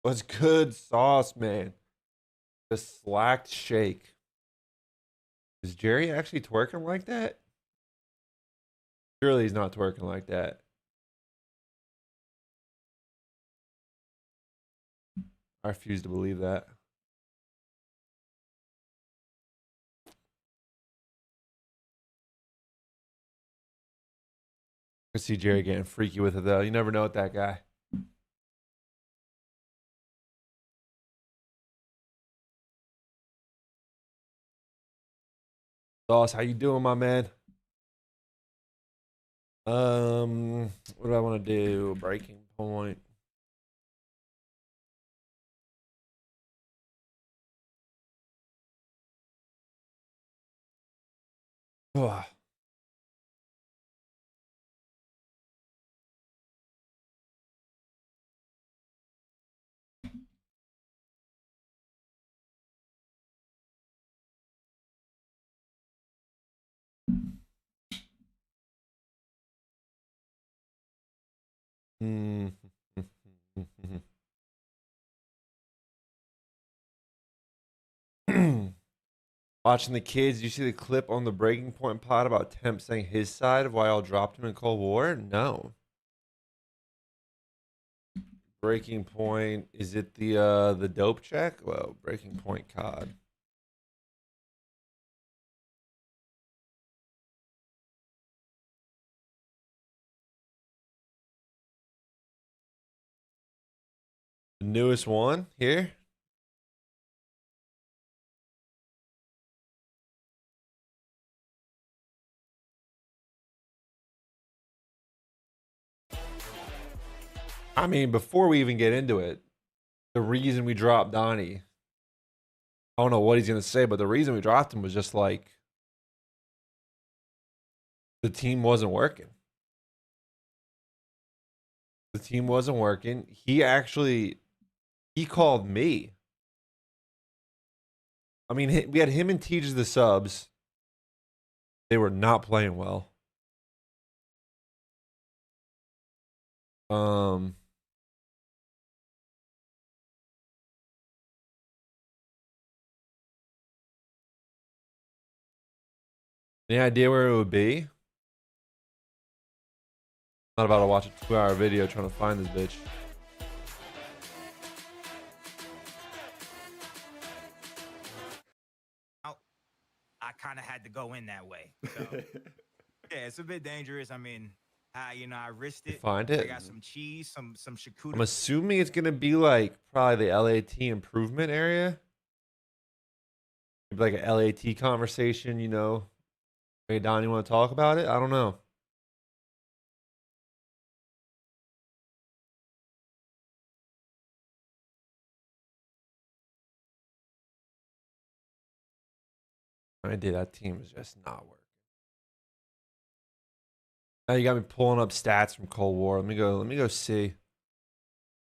What's good, sauce, man? The slacked shake. Is Jerry actually twerking like that? Surely he's not twerking like that. I refuse to believe that. I see Jerry getting freaky with it though. You never know with that guy. Sauce, how you doing, my man? What do I want to do? Breaking point. Ugh. Mm. Watching the kids, you see the clip on the breaking point pod about Temp saying his side of why y'all dropped him in Cold War? No. Breaking point. Is it the dope check? Well, breaking point COD. The newest one here. I mean, before we even get into it, the reason we dropped Donnie, I don't know what he's gonna say, but the reason we dropped him was just like the team wasn't working. The team wasn't working. He called me. I mean, we had him and Teach as the subs. They were not playing well. Um, any idea where it would be? Not about to watch a 2-hour video trying to find this bitch. I kind of had to go in that way. So, yeah, it's a bit dangerous. I mean, I risked You it. find I it? got some cheese, some I'm charcuterie. assuming it's gonna be like probably the LAT improvement area. Maybe like a LAT conversation, you know. Hey Don, you want to talk about it? I don't know. I did. That team is just not working. Now you got me pulling up stats from Cold War. Let me go. Let me go see. Let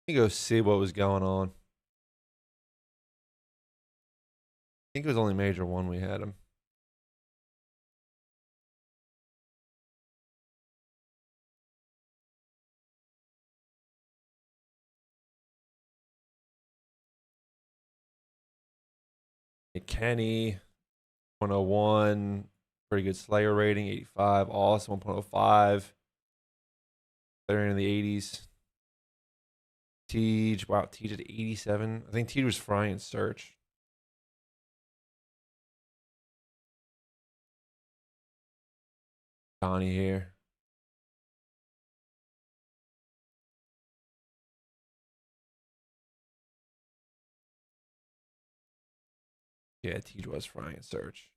me go see what was going on. I think it was only Major 1 we had him. Kenny, 101. Pretty good Slayer rating, 85. Awesome, 1.05. They're in the 80s. Tej, wow, Tej at 87. I think Tej was frying Search. Donnie here. Yeah, Tej was frying in search.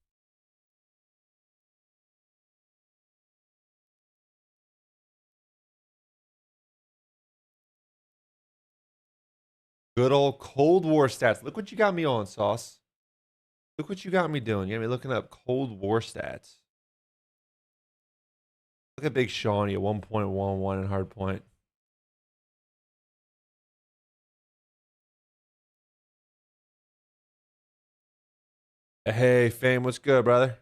Good old Cold War stats. Look what you got me on, Sauce. Look what you got me doing. You got me looking up Cold War stats. Look at Big Shawnee at 1.11 in hard point. Hey, Fame, what's good, brother?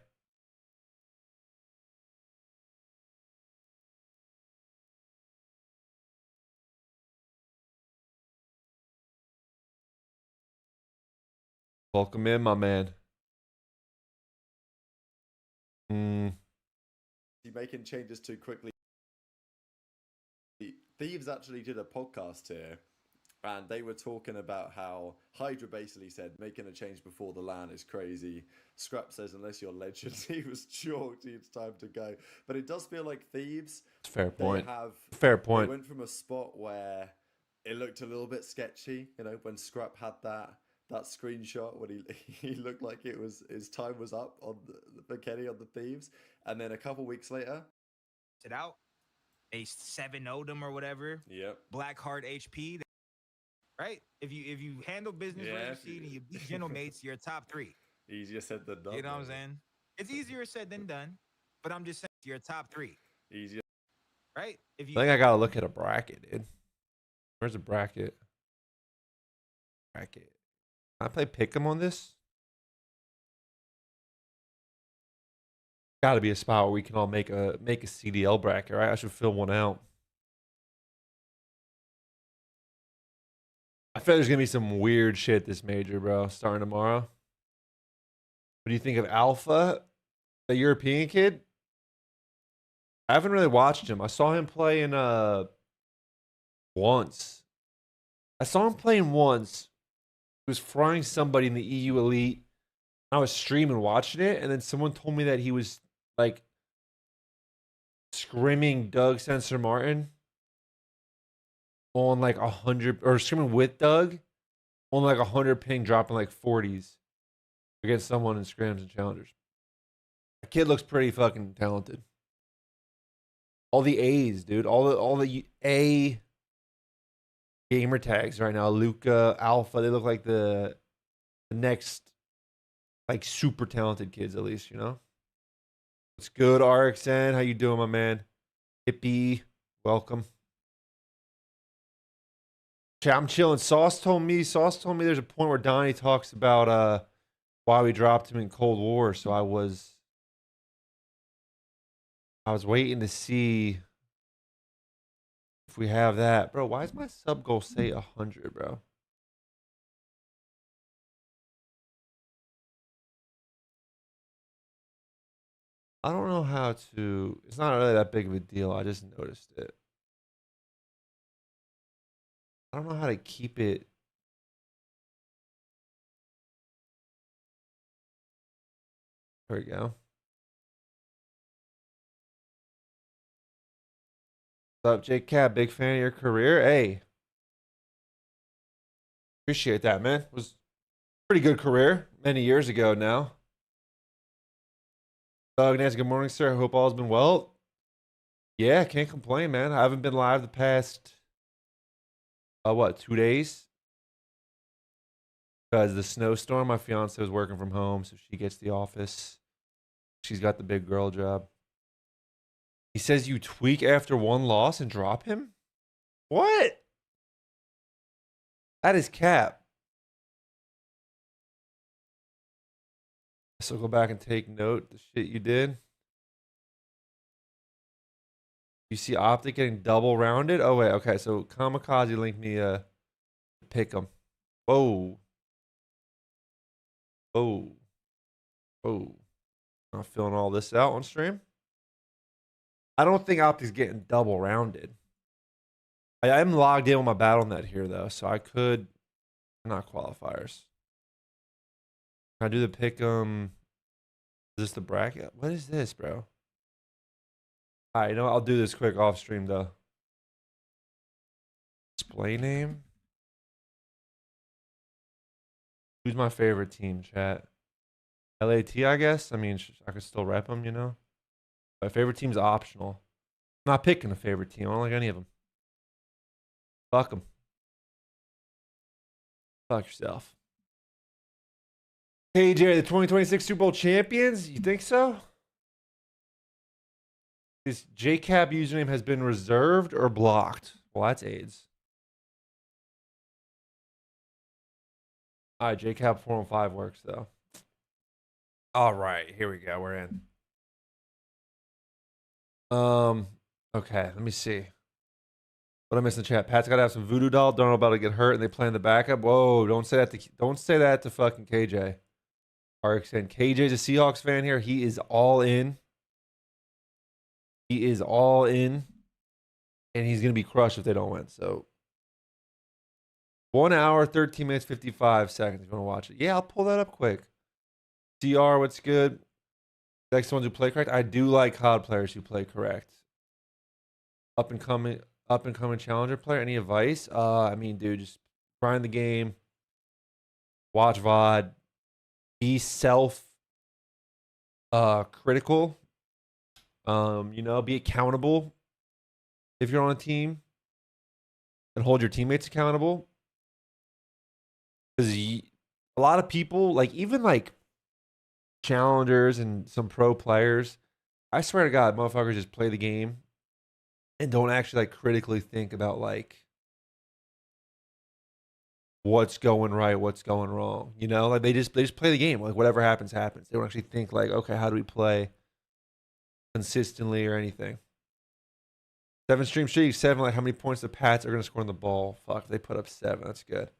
Welcome in, my man. Making changes too quickly. Thieves actually did a podcast here, and they were talking about how Hydra basically said making a change before the LAN is crazy. Scrap says unless you're legend, he was chalked. It's time to go. But it does feel like Thieves. Fair point. Fair point. They went from a spot where it looked a little bit sketchy, you know, when Scrap had that screenshot when he looked like his time was up on for Kenny on the Thieves, and then a couple weeks later, it out. They 7-0'd them or whatever. Yep. Blackheart HP. Right? If you handle business rate seed and you beat general mates, you're top 3. Easier said than done. You know what I'm saying? It's easier said than done, but I'm just saying you're top 3. Easier. Right? I think I gotta look at a bracket, dude. Where's a bracket? Bracket. Can I play pick'em on this? Gotta be a spot where we can all make a CDL bracket, right? I should fill one out. I feel there's gonna be some weird shit this major, bro, starting tomorrow. What do you think of Alpha, the European kid? I haven't really watched him. I saw him play in once. I saw him playing once. He was frying somebody in the EU Elite. I was streaming watching it, and then someone told me that he was like scrimming Doug Sensor Martin on like 100, or scrimming with Doug on like 100 ping, dropping like 40s against someone in scrims and challengers. The kid looks pretty fucking talented. All the A's, dude. All the A gamer tags right now. Luca, Alpha. They look like the next like super talented kids, at least, you know. What's good, RXN? How you doing, my man? Hippie, welcome. Chat, I'm chilling. Sauce told me there's a point where Donnie talks about why we dropped him in Cold War. So I was waiting to see if we have that. Bro, why does my sub goal say 100, bro? I don't know how to. It's not really that big of a deal. I just noticed it. I don't know how to keep it. There we go. What's up, Jake Cat? Big fan of your career. Hey. Appreciate that, man. It was a pretty good career many years ago now. Doug Nancy, good morning, sir. Hope all's been well. Yeah, can't complain, man. I haven't been live the past 2 days? Because the snowstorm, my fiance was working from home, so she gets the office. She's got the big girl job. He says you tweak after one loss and drop him? What? That is cap. So go back and take note the shit you did. You see Optic getting double rounded? Oh wait, okay. So Kamikaze linked me pick him. Whoa. Oh. Oh. Not filling all this out on stream. I don't think Optic's getting double rounded. I am logged in with my BattleNet here though, so I could not qualifiers. Can I do the pick is this the bracket? What is this, bro? Alright, you know what? I'll do this quick off stream though. Display name. Who's my favorite team, chat? LAT, I guess. I mean, I could still rep them, you know. My favorite team's optional. I'm not picking a favorite team. I don't like any of them. Fuck them. Fuck yourself. Hey, Jerry, the 2026 Super Bowl champions? You think so? This JCap username has been reserved or blocked. Well, that's AIDS. All right, JCap 415 works, though. All right, here we go. We're in. Okay, let me see. What I missed in the chat? Pat's got to have some voodoo doll. Don't know about to get hurt, and they play in the backup. Whoa! Don't say that to fucking KJ. RXN. KJ's a Seahawks fan here. He is all in. He is all in, and he's gonna be crushed if they don't win. So, 1 hour, 13 minutes, 55 seconds. You want to watch it? Yeah, I'll pull that up quick. CR, what's good? Next ones who play correct. I do like COD players who play correct. Up and coming challenger player. Any advice? I mean, dude, just grind the game, watch VOD, be critical. You know, be accountable if you're on a team, and hold your teammates accountable. Because a lot of people, like even like challengers and some pro players, I swear to God, motherfuckers just play the game and don't actually like critically think about like what's going right, what's going wrong. You know, like they just play the game. Like whatever happens, happens. They don't actually think like, okay, how do we play consistently or anything. 7 stream streak, 7. Like how many points the Pats are gonna score on the ball? Fuck, they put up 7. That's good.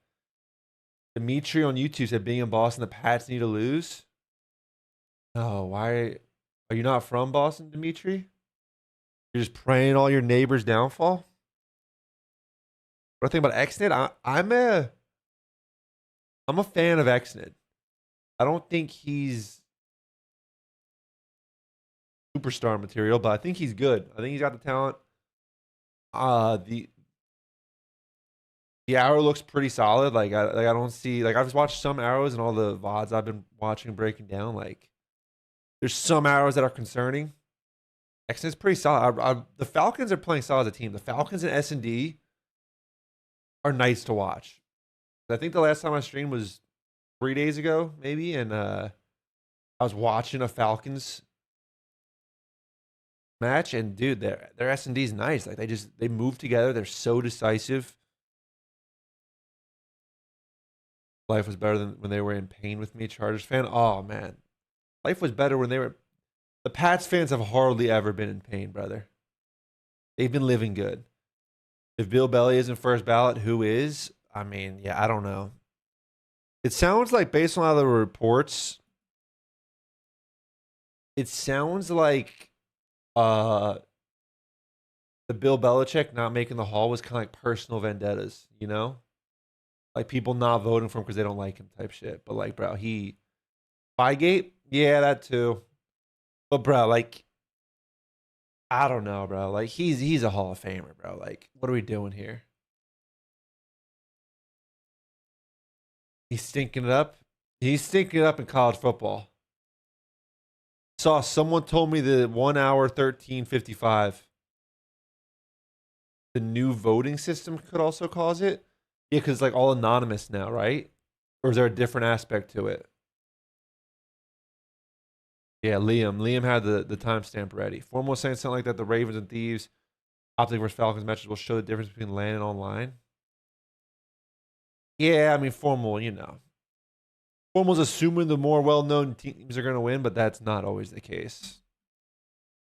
Dimitri on YouTube said, being in Boston, the Pats need to lose. Oh, why are you not from Boston, Dimitri? You're just praying all your neighbors' downfall? What I think about Xnid? I'm a fan of Xnid. I don't think he's superstar material, but I think he's good. I think he's got the talent. The arrow looks pretty solid. Like I don't see, like I've just watched some arrows and all the VODs I've been watching breaking down. Like there's some arrows that are concerning. Xnid's pretty solid. The Falcons are playing solid as a team. The Falcons and S&D are nice to watch. I think the last time I streamed was 3 days ago, maybe, and I was watching a Falcons match, and dude, their S&D is nice. Like they move together. They're so decisive. Life was better than when they were in pain with me, Chargers fan. Oh man, life was better when they were. The Pats fans have hardly ever been in pain, brother. They've been living good. If Bill Belly isn't first ballot, who is? I mean, yeah, I don't know. It sounds like, based on all the reports, it sounds like the Bill Belichick not making the hall was kind of like personal vendettas, you know? Like people not voting for him because they don't like him type shit. But like, bro, Spygate? Yeah, that too. But bro, like, I don't know, bro. Like he's a Hall of Famer, bro. Like, what are we doing here? He's stinking it up. He's stinking it up in college football. Saw someone told me that 1 hour 13:55. The new voting system could also cause it. Yeah, because like all anonymous now, right? Or is there a different aspect to it? Yeah, Liam had the timestamp ready. Formal saying something like that. The Ravens and Thieves, Optic versus Falcons matches will show the difference between LAN and online. Yeah, I mean Formal, you know. Formal's assuming the more well-known teams are going to win, but that's not always the case.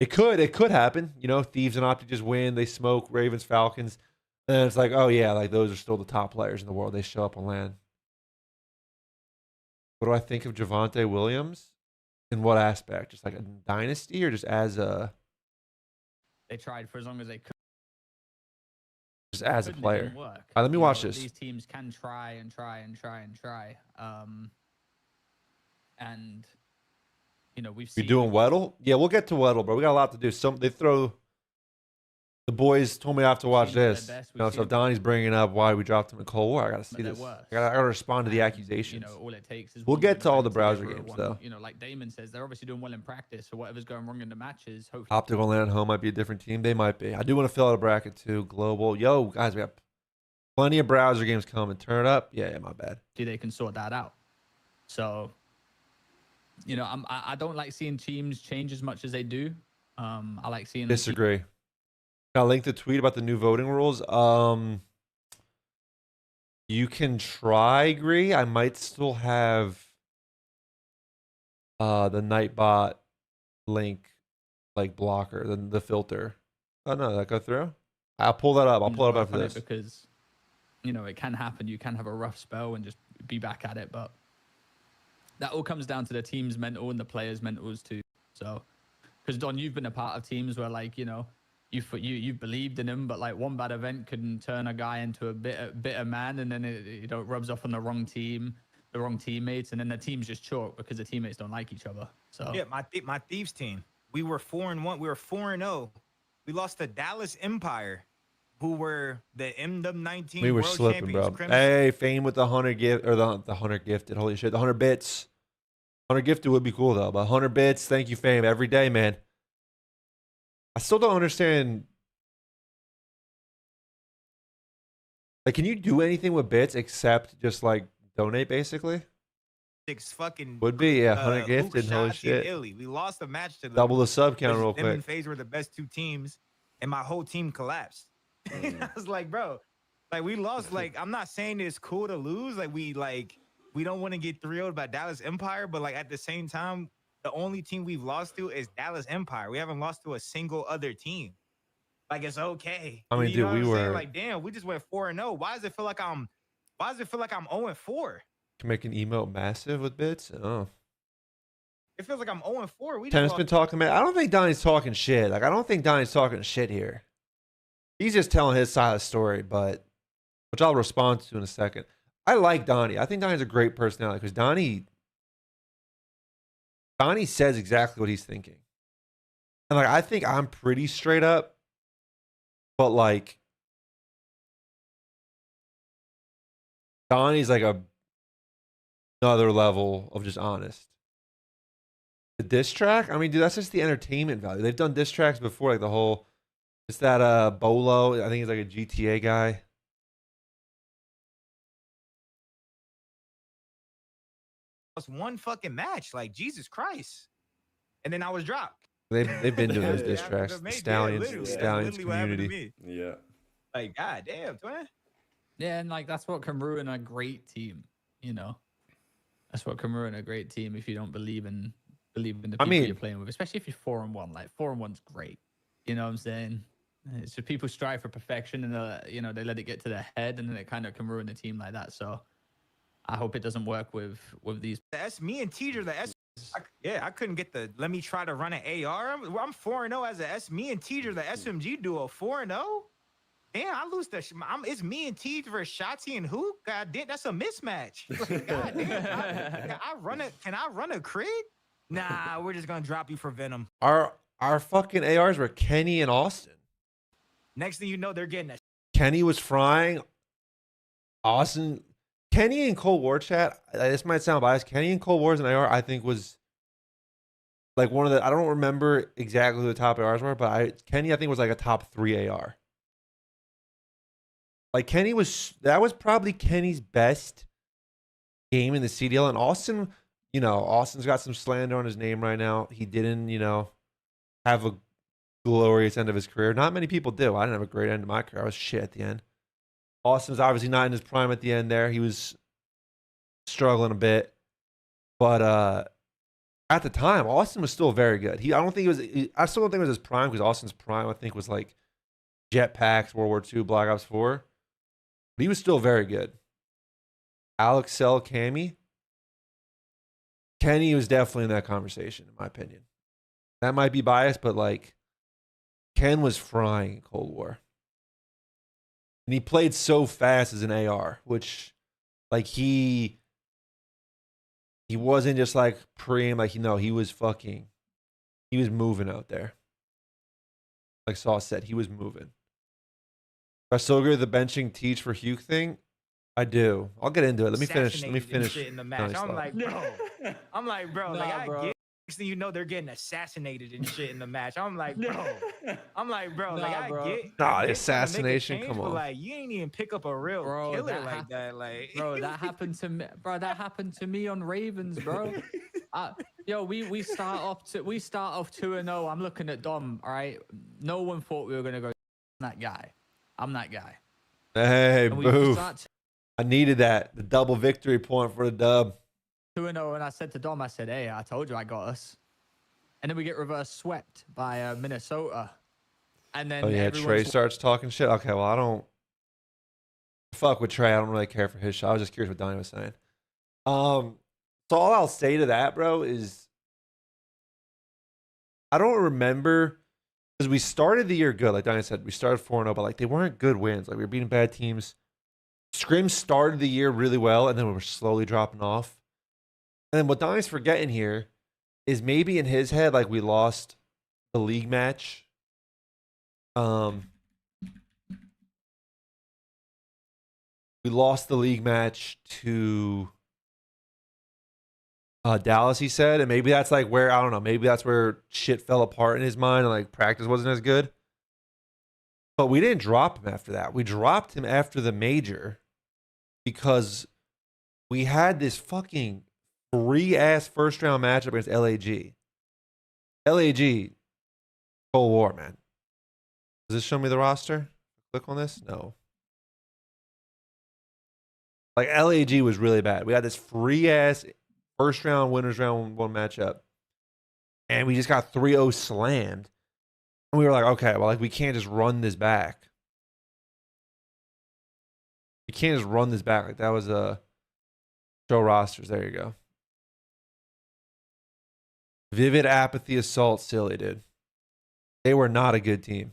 It could happen. You know, Thieves and Optic just win. They smoke Ravens, Falcons. And it's like, oh yeah, like those are still the top players in the world. They show up on LAN. What do I think of Javonte Williams? In what aspect? Just like a dynasty or just as a... They tried for as long as they could. Just as a player. Work. All right, let me watch this. These teams can try and try and try and try. And, you know, we've seen... We doing Weddle? Yeah, we'll get to Weddle, bro. We got a lot to do. They throw The boys told me I have to watch Seen them at this. their best, You know, we've so seen if Donnie's bringing up why we dropped him in Cold War, I gotta see But they're this. I worse. gotta respond to the And, accusations. You know, all it takes is We'll one get good to all the event browser deliver games, one, though. You know, like Damon says, they're obviously doing well in practice. So whatever's going wrong in the matches, hopefully Optical land at home might be a different team. They might be. I do want to fill out a bracket too. Global. Yo, guys, we got plenty of browser games coming. Turn it up. Yeah, my bad. they can sort that out. So, you know, I don't like seeing teams change as much as they do. I like seeing them Disagree. Can I link the tweet about the new voting rules? You can try agree. I might still have the Nightbot link like blocker, the filter. Oh no, that go through? I'll pull that up. I'll pull it up work after on this. because, you know, it can happen. You can have a rough spell and just be back at it. But that all comes down to the team's mental and the players' mentals too. So, because Don, you've been a part of teams where, like, you know, you've believed in him, but like one bad event can turn a guy into a bitter man, and then it, you know, it rubs off on the wrong team, the wrong teammates, and then the team's just chalk because the teammates don't like each other. So Yeah, my Thieves team. We were 4-1. We were 4-0. We lost to Dallas Empire, who were the MW19 We were world slipping, champions. bro. Crimson. Hey, Fame with the 100 gift or the 100 gifted. Holy shit, the 100 bits. 100 gifted would be cool though, but 100 bits. Thank you, Fame, every day, man. I still don't understand. Like, can you do anything with bits except just like donate, basically? 6 fucking Would be, yeah. 100 Luke gifted. Holy Shotzi shit. and Illy. We lost a match to them. Double the sub count real Them and quick. FaZe were the best 2 teams, and my whole team collapsed. I was like, bro, like we lost. Like, I'm not saying it's cool to lose. Like we don't want to get 3-0'd by Dallas Empire, but like at the same time, the only team we've lost to is Dallas Empire. We haven't lost to a single other team. Like, it's okay. I mean, you dude, know what we I'm saying? were Like, damn, we just went 4-0. Why does it feel like I'm 0-4? can make an emote massive with bits. Oh. It feels like I'm 0-4. We just Tennis lost. been talking, man. I don't think Donnie's talking shit. Like, I don't think Donnie's talking shit here. He's just telling his side of the story, but which I'll respond to in a second. I like Donnie. I think Donnie's a great personality because Donnie says exactly what he's thinking. And like, I think I'm pretty straight up, but like, Donnie's like another level of just honest. The diss track, I mean, dude, that's just the entertainment value. They've done diss tracks before, like the whole, it's that Bolo, I think he's like a GTA guy. Lost one fucking match. Like, Jesus Christ. And then I was dropped. They've been doing those Yeah, diss After tracks. the The match, Stallions, literally. the That's Stallions literally what happened to community. me. Yeah. Like, god damn, twin. yeah, and like that's what can ruin a great team. You know, that's what can ruin a great team if you don't believe in the people mean- you're playing with, especially if you're 4-1. Like 4-1's great. You know what I'm saying? It's just people strive for perfection, and you know, they let it get to their head, and then it kind of can ruin a team like that. So I hope it doesn't work with these. Me and Teacher, I couldn't get the let me try to run an AR. I'm 4-0 as a me and Teacher, the SMG duo, 4-0. Damn, I lose it's me and T versus Shotzi and who? God damn, that's a mismatch. Like, god damn, can I run a crit? Nah, we're just gonna drop you for Venom. Our fucking ARs were Kenny and Austin. Next thing you know, they're getting a Kenny was frying. Austin, Kenny and Cold War chat. This might sound biased. Kenny and Cold War as an AR, I think was like one of the. I don't remember exactly who the top ARs were, but Kenny I think was like a top 3 AR. Like Kenny that was probably Kenny's best game in the CDL, and Austin, you know, Austin's got some slander on his name right now. He didn't, you know, have a glorious end of his career. Not many people do. I didn't have a great end of my career. I was shit at the end. Austin's obviously not in his prime at the end there. He was struggling a bit. But at the time, Austin was still very good. I still don't think it was his prime because Austin's prime, I think, was like Jetpacks, World War II, Black Ops 4. But he was still very good. Alex Sell, Cammy. Kenny was definitely in that conversation, in my opinion. That might be biased, but like Ken was frying in Cold War. And he played so fast as an AR, which like he wasn't just like pre-aim, like he was moving out there. Like Sauce said, he was moving. I still agree with the benching teach for Hugh thing. I do. I'll get into it. Let me finish. Assassinated and shit in the match. Nice I'm thought. like, bro, like Nah, I bro. get. Next thing you know, they're getting assassinated and shit in the match. I'm like, bro, like Nah, I bro. get, Nah, trying to assassination. make a change, Come but on. like, you ain't even pick up a real Bro, killer that like that. Like, Bro, that happened to me. Bro, that happened to me on Ravens, bro. Yo, we start off 2-0. I'm looking at Dom. All right, no one thought we were gonna go. That guy. I'm that guy. Hey, And we boof. start I needed that. The double victory point for the dub. 2-0, and I said to Dom, I said, "Hey, I told you I got us." And then we get reverse swept by Minnesota. And then Oh yeah, Trey starts talking shit. Okay, well I don't fuck with Trey. I don't really care for his shot. I was just curious what Donnie was saying. So all I'll say to that, bro, is I don't remember because we started the year good. Like Donnie said, we started 4-0, but like they weren't good wins. Like we were beating bad teams. Scrim started the year really well, and then we were slowly dropping off. And then what Donnie's forgetting here is maybe in his head, like we lost the league match. We lost the league match to Dallas, he said, and maybe that's like where, I don't know, maybe that's where shit fell apart in his mind and like practice wasn't as good. But we didn't drop him after that. We dropped him after the major because we had this fucking free ass first round matchup against LAG. LAG, Cold War, man. Does this show me the roster? Click on this? No. Like LAG was really bad. We had this free ass first round winners round one matchup, and we just got 3-0 slammed. And we were like, okay, well, like we can't just run this back. We can't just run this back. Like that was a show rosters. There you go. Vivid Apathy Assault, silly dude. They were not a good team.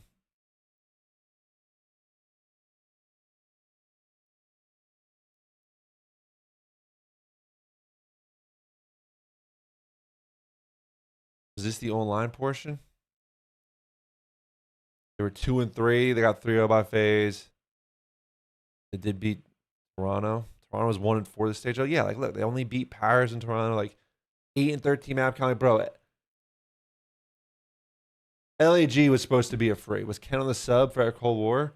Is this the online portion? They were 2-3. They got 3-0 by phase. They did beat Toronto. Toronto was 1-4 this stage. Oh yeah, like look, they only beat Paris and Toronto, like 8-13 map count. Bro, LAG was supposed to be a free. Was Ken on the sub for our Cold War?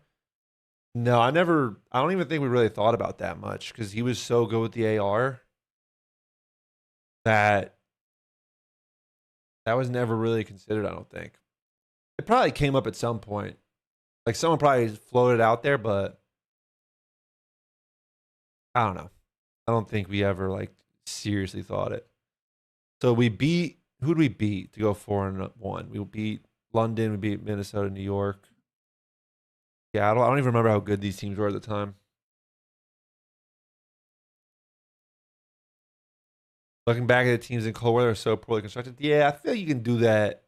No, I don't even think we really thought about that much because he was so good with the AR that was never really considered, I don't think. It probably came up at some point. Like someone probably floated out there, but I don't know. I don't think we ever like seriously thought it. So we beat, who'd we beat to go 4-1? We beat London, we beat Minnesota, New York. Seattle. I don't even remember how good these teams were at the time. Looking back at the teams in Cold War, they're so poorly constructed. Yeah, I feel like you can do that.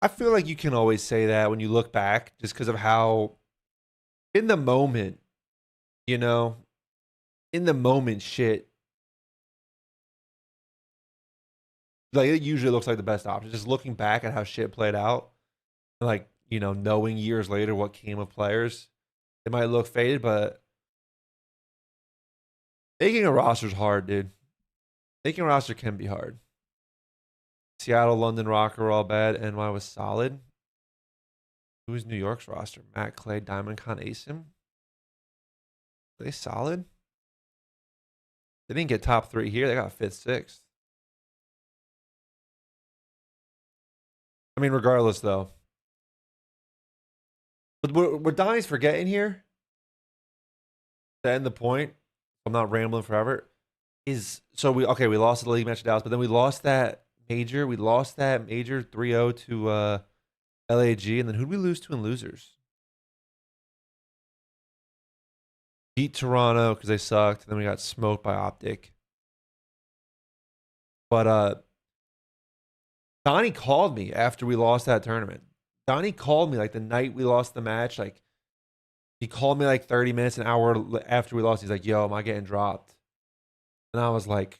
I feel like you can always say that when you look back, just because of how, in the moment, you know, in the moment, shit, like it usually looks like the best option. Just looking back at how shit played out, like, you know, knowing years later what came of players, it might look faded, but making a roster is hard, dude. Making a roster can be hard. Seattle, London, Rocker were all bad. NY was solid. Who was New York's roster? Matt Clay, Diamond Khan, Asim. Are they solid? They didn't get top 3 here. They got 5th, 6th. I mean, regardless, though. But what Donnie's forgetting here, to end the point, I'm not rambling forever, is so we lost the league match to Dallas, but then we lost that major. We lost that major 3-0 to LAG, and then who'd we lose to in losers? Beat Toronto because they sucked, and then we got smoked by Optic. But Donnie called me after we lost that tournament. Donnie called me like the night we lost the match. Like he called me like 30 minutes, an hour after we lost. He's like, "Yo, am I getting dropped?" And I was like,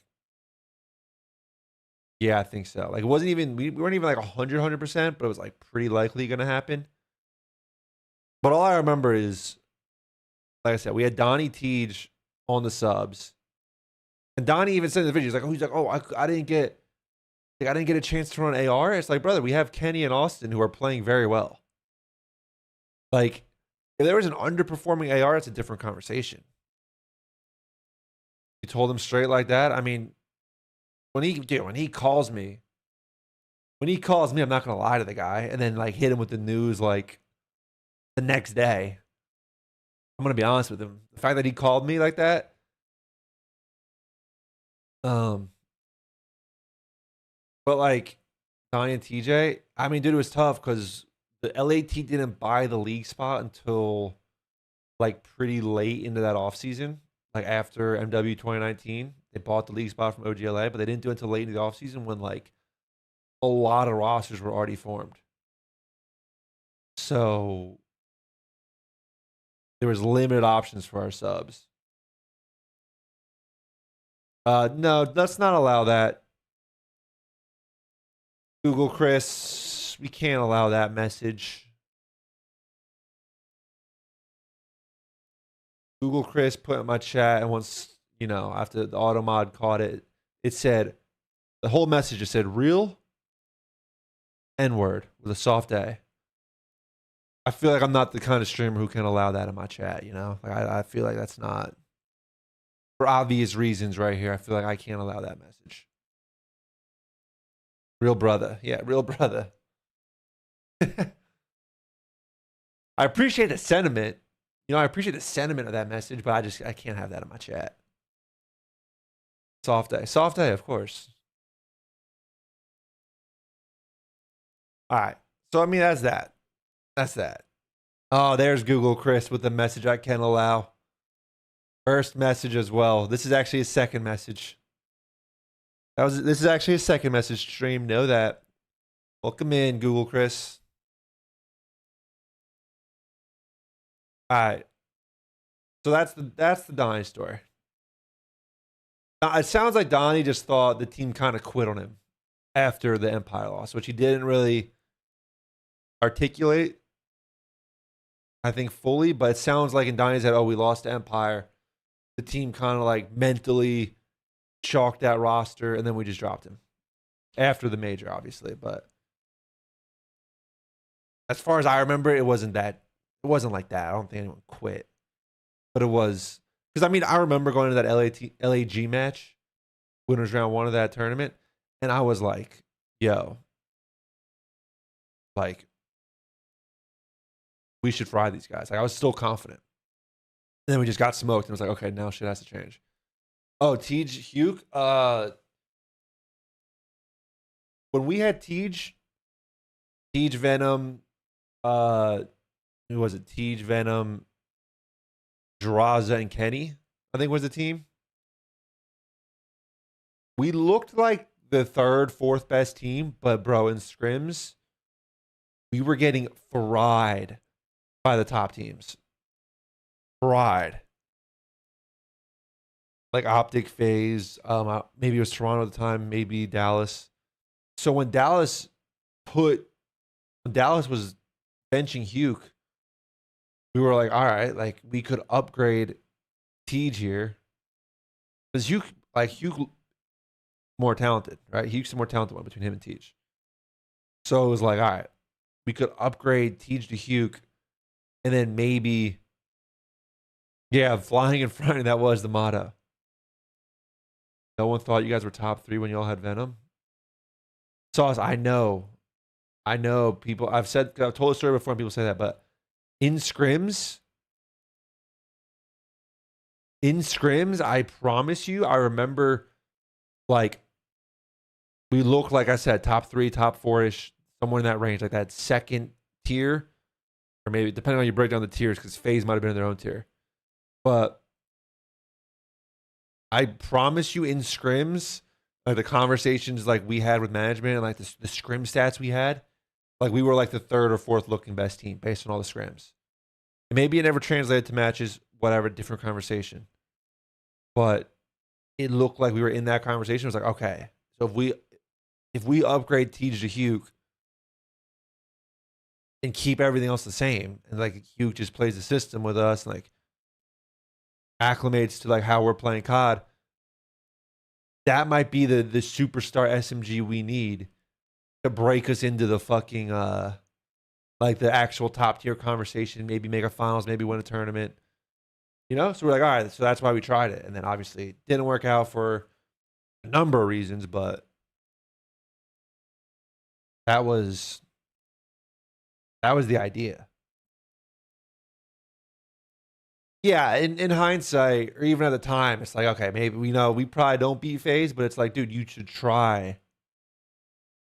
"Yeah, I think so." Like it wasn't even we weren't even like 100%, but it was like pretty likely gonna happen. But all I remember is, like I said, we had Donnie Tej on the subs. And Donnie even said in the video, he's like, oh, I didn't get a chance to run AR. It's like, brother, we have Kenny and Austin who are playing very well. Like, if there was an underperforming AR, it's a different conversation. You told him straight like that. I mean, when he calls me, I'm not gonna lie to the guy, and then like hit him with the news like the next day. I'm gonna be honest with him. The fact that he called me like that, but like Donnie and TJ, I mean, dude, it was tough because the LAT didn't buy the league spot until like pretty late into that offseason. Like after MW 2019, they bought the league spot from OGLA, but they didn't do it until late in the offseason when like a lot of rosters were already formed. So there was limited options for our subs. No, let's not allow that. Google Chris, we can't allow that message. Google Chris put in my chat, and once, after the auto mod caught it, it said, the whole message just said real N-word with a soft A. I feel like I'm not the kind of streamer who can allow that in my chat, Like I feel like that's not, for obvious reasons right here, I feel like I can't allow that message. Real brother. Yeah, real brother. I appreciate the sentiment. I appreciate the sentiment of that message, but I can't have that in my chat. Soft A. Soft A, of course. All right. So, I mean, that's that. That's that. Oh, there's Google Chris with the message I can allow. First message as well. This is actually a second message. This is actually a second message stream. Know that. Welcome in, Google Chris. All right. So that's the Donnie story. Now, it sounds like Donnie just thought the team kind of quit on him after the Empire loss, which he didn't really articulate, I think, fully. But it sounds like in Donnie's head, oh, we lost to Empire. The team kind of like mentally chalked that roster, and then we just dropped him after the major, obviously. But as far as I remember, it wasn't like that. I don't think anyone quit. But it was, because I mean, I remember going to that LAG match, winners round 1 of that tournament, and I was like, yo, like, we should fry these guys. Like, I was still confident. And then we just got smoked, and it was like, okay, now shit has to change. Oh, Tej Hugh. When we had Tej Venom, who was it? Tej Venom, Draza, and Kenny, I think was the team. We looked like the 3rd, 4th best team, but bro, in scrims, we were getting fried by the top teams. Fried. Like Optic Phase, maybe it was Toronto at the time, maybe Dallas. So when Dallas was benching Hugh, we were like, all right, like we could upgrade Tej here. Because Hugh more talented, right? Hugh's the more talented one between him and Tej. So it was like, all right, we could upgrade Tej to Hugh, and then maybe, yeah, flying and frying, that was the motto. No one thought you guys were top 3 when y'all had Venom. Sauce, I know people, I've told the story before and people say that, but in scrims, I promise you, I remember like we looked, like I said, top 3, top 4-ish, somewhere in that range, like that second tier, or maybe depending on how you break down the tiers, because FaZe might have been in their own tier. But I promise you, in scrims, like the conversations like we had with management and like the scrim stats we had, like we were like the 3rd or 4th looking best team based on all the scrims. And maybe it never translated to matches, whatever, different conversation. But it looked like we were in that conversation. It was like, okay, so if we upgrade Tej to Hugh, and keep everything else the same. And like Hugh just plays the system with us, and like acclimates to like how we're playing COD. That might be the superstar SMG we need to break us into the fucking like the actual top tier conversation, maybe make a finals, maybe win a tournament. You know? So we're like, all right, so that's why we tried it. And then obviously it didn't work out for a number of reasons, but that was the idea. Yeah, in hindsight, or even at the time, it's like, okay, maybe we know we probably don't beat FaZe, but it's like, dude, you should try.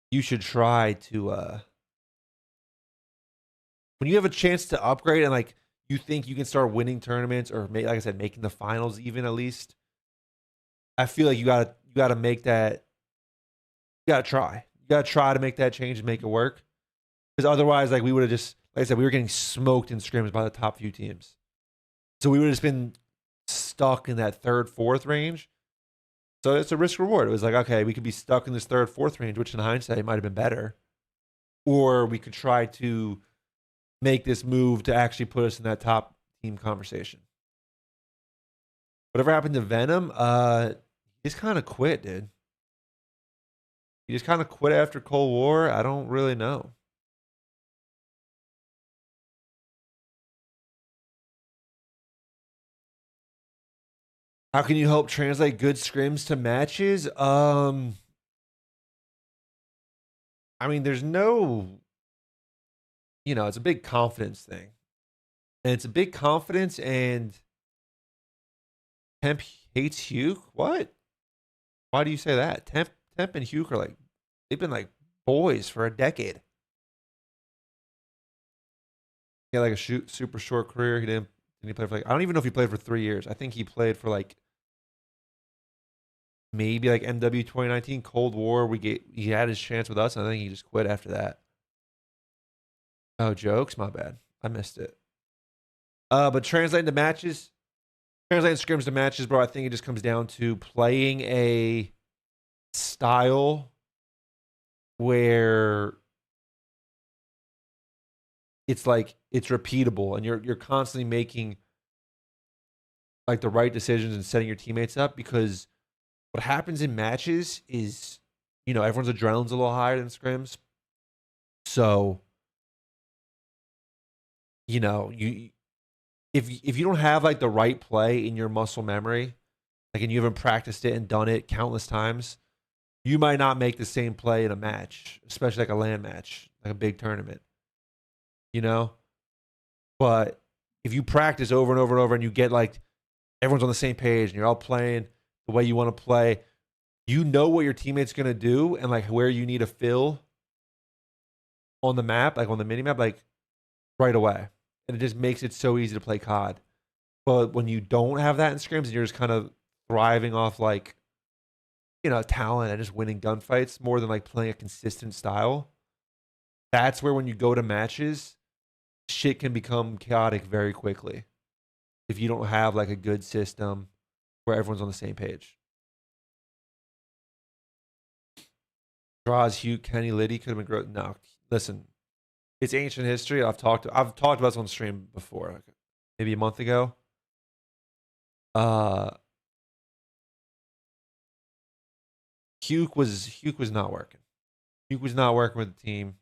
You should try to when you have a chance to upgrade and like you think you can start winning tournaments or like I said, making the finals even at least. I feel like you gotta make that. You gotta try. You gotta try to make that change and make it work. Because otherwise, like we would have just, like I said, we were getting smoked in scrims by the top few teams. So we would have just been stuck in that third, fourth range. So it's a risk reward. It was like, okay, we could be stuck in this third, fourth range, which in hindsight might have been better. Or we could try to make this move to actually put us in that top team conversation. Whatever happened to Venom, he just kind of quit, dude. He just kind of quit after Cold War. I don't really know. How can you help translate good scrims to matches? I mean, there's no, it's a big confidence thing. And it's a big confidence, and Temp hates Hugh? What? Why do you say that? Temp and Hugh are like, they've been like boys for a decade. He had like a super short career. Didn't he play for like, I don't even know if he played for 3 years. I think he played for like maybe like MW 2019, Cold War. He had his chance with us, and I think he just quit after that. Oh, jokes, my bad. I missed it. But translating scrims to matches, bro, I think it just comes down to playing a style where it's like it's repeatable and you're constantly making like the right decisions and setting your teammates up, because what happens in matches is, everyone's adrenaline's a little higher than scrims. So, if you don't have like the right play in your muscle memory, like, and you haven't practiced it and done it countless times, you might not make the same play in a match, especially like a LAN match, like a big tournament. But if you practice over and over and over and you get like everyone's on the same page and you're all playing the way you want to play, you know what your teammate's going to do and like where you need to fill on the map, like on the mini map, like right away. And it just makes it so easy to play COD. But when you don't have that in scrims and you're just kind of thriving off like, talent and just winning gunfights more than like playing a consistent style, that's where when you go to matches, shit can become chaotic very quickly if you don't have like a good system where everyone's on the same page. Draws, Hugh, Kenny, Liddy could have been great. No, listen, it's ancient history. I've talked about this on stream before, like maybe a month ago. Hugh was not working. Hugh was not working with the team.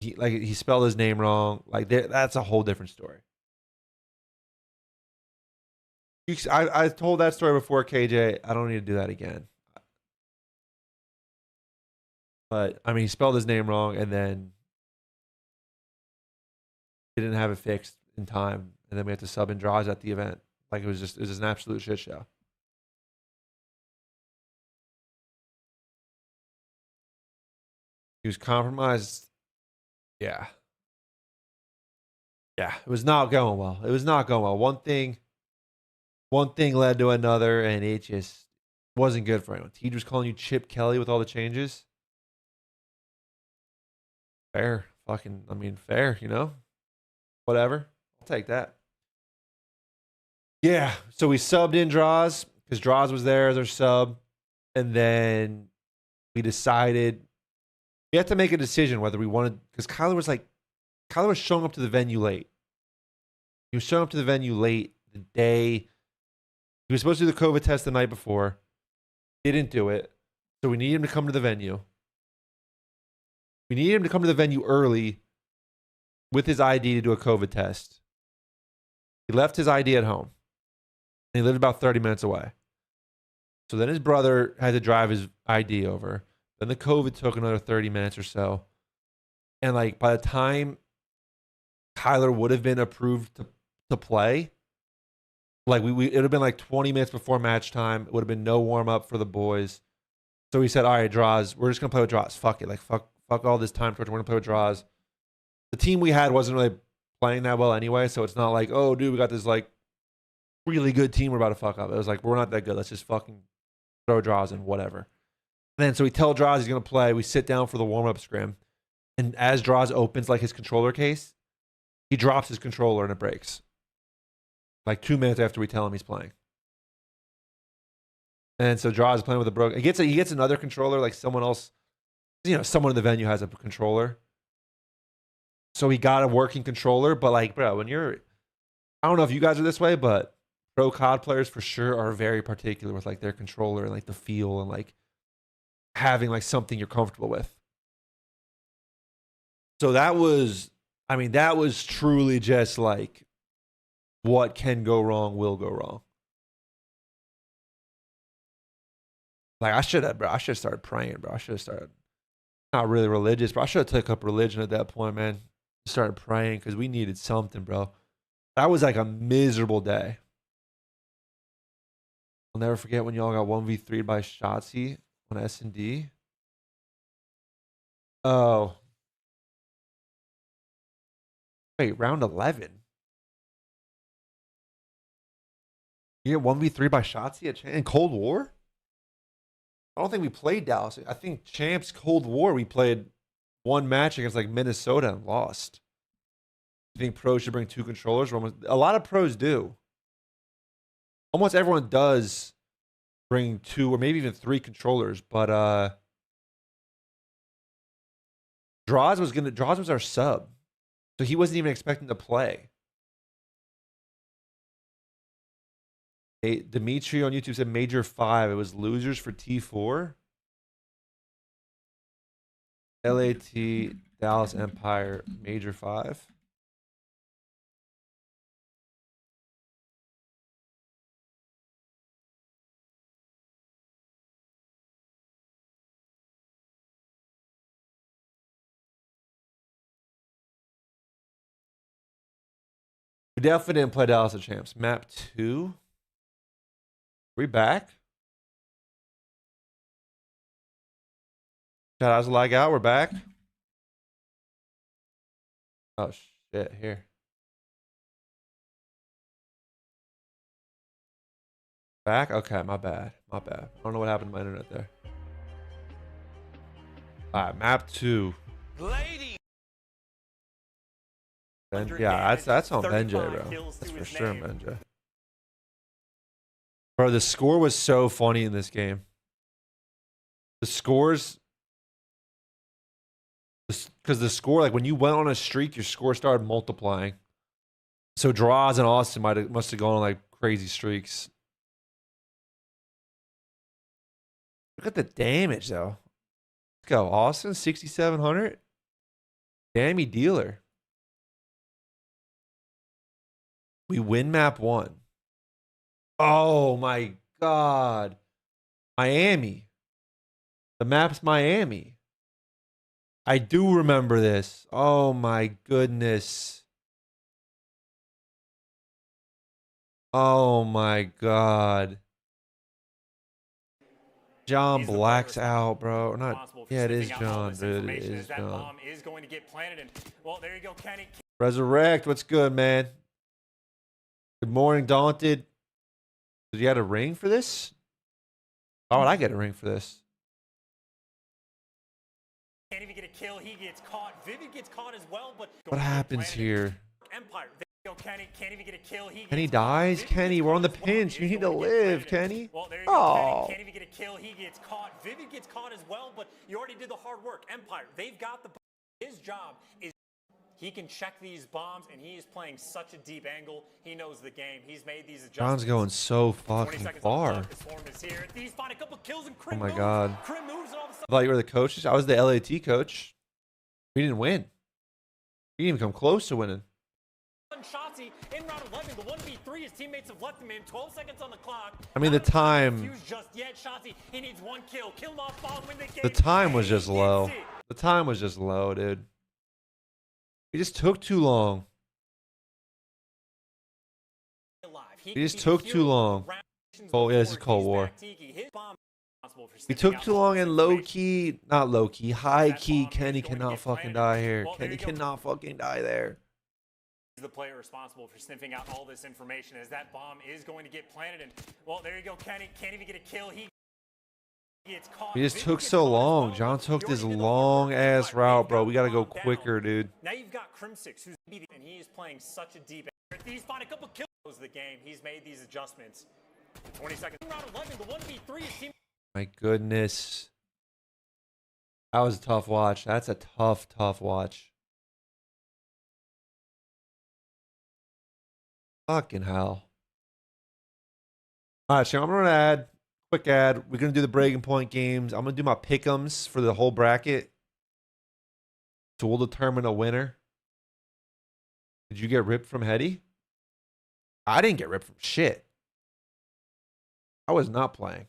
He spelled his name wrong. Like that's a whole different story. I told that story before, KJ. I don't need to do that again. But I mean, he spelled his name wrong, and then he didn't have it fixed in time, and then we had to sub in draws at the event. Like it was just an absolute shit show. He was compromised. Yeah. Yeah, it was not going well. It was not going well. One thing led to another, and it just wasn't good for anyone. He was calling you Chip Kelly with all the changes. Fair. Fair, Whatever. I'll take that. Yeah, so we subbed in Draws because Draws was there as our sub, and then we decided We had to make a decision whether we wanted, because Kyler was showing up to the venue late. He was showing up to the venue late the day he was supposed to do the COVID test the night before. Didn't do it. So we need him to come to the venue. We need him to come to the venue early with his ID to do a COVID test. He left his ID at home. And he lived about 30 minutes away. So then his brother had to drive his ID over. Then the COVID took another 30 minutes or so. And like by the time Kyler would have been approved to play, like it would have been like 20 minutes before match time. It would have been no warm up for the boys. So he said, all right, draws. We're just going to play with draws. Fuck it. Like fuck all this time torture. We're going to play with draws. The team we had wasn't really playing that well anyway. So it's not like, oh, dude, we got this like really good team we're about to fuck up. It was like, we're not that good. Let's just fucking throw draws and whatever. And then so we tell Draws he's going to play. We sit down for the warm-up scrim. And as Draws opens like his controller case, he drops his controller and it breaks. Like 2 minutes after we tell him he's playing. And so Draws is playing with a broken. He gets another controller, like someone else, someone in the venue has a controller. So he got a working controller, but like, bro, I don't know if you guys are this way, but pro COD players for sure are very particular with like their controller and like the feel and like having like something you're comfortable with. So that was truly just like what can go wrong will go wrong. Like I should have started praying, bro. I should have started, not really religious, but I should have took up religion at that point, man. Started praying because we needed something, bro. That was like a miserable day. I'll never forget when y'all got 1v3 by Shotzi on S&D. Oh. Wait, round 11. You get 1v3 by Shotzi in Cold War? I don't think we played Dallas. I think Champs Cold War, we played one match against like Minnesota and lost. You think pros should bring two controllers? A lot of pros do. Almost everyone does bring two or maybe even three controllers, but Draws was our sub. So he wasn't even expecting to play. Hey, Dimitri on YouTube said Major 5. It was losers for T4. LAT, Dallas Empire, Major 5. We definitely didn't play Dallas at Champs. Map 2. We back? Shout out to lag out. We're back. Oh shit! Here. Back? Okay, my bad. My bad. I don't know what happened to my internet there. All right, map 2. Lady. Yeah, that's on Benjay, bro. That's for sure, Benjay. Bro, the score was so funny in this game. The scores, because the score, like when you went on a streak, your score started multiplying. So Draws and Austin must have gone on like crazy streaks. Look at the damage though. Let's go, Austin, 6,700. Dammy dealer. We win map 1. Oh my God. Miami. The map's Miami. I do remember this. Oh my goodness. Oh my God. John blacks out, bro. Not. Yeah, it is John, dude. It is John. Well, there you go, Kenny. Resurrect. What's good, man? Good morning, Daunted. Did you get a ring for this? Why would I get a ring for this? Can't even get a kill. He gets caught. Vivid gets caught as well, but what happens here? Empire. They go go, Kenny. Can't even get a kill. Kenny dies? Vivid Kenny, gets we're on the caught. His bomb pinch. is You need to going get live, planted. Kenny. Well, there you go, Oh. Kenny. Can't even get a kill. He gets caught. Vivid gets caught as well, but you already did the hard work. Empire, they've got the bomb. His job is he can check these bombs, and he is playing such a deep angle. He knows the game. He's made these adjustments. John's going so 20 fucking seconds on the far. clock. This form is here. He's finding a couple kills, and Oh Krim my moves. God. Krim moves, and all of a sudden, I thought you were the coaches. I was the LAT coach. We didn't win. We didn't even come close to winning. Shotzi in round 11, the 1v3, his teammates have left him in. 12 seconds on the clock. I mean, the Not time- confused just yet. Shotzi, he needs one kill. Kill him off, bomb, win the game. The time was And he just low. gets it. The time was just low, dude. He just took too long. Alive. He just took too long. Oh, yeah, this is Cold War. We took too long, and low key, not low key, high key, Kenny cannot fucking die here. Kenny cannot fucking die there. The player responsible for sniffing out all this information as that bomb is going to get planted. And well, there you go, Kenny can't even get a kill. He gets caught. He just took so long. John took this long ass route, bro. We gotta go quicker, dude. Now you've got Crim6, who's beating, and he is playing such a deep. He's finding a couple kills. The game. He's made these adjustments. 20 seconds. Round 11, the 1v3 is team. My goodness. That was a tough watch. That's a tough watch. Fucking hell. All right, so I'm going to quick ad. We're going to do the breaking point games. I'm going to do my pick'ems for the whole bracket. So we'll determine a winner. Did you get ripped from Hetty? I didn't get ripped from shit. I was not playing.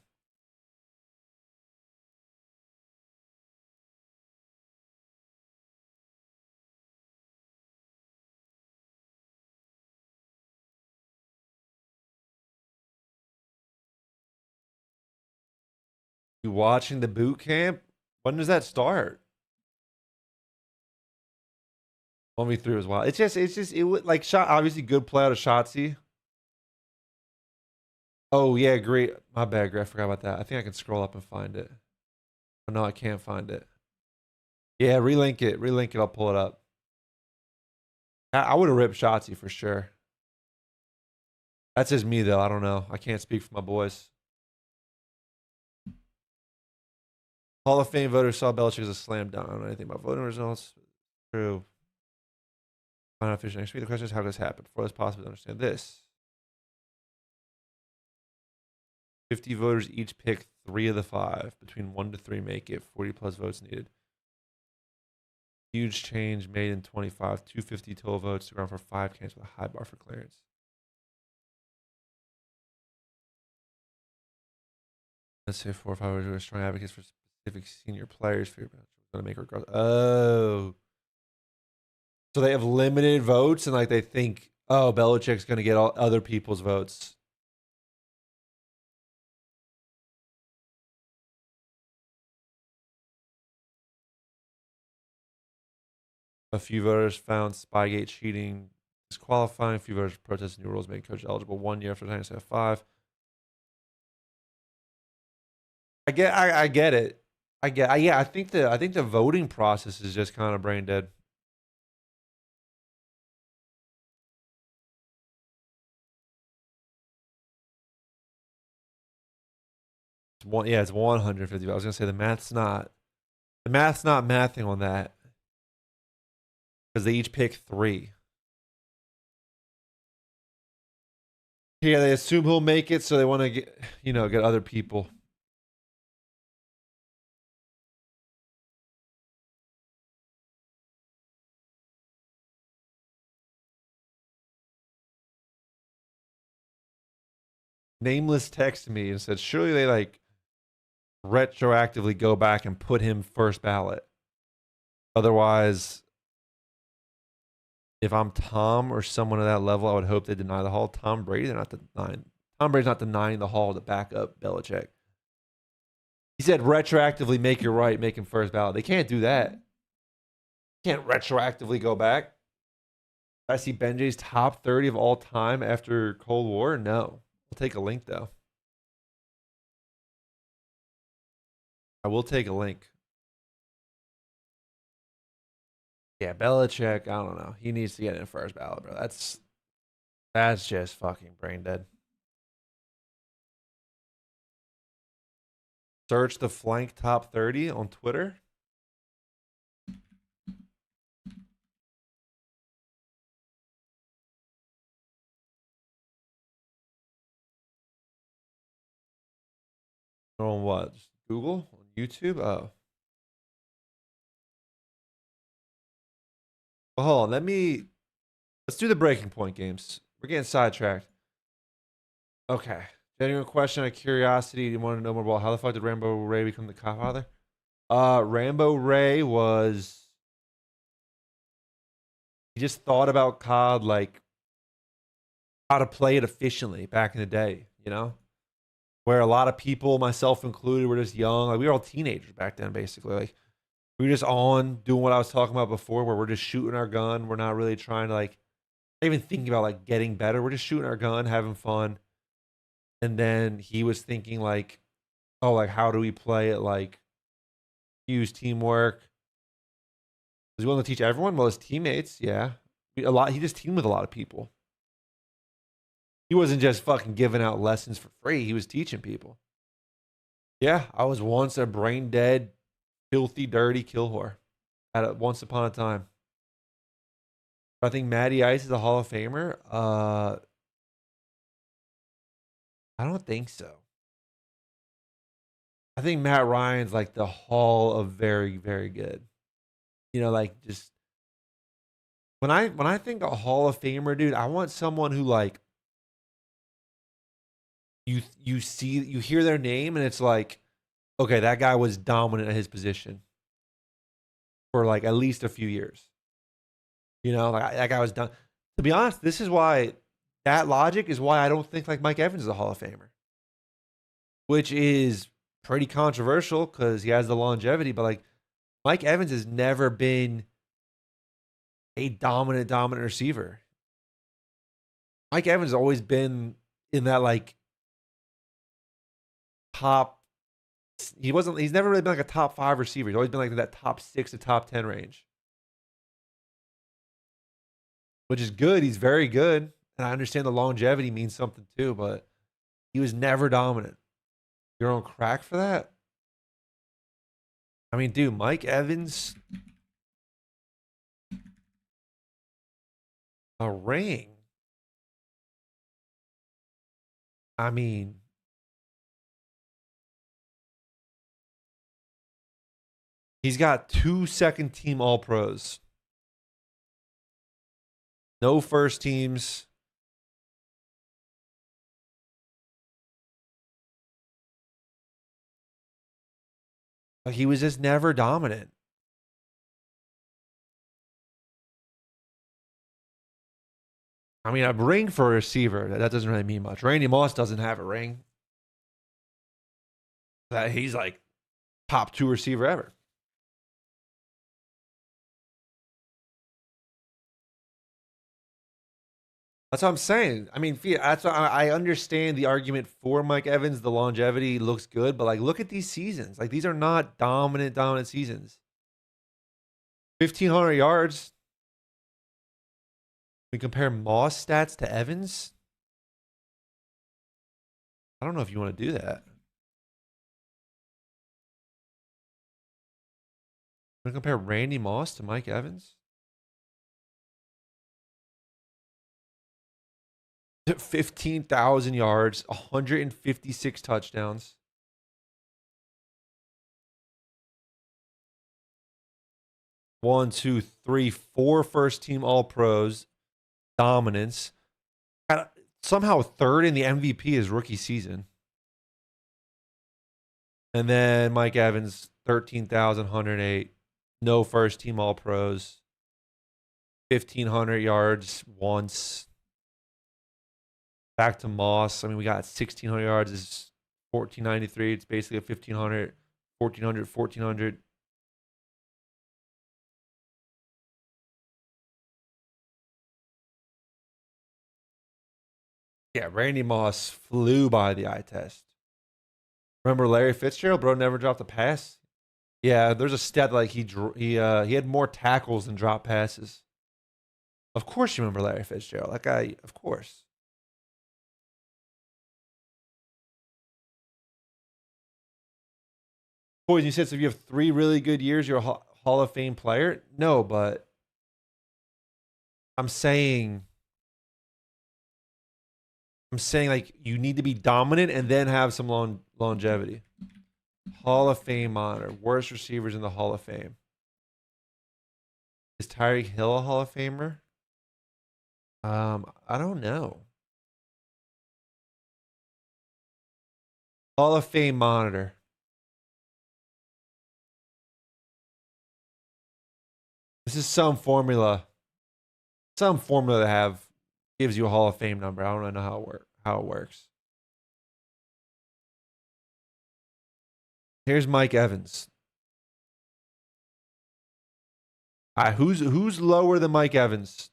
You watching the boot camp? When does that start? 1v3 was wild. It would like shot obviously good play out of Shotzi. Oh yeah, great. My bad, Greg. I forgot about that. I think I can scroll up and find it. Oh no, I can't find it. Yeah, relink it. Relink it. I'll pull it up. I would have ripped Shotzi for sure. That's just me though. I don't know. I can't speak for my boys. Hall of Fame voters saw Belichick as a slam dunk. I don't know anything about voting results. True. Find out official next week. The question is, how does this happen? Before it's possible to understand this. 50 voters each pick 3 of the 5. Between 1 to 3 make it. 40 plus votes needed. Huge change made in 25. 250 total votes to ground for 5 candidates with a high bar for clearance. Let's say 4 or 5 voters who are strong advocates for specific senior players. For going to make regardless. Oh. So they have limited votes and like they think, oh, Belichick's going to get all other people's votes. A few voters found Spygate cheating disqualifying. A few voters protested new rules making coach eligible 1 year after signing of 5. I get it. Yeah, I think the voting process is just kind of brain dead. It's 150. I was gonna say the math's not mathing on that because they each pick 3. Yeah, they assume he'll make it, so they want to get other people. Nameless texted me and said, surely they like retroactively go back and put him first ballot. Otherwise, if I'm Tom or someone at that level, I would hope they deny the hall. Tom Brady's not denying the hall to back up Belichick. He said retroactively make it right, make him first ballot. They can't do that. Can't retroactively go back. I see Benji's top 30 of all time after Cold War. No. I'll take a link though. I will take a link. Yeah, Belichick, I don't know. He needs to get in first ballot, bro. That's just fucking brain dead. Search the flank top 30 on Twitter. On what? Just Google? On YouTube? Oh. Well, hold on. Let's do the breaking point games. We're getting sidetracked. Okay. Genuine question of curiosity. You want to know more about how the fuck did Rambo Ray become the Godfather? Rambo Ray was. He just thought about COD like how to play it efficiently back in the day, you know? Where a lot of people, myself included, were just young. Like we were all teenagers back then, basically. Like we were just on doing what I was talking about before, where we're just shooting our gun. We're not really trying to like even thinking about like getting better. We're just shooting our gun, having fun. And then he was thinking like, oh, like how do we play it? Like use teamwork. Was he willing to teach everyone? Well, his teammates, yeah. A lot. He just teamed with a lot of people. He wasn't just fucking giving out lessons for free. He was teaching people. Yeah, I was once a brain dead, filthy, dirty kill whore. Once upon a time. I think Matty Ice is a Hall of Famer. I don't think so. I think Matt Ryan's like the Hall of very, very good. You know, like just when I think a Hall of Famer, dude, I want someone who like you hear their name and it's like, okay, that guy was dominant at his position for like at least a few years. You know, like that guy was done. To be honest, this is why that logic is why I don't think like Mike Evans is a Hall of Famer, which is pretty controversial because he has the longevity. But like Mike Evans has never been a dominant receiver. Mike Evans has always been in that like top. He's never really been like a top 5 receiver. He's always been like in that top 6 to top 10 range, which is good. He's very good. And I understand the longevity means something too, but he was never dominant. You're on crack for that? I mean, dude, Mike Evans, a ring. I mean, he's got 2 second team All Pros, no first teams. Like he was just never dominant. I mean, a ring for a receiver, that doesn't really mean much. Randy Moss doesn't have a ring. That he's like top 2 receiver ever. That's what I'm saying. I mean, that's what I understand the argument for Mike Evans. The longevity looks good, but like, look at these seasons. Like, these are not dominant seasons. 1,500 yards. We compare Moss stats to Evans. I don't know if you want to do that. Want to compare Randy Moss to Mike Evans? 15,000 yards, 156 touchdowns. One, two, three, 4 first team All Pros, dominance. Somehow third in the MVP his rookie season. And then Mike Evans, 13,108, no first team All Pros, 1,500 yards once. Back to Moss. I mean, we got 1,600 yards. Is 1,493. It's basically a 1,500, 1,400, 1,400. Yeah, Randy Moss flew by the eye test. Remember Larry Fitzgerald? Bro never dropped a pass. Yeah, there's a stat like he had more tackles than drop passes. Of course you remember Larry Fitzgerald. That guy, of course. Poison, you said so if you have 3 really good years, you're a Hall of Fame player? No, but I'm saying like you need to be dominant and then have some longevity. Hall of Fame monitor. Worst receivers in the Hall of Fame. Is Tyreek Hill a Hall of Famer? I don't know. Hall of Fame monitor. This is some formula. Some formula that gives you a Hall of Fame number. I don't really know how it works. Here's Mike Evans. All right, who's lower than Mike Evans?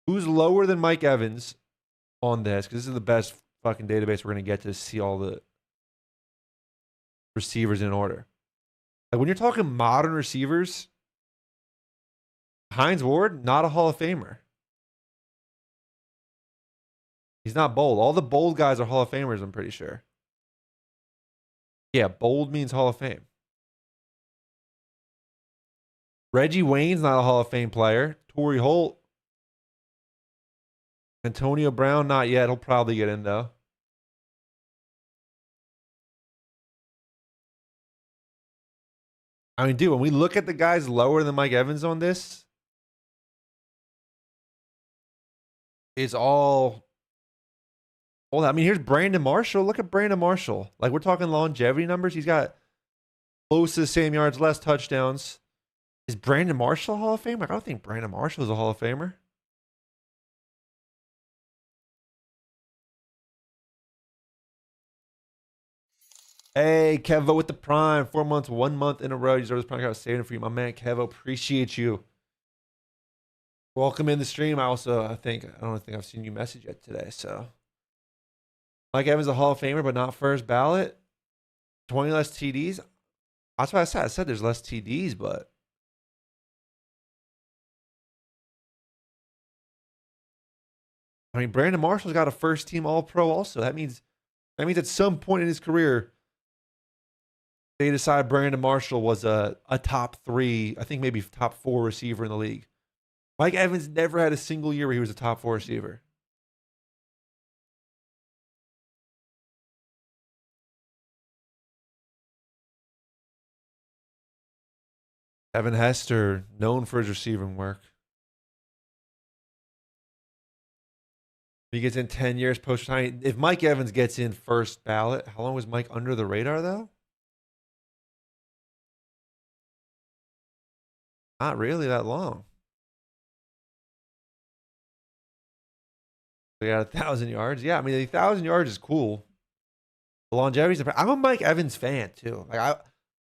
Who's lower than Mike Evans on this? Because this is the best fucking database we're gonna get to see all the receivers in order. Like when you're talking modern receivers, Hines Ward, not a Hall of Famer. He's not bold. All the bold guys are Hall of Famers, I'm pretty sure. Yeah, bold means Hall of Fame. Reggie Wayne's not a Hall of Fame player. Torrey Holt. Antonio Brown, not yet. He'll probably get in, though. I mean, dude, when we look at the guys lower than Mike Evans on this, it's all... Well, I mean, here's Brandon Marshall. Look at Brandon Marshall. Like, we're talking longevity numbers. He's got close to the same yards, less touchdowns. Is Brandon Marshall a Hall of Famer? I don't think Brandon Marshall is a Hall of Famer. Hey, Kevo with the Prime. 4 months, 1 month in a row. You deserve this Prime. I was saving for you, my man. Kevo, appreciate you. Welcome in the stream. I don't think I've seen you message yet today. So, Mike Evans a Hall of Famer, but not first ballot. 20 less TDs. That's what I said. I said there's less TDs, but I mean, Brandon Marshall's got a first team All Pro also. That means at some point in his career, they decided Brandon Marshall was a top 3, I think maybe top 4 receiver in the league. Mike Evans never had a single year where he was a top 4 receiver. Evan Hester, known for his receiving work. If he gets in 10 years post time. If Mike Evans gets in first ballot, how long was Mike under the radar, though? Not really that long. We got 1,000 yards. Yeah, I mean, 1,000 yards is cool. The longevity's. I'm a Mike Evans fan too. Like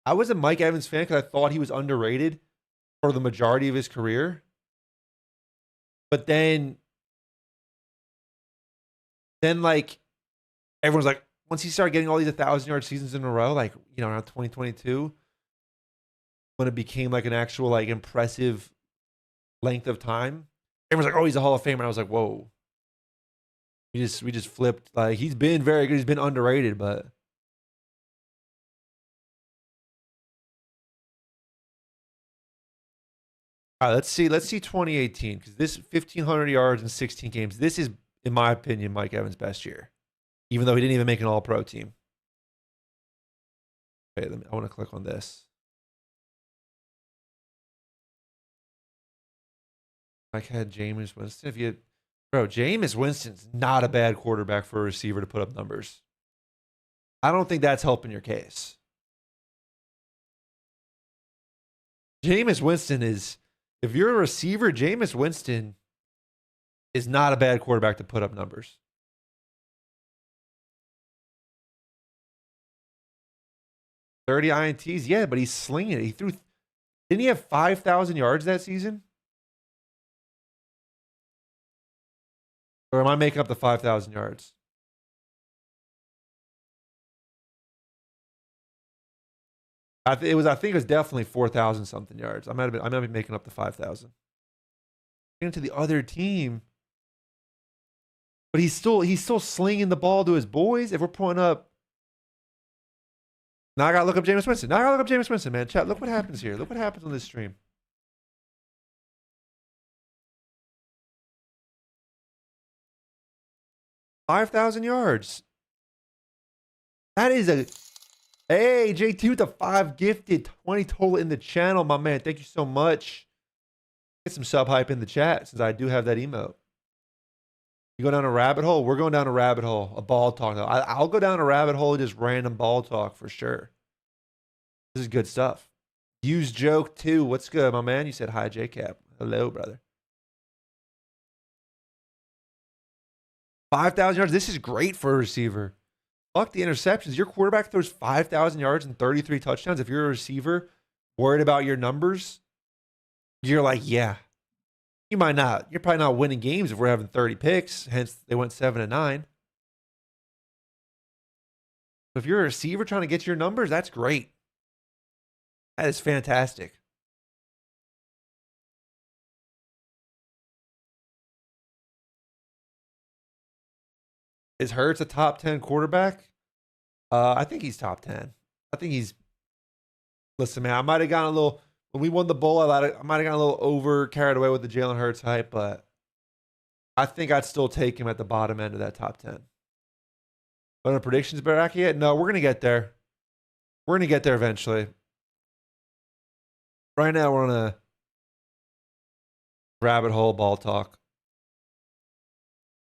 I was a Mike Evans fan because I thought he was underrated for the majority of his career. But then like everyone's like, once he started getting all these 1,000-yard seasons in a row, like, you know, around 2022, when it became like an actual like impressive length of time, everyone's like, oh, he's a Hall of Famer. And I was like, whoa. We just flipped. Like, he's been very good. He's been underrated, but all right, let's see 2018, because this 1,500 yards in 16 games. This is, in my opinion, Mike Evans' best year, even though he didn't even make an All-Pro team. Okay, I want to click on this. Mike had Jameis Winston. Jameis Winston's not a bad quarterback for a receiver to put up numbers. I don't think that's helping your case. Jameis Winston is, if you're a receiver, Jameis Winston is not a bad quarterback to put up numbers. "30 INTs, yeah, but he's slinging it. Didn't he have 5,000 yards that season? Or am I making up the 5,000 yards? I think it was definitely 4,000 something yards. I might be making up the 5,000. into the other team. But he's still slinging the ball to his boys. If we're pulling up, now I gotta look up Jameis Winston. Man. Chat, look what happens here. Look what happens on this stream. $5,000 yards. That is a hey JT with the 5 gifted, 20 total in the channel, my man. Thank you so much. Get some sub hype in the chat since I do have that emote. You go down a rabbit hole? We're going down a rabbit hole. A ball talk. I'll go down a rabbit hole, just random ball talk for sure. This is good stuff. Use joke too. What's good, my man? You said hi, JCap. Hello, brother. 5,000 yards. This is great for a receiver. Fuck the interceptions. Your quarterback throws 5,000 yards and 33 touchdowns. If you're a receiver worried about your numbers, you're like, yeah. You might not. You're probably not winning games if we're having 30 picks. Hence, they went 7-9. If you're a receiver trying to get your numbers, that's great. That is fantastic. Is Hurts a top 10 quarterback? I think he's top 10. I think he's. Listen, man, I might have gotten a little. When we won the bowl, I might have gotten a little over carried away with the Jalen Hurts hype, but I think I'd still take him at the bottom end of that top 10. But a predictions bracket yet? No, we're going to get there. We're going to get there eventually. Right now, we're on a rabbit hole ball talk.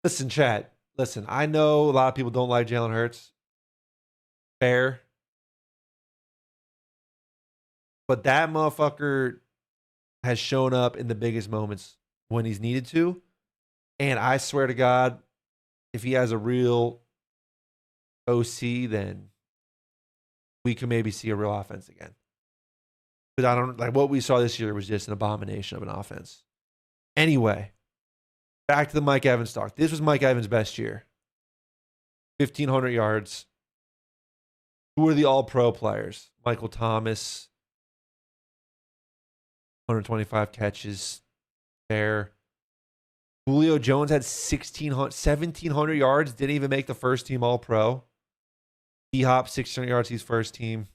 Listen, chat. Listen, I know a lot of people don't like Jalen Hurts. Fair. But that motherfucker has shown up in the biggest moments when he's needed to. And I swear to God, if he has a real OC, then we can maybe see a real offense again. Because I don't like what we saw this year was just an abomination of an offense. Anyway, back to the Mike Evans talk. This was Mike Evans' best year. 1,500 yards. Who are the all-pro players? Michael Thomas. 125 catches. Fair. Julio Jones had 1,700 yards. Didn't even make the first team all-pro. D-Hop, 1,600 yards. He's first team.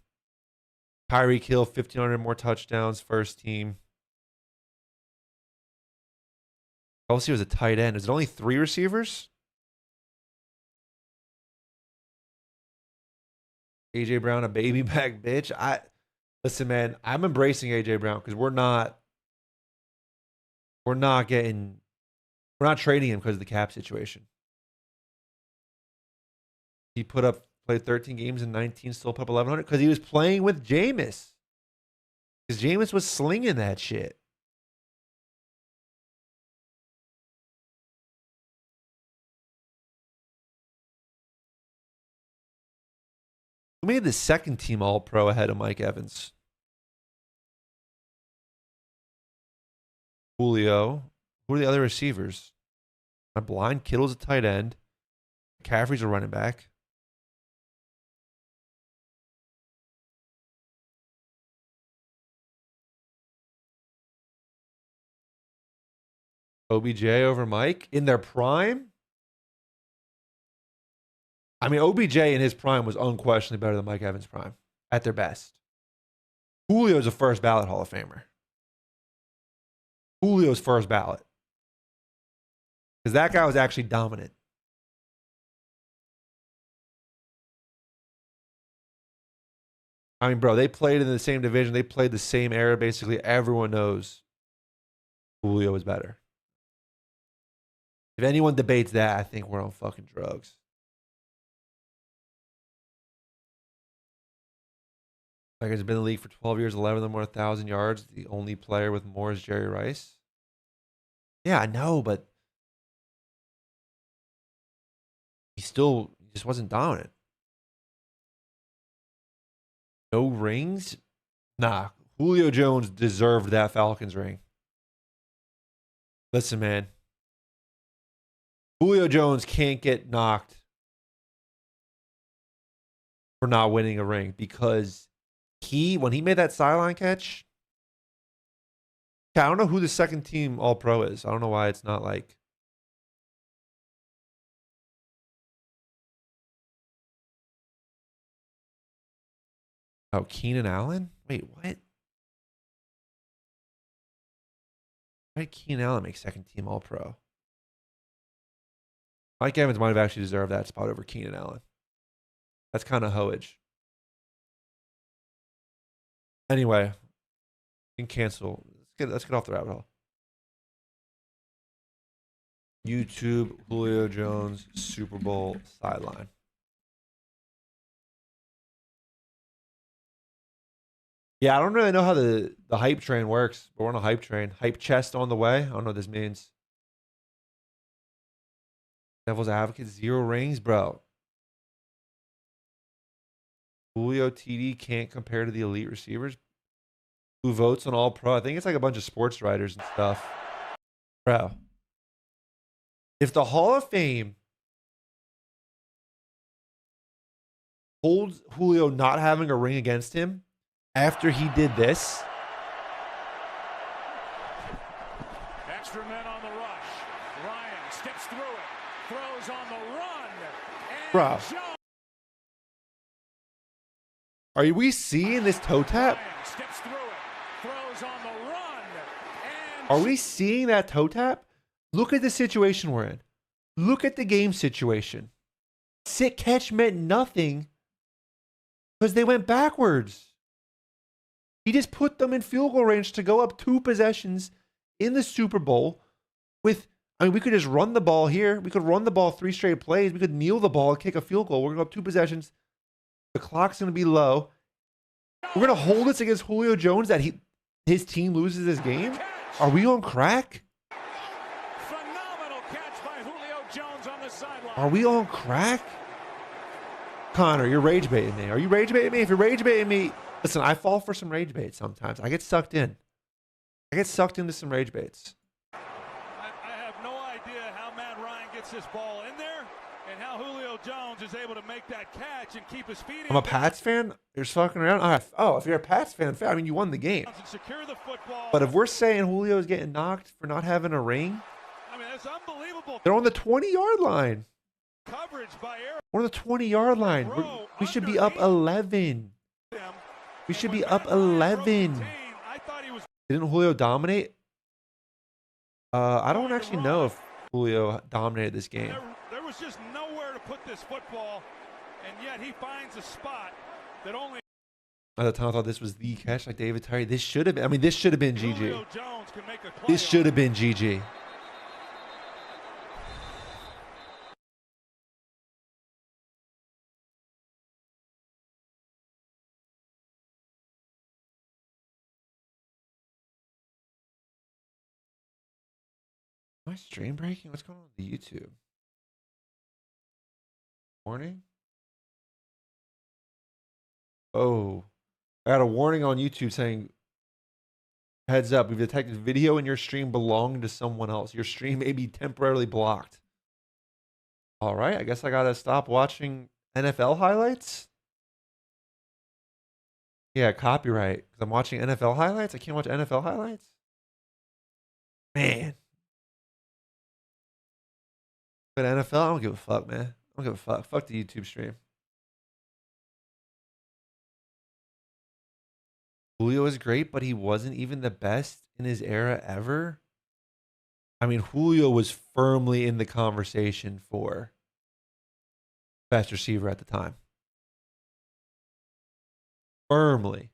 Tyreek Hill, 1,500 more touchdowns. First team. Kelsey was a tight end. Is it only 3 receivers? AJ Brown, a baby back bitch. Listen, man, I'm embracing AJ Brown because we're not trading him because of the cap situation. He played 13 games in 19, still put up 1,100 because he was playing with Jameis. Because Jameis was slinging that shit. Who made the second team All-Pro ahead of Mike Evans? Julio. Who are the other receivers? I'm blind. Kittle's a tight end. McCaffrey's a running back. OBJ over Mike in their prime? I mean, OBJ in his prime was unquestionably better than Mike Evans' prime at their best. Julio's a first ballot Hall of Famer. Julio's first ballot. Because that guy was actually dominant. I mean, bro, they played in the same division. They played the same era. Basically, everyone knows Julio was better. If anyone debates that, I think we're on fucking drugs. Like, has been in the league for 12 years, 11 of them were 1,000 yards. The only player with more is Jerry Rice. Yeah, I know, but he just wasn't dominant. No rings? Nah, Julio Jones deserved that Falcons ring. Listen, man. Julio Jones can't get knocked for not winning a ring because when he made that sideline catch, Yeah, I don't know who the second team All Pro is. I don't know why it's not like. Oh, Keenan Allen? Wait, what? Why did Keenan Allen make second team All Pro? Mike Evans might have actually deserved that spot over Keenan Allen. That's kind of hoage. Anyway, you can cancel. Let's get off the rabbit hole. YouTube, Julio Jones, Super Bowl sideline. Yeah, I don't really know how the hype train works, but we're on a hype train. Hype chest on the way. I don't know what this means. Devil's Advocate, 0 rings, bro. Julio TD can't compare to the elite receivers. Who votes on All Pro? I think it's like a bunch of sports writers and stuff. Bro. If the Hall of Fame holds Julio not having a ring against him after he did this. Extra men on the rush. Ryan steps through it. Throws on the run. And Bro. Are we seeing this toe tap? Ryan steps through it. Throws on the run. And Are we seeing that toe tap? Look at the situation we're in. Look at the game situation. Sit catch meant nothing because they went backwards. He just put them in field goal range to go up 2 possessions in the Super Bowl with, I mean, we could just run the ball here. We could run the ball 3 straight plays. We could kneel the ball and kick a field goal. We're going to go up 2 possessions. The clock's going to be low. We're going to hold this against Julio Jones that his team loses this game? Are we on crack? phenomenal catch by Julio Jones on the sideline. Are we on crack? Connor, you're rage baiting me. Are you rage baiting me? If you're rage baiting me, listen, I fall for some rage baits sometimes. I get sucked in. I get sucked into some rage baits. I have no idea how Matt Ryan gets this ball in there and how Julio Jones is able to make that catch and keep his feet in. I'm a Pats fan. You're just fucking around. Oh, if you're a Pats fan, I mean, you won the game. And secure the football. But if we're saying Julio is getting knocked for not having a ring, I mean, that's unbelievable. they're on the 20-yard line. Coverage by Aaron. We're on the 20-yard line. We should be up 11. We should be up 11. I thought he was. Didn't Julio dominate? I don't actually know if Julio dominated this game. There was just nowhere to put this football, and yet he finds a spot that only. At the time, I thought this was the catch, like David Tyree. This should have been. I mean, this should have been GG. Julio Jones can make a play This should have been GG. Am I stream breaking? What's going on with the YouTube? Warning? Oh, I got a warning on YouTube saying, heads up, we've detected video in your stream belonging to someone else. Your stream may be temporarily blocked. All right, I guess I got to stop watching NFL highlights. Yeah, copyright. Because I'm watching NFL highlights. I can't watch NFL highlights. Man. But NFL, I don't give a fuck, man. I don't give a fuck. Fuck the YouTube stream. Julio is great, but he wasn't even the best in his era ever. I mean, Julio was firmly in the conversation for best receiver at the time. Firmly.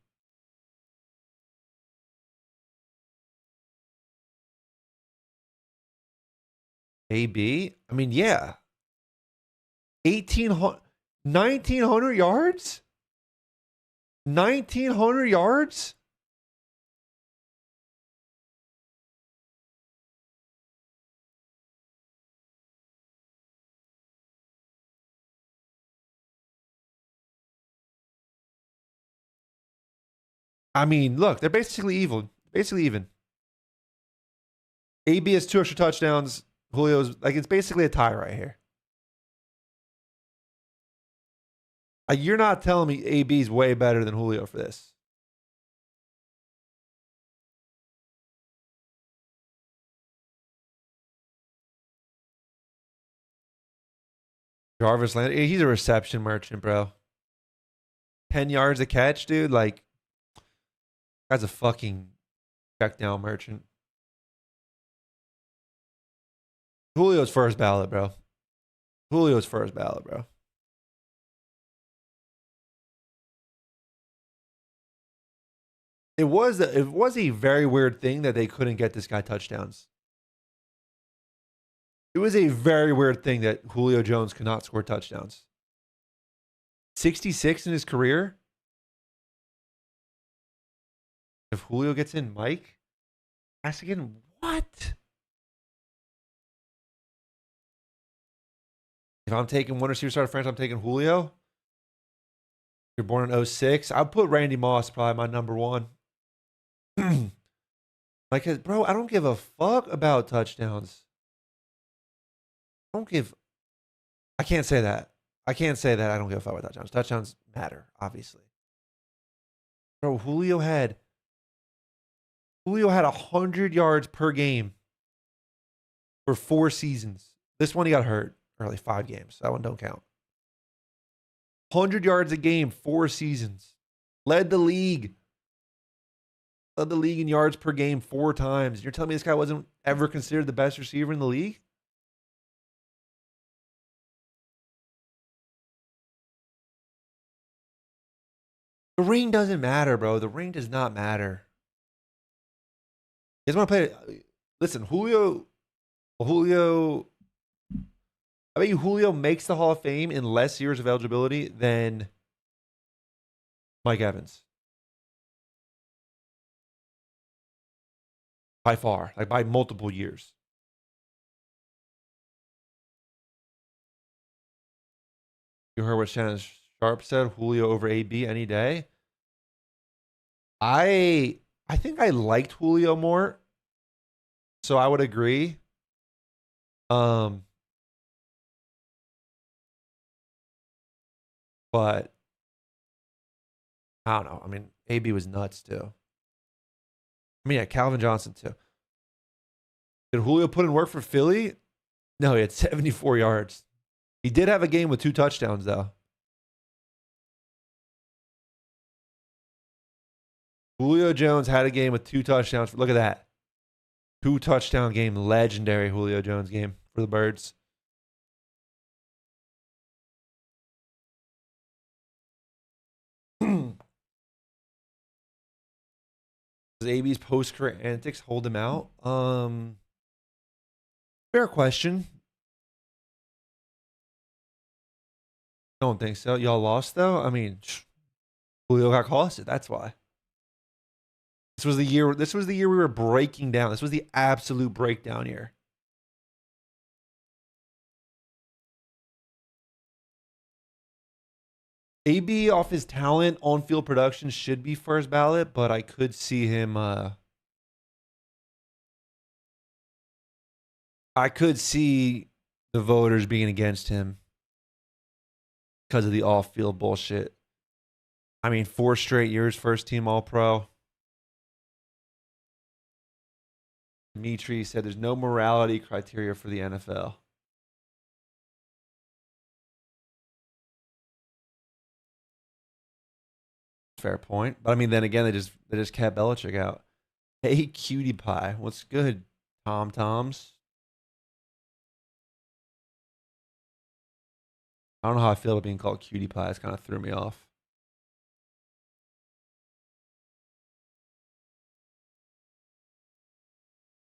AB? I mean, yeah. 1,900 yards? 1,900 yards? I mean, look, they're basically evil. Basically even. AB has 2 extra touchdowns. Julio's, like, it's basically a tie right here. You're not telling me AB's way better than Julio for this. Jarvis Landry, he's a reception merchant, bro. 10 yards a catch, dude. Like, guy's a fucking check down merchant. Julio's first ballot, bro. Julio's first ballot, bro. It was a very weird thing that they couldn't get this guy touchdowns. It was a very weird thing that Julio Jones could not score touchdowns. 66 in his career. If Julio gets in, Mike, ask again, what? If I'm taking one receiver starter franchise, I'm taking Julio. You're born in 06. I'll put Randy Moss probably my number one. Like, bro, I don't give a fuck about touchdowns. I can't say that. I can't say that I don't give a fuck about touchdowns. Touchdowns matter, obviously. Bro, Julio had 100 yards per game for 4 seasons. This one he got hurt early, 5 games. That one don't count. 100 yards a game, 4 seasons. Led the league in yards per game 4 times. You're telling me this guy wasn't ever considered the best receiver in the league? The ring doesn't matter, bro. The ring does not matter. You guys want to play? Listen, Julio. I bet you Julio makes the Hall of Fame in less years of eligibility than Mike Evans. By far, like by multiple years. You heard what Shannon Sharp said, Julio over AB any day. I think I liked Julio more. So I would agree. But I don't know. I mean, AB was nuts too. I mean, yeah, Calvin Johnson too. Did Julio put in work for Philly? No, he had 74 yards. He did have a game with 2 touchdowns, though. Julio Jones had a game with 2 touchdowns. Look at that. 2 touchdown game. Legendary Julio Jones game for the Birds. Does AB's post-career antics hold him out? Fair question. Don't think so. Y'all lost though. I mean, Julio got costed. That's why. This was the year we were breaking down. This was the absolute breakdown year. AB off his talent, on-field production should be first ballot, but I could see him. I could see the voters being against him because of the off-field bullshit. I mean, 4 straight years, first team All-Pro. Dimitri said there's no morality criteria for the NFL. Fair point. But I mean, then again, they just kept Belichick out. Hey, cutie pie. What's good, Tom Toms? I don't know how I feel about being called cutie pie. It's kind of threw me off.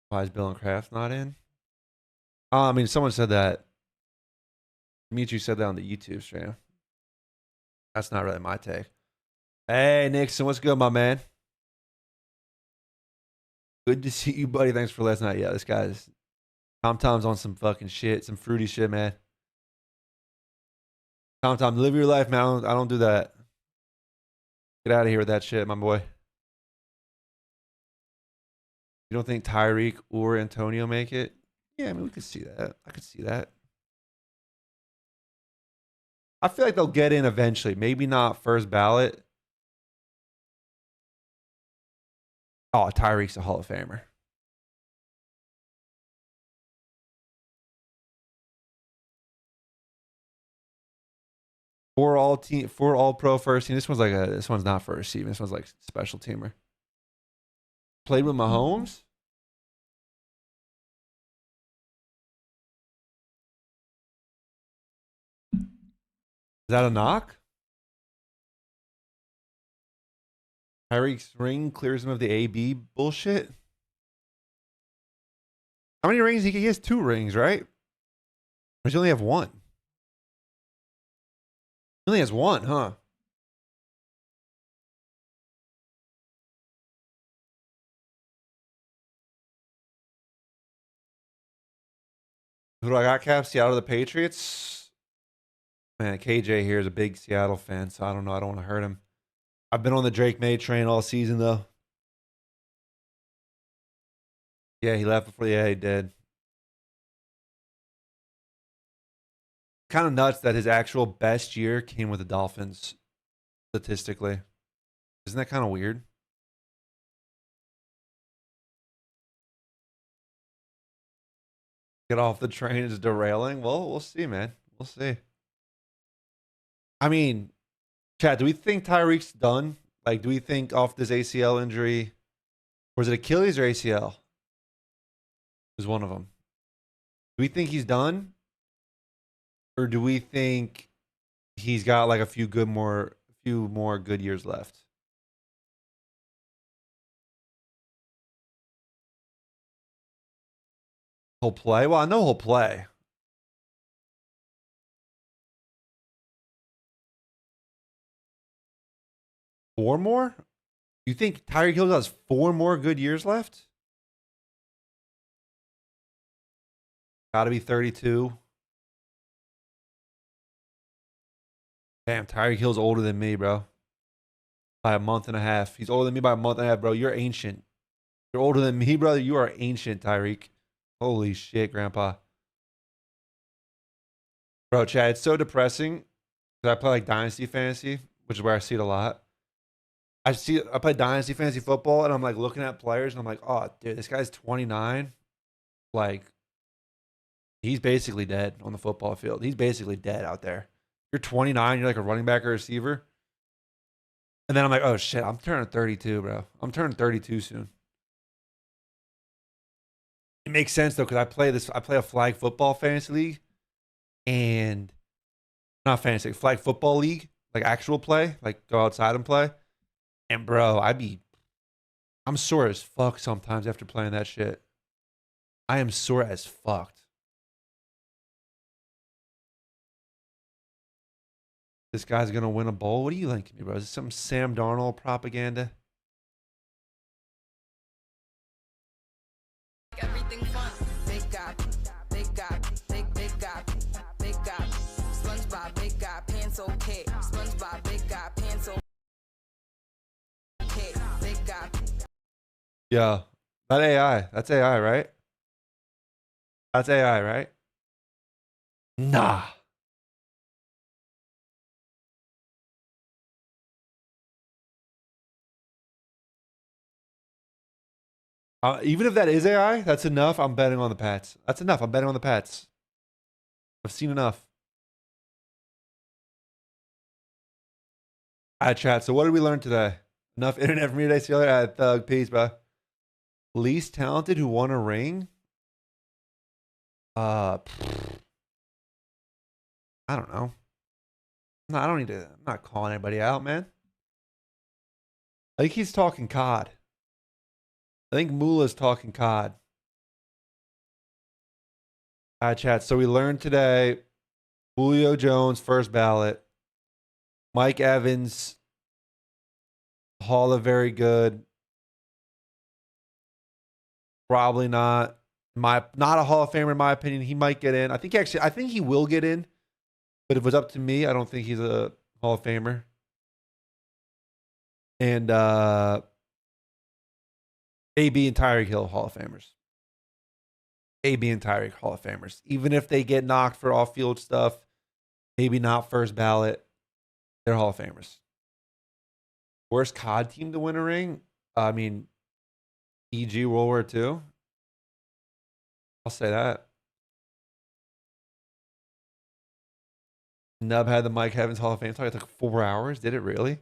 Why is Bill and Kraft not in? I mean, someone said that. Dimitri said that on the YouTube stream. That's not really my take. Hey, Nixon, what's good, my man? Good to see you, buddy. Thanks for last night. Yeah, this guy's Tom's on some fucking shit, some fruity shit, man. Tom, live your life, man. I don't do that. Get out of here with that shit, my boy. You don't think Tyreek or Antonio make it? Yeah, I mean, we could see that. I could see that. I feel like they'll get in eventually. Maybe not first ballot. Oh, Tyreek's a Hall of Famer. 4 all pro first team. This one's not first team. This one's like special teamer. Played with Mahomes. Is that a knock? Tyreek's ring clears him of the AB bullshit. How many rings? He has 2 rings, right? Or does he only have 1? He only has 1, huh? Who do I got, Cap? Seattle, the Patriots. Man, KJ here is a big Seattle fan, so I don't know. I don't want to hurt him. I've been on the Drake May train all season, though. Yeah, he left before. Yeah, he did. Kind of nuts that his actual best year came with the Dolphins, statistically. Isn't that kind of weird? Get off the train is derailing. Well, we'll see, man. We'll see. I mean, Chad, do we think Tyreek's done? Like, do we think off this ACL injury, or is it Achilles or ACL? Is one of them. Do we think he's done, or do we think he's got like a few more good years left? He'll play. Well, I know he'll play. Four more? You think Tyreek Hill has 4 more good years left? Got to be 32. Damn, Tyreek Hill's older than me, bro. By a month and a half. He's older than me by a month and a half, bro. You're ancient. You're older than me, brother. You are ancient, Tyreek. Holy shit, Grandpa. Bro, Chad, it's so depressing. I play like Dynasty Fantasy, which is where I see it a lot. I play Dynasty Fantasy Football, and I'm like looking at players, and I'm like, oh, dude, this guy's 29. Like, he's basically dead on the football field. He's basically dead out there. You're 29, you're like a running back or receiver. And then I'm like, oh shit, I'm turning 32, bro. I'm turning 32 soon. It makes sense though, because I play a flag football fantasy league, and not fantasy, flag football league, like actual play, like go outside and play. And bro, I'm sore as fuck sometimes after playing that shit. I am sore as fucked. This guy's gonna win a bowl. What are you linking me, bro? Is this some Sam Darnold propaganda? Everything fun. Big guy, big guy, big guy, big guy. SpongeBob, big guy, pants okay. SpongeBob, big guy, pants okay. Big guy. Yeah, that AI. That's AI, right? That's AI, right? Nah. Even if that is AI, that's enough. I'm betting on the Pats. That's enough. I'm betting on the Pats. I've seen enough. All right, chat. So what did we learn today? Enough internet for me today. See you later. All right, Thug. Peace, bro. Least talented who won a ring? I don't know. No, I don't need to. I'm not calling anybody out, man. I think he's talking COD. I think Moolah's talking COD. All right, chat. So we learned today Julio Jones, first ballot. Mike Evans, Hall of very good. Probably not. Not a Hall of Famer in my opinion. He might get in. I think he will get in. But if it was up to me, I don't think he's a Hall of Famer. And AB and Tyreek Hill, Hall of Famers. AB and Tyreek, Hall of Famers. Even if they get knocked for off-field stuff, maybe not first ballot, they're Hall of Famers. Worst COD team to win a ring? I mean, e.g. World War II. I'll say that. Nub had the Mike Evans Hall of Fame talk. It took 4 hours. Did it really? You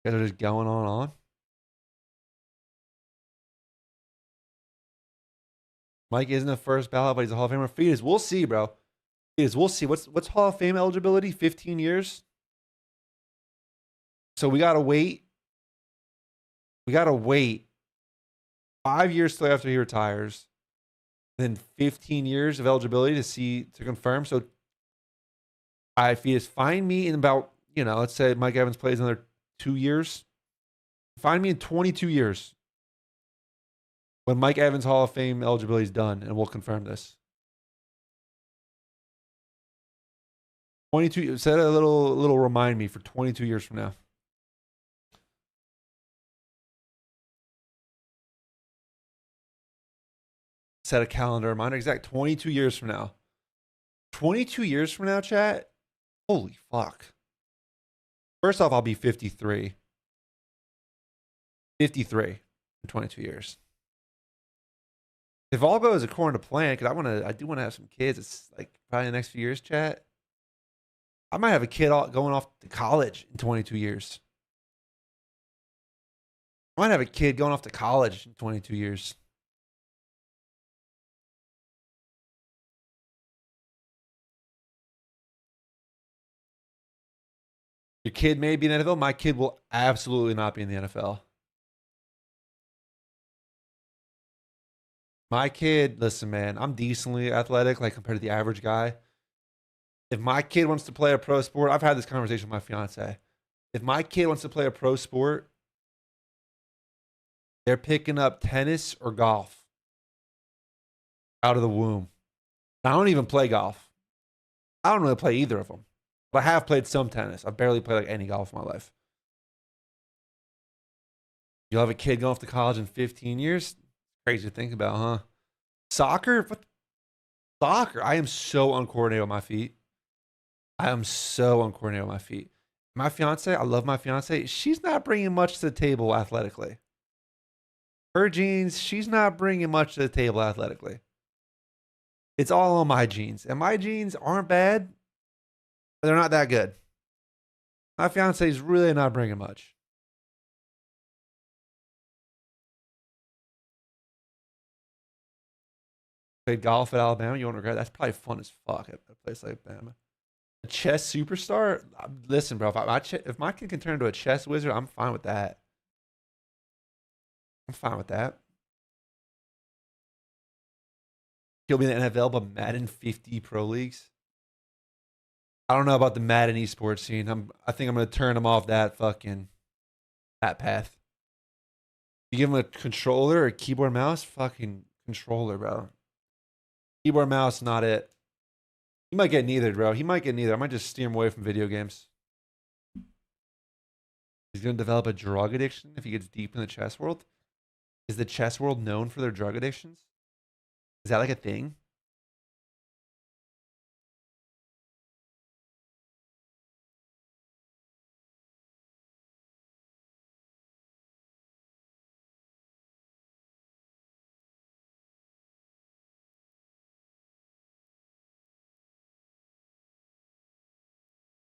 guys are just going on and on. Mike isn't a first ballot, but he's a Hall of Famer. Fetus, we'll see, bro. Fetus, we'll see. What's Hall of Fame eligibility? 15 years. So we gotta wait. We gotta wait 5 years till after he retires, then 15 years of eligibility to confirm. So, Fetus, find me in about, let's say Mike Evans plays another 2 years. Find me in 22 years when Mike Evans Hall of Fame eligibility is done, and we'll confirm this. 22. Set a little remind me for 22 years from now. Set a calendar reminder. Exact 22 years from now. 22 years from now, chat. Holy fuck. First off, I'll be 53. 53 in 22 years. If all goes according to plan, because I do want to have some kids. It's like probably in the next few years, chat. I might have a kid going off to college in 22 years. I might have a kid going off to college in 22 years. Your kid may be in the NFL. My kid will absolutely not be in the NFL. My kid, listen, man, I'm decently athletic, like compared to the average guy. If my kid wants to play a pro sport, I've had this conversation with my fiance. If my kid wants to play a pro sport, they're picking up tennis or golf out of the womb. I don't even play golf. I don't really play either of them. But I have played some tennis. I barely played like any golf in my life. You'll have a kid going off to college in 15 years? Crazy to think about, huh? Soccer? What? Soccer? I am so uncoordinated with my feet. My fiance, I love my fiance. She's not bringing much to the table athletically. Her genes, she's not bringing much to the table athletically. It's all on my genes. And my genes aren't bad, but they're not that good. My fiance is really not bringing much. Played golf at Alabama. You won't regret it. That's probably fun as fuck at a place like Alabama. A chess superstar? Listen, bro, if my kid can turn into a chess wizard, I'm fine with that. He'll be in the NFL, but Madden 50 pro leagues. I don't know about the Madden esports scene. I think I'm gonna turn him off that path. You give him a controller or a keyboard mouse, fucking controller, bro. Keyboard mouse, not it. He might get neither, bro. I might just steer him away from video games. He's gonna develop a drug addiction if he gets deep in the chess world. Is the chess world known for their drug addictions? Is that like a thing?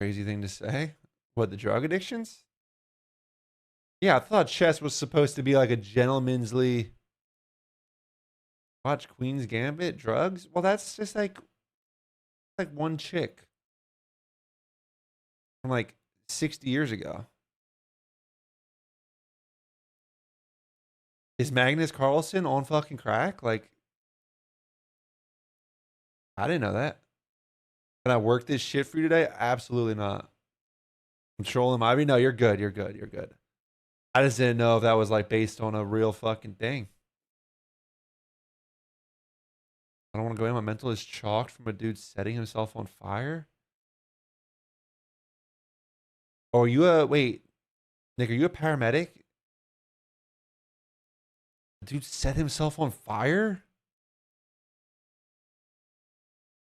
Crazy thing to say. What, the drug addictions? Yeah, I thought chess was supposed to be like a gentlemanly. Watch Queen's Gambit, drugs? Well, that's just like one chick from like 60 years ago. Is Magnus Carlsen on fucking crack? Like, I didn't know that. Can I work this shit for you today? Absolutely not. Control him. I mean, no, you're good. I just didn't know if that was like based on a real fucking thing. I don't want to go in. My mental is chalked from a dude setting himself on fire. Oh, are you wait, Nick, are you a paramedic? Dude set himself on fire?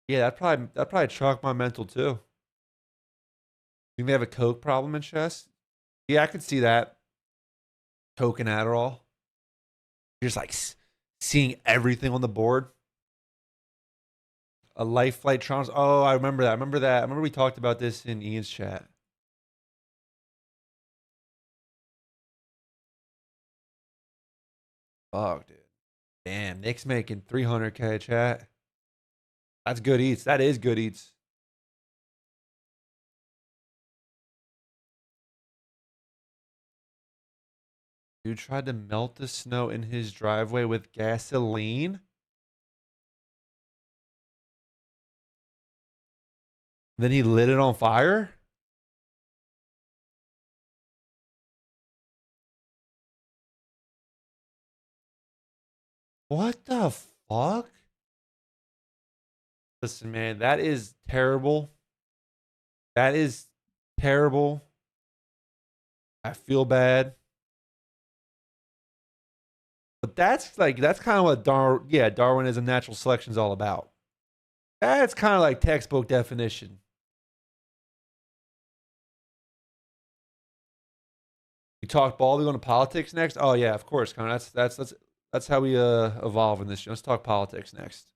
Yeah, that probably chalked my mental too. You may have a coke problem in chess. Yeah, I could see that. Coke and Adderall. You're just like seeing everything on the board. a life flight trans. Oh, I remember that. I remember that. I remember we talked about this in Ian's chat. Fuck, dude. Damn, Nick's making 300K chat. That's good eats. That is good eats. Dude tried to melt the snow in his driveway with gasoline. Then he lit it on fire? What the fuck? Listen, man, that is terrible. That is terrible. I feel bad. But that's kind of what Darwinism, natural selection is all about. That's kind of like textbook definition. We talk ball. We go into politics next. Oh yeah, of course, Connor. That's how we evolve in this. Let's talk politics next.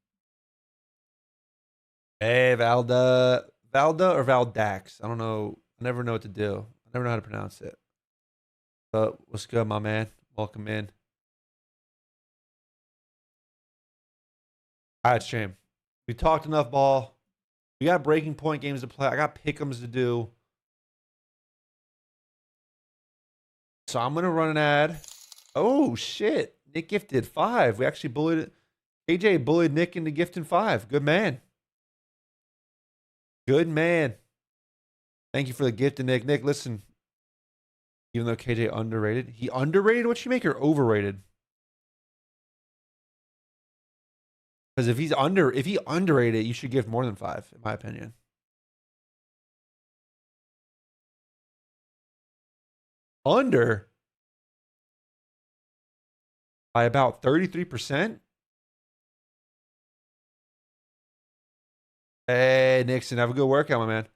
Hey, Valda or Valdax. I don't know. I never know what to do. I never know how to pronounce it. But what's good, my man? Welcome in. All right, stream. We talked enough ball. We got breaking point games to play. I got pick'ems to do. So I'm gonna run an ad. Oh shit! Nick gifted 5. We actually bullied AJ bullied Nick into gifting 5. Good man. Good man. Thank you for the gift, Nick. Nick, listen. Even though KJ underrated, he underrated. What you make or overrated? Because if he underrated, you should give more than 5, in my opinion. Under by about 33%. Hey, Nixon, have a good workout, my man.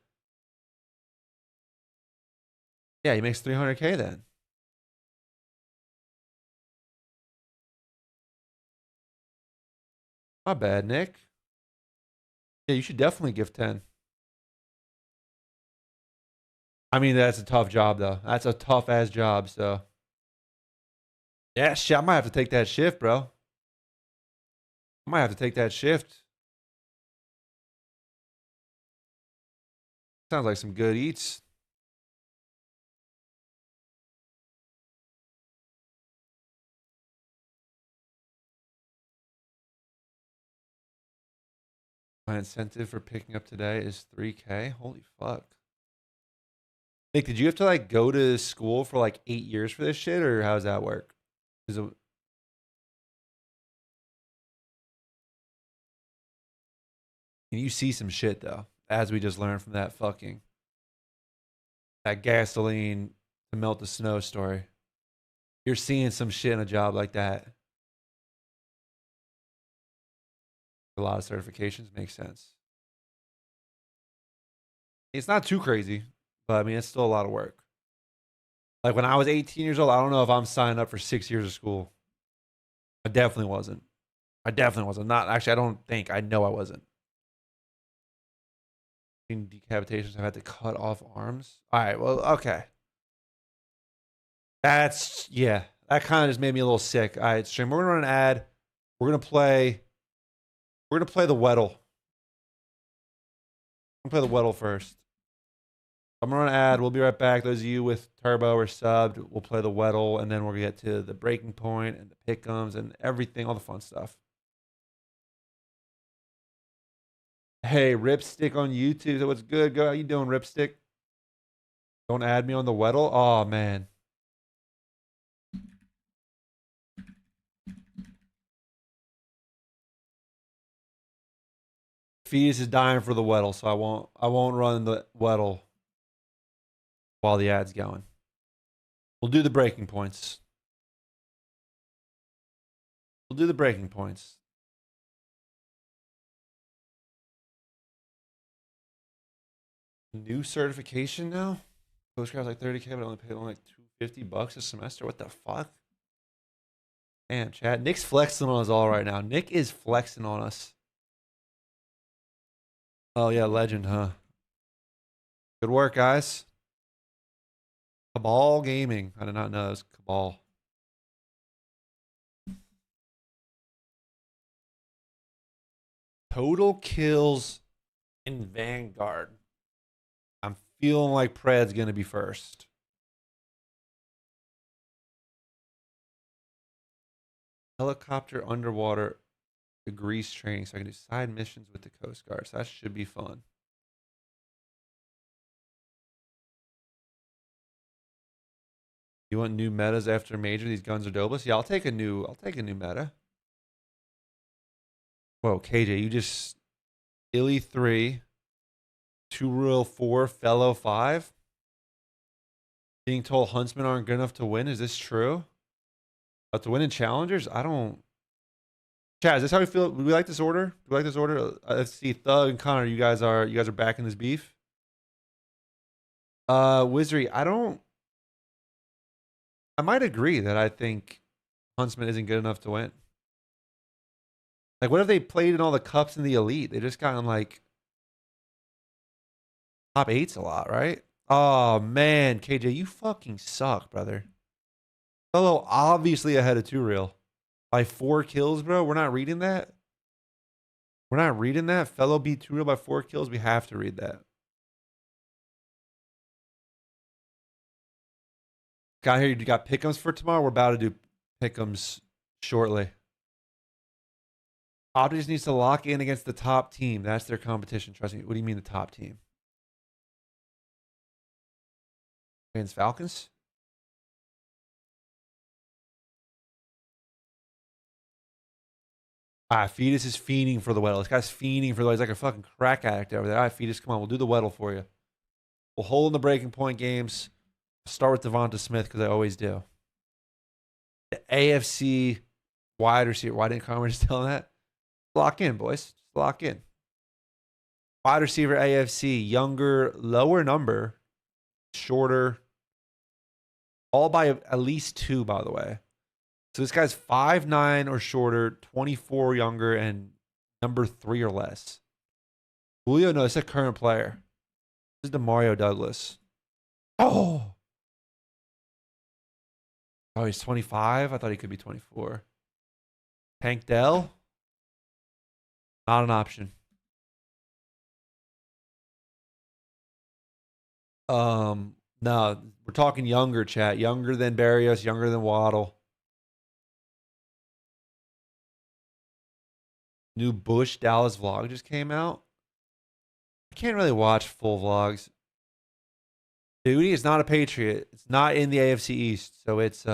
Yeah, he makes 300K then. Not bad, Nick. Yeah, you should definitely give 10. I mean, that's a tough job, though. That's a tough-ass job, so. Yeah, shit, I might have to take that shift, bro. I might have to take that shift. Sounds like some good eats. My incentive for picking up today is 3K. Holy fuck. Nick, did you have to like go to school for like 8 years for this shit, or how does that work? Is it... And you see some shit though, as we just learned from that gasoline to melt the snow story. You're seeing some shit in a job like that. A lot of certifications make sense. It's not too crazy, but I mean, it's still a lot of work. Like when I was 18 years old, I don't know if I'm signing up for 6 years of school. I definitely wasn't. Not actually, I don't think. I know I wasn't. In decapitations, I've had to cut off arms. All right, well, okay. Yeah, that kind of just made me a little sick. All right, stream. We're gonna run an ad. We're gonna play the Weddle. I'm gonna play the Weddle first. I'm gonna run an ad. We'll be right back. Those of you with Turbo or subbed, we'll play the Weddle, and then we'll get to the breaking point and the pick'ems and everything, all the fun stuff. Hey, Ripstick on YouTube. What's good? How you doing, Ripstick? Don't add me on the Weddle? Oh, man. Fetus is dying for the Weddle, so I won't run the Weddle while the ad's going. We'll do the breaking points. New certification now? Postcard's like 30K, but I only paid like $250 a semester. What the fuck? Damn, chat. Nick's flexing on us all right now. Nick is flexing on us. Oh yeah, legend, huh? Good work, guys. Cabal Gaming. I did not know it was Cabal. Total kills in Vanguard. I'm feeling like Pred's gonna be first. Helicopter underwater degrees training, so I can do side missions with the Coast Guard. So that should be fun. You want new metas after Major? These guns are dopeless. Yeah, I'll take a new meta. Whoa, KJ, you just Illy 3, Two Real 4, Fellow 5. Being told Huntsmen aren't good enough to win. Is this true? About to win in challengers? I don't. Chad, is this how we feel? Do we like this order? Do we like this order? Let's see. Thug and Connor, you guys are back in this beef. Wizry, I might agree that I think Huntsman isn't good enough to win. Like, what if they played in all the cups in the elite? They just gotten like top 8s a lot, right? Oh man, KJ, you fucking suck, brother. Fellow obviously ahead of 2 Real by 4 kills, bro. We're not reading that. We're not reading that. Fellow beat 2 Real by 4 kills. We have to read that. Got here. You got pick'ems for tomorrow. We're about to do pick'ems shortly. Optics needs to lock in against the top team. That's their competition. Trust me. What do you mean the top team? Against Falcons? Fetus is fiending for the Weddle. This guy's fiending for the Weddle. He's like a fucking crack addict over there. Fetus, come on. We'll do the Weddle for you. We'll hold in the breaking point games. Start with Devonta Smith because I always do. The AFC wide receiver. Why didn't Conrad just tell him that? Lock in, boys. Just lock in. Wide receiver AFC. Younger, lower number. Shorter. All by at least 2, by the way. So this guy's 5'9" or shorter, 24 younger, and number 3 or less. Julio, no, it's a current player. This is DeMario Douglas. Oh, he's 25? I thought he could be 24. Tank Dell? Not an option. No, we're talking younger, chat. Younger than Barrios, younger than Waddle. New Bush Dallas vlog just came out. I can't really watch full vlogs. Duty is not a Patriot. It's not in the AFC East. So it's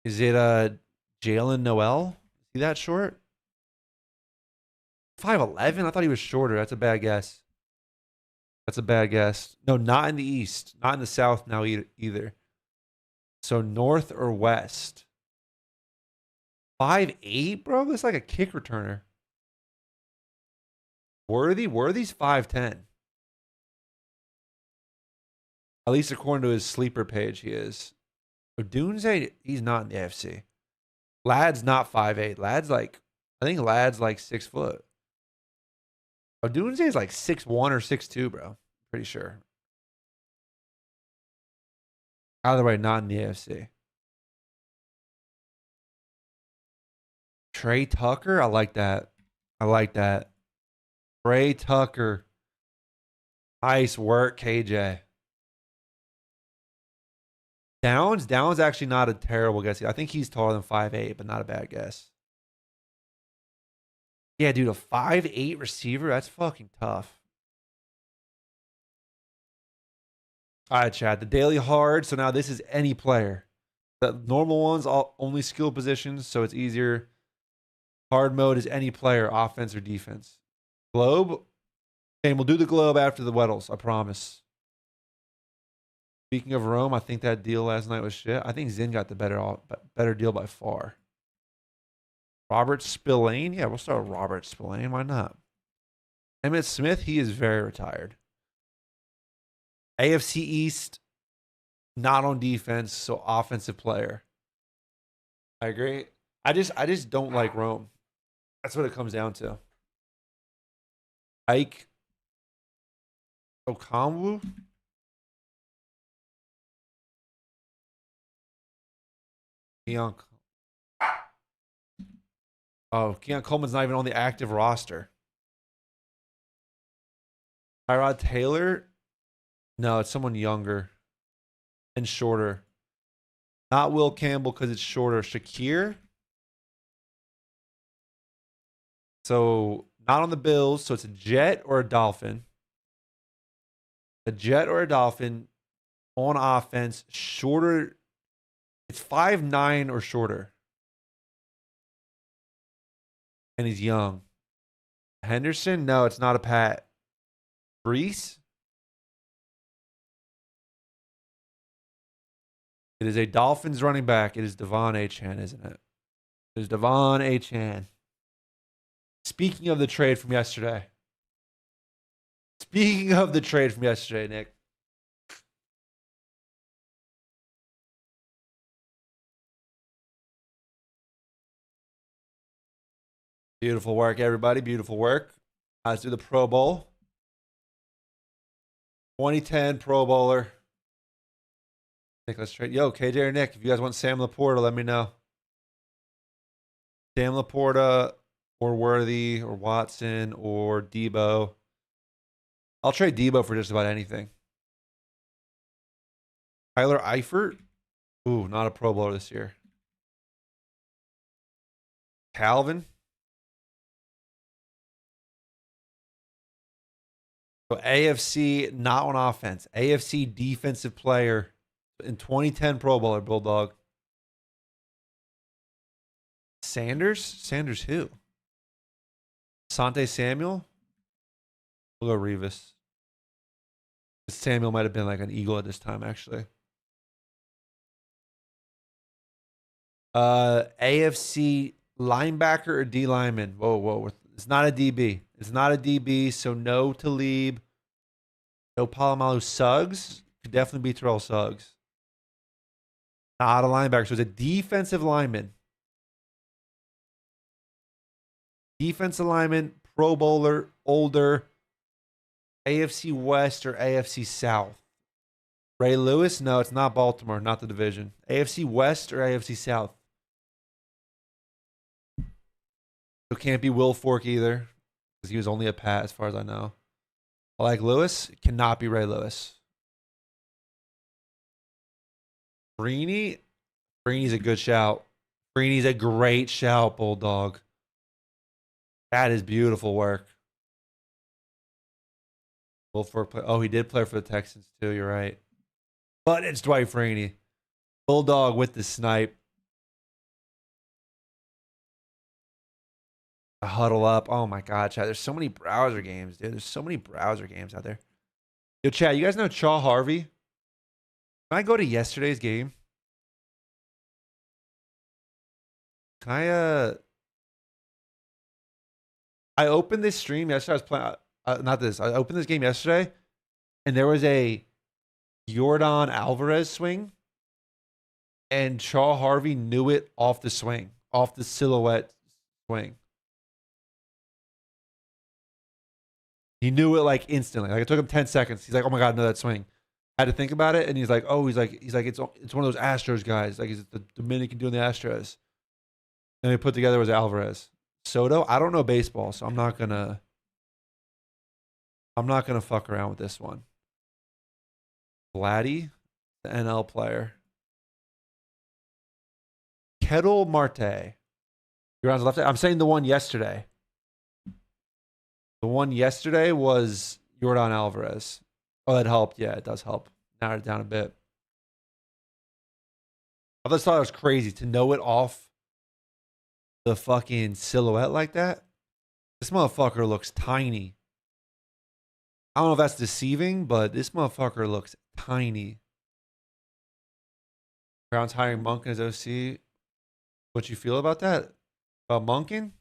is it Jalen Noel? Is he that short? 5'11"? I thought he was shorter. That's a bad guess. That's a bad guess. No, not in the East. Not in the South now either. So North or West? 5'8", bro? That's like a kick returner. Worthy's 5'10". At least according to his sleeper page, he is. Odunze, he's not in the AFC. Lad's not 5'8". I think Lad's like 6 foot. Odunze is like 6'1" or 6'2", bro. Pretty sure. Either way, not in the AFC. Trey Tucker, I like that. Trey Tucker. Nice work, KJ. Downs actually not a terrible guess. I think he's taller than 5'8", but not a bad guess. Yeah, dude, a 5'8" receiver, that's fucking tough. All right, Chad, the daily hard. So now this is any player. The normal ones, only skill positions, so it's easier. Hard mode is any player, offense or defense. Globe? And we'll do the globe after the Weddles, I promise. Speaking of Rome, I think that deal last night was shit. I think Zin got the better deal by far. Robert Spillane? Yeah, we'll start with Robert Spillane. Why not? Emmitt Smith, he is very retired. AFC East, not on defense, so offensive player. I agree. I just don't like Rome. That's what it comes down to. Ike Okamwu. Keon. Oh, Keon Coleman's not even on the active roster. Tyrod Taylor? No, it's someone younger and shorter. Not Will Campbell because it's shorter. Shakir? So, not on the Bills. So, it's a Jet or a Dolphin. A Jet or a Dolphin on offense. Shorter. It's 5'9" or shorter. And he's young. Henderson? No, it's not a Pat. Brees? It is a Dolphins running back. It is Devon Achane, isn't it? It is Devon Achane. Speaking of the trade from yesterday. Nick. Beautiful work, everybody. Beautiful work. Let's do the Pro Bowl. 2010 Pro Bowler. Nick, let's trade. Yo, KJ or Nick, if you guys want Sam Laporta, let me know. Sam Laporta or Worthy or Watson or Debo. I'll trade Debo for just about anything. Tyler Eifert. Ooh, not a Pro Bowler this year. Calvin. So AFC, not on offense. AFC defensive player in 2010 Pro Bowler, Bulldog. Sanders? Sanders who? Asante Samuel? We'll go Revis. Samuel might have been like an Eagle at this time, actually. AFC linebacker or D lineman? Whoa. It's not a DB. It's not a DB, so no Talib. No Palomalu. Suggs. Could definitely be Terrell Suggs. Not a linebacker, so it's a defensive lineman. Defensive lineman, Pro Bowler, older, AFC West or AFC South. Ray Lewis? No, it's not Baltimore, not the division. AFC West or AFC South? So can't be Will Fork either, because he was only a Pat as far as I know. I like Lewis. It cannot be Ray Lewis. Freeney? Freeney's a good shout. Freeney's a great shout, Bulldog. That is beautiful work. Will Fork play? Oh, he did play for the Texans too. You're right. But it's Dwight Freeney. Bulldog with the snipe. A huddle up. Oh my God, Chad. There's so many browser games, dude. There's so many browser games out there. Yo, Chad, you guys know Chaw Harvey? Can I go to yesterday's game? Can I opened this stream yesterday. I was playing, not this. I opened this game yesterday, and there was a Jordan Alvarez swing, and Chaw Harvey knew it off the swing, off the silhouette swing. He knew it like instantly. Like it took him 10 seconds. He's like, "Oh my God, I know that swing." I had to think about it, and he's like, it's one of those Astros guys. Like he's the Dominican doing the Astros. And they put together was Alvarez. Soto, I don't know baseball, so I'm not gonna fuck around with this one. Vladdy, the NL player. Kettle Marte. You're on the left. I'm saying the one yesterday. The one yesterday was Jordan Alvarez. Oh, that helped. Yeah, it does help. Narrowed it down a bit. I just thought it was crazy to know it off the fucking silhouette like that. This motherfucker looks tiny. I don't know if that's deceiving, but this motherfucker looks tiny. Brown's hiring Monken as OC. What you feel about that? About Monken?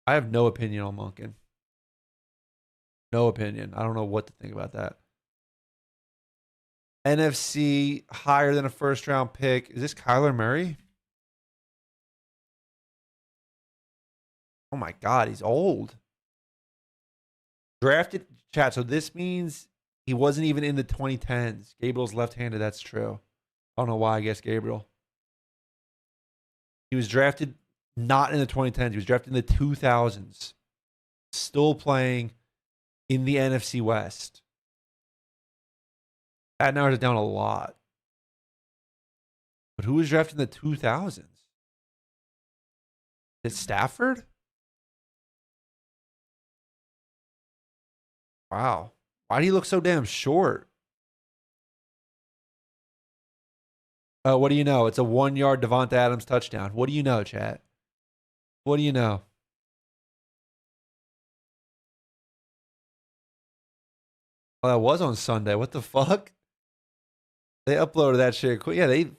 I have no opinion on Monken. No opinion. I don't know what to think about that. NFC higher than a first round pick. Is this Kyler Murray? Oh my God, he's old. Drafted, chat. So this means he wasn't even in the 2010s. Gabriel's left-handed. That's true. I don't know why. I guess Gabriel. He was drafted not in the 2010s. He was drafted in the 2000s. Still playing in the NFC West. That narrows it down a lot. But who was drafted in the 2000s? Is it Stafford? Wow. Why do he look so damn short? What do you know? It's a 1-yard Devonta Adams touchdown. What do you know, chat? What do you know? Oh, that was on Sunday. What the fuck? They uploaded that shit quick. Yeah, they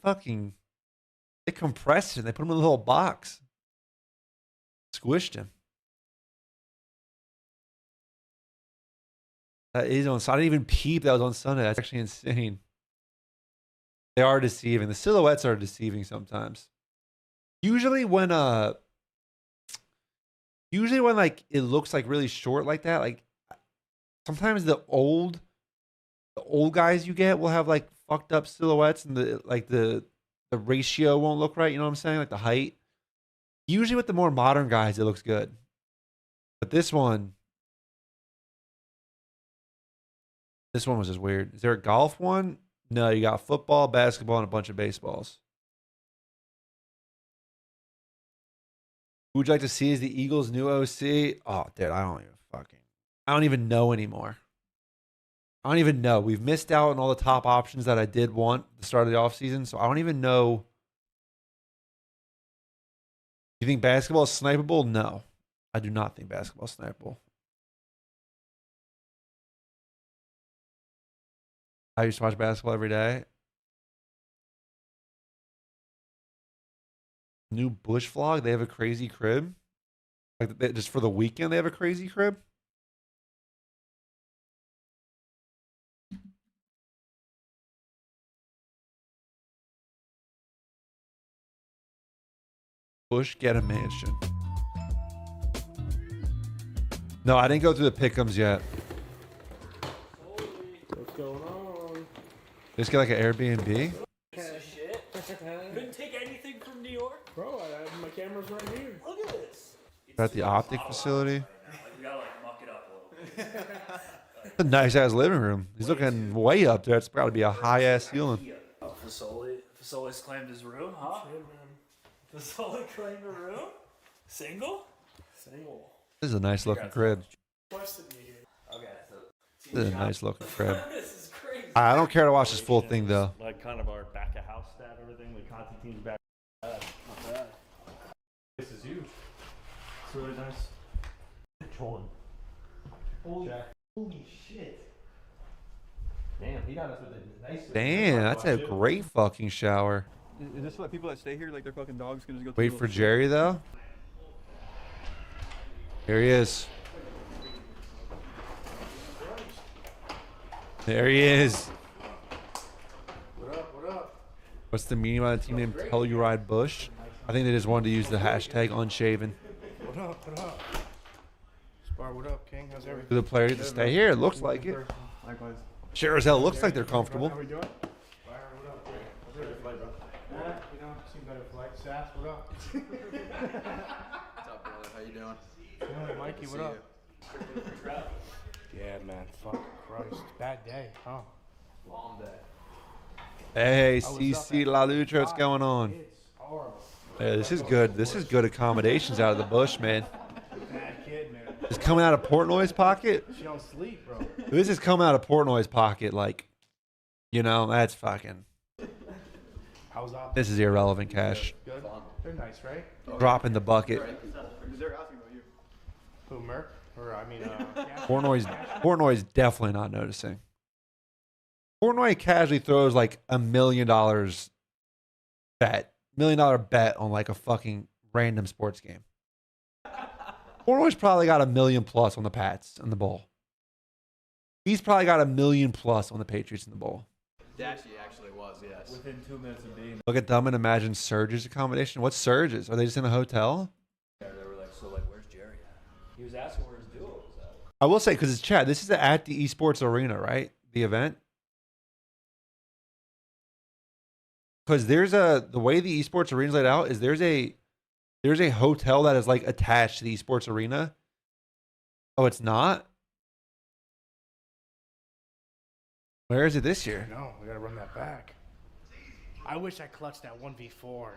compressed him. They put him in a little box. Squished him. That is on. I didn't even peep that was on Sunday. That's actually insane. They are deceiving. The silhouettes are deceiving sometimes. Usually when like it looks like really short like that, like sometimes the old guys you get will have like fucked up silhouettes and the ratio won't look right, you know what I'm saying? Like the height. Usually with the more modern guys it looks good. But this one was just weird. Is there a golf one? No, you got football, basketball, and a bunch of baseballs. Who would you like to see as the Eagles' new OC? Oh, dude, I don't even know anymore. I don't even know. We've missed out on all the top options that I did want at the start of the offseason, so I don't even know. You think basketball is snipeable? No. I do not think basketball is snipeable. I used to watch basketball every day. New Bush vlog, they have a crazy crib. Like just for the weekend, they have a crazy crib. Bush get a mansion. No, I didn't go through the pick'ems yet. What's going on? Just get like an Airbnb. Shit. Couldn't take anything from New York. Bro, my camera's right here. Look at this. At the optic facility. Like, we gotta like muck it up a little bit. It's a nice ass living room. He's looking way up there. It's got to be a high ass ceiling. Oh, Fasoli's claimed his room, huh? Fasoli claimed a room? Single? Single. This is a nice looking crib. Requested me here. Okay, so This is a nice looking crib. this is crazy. I don't care to watch this full thing though. Like kind of our back of house stat, everything. Like Constantine's back. Not bad. This is huge. It's really nice. Which one? Holy shit. Damn, he got us with a nice. Damn, that's a great fucking shower. Is this like people that stay here, like their fucking dogs can just go? Wait for Jerry though. Here he is. There he is. What up? What up? What's the meaning by the team name Telluride Bush? I think they just wanted to use the hashtag unshaven. What up? What up? Spar, what up, King? How's everything? Do the players get to stay here? It looks like it. Likewise. Sure as hell looks like they're comfortable. How we doing? Spar, what up? How's everything? You know, seen better flight. Sass, what up? What's up, brother? How you doing? Hey, Mikey, what up? Yeah, man. Fuck Christ. Bad day, huh? Long day. Hey, CC La Lucha, what's going on? It's horrible. Yeah, this is good. This is good accommodations out of the bush, man. Bad kid, man. It's coming out of Portnoy's pocket. She don't sleep, bro. This is coming out of Portnoy's pocket, like, you know, that's fucking. How's that? This is irrelevant cash. Good. They're nice, right? Drop in the bucket. They're asking about you. Who, Merc? Or I mean, Portnoy's definitely not noticing. Portnoy casually throws like $1 million bet, $1 million bet on like a fucking random sports game. Portnoy's probably got $1 million plus on the Pats in the bowl. He's probably got $1 million plus on the Patriots in the bowl. Dashy actually was, yes. Within 2 minutes of being Look at them and imagine Surge's accommodation. What's Surge's? Are they just in a hotel? there, they were like, so like, where's Jerry? area. He was asking where his duo was at. I will say, because it's Chad, this is at the esports arena, right? The event. Because the way the esports arena is laid out is there's a hotel that is like attached to the esports arena. Oh, it's not? Where is it this year? No, we gotta run that back. I wish I clutched that 1v4.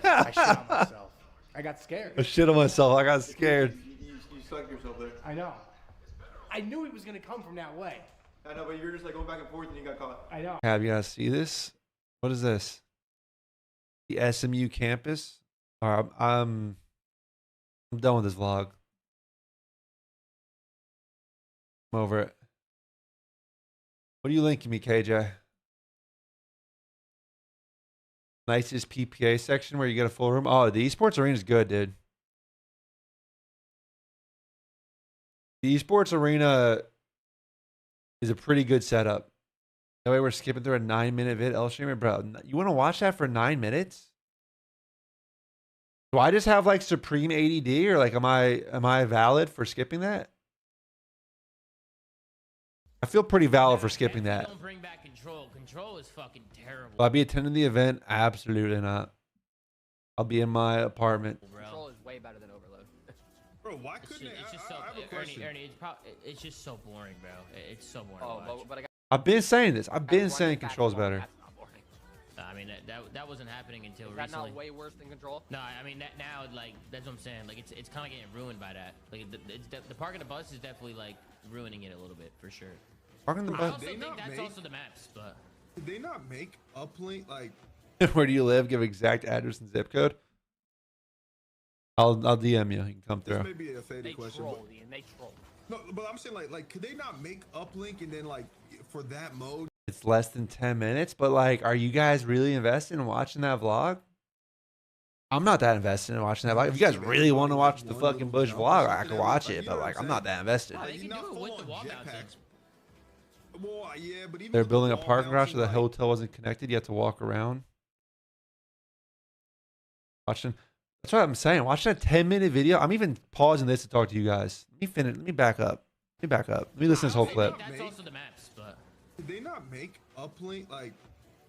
I shit on myself. I got scared. I shit on myself. I got scared. You sucked yourself there. I know. I knew he was gonna come from that way. I know, but you're just like going back and forth and you got caught. I know. Have you guys see this? What is this? The SMU campus. All right, I'm done with this vlog. I'm over it. What are you linking me, KJ? Nicest PPA section where you get a full room. Oh, the esports arena is good, dude. The esports arena is a pretty good setup. That way we're skipping through a 9-minute vid. El Streamer, bro, you want to watch that for 9 minutes? Do I just have like supreme ADD, or like am I valid for skipping that? I feel pretty valid for skipping that. Don't bring back control. Control is fucking terrible. Will I be attending the event? Absolutely not. I'll be in my apartment. Control is way better than Overload. Bro, why couldn't it's just so, I have a question. Ernie, it's just so boring, bro. It's so boring. Oh, but I got I've been saying this. I've been saying control's better. I mean, that wasn't happening until Is that recently. not way worse than Control? No, I mean now, like that's what I'm saying. Like it's kind of getting ruined by that. Like the park of the bus is definitely like ruining it a little bit for sure. Parking the I bus. also think that's also the maps, but Did they not make uplink like? Where do you live? Give exact address and zip code. I'll DM you. You can come This through. may be a faded question. troll, Ian. They troll. No, but I'm saying like could they not make uplink and then like for that mode? It's less than 10 minutes, but like, are you guys really invested in watching that vlog? I'm not that invested in watching that vlog. If you guys really want to watch the fucking Bush vlog, I can watch it, but like, I'm not that invested. They can do it with the wall mounted. Well, yeah, but even They're with the building a wall parking garage so the mounting, like, hotel wasn't connected. You have to walk around. Watching. That's what I'm saying. Watch that 10-minute video. I'm even pausing this to talk to you guys. Let me finish. Let me back up. Let me listen to this whole clip. That's also the maps, but Did they not make uplink like?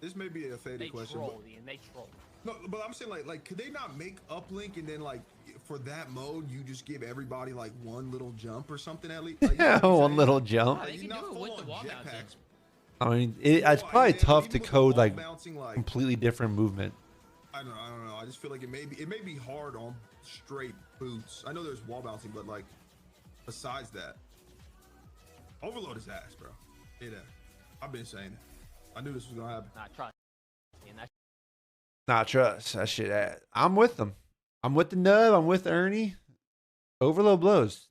This may be a faded they question. troll, Ian. They troll. No, but I'm saying like could they not make uplink and then like for that mode you just give everybody like one little jump or something at least? Like, you know Yeah, what I'm one saying? little jump. Like, They can you're do not it with the full-on wall mounted. jetpacks. I mean, it's Well, probably yeah, but tough even to with the code wall like bouncing, like completely different movement. I don't know. I just feel like it may be hard on straight boots. I know there's wall bouncing, but like besides that, overload is ass, bro. Yeah, I've been saying it. I knew this was gonna happen. Nah, trust. Ian, that Not trust that shit. I'm with them. I'm with the nub. I'm with Ernie. Overload blows.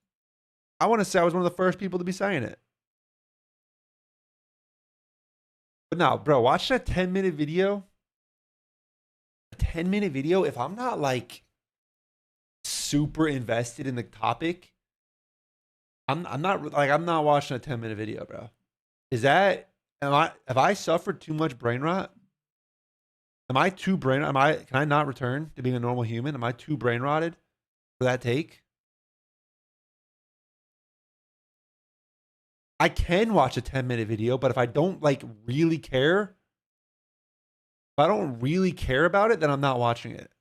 I want to say I was one of the first people to be saying it. But no, bro, watch that 10-minute video. A 10-minute video. If I'm not like super invested in the topic, I'm not watching a 10-minute video, bro. Have I suffered too much brain rot? Am I too brain? Can I not return to being a normal human? Am I too brain rotted for that take? I can watch a 10-minute video, but if I don't like really care, if I don't really care about it, then I'm not watching it.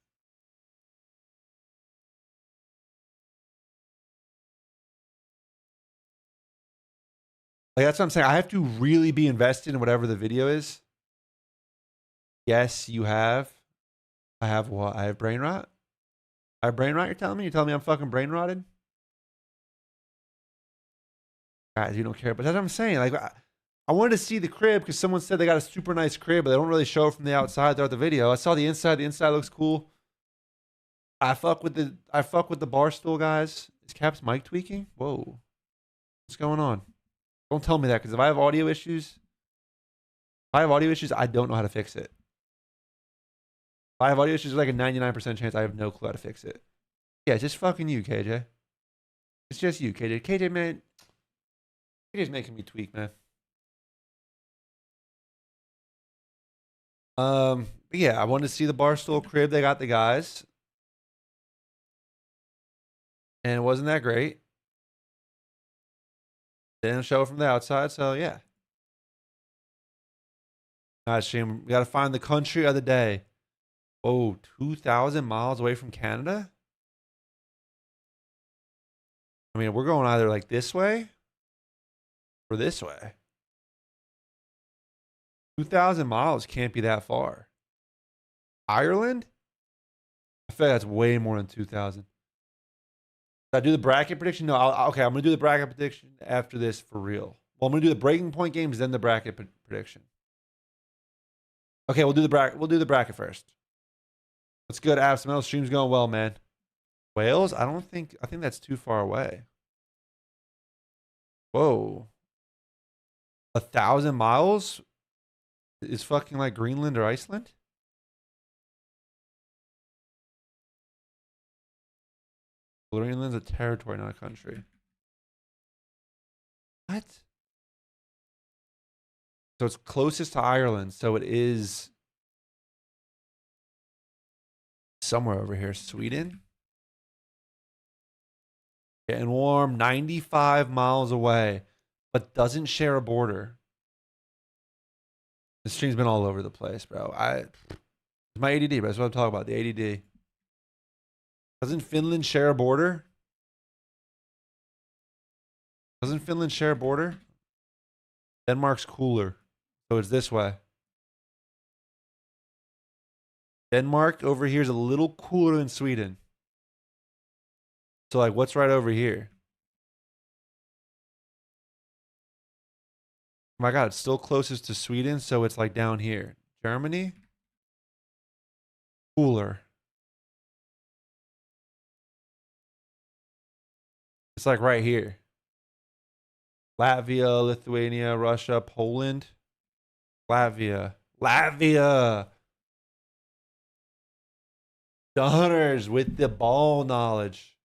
Like that's what I'm saying. I have to really be invested in whatever the video is. Yes, you have. I have what? I have brain rot? I have brain rot, you're telling me? You're telling me I'm fucking brain rotted? Guys, you don't care. But that's what I'm saying. Like, I wanted to see the crib because someone said they got a super nice crib, but they don't really show it from the outside throughout the video. I saw the inside. The inside looks cool. I fuck with the bar stool, guys. Is Cap's mic tweaking? Whoa. What's going on? Don't tell me that, because if I have audio issues, I don't know how to fix it. If I have audio issues, there's like a 99% chance I have no clue how to fix it. Yeah, it's just fucking you, KJ. It's just you, KJ. KJ, man. KJ's making me tweak, man. Yeah, I wanted to see the Barstool crib. They got the guys. and it wasn't that great. Didn't show from the outside, so yeah. Not shame. We got to find the country of the day. Oh, 2,000 miles away from Canada? I mean, we're going either like this way or this way. 2,000 miles can't be that far. Ireland? I feel like that's way more than 2,000. Did I do the bracket prediction? No, okay, I'm going to do the bracket prediction after this for real. Well, I'm going to do the breaking point games, then the bracket prediction. Okay, we'll do the bracket. We'll do the bracket first. What's good, Abs? Stream's going well, man. Wales? I think that's too far away. Whoa. 1,000 miles is fucking like Greenland or Iceland? Greenland's a territory, not a country. What? So it's closest to Ireland, so it is somewhere over here. Sweden? Getting warm, 95 miles away, but doesn't share a border. The stream's been all over the place, bro. It's my ADD, but that's what I'm talking about, the ADD. Doesn't Finland share a border? Doesn't Finland share a border? Denmark's cooler, so it's this way. Denmark over here is a little cooler than Sweden. So, like, what's right over here? Oh my God, it's still closest to Sweden, so it's like down here. Germany? Cooler. It's like right here. Latvia, Lithuania, Russia, Poland. Latvia. Dunners with the ball knowledge.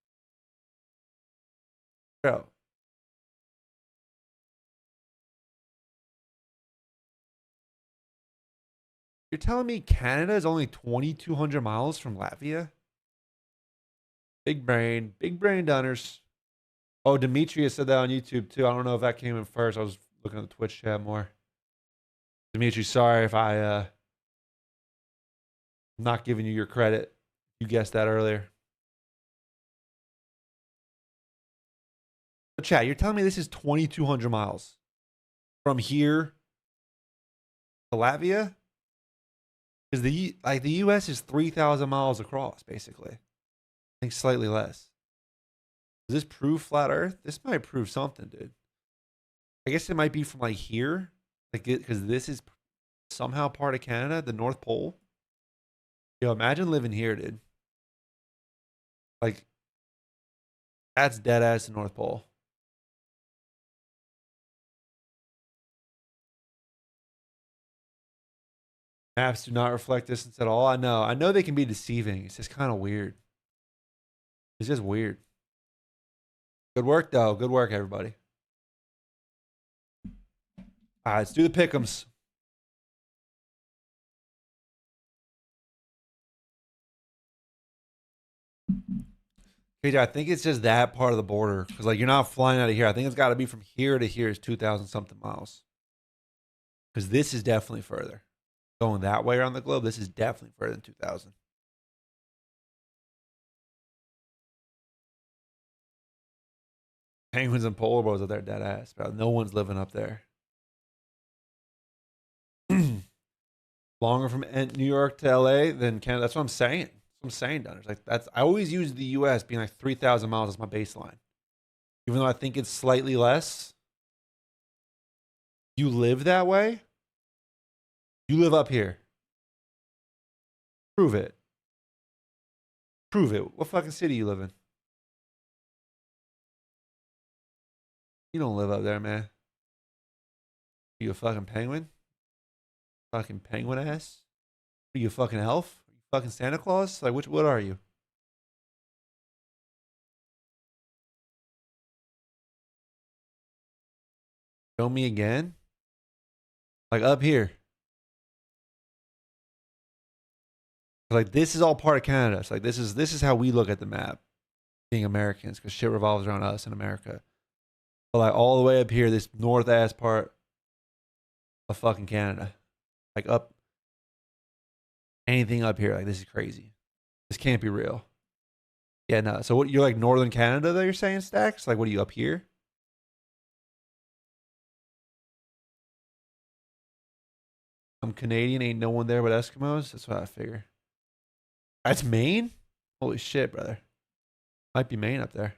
Bro. You're telling me Canada is only 2,200 miles from Latvia? Big brain Dunners. Oh, Demetrius said that on YouTube too. I don't know if that came in first. I was looking at the Twitch chat more. Dimitri, sorry if I'm not giving you your credit. You guessed that earlier. But chat, you're telling me this is 2,200 miles from here to Latvia? Because the US is 3,000 miles across, basically. I think slightly less. Does this prove flat Earth? This might prove something, dude. I guess it might be from like here, like because this is somehow part of Canada, the North Pole. Yo, imagine living here, dude. Like, that's dead ass the North Pole. Maps do not reflect distance at all. I know they can be deceiving. It's just kind of weird. It's just weird. Good work, though. Good work, everybody. All right, let's do the pick'ems. KJ, I think it's just that part of the border. Because, like, you're not flying out of here. I think it's got to be from here to here is 2,000 something miles. Because this is definitely further. Going that way around the globe, this is definitely further than 2,000. Penguins and polar bears are there dead ass, bro. No one's living up there. Longer from New York to LA than Canada. That's what I'm saying. That's what I'm saying, Dunners. Like I always use the US being like 3,000 miles as my baseline. Even though I think it's slightly less. You live that way? You live up here. Prove it. Prove it. What fucking city you live in? You don't live up there, man. You a fucking penguin? Fucking penguin ass? Are you a fucking elf? Are you fucking Santa Claus? Like, what are you? Show me again? Like, up here. Like, this is all part of Canada. It's like, this is how we look at the map. being Americans because shit revolves around us in America. But like all the way up here, this north ass part of fucking Canada, like up anything up here, like this is crazy. This can't be real. Yeah, no. So what? You're like northern Canada that you're saying, Stacks? Like what are you up here? I'm Canadian, ain't no one there but Eskimos. That's what I figure. That's Maine? Holy shit, brother. Might be Maine up there.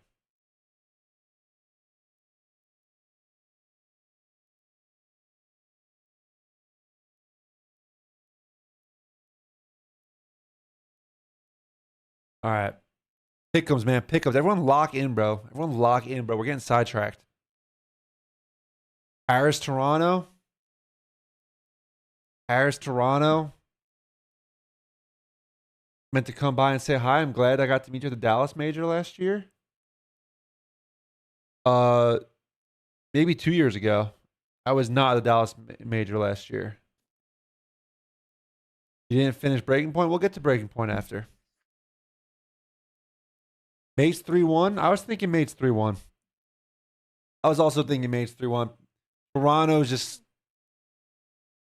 All right. Pick'ems, man. Pick'ems. Everyone lock in, bro. Everyone lock in, bro. We're getting sidetracked. Paris, Toronto. Paris, Toronto. Meant to come by and say hi. I'm glad I got to meet you at the Dallas Major last year. Maybe 2 years ago. I was not at the Dallas Major last year. You didn't finish Breaking Point? We'll get to Breaking Point after. Mates 3-1? I was thinking Mates 3-1. I was also thinking Mates 3-1. Toronto's just...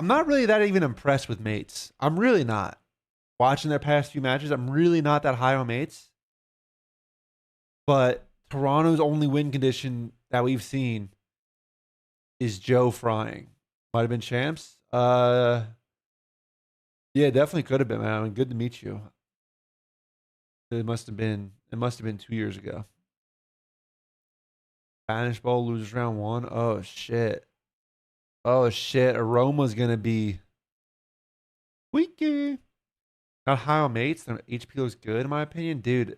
I'm not really that even impressed with Mates. I'm really not. Watching their past few matches, I'm really not that high on Mates. But Toronto's only win condition that we've seen is Joe frying. Might have been champs. Yeah, definitely could have been, man. I mean, good to meet you. It must have been 2 years ago. Spanish Bowl loses round 1. Oh shit. Oh shit. Aroma's gonna be squeaky. Not high on Mates. Their HP looks good in my opinion, dude.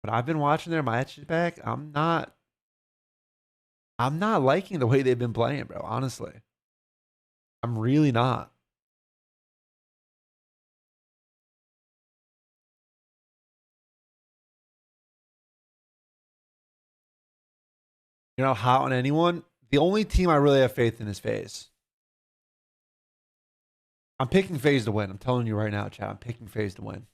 But I've been watching their matches back. I'm not liking the way they've been playing, bro. Honestly, I'm really not. You're not hot on anyone. The only team I really have faith in is FaZe. I'm picking FaZe to win. I'm telling you right now, chat. I'm picking FaZe to win.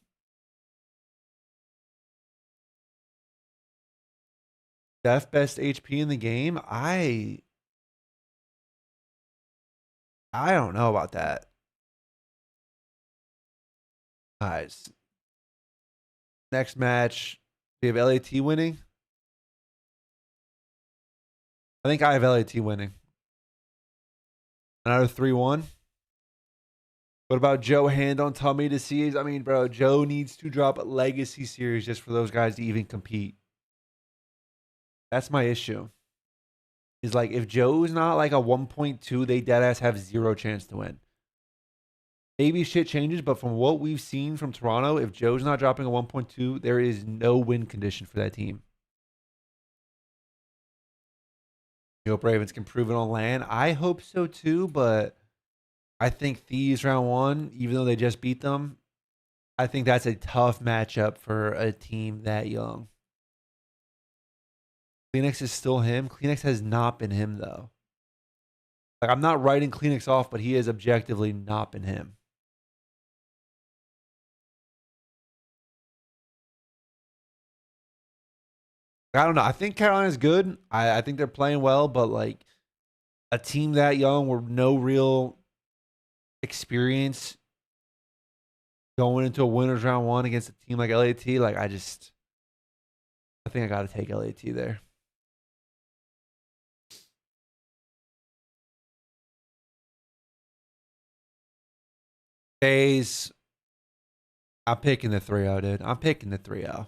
Def best HP in the game? I don't know about that. Guys. Next match. We have LAT winning. I think I have LAT winning. Another 3-1. What about Joe hand on tummy to see? I mean, bro, Joe needs to drop a legacy series just for those guys to even compete. That's my issue. Is like if Joe's not like a 1.2, they deadass have zero chance to win. Maybe shit changes, but from what we've seen from Toronto, if Joe's not dropping a 1.2, there is no win condition for that team. You hope Ravens can prove it on land. I hope so too, but I think Thieves round 1, even though they just beat them, I think that's a tough matchup for a team that young. Kleenex is still him. Kleenex has not been him, though. Like, I'm not writing Kleenex off, but he has objectively not been him. I don't know. I think Carolina's good. I think they're playing well, but like a team that young with no real experience going into a winners round 1 against a team like LAT, like I think I got to take LAT there. FaZe, I'm picking the 3-0, dude. I'm picking the 3-0.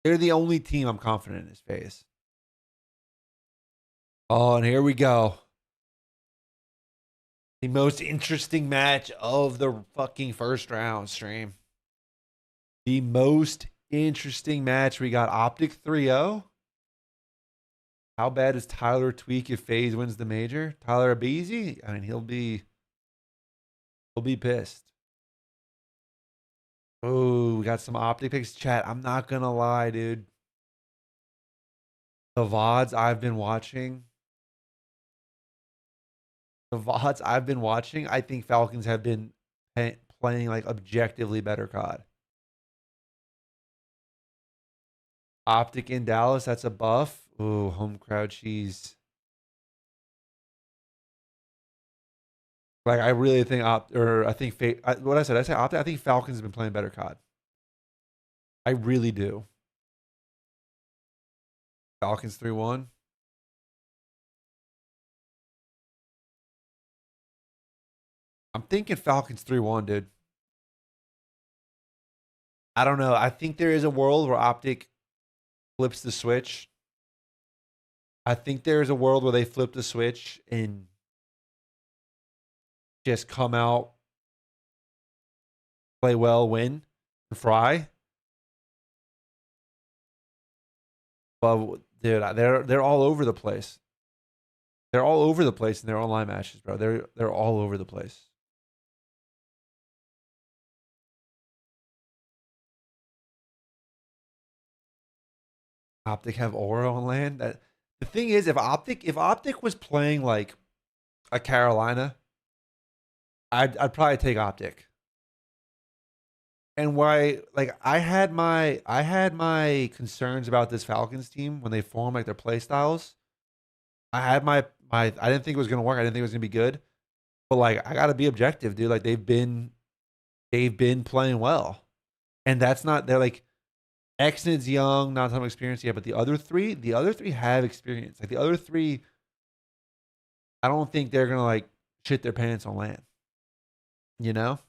They're the only team I'm confident in is FaZe. Oh, and here we go. The most interesting match of the fucking first round stream. The most interesting match. We got Optic 3-0. How bad does Tyler tweak if FaZe wins the major? Tyler Abizi? I mean, he'll be pissed. Oh, we got some Optic picks. Chat, I'm not gonna lie, dude. The VODs I've been watching, I think Falcons have been playing like objectively better COD. Optic in Dallas, that's a buff. Ooh, home crowd cheese. Like, I really think what I said, I say Optic. I think Falcons have been playing better COD. I really do. Falcons 3-1. I'm thinking Falcons 3-1, dude. I don't know. I think there is a world where Optic flips the switch. I think there's a world where they flip the switch and just come out, play well, win, and fry. But dude, they're all over the place. They're all over the place in their online matches, bro. They're all over the place. Optic have aura on land. The thing is, if Optic was playing like a Carolina, I'd probably take Optic. And why, like, I had my concerns about this Falcons team when they formed, like, their play styles. I had my I didn't think it was gonna work. I didn't think it was gonna be good. But like, I gotta be objective, dude. Like, they've been playing well. And they're like, Exnit's young, not a ton of experience yet, but the other three have experience. Like, the other three, I don't think they're gonna like shit their pants on land. You know?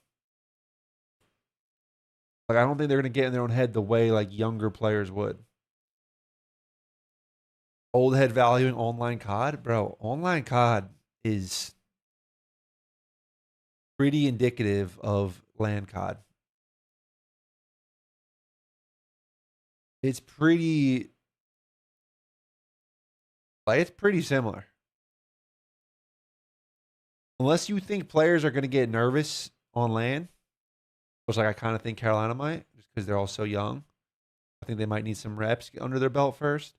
Like, I don't think they're gonna get in their own head the way like younger players would. Old head valuing online COD, bro. Online COD is pretty indicative of land COD. It's pretty similar. Unless you think players are going to get nervous on land, which like I kind of think Carolina might, just because they're all so young. I think they might need some reps under their belt first.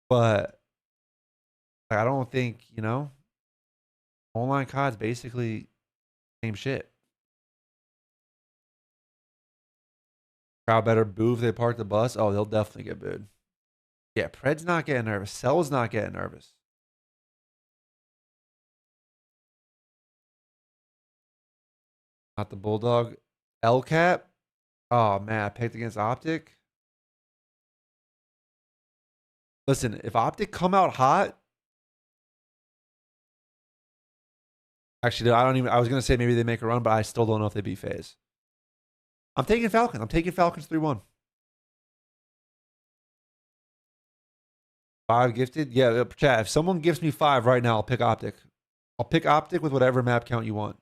But I don't think, online COD's basically same shit. Crowd better boo if they park the bus. Oh, they'll definitely get booed. Yeah, Pred's not getting nervous. Cell's not getting nervous. Not the Bulldog. LCAP. Oh, man, I picked against Optic. Listen, if Optic come out hot. Actually, I was going to say maybe they make a run, but I still don't know if they beat FaZe. I'm taking Falcons. I'm taking Falcons 3-1. 5 gifted? Yeah, chat. If someone gives me 5 right now, I'll pick Optic. I'll pick Optic with whatever map count you want.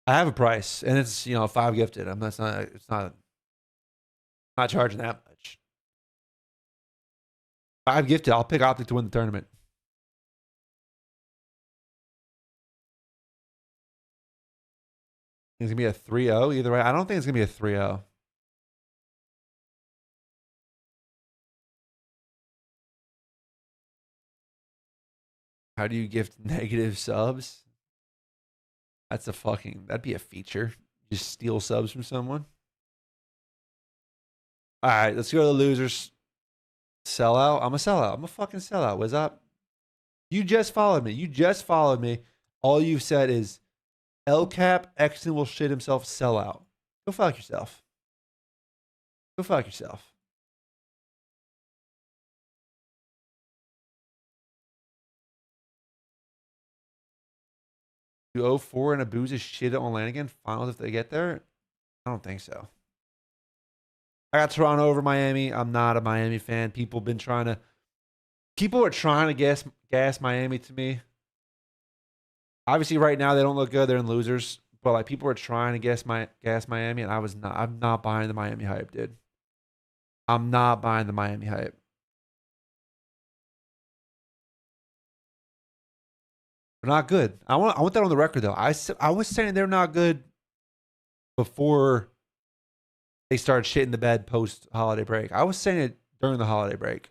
I have a price, and it's 5 gifted. It's not charging that much. 5 gifted. I'll pick Optic to win the tournament. It's gonna be a 3-0 either way. I don't think it's gonna be a 3-0. How do you gift negative subs? That'd be a feature. Just steal subs from someone. All right, let's go to the losers. Sellout. I'm a sellout. I'm a fucking sellout. What's up? You just followed me. All you've said is LCAP, Exton will shit himself, sellout. Go fuck yourself. Do 0-4 and Abuza shit on land again? Finals if they get there? I don't think so. I got Toronto over Miami. I'm not a Miami fan. People are trying to gas Miami to me. Obviously, right now they don't look good. They're in losers. But like, people are trying to gas Miami, and I'm not buying the Miami hype, dude. I'm not buying the Miami hype. They're not good. I want that on the record though. I was saying they're not good before they started shitting the bed post holiday break. I was saying it during the holiday break.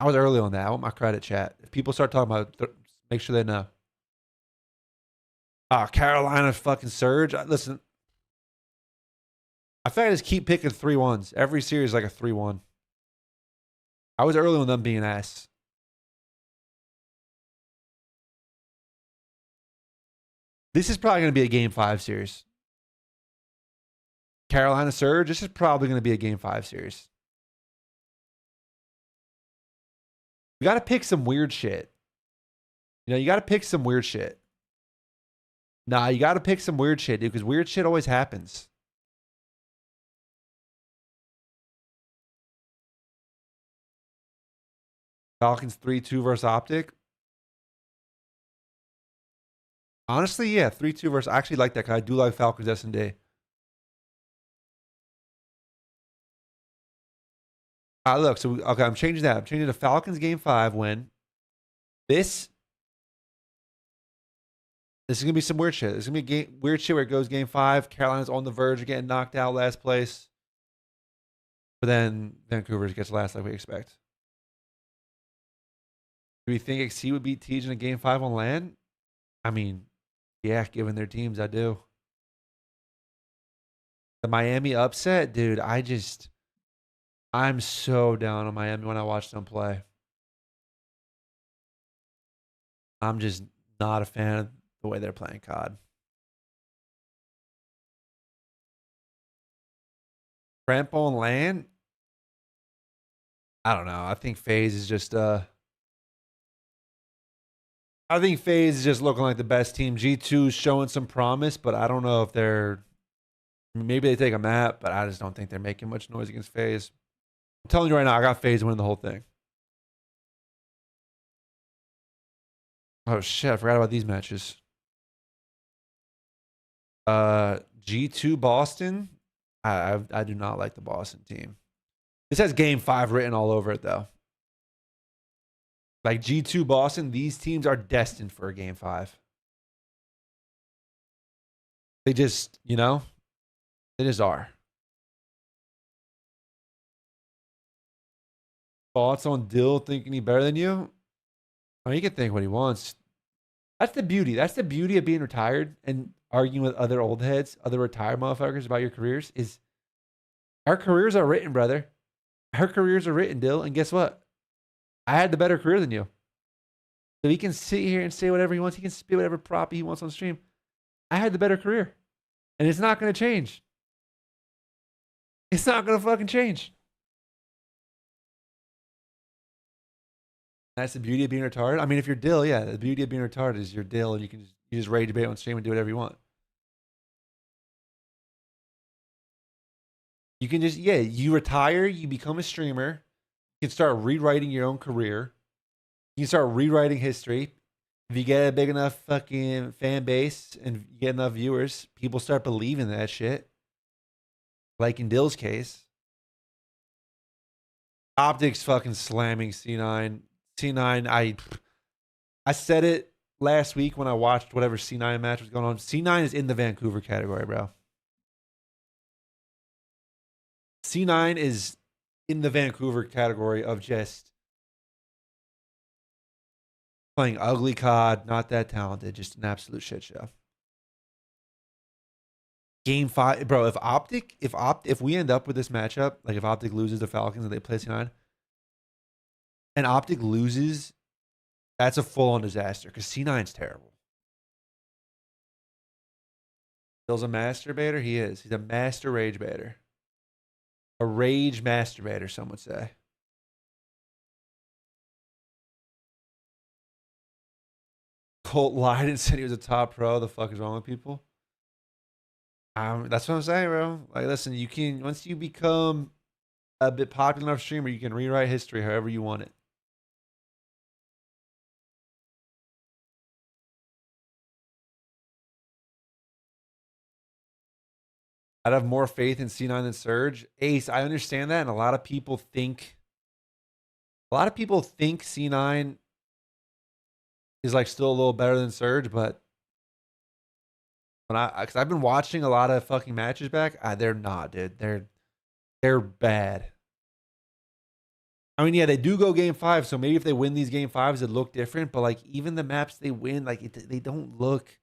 I was early on that. I want my credit, chat. If people start talking about it, make sure they know. Carolina fucking surge. Listen, I think I just keep picking 3-1s. Every series like a 3-1. I was early on them being ass. This is probably going to be a Game 5 series. Carolina surge. This is probably going to be a Game 5 series. You got to pick some weird shit. You got to pick some weird shit. Nah, you got to pick some weird shit, dude, because weird shit always happens. Falcons 3-2 versus Optic. Honestly, yeah, 3-2 versus. I actually like that guy. I do like Falcons S&D. Look, so okay, I'm changing that. I'm changing the Falcons Game 5 win. This is gonna be some weird shit. It's gonna be weird shit where it goes Game 5. Carolina's on the verge of getting knocked out last place, but then Vancouver gets last like we expect. Do we think XC would beat Tej in a Game 5 on land? I mean, yeah, given their teams, I do. The Miami upset, dude, I'm so down on Miami when I watch them play. I'm just not a fan of the way they're playing COD. Ramp on land? I don't know. I think FaZe is just I think FaZe is just looking like the best team. G2 is showing some promise, but I don't know if maybe they take a map, but I just don't think they're making much noise against FaZe. I'm telling you right now, I got FaZe winning the whole thing. Oh shit, I forgot about these matches. G2 Boston. I do not like the Boston team. This has Game 5 written all over it though. Like G2 Boston, these teams are destined for a Game 5. They just, they just are. Thoughts on Dill thinking he better than you? Oh, he can think what he wants. That's the beauty. That's the beauty of being retired and arguing with other old heads, other retired motherfuckers about your careers is our careers are written, brother. Our careers are written, Dill. And guess what? I had the better career than you. So he can sit here and say whatever he wants. He can spit whatever prop he wants on stream. I had the better career. And it's not going to change. It's not going to fucking change. That's the beauty of being retarded. I mean, if you're Dill, yeah, the beauty of being retarded is you're Dill and you just rage debate on stream and do whatever you want. You can just, you retire, you become a streamer, you can start rewriting your own career. You can start rewriting history. If you get a big enough fucking fan base and you get enough viewers, people start believing that shit. Like in Dill's case. Optics fucking slamming C9. C9, I said it last week when I watched whatever C9 match was going on. C9 is in the Vancouver category, bro. C9 is in the Vancouver category of just playing ugly COD, not that talented, just an absolute shit show. Game 5, bro, if we end up with this matchup, like if Optic loses the Falcons and they play C9, and Optic loses, that's a full-on disaster because C9's terrible. Bill's a masturbator? He is. He's a master rage baiter. A rage masturbator, some would say. Colt lied and said he was a top pro. The fuck is wrong with people? That's what I'm saying, bro. Like, listen, you can, once you become a bit popular enough streamer, you can rewrite history however you want it. I'd have more faith in C9 than Surge. Ace, I understand that, and a lot of people think C9 is like still a little better than Surge, but because I've been watching a lot of fucking matches back, they're not, dude. They're bad. I mean, yeah, they do go Game 5, so maybe if they win these Game 5s, it look different. But like even the maps they win, like they don't look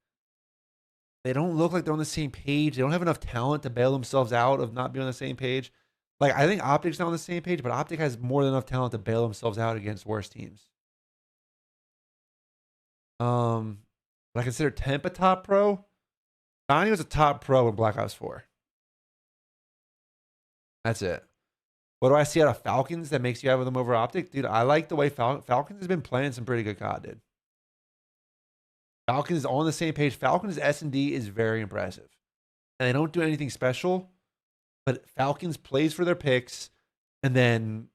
They don't look like they're on the same page. They don't have enough talent to bail themselves out of not being on the same page. Like, I think Optic's not on the same page, but Optic has more than enough talent to bail themselves out against worse teams. But I consider Temp a top pro. Donnie was a top pro in Black Ops 4. That's it. What do I see out of Falcons that makes you have them over Optic? Dude, I like the way Falcons has been playing some pretty good COD, dude. Falcons is on the same page. Falcons S&D is very impressive. And they don't do anything special, but Falcons plays for their picks, and then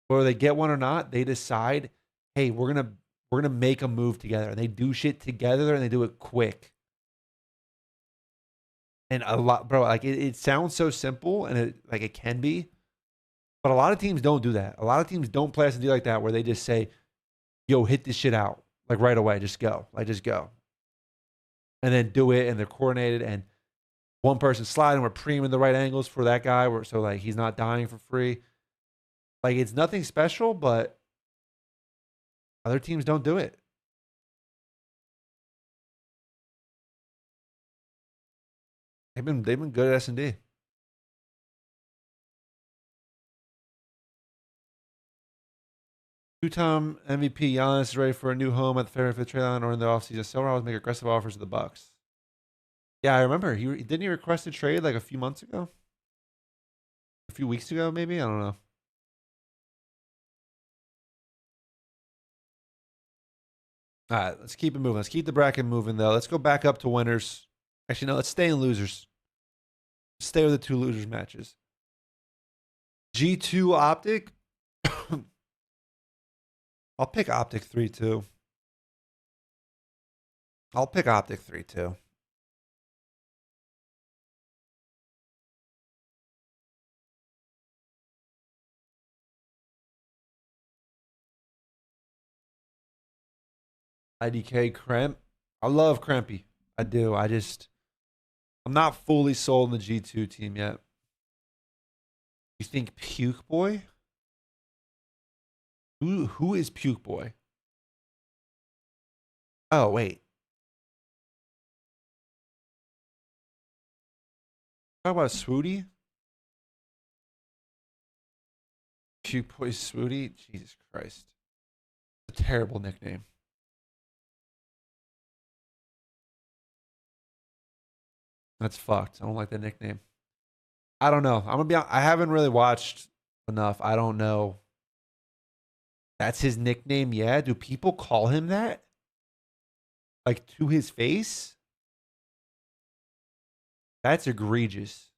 whether they get one or not, they decide, hey, we're gonna make a move together. And they do shit together, and they do it quick. And a lot, bro, like it sounds so simple, and it can be, but a lot of teams don't do that. A lot of teams don't play S&D like that, where they just say, yo, hit this shit out. Like right away, just go. Like just go. And then do it, and they're coordinated, and one person sliding, we're preeming the right angles for that guy, so like he's not dying for free. Like it's nothing special, but other teams don't do it. They've been good at S&D. Two-time MVP Giannis is ready for a new home at the February 5th trade line or in the offseason. Silver make aggressive offers to the Bucks. Yeah, I remember. Didn't he request a trade like a few months ago? A few weeks ago, maybe? I don't know. All right, let's keep it moving. Let's keep the bracket moving, though. Let's go back up to winners. Actually, no, let's stay in losers. Stay with the two losers matches. G2 Optic. I'll pick Optic 3-2. I'll pick Optic 3-2. IDK Kremp. I love Krempy. I do. I'm not fully sold in the G2 team yet. You think Puke Boy? Who is Puke Boy? Oh, wait. Talk about Swooty? Puke Boy Swooty? Jesus Christ. It's a terrible nickname. That's fucked. I don't like that nickname. I don't know. I'm gonna be honest, I haven't really watched enough. I don't know. That's his nickname, yeah? Do people call him that? Like to his face? That's egregious.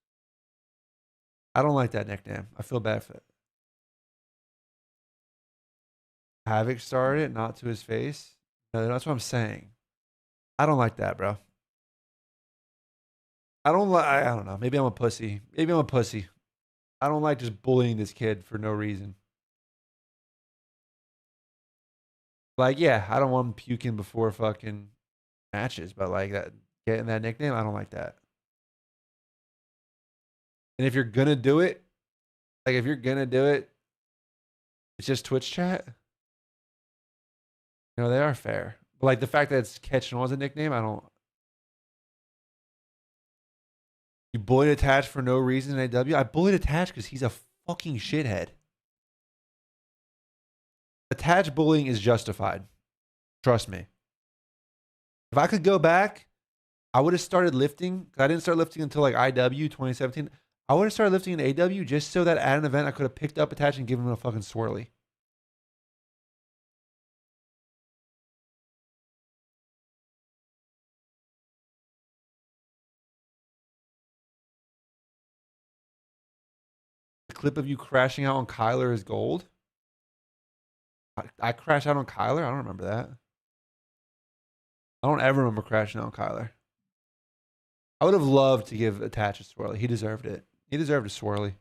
I don't like that nickname. I feel bad for it. Havoc started it, not to his face. No, that's what I'm saying. I don't like that, bro. I don't know. Maybe I'm a pussy. Maybe I'm a pussy. I don't like just bullying this kid for no reason. Like, yeah, I don't want him puking before fucking matches, but like that, getting that nickname, I don't like that. And if you're gonna do it, it's just Twitch chat. You know, they are fair. But like the fact that it's catching on as a nickname, I don't. You bullied Attach for no reason in AW? I bullied Attach because he's a fucking shithead. Attach bullying is justified. Trust me. If I could go back, I would have started lifting. I didn't start lifting until like IW 2017. I would have started lifting in AW just so that at an event I could have picked up Attach and given him a fucking swirly. The clip of you crashing out on Kyler is gold. I crashed out on Kyler? I don't remember that. I don't ever remember crashing out on Kyler. I would have loved to give Attach a swirly. He deserved it. He deserved a swirly.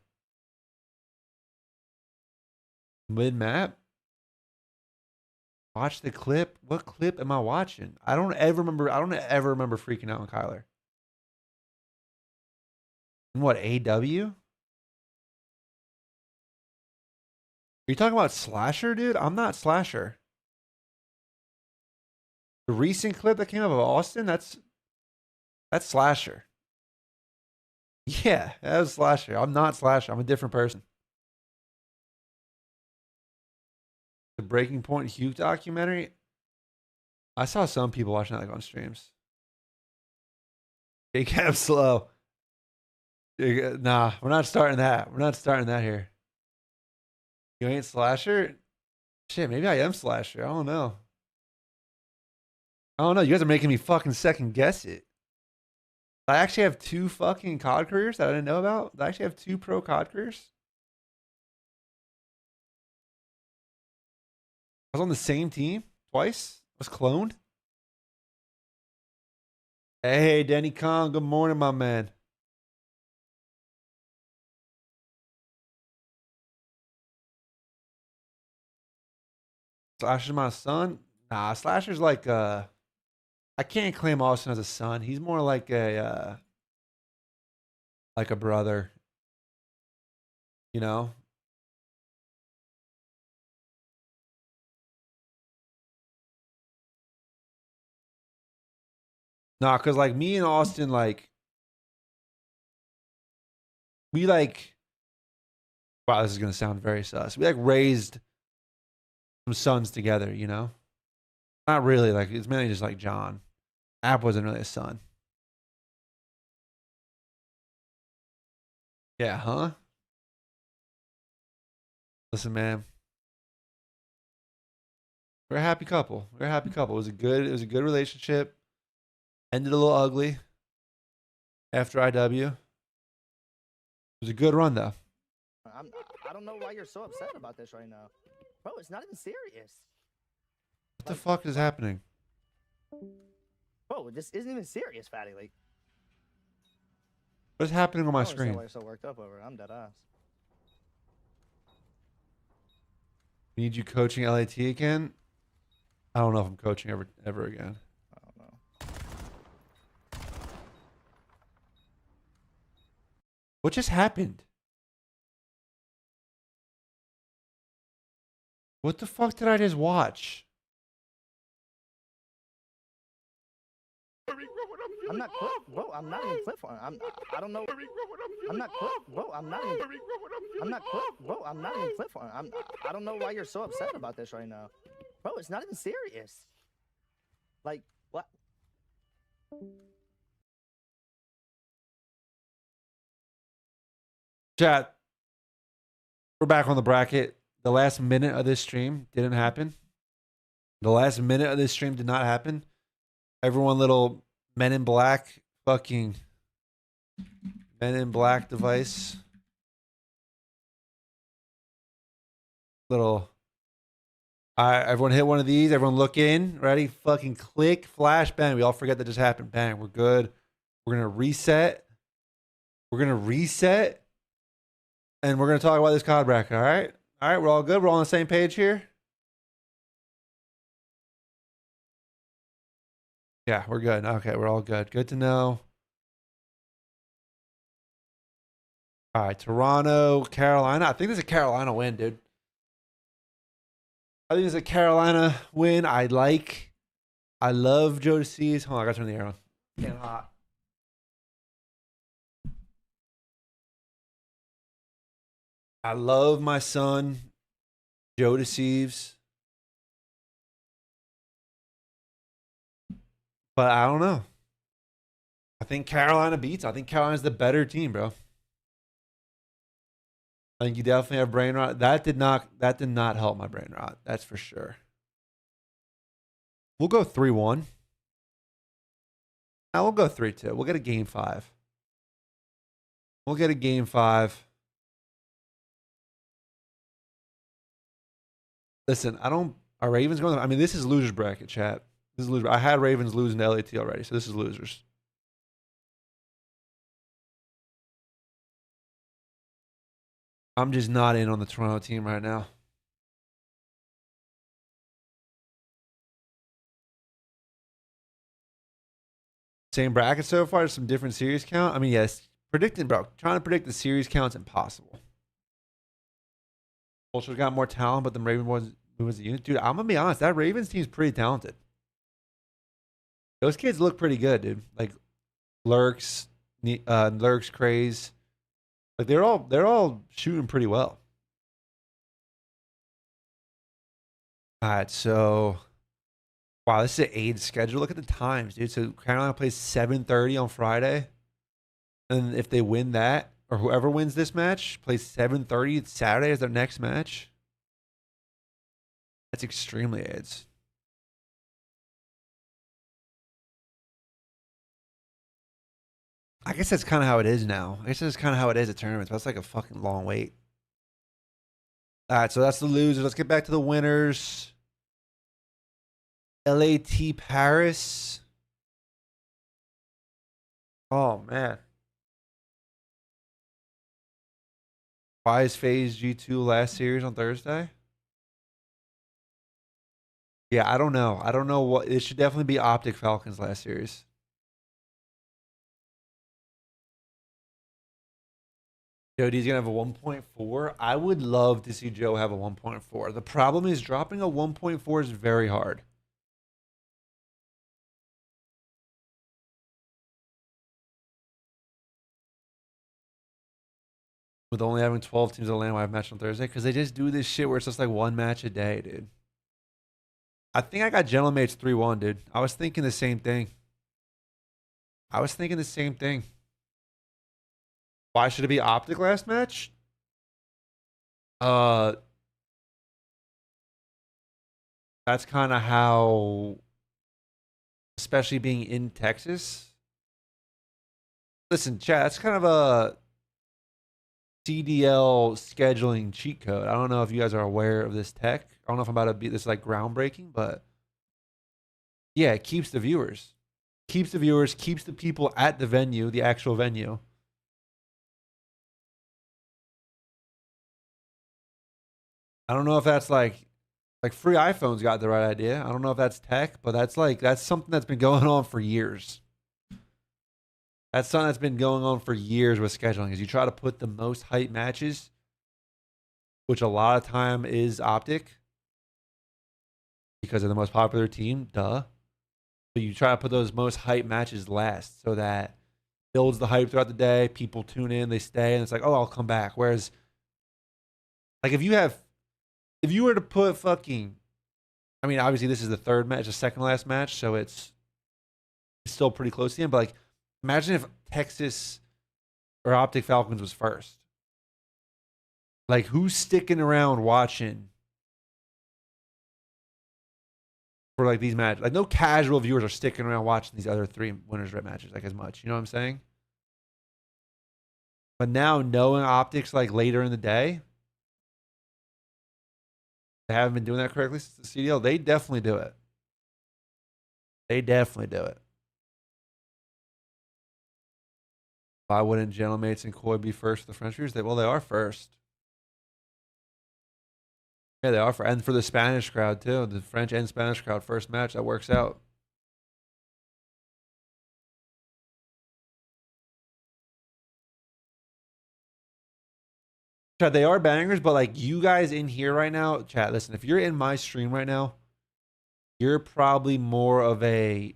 Mid-map? Watch the clip? What clip am I watching? I don't ever remember freaking out on Kyler. And what, AW? Are you talking about Slasher, dude? I'm not Slasher. The recent clip that came out of Austin, that's That's Slasher. Yeah, that was Slasher. I'm not Slasher. I'm a different person. The Breaking Point Hugh documentary. I saw some people watching that like on streams. Big Cap slow. Nah, we're not starting that. We're not starting that here. You ain't Slasher? Shit, maybe I am Slasher. I don't know. I don't know. You guys are making me fucking second guess it. I actually have 2 fucking COD careers that I didn't know about. I actually have 2 pro COD careers. I was on the same team twice. I was cloned. Hey, Denny Kong. Good morning, my man. Slasher's my son? Nah, Slasher's like I can't claim Austin as a son. He's more like a brother. You know? Nah, cause like me and Austin, like we like wow, this is gonna sound very sus. We like raised some sons together, you know? Not really, like it's mainly just like John. App wasn't really a son. Yeah, huh? Listen, man. We're a happy couple. We're a happy couple. It was a good relationship. Ended a little ugly after IW. It was a good run though. I don't know why you're so upset about this right now. Bro, it's not even serious. What the fuck is happening? Bro, this isn't even serious, Fatty. Like, What is happening on my I don't understand screen? why you're so worked up over it. I'm dead ass. Need you coaching LAT again? I don't know if I'm coaching ever again. I don't know. What just happened? What the fuck did I just watch? I'm not clip, bro. I'm not even clip on. I don't know. I'm not clip, bro. I'm not even. I'm not clip, bro. I'm not even clip on. I don't know why you're so upset about this right now, bro. It's not even serious. Like what? Chat. We're back on the bracket. The last minute of this stream didn't happen. The last minute of this stream did not happen. Everyone, little Men in Black, fucking Men in Black device. Little. All right, everyone hit one of these. Everyone look in. Ready? Fucking click, flash, bang. We all forget that just happened. Bang. We're good. We're going to reset. We're going to reset. And we're going to talk about this COD bracket. All right? All right, we're all good. We're all on the same page here. Yeah, we're good. Okay, we're all good. Good to know. All right, Toronto, Carolina. I think this is a Carolina win, dude. I think it's a Carolina win. I love Joe DeCease. Hold on, I gotta turn the air on. Getting hot. I love my son, Joe DeCease. But I don't know. I think Carolina beats. I think Carolina's the better team, bro. I think you definitely have brain rot. That did not help my brain rot. That's for sure. We'll go 3-1. Now we'll go 3-2. We'll get a game 5. We'll get a game 5. Listen, are Ravens going? I mean, this is losers bracket, chat. This is loser. I had Ravens losing to LAT already, so this is losers. I'm just not in on the Toronto team right now. Same bracket so far. Some different series count. I mean, yes, predicting, bro. Trying to predict the series count's impossible. Vulture's got more talent, but the Ravens was the unit. Dude, I'm gonna be honest. That Ravens team's pretty talented. Those kids look pretty good, dude. Like, Lurks, Lurks, Craze. Like they're all shooting pretty well. All right, so wow, this is an AIDS schedule. Look at the times, dude. So Carolina plays 7:30 on Friday, and if they win that, or whoever wins this match plays 7:30 Saturday as their next match. That's extremely AIDS. I guess that's kind of how it is now. I guess that's kind of how it is at tournaments. But that's like a fucking long wait. All right, so that's the losers. Let's get back to the winners. LAT Paris. Oh, man. Why is Phase G2 last series on Thursday? Yeah, I don't know. I don't know what. It should definitely be Optic Falcons last series. Jody's going to have a 1.4. I would love to see Joe have a 1.4. The problem is dropping a 1.4 is very hard. With only having 12 teams that land live match on Thursday, because they just do this shit where it's just like one match a day, dude. I think I got Gentleman Mates 3-1, dude. I was thinking the same thing. Why should it be Optic last match? That's kind of how, especially being in Texas. Listen, chat, that's kind of a CDL scheduling cheat code. I don't know if you guys are aware of this tech. I don't know if I'm about to be this like groundbreaking, but yeah, it keeps the viewers. Keeps the people at the venue, the actual venue. I don't know if that's like free iPhones got the right idea. I don't know if that's tech, but that's something that's been going on for years. That's something that's been going on for years with scheduling. Is you try to put the most hype matches, which a lot of time is Optic, because they're the most popular team. Duh. But you try to put those most hype matches last, so that builds the hype throughout the day. People tune in, they stay, and it's like, oh, I'll come back. Whereas, like if you were to put fucking, I mean, obviously this is the third match, the second last match, so it's still pretty close to the end. But like, imagine if Texas or Optic Falcons was first. Like, who's sticking around watching for like these matches? Like, no casual viewers are sticking around watching these other three winners rate matches like as much. You know what I'm saying? But now knowing Optics like later in the day, they haven't been doing that correctly since the CDL. They definitely do it. Why wouldn't Gentlemates and Koi be first for the French viewers? Well, they are first. Yeah, they are. And for the Spanish crowd, too. The French and Spanish crowd, first match, that works out. Chat, they are bangers, but like you guys in here right now, chat, listen, if you're in my stream right now, you're probably more of a,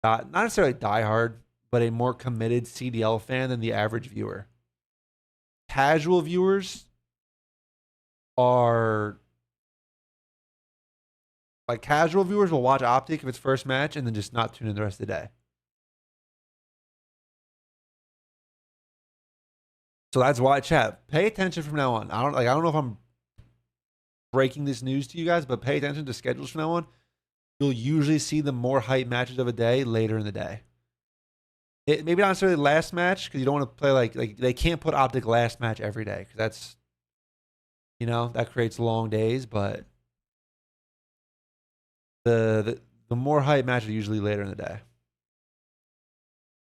not necessarily diehard, but a more committed CDL fan than the average viewer. Casual viewers are, like casual viewers will watch Optic if it's first match and then just not tune in the rest of the day. So that's why, chat, pay attention from now on. I don't know if I'm breaking this news to you guys, but pay attention to schedules from now on. You'll usually see the more hype matches of a day later in the day. Maybe not necessarily last match, because you don't want to play like they can't put Optic last match every day, because that's, you know, that creates long days. But the more hype matches are usually later in the day.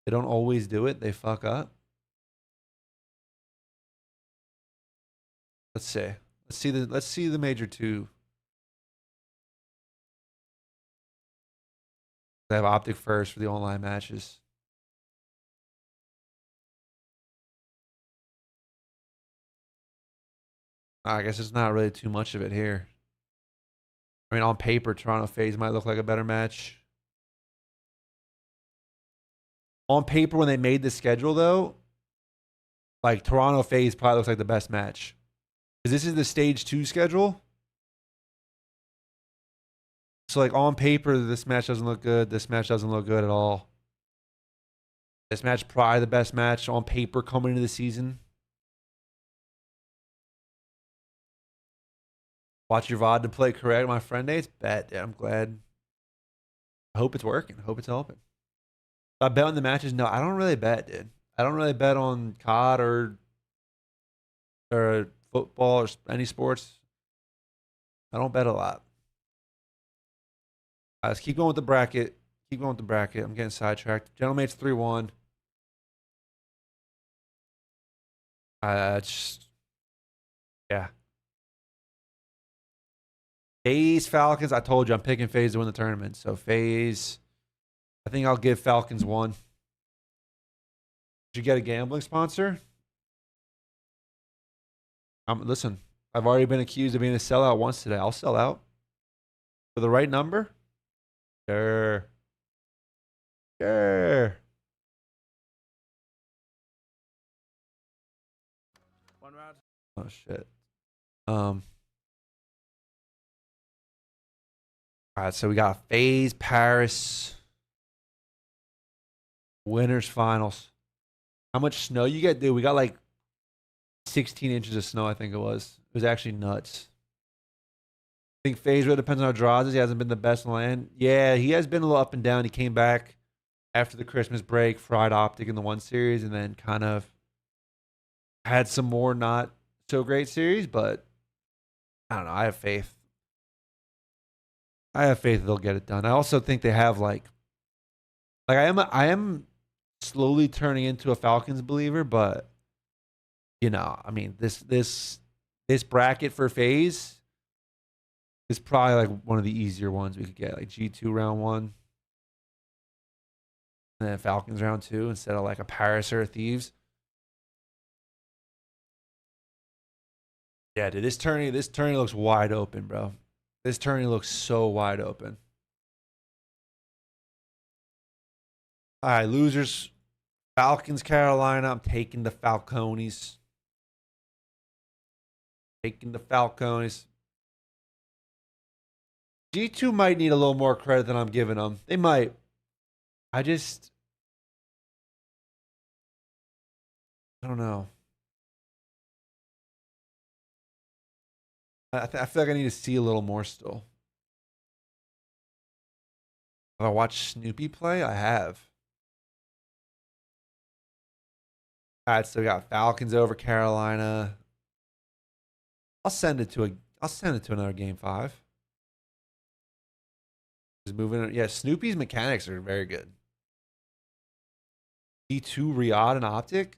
They don't always do it. They fuck up. Let's see. Let's see the Major 2. They have Optic first for the online matches. I guess it's not really too much of it here. I mean, on paper, Toronto FaZe might look like a better match. On paper, when they made the schedule, though, like Toronto FaZe probably looks like the best match. Because this is the stage 2 schedule. So, like, on paper, this match doesn't look good. This match doesn't look good at all. This match probably the best match on paper coming into the season. Watch your VOD to play correct, my friend. It's bet. Yeah, I'm glad. I hope it's working. I hope it's helping. I bet on the matches. No, I don't really bet, dude. I don't really bet on COD or football or any sports. I don't bet a lot. Let's keep going with the bracket. Keep going with the bracket. I'm getting sidetracked. Gentlemate's 3-1. Yeah. FaZe Falcons. I told you I'm picking FaZe to win the tournament. So FaZe, I think I'll give Falcons 1. Did you get a gambling sponsor? Listen, I've already been accused of being a sellout once today. I'll sell out for the right number. Sure. Sure. One round. Oh shit. All right, so we got FaZe Paris winners finals. How much snow you get, dude? We got like 16 inches of snow, I think it was. It was actually nuts. I think FaZe really depends on how Draws is. He hasn't been the best in the land. Yeah, he has been a little up and down. He came back after the Christmas break, fried Optic in the 1 series, and then kind of had some more not so great series, but I don't know. I have faith. I have faith they'll get it done. I also think they have like I am slowly turning into a Falcons believer, but you know, I mean, this bracket for FaZe is probably like one of the easier ones we could get, like G2 round 1, and then Falcons round 2 instead of like a Paris or a Thieves. Yeah, dude, this tourney looks wide open, bro. This tourney looks so wide open. All right, losers. Falcons, Carolina. I'm taking the Falcones. Taking the Falcones. G2 might need a little more credit than I'm giving them. They might. I don't know. I feel like I need to see a little more still. Have I watched Snoopy play? I have. All right, so we got Falcons over Carolina. I'll send it to another game 5. Just moving. Yeah, Snoopy's mechanics are very good. T2 Riyadh and Optic.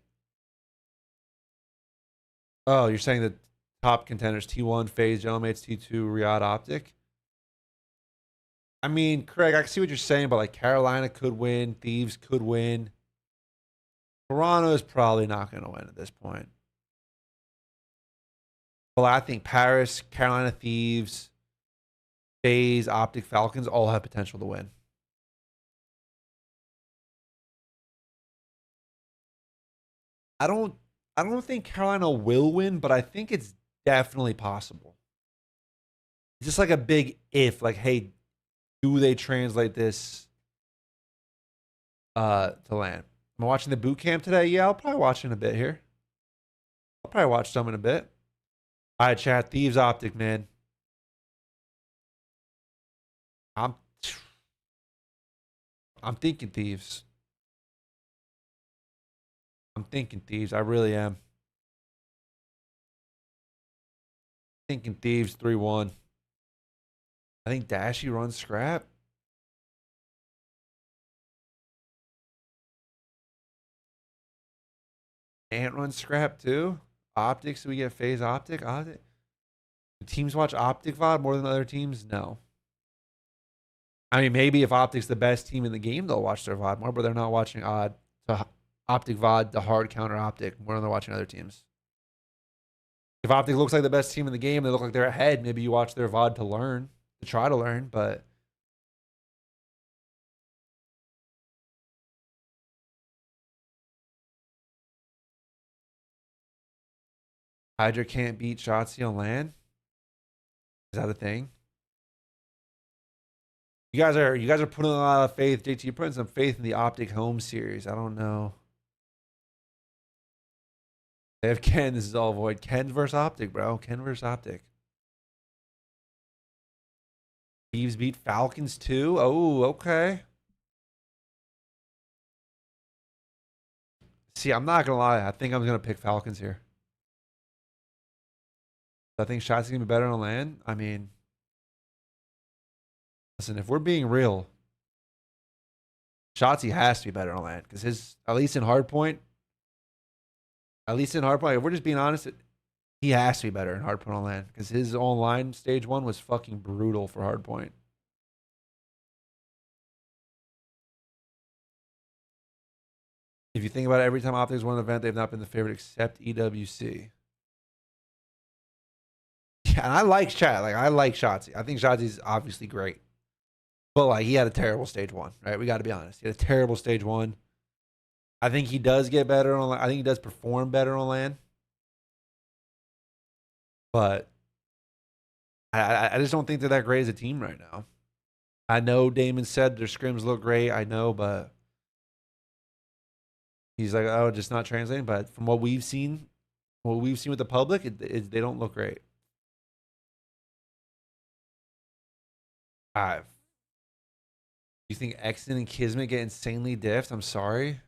Oh, you're saying the top contenders T1 FaZe, Gentlemates, T2 Riyadh, Optic. I mean, Craig, I can see what you're saying, but like Carolina could win, Thieves could win. Toronto is probably not going to win at this point. Well, I think Paris, Carolina Thieves, FaZe, Optic, Falcons all have potential to win. I don't think Carolina will win, but I think it's definitely possible. It's just like a big if, like, hey, do they translate this to land? Am I watching the boot camp today? Yeah, I'll probably watch in a bit here. I'll probably watch some in a bit. All right, chat. Thieves Optic, man. I'm thinking Thieves. I'm thinking Thieves. I really am. Thinking Thieves 3-1. I think Dashy runs scrap. Ant runs scrap too. Optics, so we get FaZe Optic. Do teams watch Optic VOD more than other teams? No. I mean, maybe if Optic's the best team in the game, they'll watch their VOD more, but they're not watching Optic VOD, the hard counter Optic, more than they're watching other teams. If Optic looks like the best team in the game, they look like they're ahead, maybe you watch their VOD to learn, to try to learn, but Hydra can't beat Shotzi on land. Is that a thing? You guys are putting a lot of faith. JT, you're putting some faith in the Optic Home series. I don't know. They have Ken. This is all void. Ken versus Optic, bro. Ken versus Optic. Thieves beat Falcons too. Oh, okay. See, I'm not gonna lie. I think I'm gonna pick Falcons here. I think Shotzi's gonna be better on land. I mean, listen, if we're being real, Shotzi has to be better on land because his, at least in hardpoint, if we're just being honest, he has to be better in hardpoint on land because his online stage 1 was fucking brutal for hardpoint. If you think about it, every time Optics won an event, they've not been the favorite except EWC. Yeah, and I like Chat. Like, I like Shotzi. I think Shotzi's obviously great. But, like, he had a terrible stage 1, right? We got to be honest. He had a terrible stage 1. I think he does get better on land. I think he does perform better on land. But I just don't think they're that great as a team right now. I know Damon said their scrims look great. I know, but he's like, oh, just not translating. But from what we've seen with the public, they don't look great. 5. You think Exton and Kismet get insanely diffed? I'm sorry.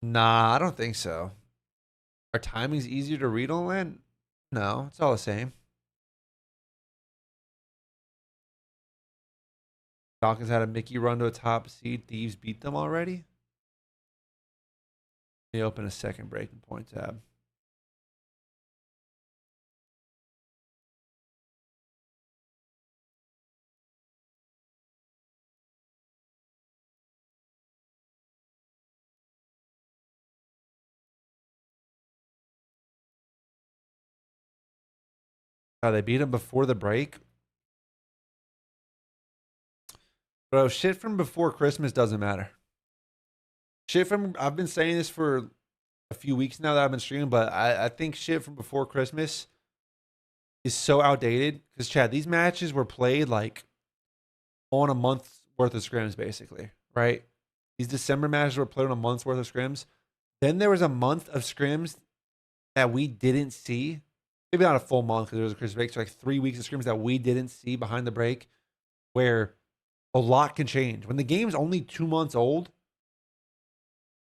Nah, I don't think so. Are timings easier to read on land? No, it's all the same. Falcons had a Mickey run to a top seed. Thieves beat them already. They open a second breaking point tab. Oh, they beat him before the break. Bro, shit from before Christmas doesn't matter. Shit from, I've been saying this for a few weeks now that I've been streaming, but I think shit from before Christmas is so outdated. Because, Chad, these matches were played like on a month's worth of scrims, basically, right? These December matches were played on a month's worth of scrims. Then there was a month of scrims that we didn't see. Maybe not a full month because there was a Christmas break. So like 3 weeks of scrims that we didn't see behind the break, where a lot can change. When the game's only 2 months old,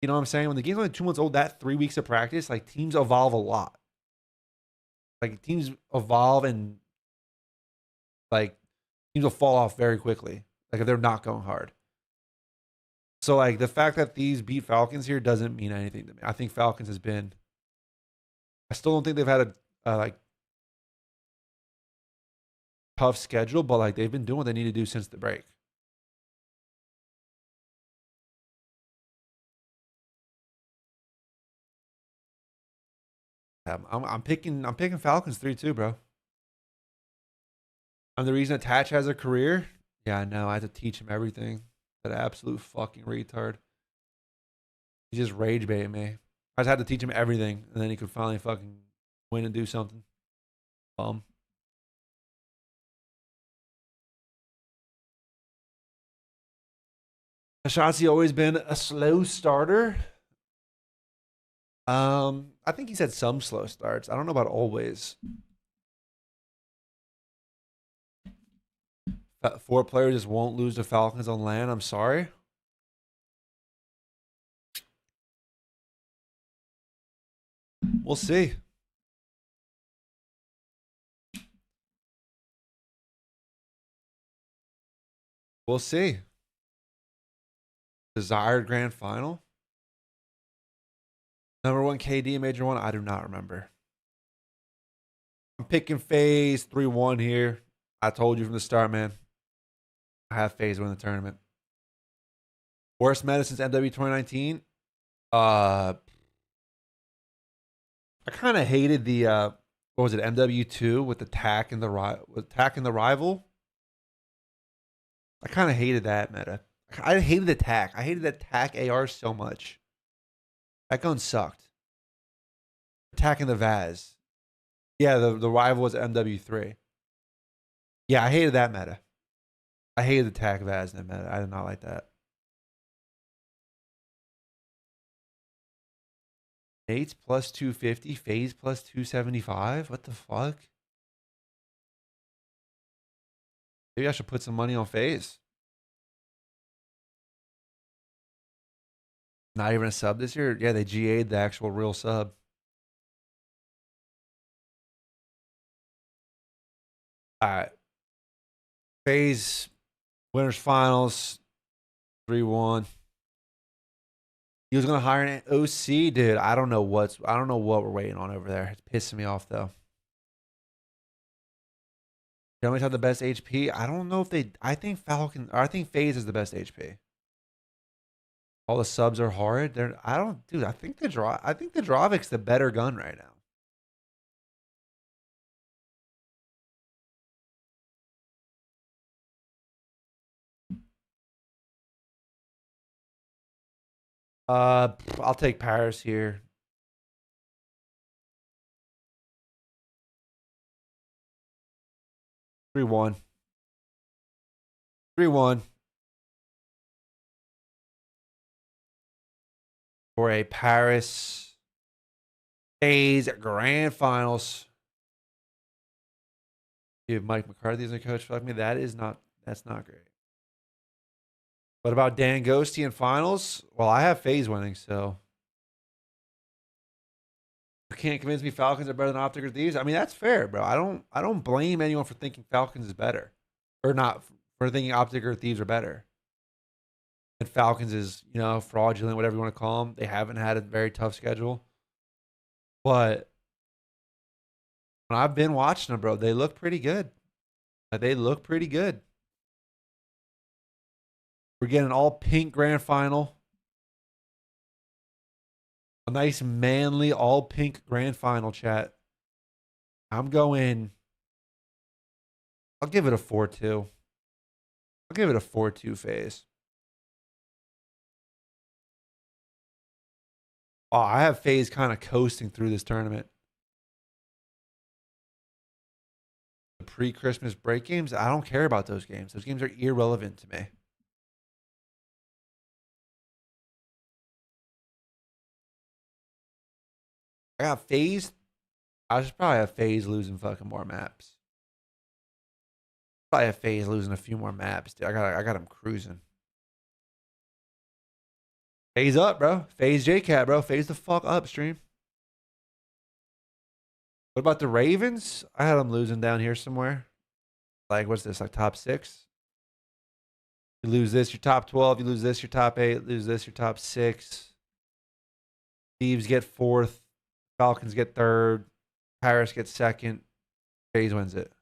you know what I'm saying? When the game's only 2 months old, that 3 weeks of practice, like teams evolve a lot. Like teams evolve and like teams will fall off very quickly. Like if they're not going hard. So like the fact that these beat Falcons here doesn't mean anything to me. I think Falcons has been. I still don't think they've had a like tough schedule, but like they've been doing what they need to do since the break. I'm picking Falcons 3-2, bro. I'm the reason Attach has a career. Yeah, I know. I had to teach him everything. That absolute fucking retard. He just rage baited me. I just had to teach him everything, and then he could finally fucking win and do something. Shotzi always been a slow starter. I think he's had some slow starts. I don't know about always. 4 players just won't lose to Falcons on land. I'm sorry. We'll see. We'll see. Desired grand final. Number 1 KD Major 1. I do not remember. I'm picking FaZe 3-1 here. I told you from the start, man. I have FaZe win the tournament. Worst meta since MW 2019. I kind of hated the what was it, MW2 with the tack and the rival. I kind of hated that meta. I hated the tack. I hated that tack AR so much. That gun sucked. attacking the Vaz. Yeah, the rival was MW3. Yeah, I hated that meta. I hated the attack Vaz in that meta. I did not like that. Nate's plus 250, FaZe plus 275. What the fuck? Maybe I should put some money on FaZe. Not even a sub this year? Yeah, they GA'd the actual real sub. All right. FaZe winners finals 3-1. He was gonna hire an OC, dude. I don't know what we're waiting on over there. It's pissing me off though. They always have the best HP. I don't know if they. I think FaZe is the best HP. All the subs are hard. I think the Dravic's the better gun right now. I'll take Paris here. Three one. 3-1. For a Paris FaZe Grand Finals. If Mike McCarthy is a coach, fuck me. That's not great. What about Dan Ghosty in finals? Well, I have FaZe winning, so you can't convince me Falcons are better than Optic or Thieves. I mean, that's fair, bro. I don't blame anyone for thinking Falcons is better. Or not for thinking Optic or Thieves are better. And Falcons is, fraudulent, whatever you want to call them. They haven't had a very tough schedule. But when I've been watching them, bro, they look pretty good. They look pretty good. We're getting an all pink grand final. A nice manly all pink grand final, chat. I'll give it a 4-2. I'll give it a 4-2 FaZe. Oh, I have FaZe kind of coasting through this tournament. The pre-Christmas break games, I don't care about those games. Those games are irrelevant to me. I got FaZe. I should probably have FaZe losing fucking more maps. Probably have FaZe losing a few more maps, dude. I got him cruising. FaZe up, bro. FaZe JCat, bro. FaZe the fuck up, stream. What about the Ravens? I had them losing down here somewhere. Like, what's this? Like top 6? You lose this, you're top 12. You lose this, you're top 8. Lose this, you're top 6. Thieves get 4th. Falcons get 3rd. Paris gets 2nd. FaZe wins it.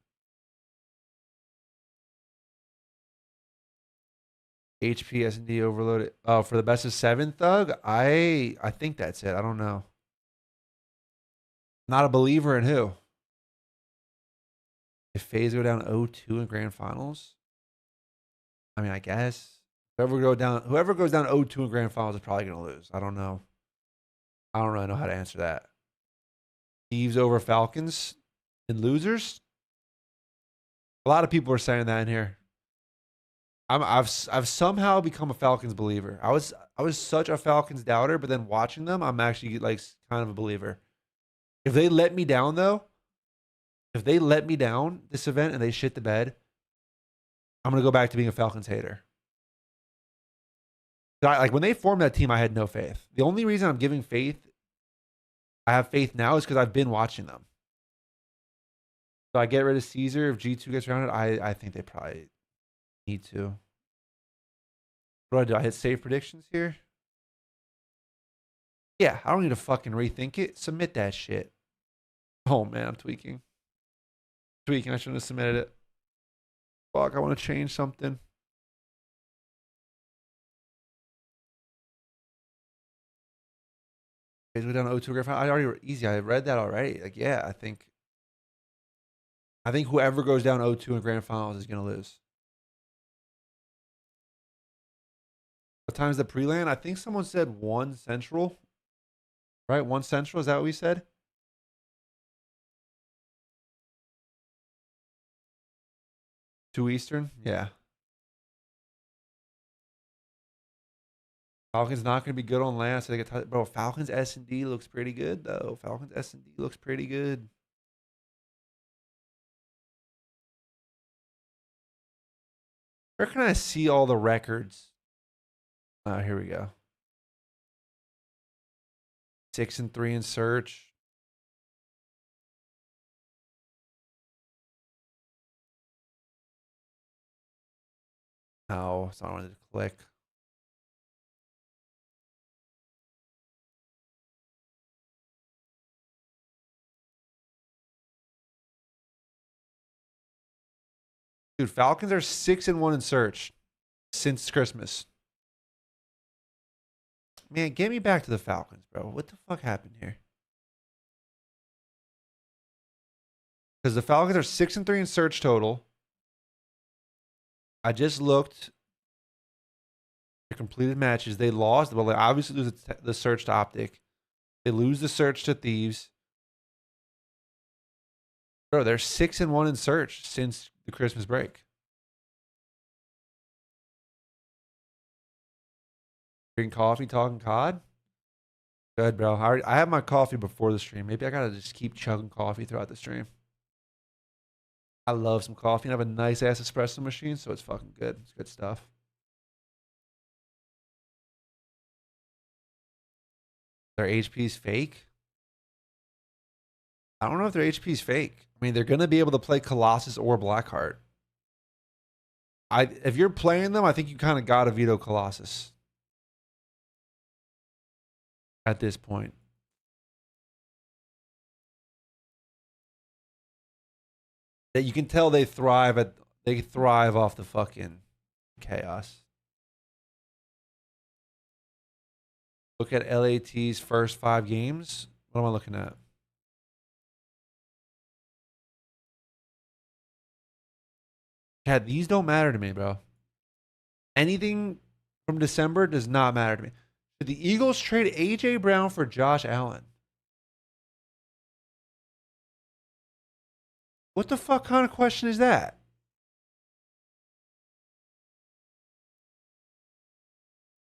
HP, S&D overloaded. Oh, for the best of 7, Thug? I think that's it. I don't know. Not a believer in who? If FaZe go down 0-2 in grand finals? I mean, I guess. Whoever goes down 0-2 in grand finals is probably going to lose. I don't know. I don't really know how to answer that. Thieves over Falcons and losers? A lot of people are saying that in here. I've somehow become a Falcons believer. I was such a Falcons doubter, but then watching them, I'm actually like kind of a believer. If they let me down though, if they let me down this event and they shit the bed, I'm gonna go back to being a Falcons hater. Like when they formed that team, I had no faith. The only reason I'm giving faith, I have faith now, is because I've been watching them. So I get rid of Caesar if G2 gets rounded. I think they probably need to. What do? I hit save predictions here? Yeah, I don't need to fucking rethink it. Submit that shit. Oh man, I'm tweaking. I shouldn't have submitted it. Fuck, I want to change something. Go down 0-2 grand final. I read that already. Like, yeah, I think whoever goes down 0-2 in grand finals is gonna lose. What time's the pre-land? I think someone said 1 Central. Right? 1 Central, is that what we said? 2 Eastern. Yeah. Falcons not going to be good on last. So they get bro. Falcons S&D looks pretty good though. Falcons S&D looks pretty good. Where can I see all the records? Here we go. 6-3 in search. No, it's not wanted to click. Dude, Falcons are 6-1 in search since Christmas. Man, get me back to the Falcons, bro. What the fuck happened here? Because the Falcons are 6-3 in search total. I just looked at completed matches. They lost. Well, they obviously lose the search to Optic. They lose the search to Thieves. Bro, they're 6-1 in search since the Christmas break. Drinking coffee, talking COD. Good, bro. I had my coffee before the stream. Maybe I gotta just keep chugging coffee throughout the stream. I love some coffee and I have a nice ass espresso machine, so it's fucking good. It's good stuff. Their HP's fake. I don't know if their HP's fake. I mean, they're gonna be able to play Colossus or Blackheart. If you're playing them, I think you kind of gotta veto Colossus at this point. That you can tell they thrive off the fucking chaos. Look at LAT's first 5 games. What am I looking at? Chad, these don't matter to me, bro. Anything from December does not matter to me. Did the Eagles trade AJ Brown for Josh Allen? What the fuck kind of question is that?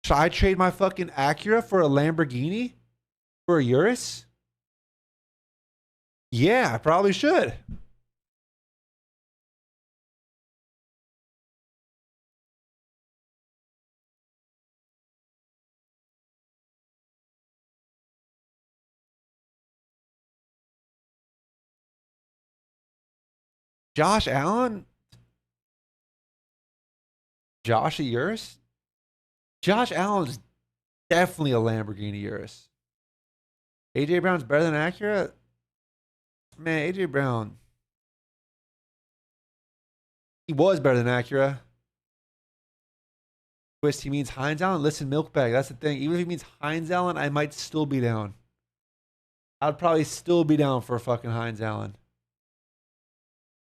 Should I trade my fucking Acura for a Lamborghini? For a Urus? Yeah, I probably should. Josh Allen? Josh a Urus? Josh Allen's definitely a Lamborghini Urus. AJ Brown's better than Acura? Man, AJ Brown. He was better than Acura. Twist, he means Heinz Allen. Listen, Milkbag, that's the thing. Even if he means Heinz Allen, I might still be down. I'd probably still be down for a fucking Heinz Allen.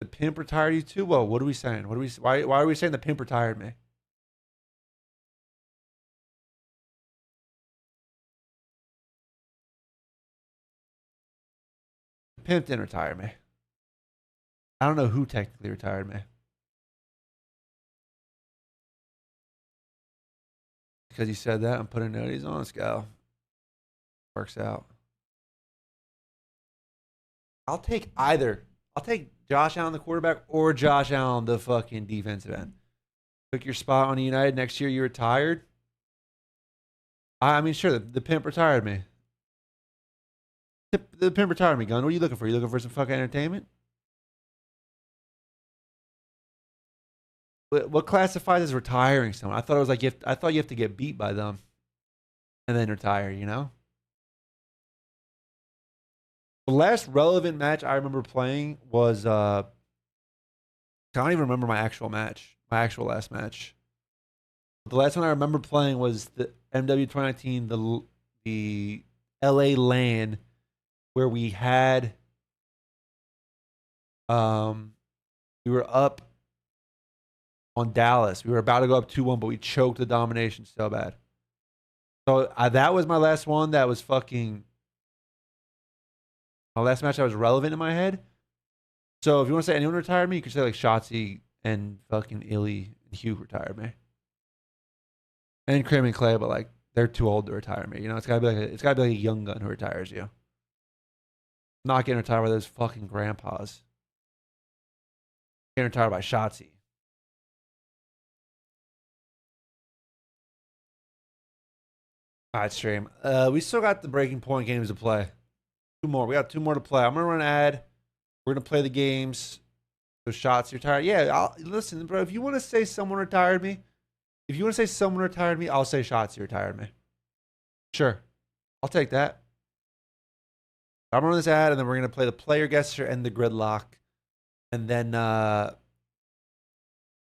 The pimp retired you too? Well, what are we saying? Why are we saying the pimp retired me? The pimp didn't retire me. I don't know who technically retired me. Because you said that, I'm putting noties on. Let's go. Works out. I'll take either. I'll take Josh Allen, the quarterback, or Josh Allen, the fucking defensive end. Took your spot on United. Next year, you retired. I mean, sure, the pimp retired me. The pimp retired me, Gun. What are you looking for? You looking for some fucking entertainment? What classifies as retiring someone? I thought it was like I thought you have to get beat by them and then retire, you know? The last relevant match I remember playing was I don't even remember my actual match, my actual last match. The last one I remember playing was the MW 2019, the LA LAN, where we had we were up on Dallas. We were about to go up 2-1, but we choked the domination so bad. So that was my last one. That was fucking my last match that was relevant in my head. So if you want to say anyone retired me, you could say like Shotzi and fucking Illy and Hugh retired me. And Crim and Clay, but like they're too old to retire me. You know, it's gotta be like a young gun who retires you. Not getting retired by those fucking grandpas. Getting retired by Shotzi. All right, stream. We still got the breaking point games to play. 2 more. We got 2 more to play. I'm gonna run an ad. We're gonna play the games. So Shotzi retired. Yeah, listen, bro. If you want to say someone retired me, I'll say Shotzi retired me. Sure, I'll take that. I'm running this ad, and then we're gonna play the player guesser and the gridlock, and then I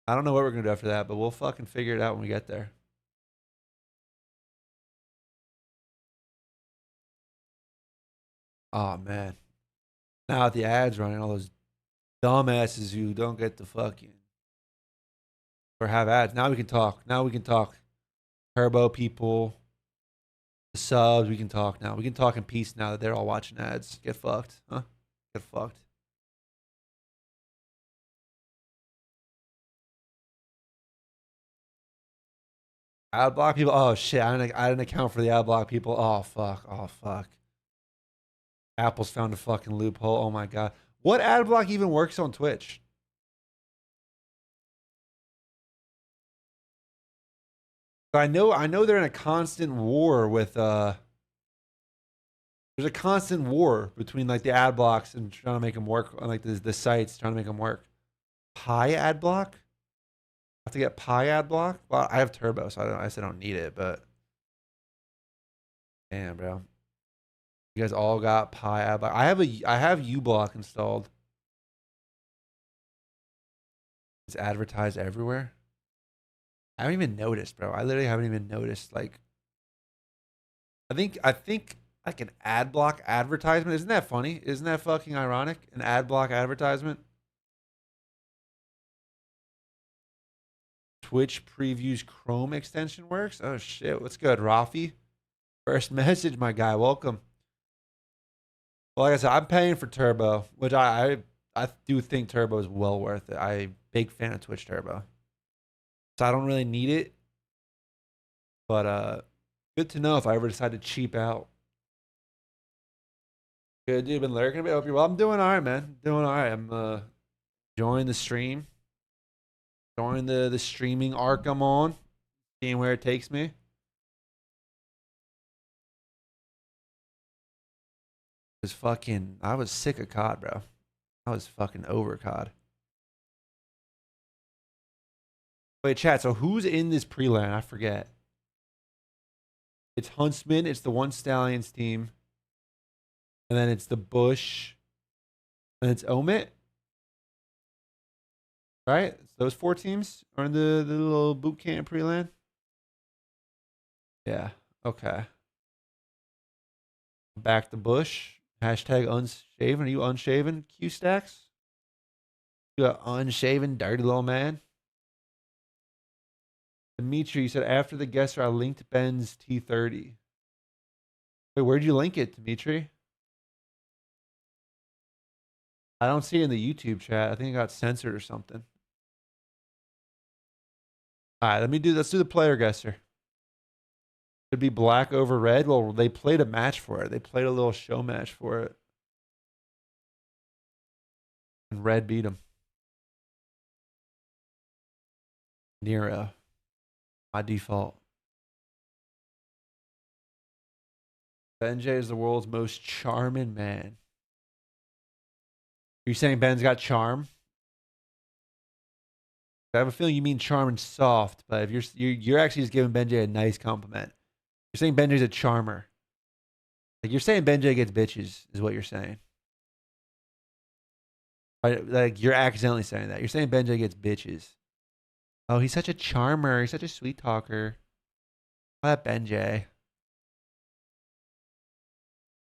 don't know what we're gonna do after that, but we'll fucking figure it out when we get there. Oh man, now with the ads running, all those dumbasses who don't get the fucking or have ads. Now we can talk. Turbo people, the subs, we can talk now. We can talk in peace now that they're all watching ads. Get fucked, huh? Get fucked. Ad block people. Oh shit! I didn't account for the ad block people. Oh fuck! Oh fuck! Apple's found a fucking loophole. Oh my god! What ad block even works on Twitch? I know they're in a constant war with there's a constant war between like the ad blocks and trying to make them work on like the sites trying to make them work. Pi ad block? I have to get Pi ad block? Well, I have Turbo, so I said I don't need it, but damn, bro. You guys all got Pi ad block. I have uBlock installed. It's advertised everywhere. I haven't even noticed, bro. I literally haven't even noticed. Like, I think like an ad block advertisement. Isn't that funny? Isn't that fucking ironic? An ad block advertisement. Twitch previews Chrome extension works. Oh shit! What's good, Rafi? First message, my guy. Welcome. Well, like I said, I'm paying for Turbo, which I do think Turbo is well worth it. I'm a big fan of Twitch Turbo. So I don't really need it. But good to know if I ever decide to cheap out. Good dude, been lurking a bit. Hope you're well. I'm doing alright, man. Doing alright. I'm enjoying the stream. Enjoying the streaming arc I'm on. Seeing where it takes me. I was sick of COD, bro. I was fucking over COD. Wait, chat, so who's in this pre-LAN? I forget. It's Huntsman, it's the One Stallions team. And then it's the Bush. And it's Omit. Right? It's those 4 teams are in the little boot camp pre-LAN. Yeah. Okay. Back to Bush. Hashtag unshaven. Are you unshaven, Q-Stacks? You got unshaven, dirty little man. Dimitri, you said after the guesser, I linked Ben's T30. Wait, where'd you link it, Dimitri? I don't see it in the YouTube chat. I think it got censored or something. All right, let's do the player guesser. Could be black over red. Well, they played a match for it. They played a little show match for it. And red beat them. Nero. My default. Benjay is the world's most charming man. Are you saying Ben's got charm? I have a feeling you mean charm and soft, but if you're actually just giving Benjay a nice compliment. You're saying Benjay's a charmer. Like you're saying Benjay gets bitches, is what you're saying. Like you're accidentally saying that. You're saying Benjay gets bitches. Oh, he's such a charmer. He's such a sweet talker. Oh, that Benjay.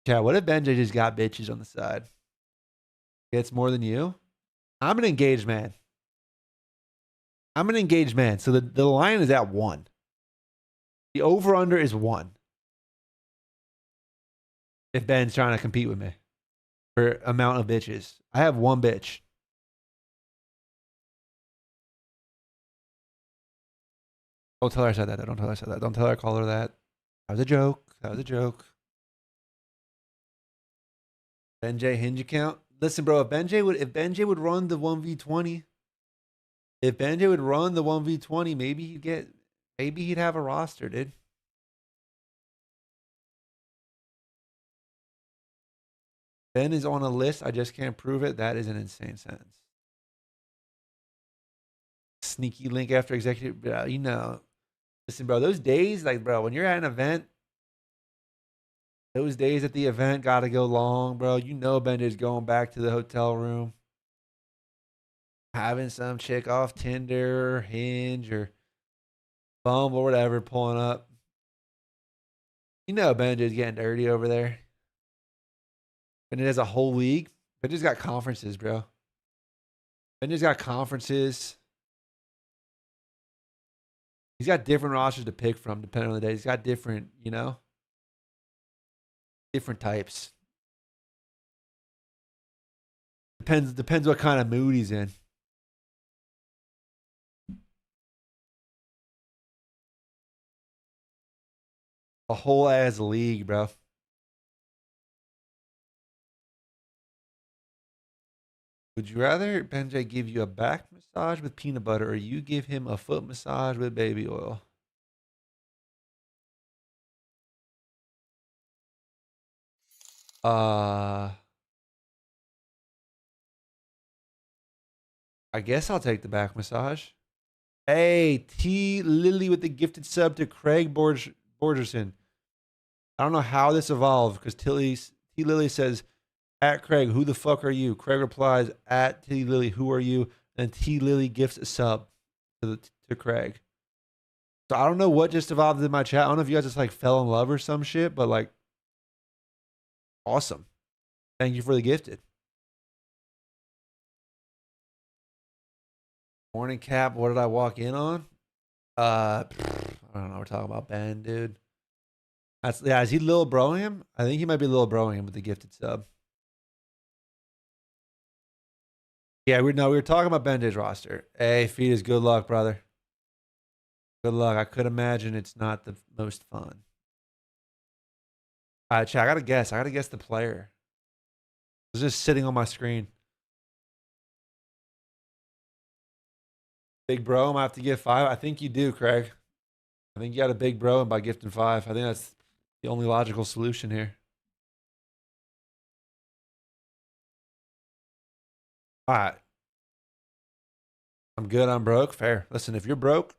Yeah, what if Benjay just got bitches on the side? Gets more than you? I'm an engaged man. So the line is at 1. The over-under is 1. If Ben's trying to compete with me for amount of bitches. I have 1 bitch. Don't tell her I said that. Don't tell her I said that. Don't tell her I call her that. That was a joke. That was a joke. Benjay hinge account. Listen, bro, if Benjay would run the 1v20, if Benjay would run the 1v20, maybe he'd have a roster, dude. Ben is on a list. I just can't prove it. That is an insane sentence. Sneaky link after executive. You know. Listen, bro, those days, like, bro, when you're at an event, those days at the event got to go long, bro. You know Benjay's going back to the hotel room, having some chick off Tinder or Hinge or Bumble or whatever pulling up. You know Benjay's getting dirty over there. And it has a whole league. Benjay's got conferences, bro. Benjay's got conferences. He's got different rosters to pick from depending on the day. He's got different, you know, different types. Depends what kind of mood he's in. A whole ass league, bro. Would you rather Benjay give you a back massage with peanut butter or you give him a foot massage with baby oil? I guess I'll take the back massage. Hey, T Lily with the gifted sub to Craig Borgerson. I don't know how this evolved because T Lily says, at Craig, who the fuck are you? Craig replies, at T Lily, who are you? And T Lily gifts a sub to Craig. So I don't know what just evolved in my chat. I don't know if you guys just like fell in love or some shit, but like, awesome. Thank you for the gifted. Morning cap. What did I walk in on? I don't know. We're talking about Ben, dude. Is he Lil Broing him? I think he might be Lil Broing him with the gifted sub. Yeah, we were talking about Benjay's roster. Hey, Fetus, good luck, brother. Good luck. I could imagine it's not the most fun. All right, chat, I gotta guess. I gotta guess the player. It's just sitting on my screen. Big bro, I'm gonna have to give 5. I think you do, Craig. I think you got a big bro and by gifting 5. I think that's the only logical solution here. All right. I'm good. I'm broke. Fair. Listen, if you're broke.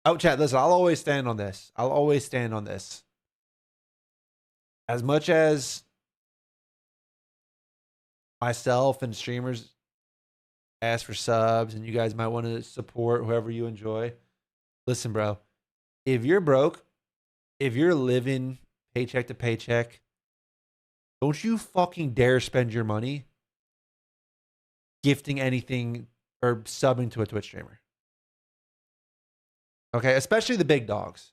Oh, chat, listen, I'll always stand on this. I'll always stand on this. As much as myself and streamers ask for subs and you guys might want to support whoever you enjoy. Listen, bro, if you're broke, if you're living paycheck to paycheck, don't you fucking dare spend your money gifting anything or subbing to a Twitch streamer. Okay, especially the big dogs.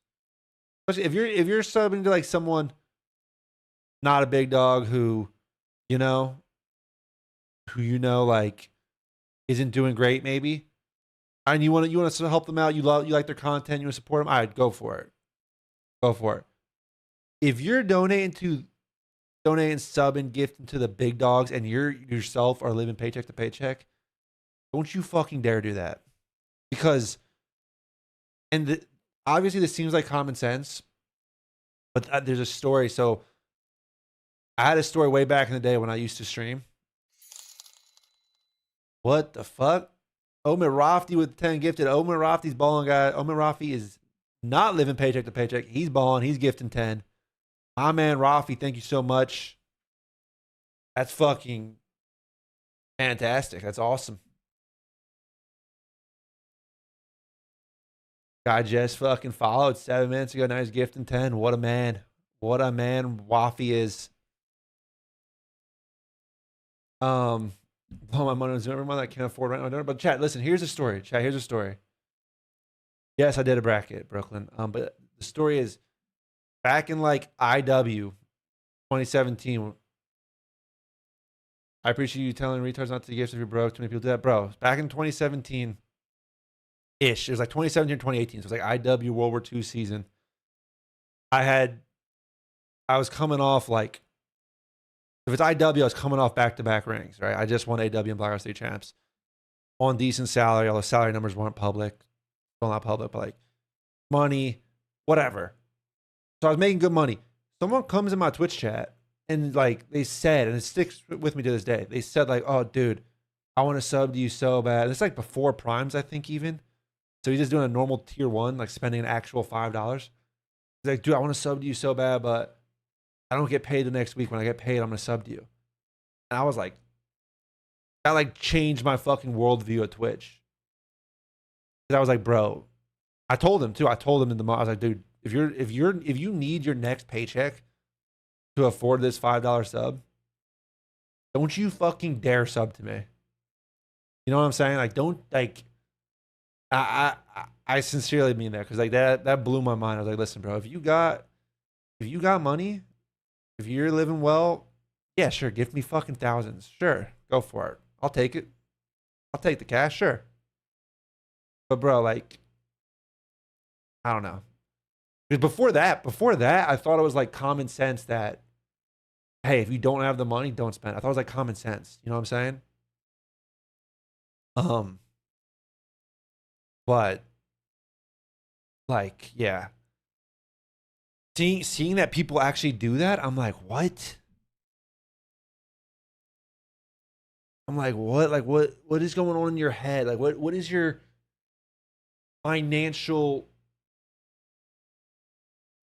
Especially if you're subbing to like someone not a big dog who like isn't doing great maybe, and you want to help them out, you like their content, you want to support them, I'd go for it. Go for it. If you're donating, subbing, gifting to the big dogs and you yourself are living paycheck to paycheck, don't you fucking dare do that. Because obviously this seems like common sense, but there's a story. So I had a story way back in the day when I used to stream. What the fuck? Omid Rafti with 10 gifted. Omid Rafti's balling, guy. Omid Rafti is not living paycheck to paycheck. He's balling. He's gifting 10. My man Rafi, thank you so much. That's fucking fantastic. That's awesome. Guy just fucking followed 7 minutes ago. Now he's gifting 10. What a man. What a man Wafi is. Blow my money on Zoom. Everyone that can't afford right now. But chat, listen, here's a story. Chat, here's a story. Yes, I did a bracket, Brooklyn. But the story is back in like IW 2017. I appreciate you telling retards not to gift if you're broke. Too many people do that. Bro, back in 2017, It was like 2017 or 2018. So it was like IW World War II season. I was coming off like, if it's IW, I was coming off back-to-back rings, right? I just won AW and Blackout State champs on decent salary. All the salary numbers weren't public. Still not public, but like money, whatever. So I was making good money. Someone comes in my Twitch chat and like they said, and it sticks with me to this day. They said like, "Oh, dude, I want to sub to you so bad." And it's like before primes, I think even. So he's just doing a normal tier 1, like spending an actual $5. He's like, "Dude, I want to sub to you so bad, but I don't get paid the next week. When I get paid, I'm gonna sub to you." And I was like, that like changed my fucking worldview at Twitch. Because I was like, bro, I told him too. I told him I was like, dude, if you need your next paycheck to afford this $5 sub, don't you fucking dare sub to me. You know what I'm saying? Like, don't like. I sincerely mean that, because like that blew my mind. I was like, listen, bro, if you got money, if you're living well, yeah, sure, give me fucking thousands. Sure, go for it. I'll take it. I'll take the cash, sure. But bro, like, I don't know. Because before that, I thought it was like common sense that, hey, if you don't have the money, don't spend. I thought it was like common sense. You know what I'm saying? But like, yeah. Seeing that people actually do that, I'm like, what? I'm like, what? Like, what is going on in your head? Like, what is your financial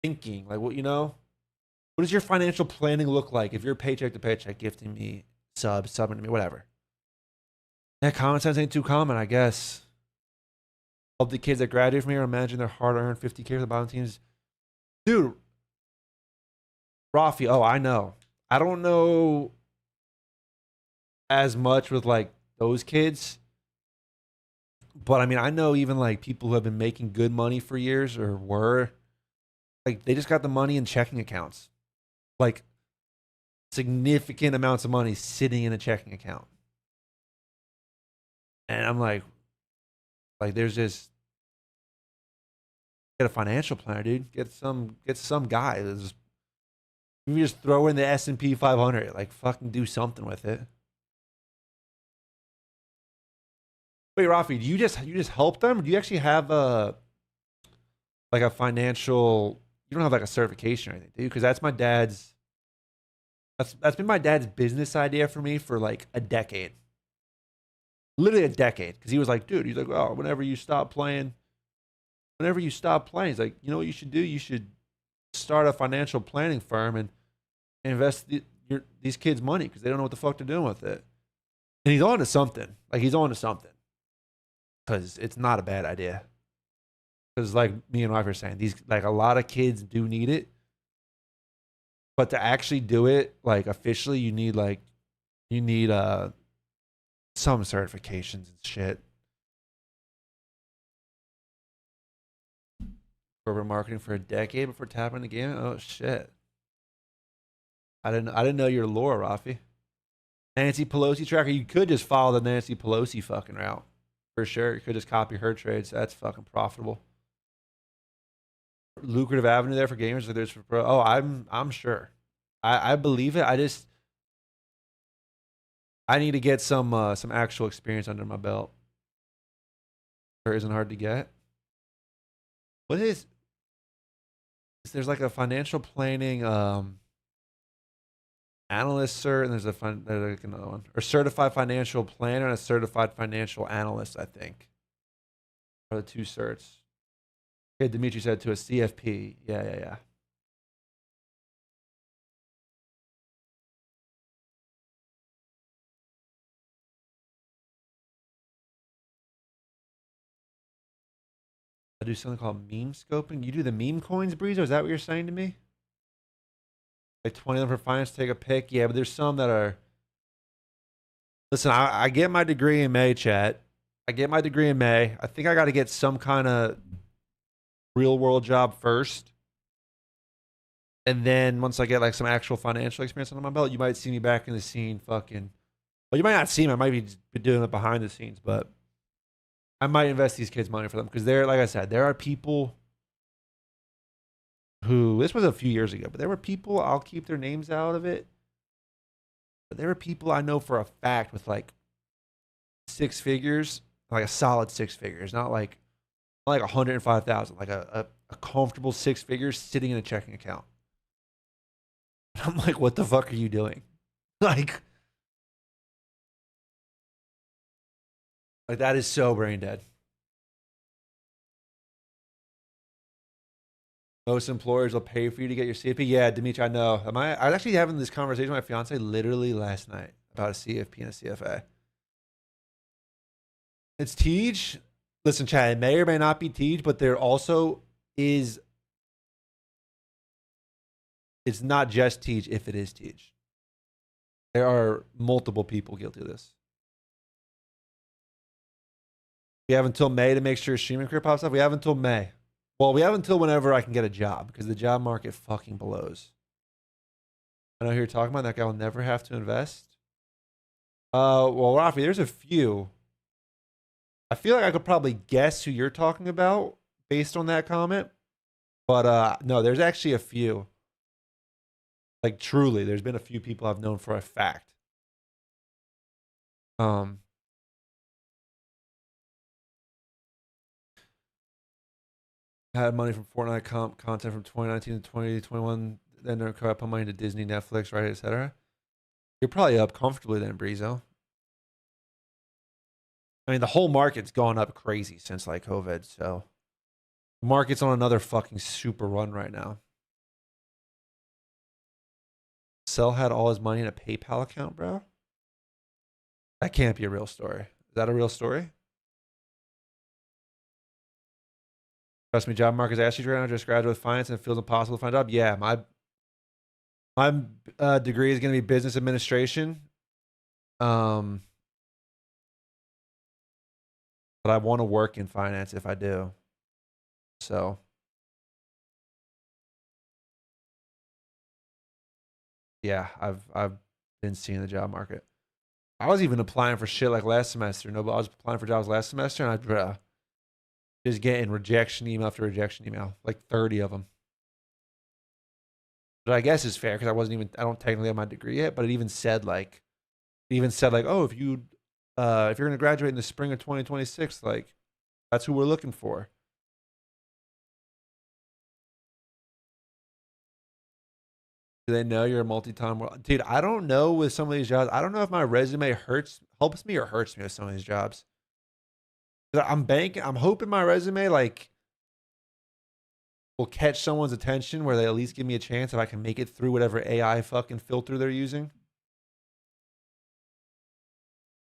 thinking? Like, what, you know? What does your financial planning look like if you're paycheck to paycheck gifting me subbing to me, whatever? That common sense ain't too common, I guess. All the kids that graduate from here, imagine their hard-earned $50K for the bottom teams. Dude, Rafi, oh, I know. I don't know as much with like those kids, but I mean, I know even like people who have been making good money for years, or were, like, they just got the money in checking accounts, like significant amounts of money sitting in a checking account. And I'm like there's just, get a financial planner, dude. Get some guy that's just, you just throw in the S&P 500, like fucking do something with it. Wait, Rafi, do you just help them? Or do you actually have a financial? You don't have like a certification or anything, do you? Because that's my dad's. That's been my dad's business idea for me for like a decade. Literally a decade. Because he was like, dude, he's like, oh, whenever you stop playing, he's like, you know what you should do? You should start a financial planning firm and invest these kids' money, because they don't know what the fuck they're doing with it. And he's on to something. Like, he's on to something. Because it's not a bad idea. Because like me and my wife are saying, these, like, a lot of kids do need it. But to actually do it, like, officially, you need some certifications and shit. Corporate marketing for a decade before tapping the game. Oh shit! I didn't know your lore, Rafi. Nancy Pelosi tracker. You could just follow the Nancy Pelosi fucking route for sure. You could just copy her trades. That's fucking profitable. Lucrative avenue there for gamers. Like there's for pro. Oh, I'm sure. I believe it. I need to get some actual experience under my belt. Sure isn't hard to get. What is? There's like a financial planning analyst cert, and there's like another one, or certified financial planner and a certified financial analyst, I think, are the two certs. Okay, Dimitri said to a CFP. Yeah. I do something called meme scoping. You do the meme coins, Breezo? Is that what you're saying to me? Like 20 of them for finance, take a pick. Yeah, but there's some that are. Listen, I get my degree in May, chat. I get my degree in May. I think I got to get some kind of real world job first. And then once I get like some actual financial experience under my belt, you might see me back in the scene fucking. Well, you might not see me. I might be doing it behind the scenes, but I might invest these kids' money for them because like I said, there are people who, this was a few years ago, but there were people, I'll keep their names out of it. But there were people I know for a fact with like 6 figures, like a solid 6 figures, not like 105,000, like a comfortable 6 figures sitting in a checking account. I'm like, what the fuck are you doing? Like that is so brain dead. Most employers will pay for you to get your CFP. Yeah, Dimitri, I know. I was actually having this conversation with my fiance literally last night about a CFP and a CFA. It's Tej. Listen, Chad, it may or may not be Tej, but there also is. It's not just Tej if it is Tej. There are multiple people guilty of this. We have until May to make sure streaming career pops up. We have until May. Well, we have until whenever I can get a job because the job market fucking blows. I know who you're talking about. That guy will never have to invest. Well, Rafi, there's a few. I feel like I could probably guess who you're talking about based on that comment. But no, there's actually a few. Like truly, there's been a few people I've known for a fact. Had money from Fortnite content from 2019 to 2021, then they're put money into Disney, Netflix, right, etc. You're probably up comfortably then, Breezo. I mean, the whole market's gone up crazy since like COVID, so the market's on another fucking super run right now. Cell had all his money in a PayPal account, bro. That can't be a real story. Is that a real story? Trust me, job market's actually right now. Just graduated with finance and it feels impossible to find a job. Yeah, my degree is going to be business administration. But I want to work in finance if I do. So yeah, I've been seeing the job market. I was even applying for shit like last semester. No, but I was applying for jobs last semester, and I just getting rejection email after rejection email, like 30 of them. But I guess it's fair because I don't technically have my degree yet, but it even said like, oh, if you're gonna graduate in the spring of 2026, like that's who we're looking for. Do they know you're a multi-time dude? I don't know with some of these jobs. I don't know if my resume helps me or hurts me with some of these jobs. I'm hoping my resume like will catch someone's attention where they at least give me a chance if I can make it through whatever AI fucking filter they're using.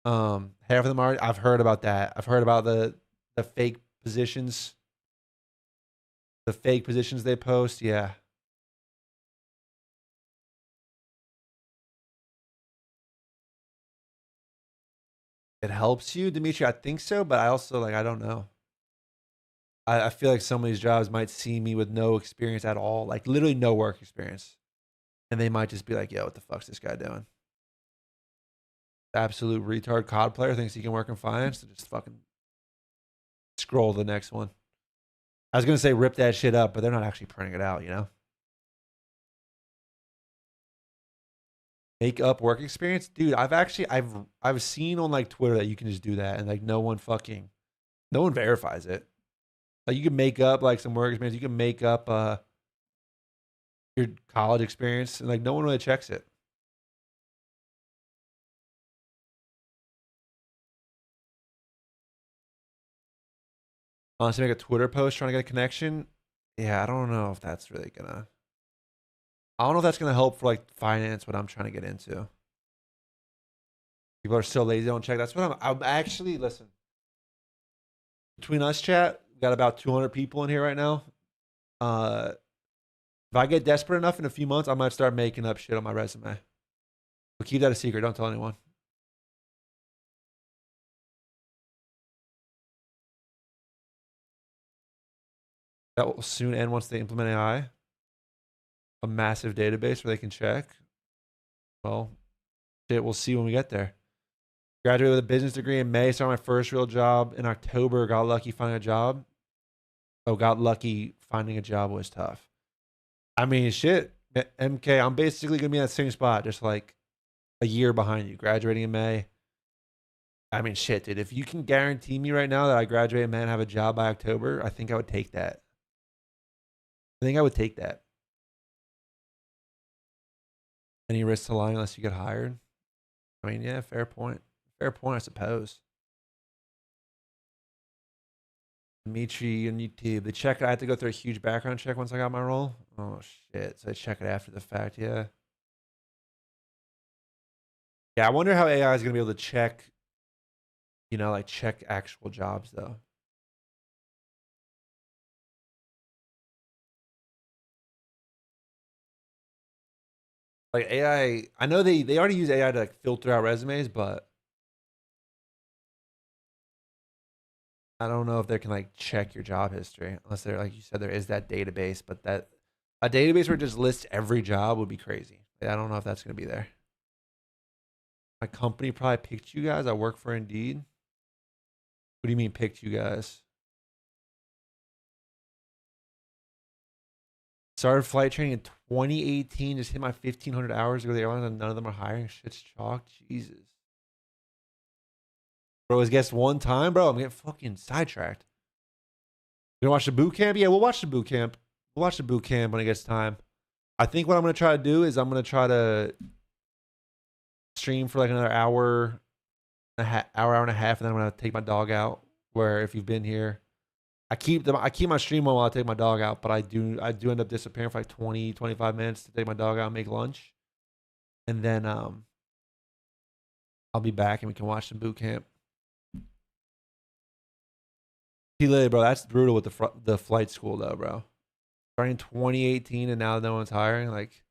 Half of them are. I've heard about that. I've heard about the fake positions. The fake positions they post. Yeah. It helps you, Dimitri. I think so, but I also like I don't know. I feel like some of these jobs might see me with no experience at all, like literally no work experience, and they might just be like, "Yo, what the fuck's this guy doing?" Absolute retard COD player thinks he can work in finance, and just fucking scroll to the next one. I was gonna say rip that shit up, but they're not actually printing it out, you know. Make up work experience, dude. I've seen on like Twitter that you can just do that, and like no one verifies it. Like you can make up like some work experience. You can make up your college experience, and like no one really checks it. Honestly, make a Twitter post trying to get a connection. Yeah, I don't know if that's really gonna. I don't know if that's gonna help for like finance, what I'm trying to get into. People are so lazy, they don't check. That's what I'm actually listen. Between us, chat, we got about 200 people in here right now. If I get desperate enough in a few months, I might start making up shit on my resume. But keep that a secret. Don't tell anyone. That will soon end once they implement AI. A massive database where they can check. Well, shit, we'll see when we get there. Graduated with a business degree in May. Started my first real job in October. Got lucky finding a job. Oh, got lucky finding a job was tough. I mean, shit. MK, I'm basically gonna be in that same spot, just like a year behind you. Graduating in May. I mean, shit, dude. If you can guarantee me right now that I graduate in May and have a job by October, I think I would take that. I think I would take that. Any risk to lying unless you get hired? I mean, yeah, fair point. Fair point, I suppose. Dimitri on YouTube. They check. I had to go through a huge background check once I got my role. Oh shit! So they check it after the fact. Yeah. Yeah, I wonder how AI is gonna be able to check. You know, like check actual jobs though. Like AI, I know they already use AI to like filter out resumes, but I don't know if they can like check your job history unless they're like you said there is that database, but that a database where it just lists every job would be crazy. I don't know if that's gonna be there. My company probably picked you guys. I work for Indeed. What do you mean picked you guys? Started flight training in 2018. Just hit my 1,500 hours to go to the airline, and none of them are hiring. Shit's chalk. Jesus. Bro, was guessed one time, bro. I'm getting fucking sidetracked. You gonna watch the boot camp? Yeah, we'll watch the boot camp. We'll watch the boot camp when it gets time. I think what I'm gonna try to do is I'm gonna try to stream for like another hour and a half, and then I'm gonna take my dog out. Where if you've been here, I keep my stream on while I take my dog out, but I do end up disappearing for like 20, 25 minutes to take my dog out and make lunch. And then I'll be back and we can watch some boot camp. Bro, that's brutal with the flight school though, bro. Starting in 2018 and now no one's hiring. Like,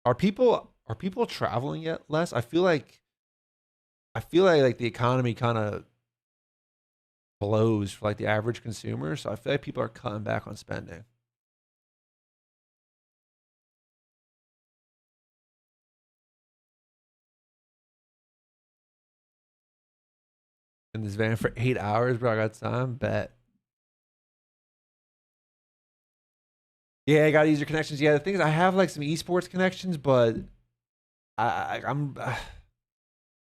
are people traveling yet less? I feel like like the economy kind of blows for like the average consumer, so I feel like people are cutting back on spending. In this van for 8 hours, bro. I got time. Bet. Yeah, I got easier connections. Yeah, the thing is, I have like some esports connections, but I'm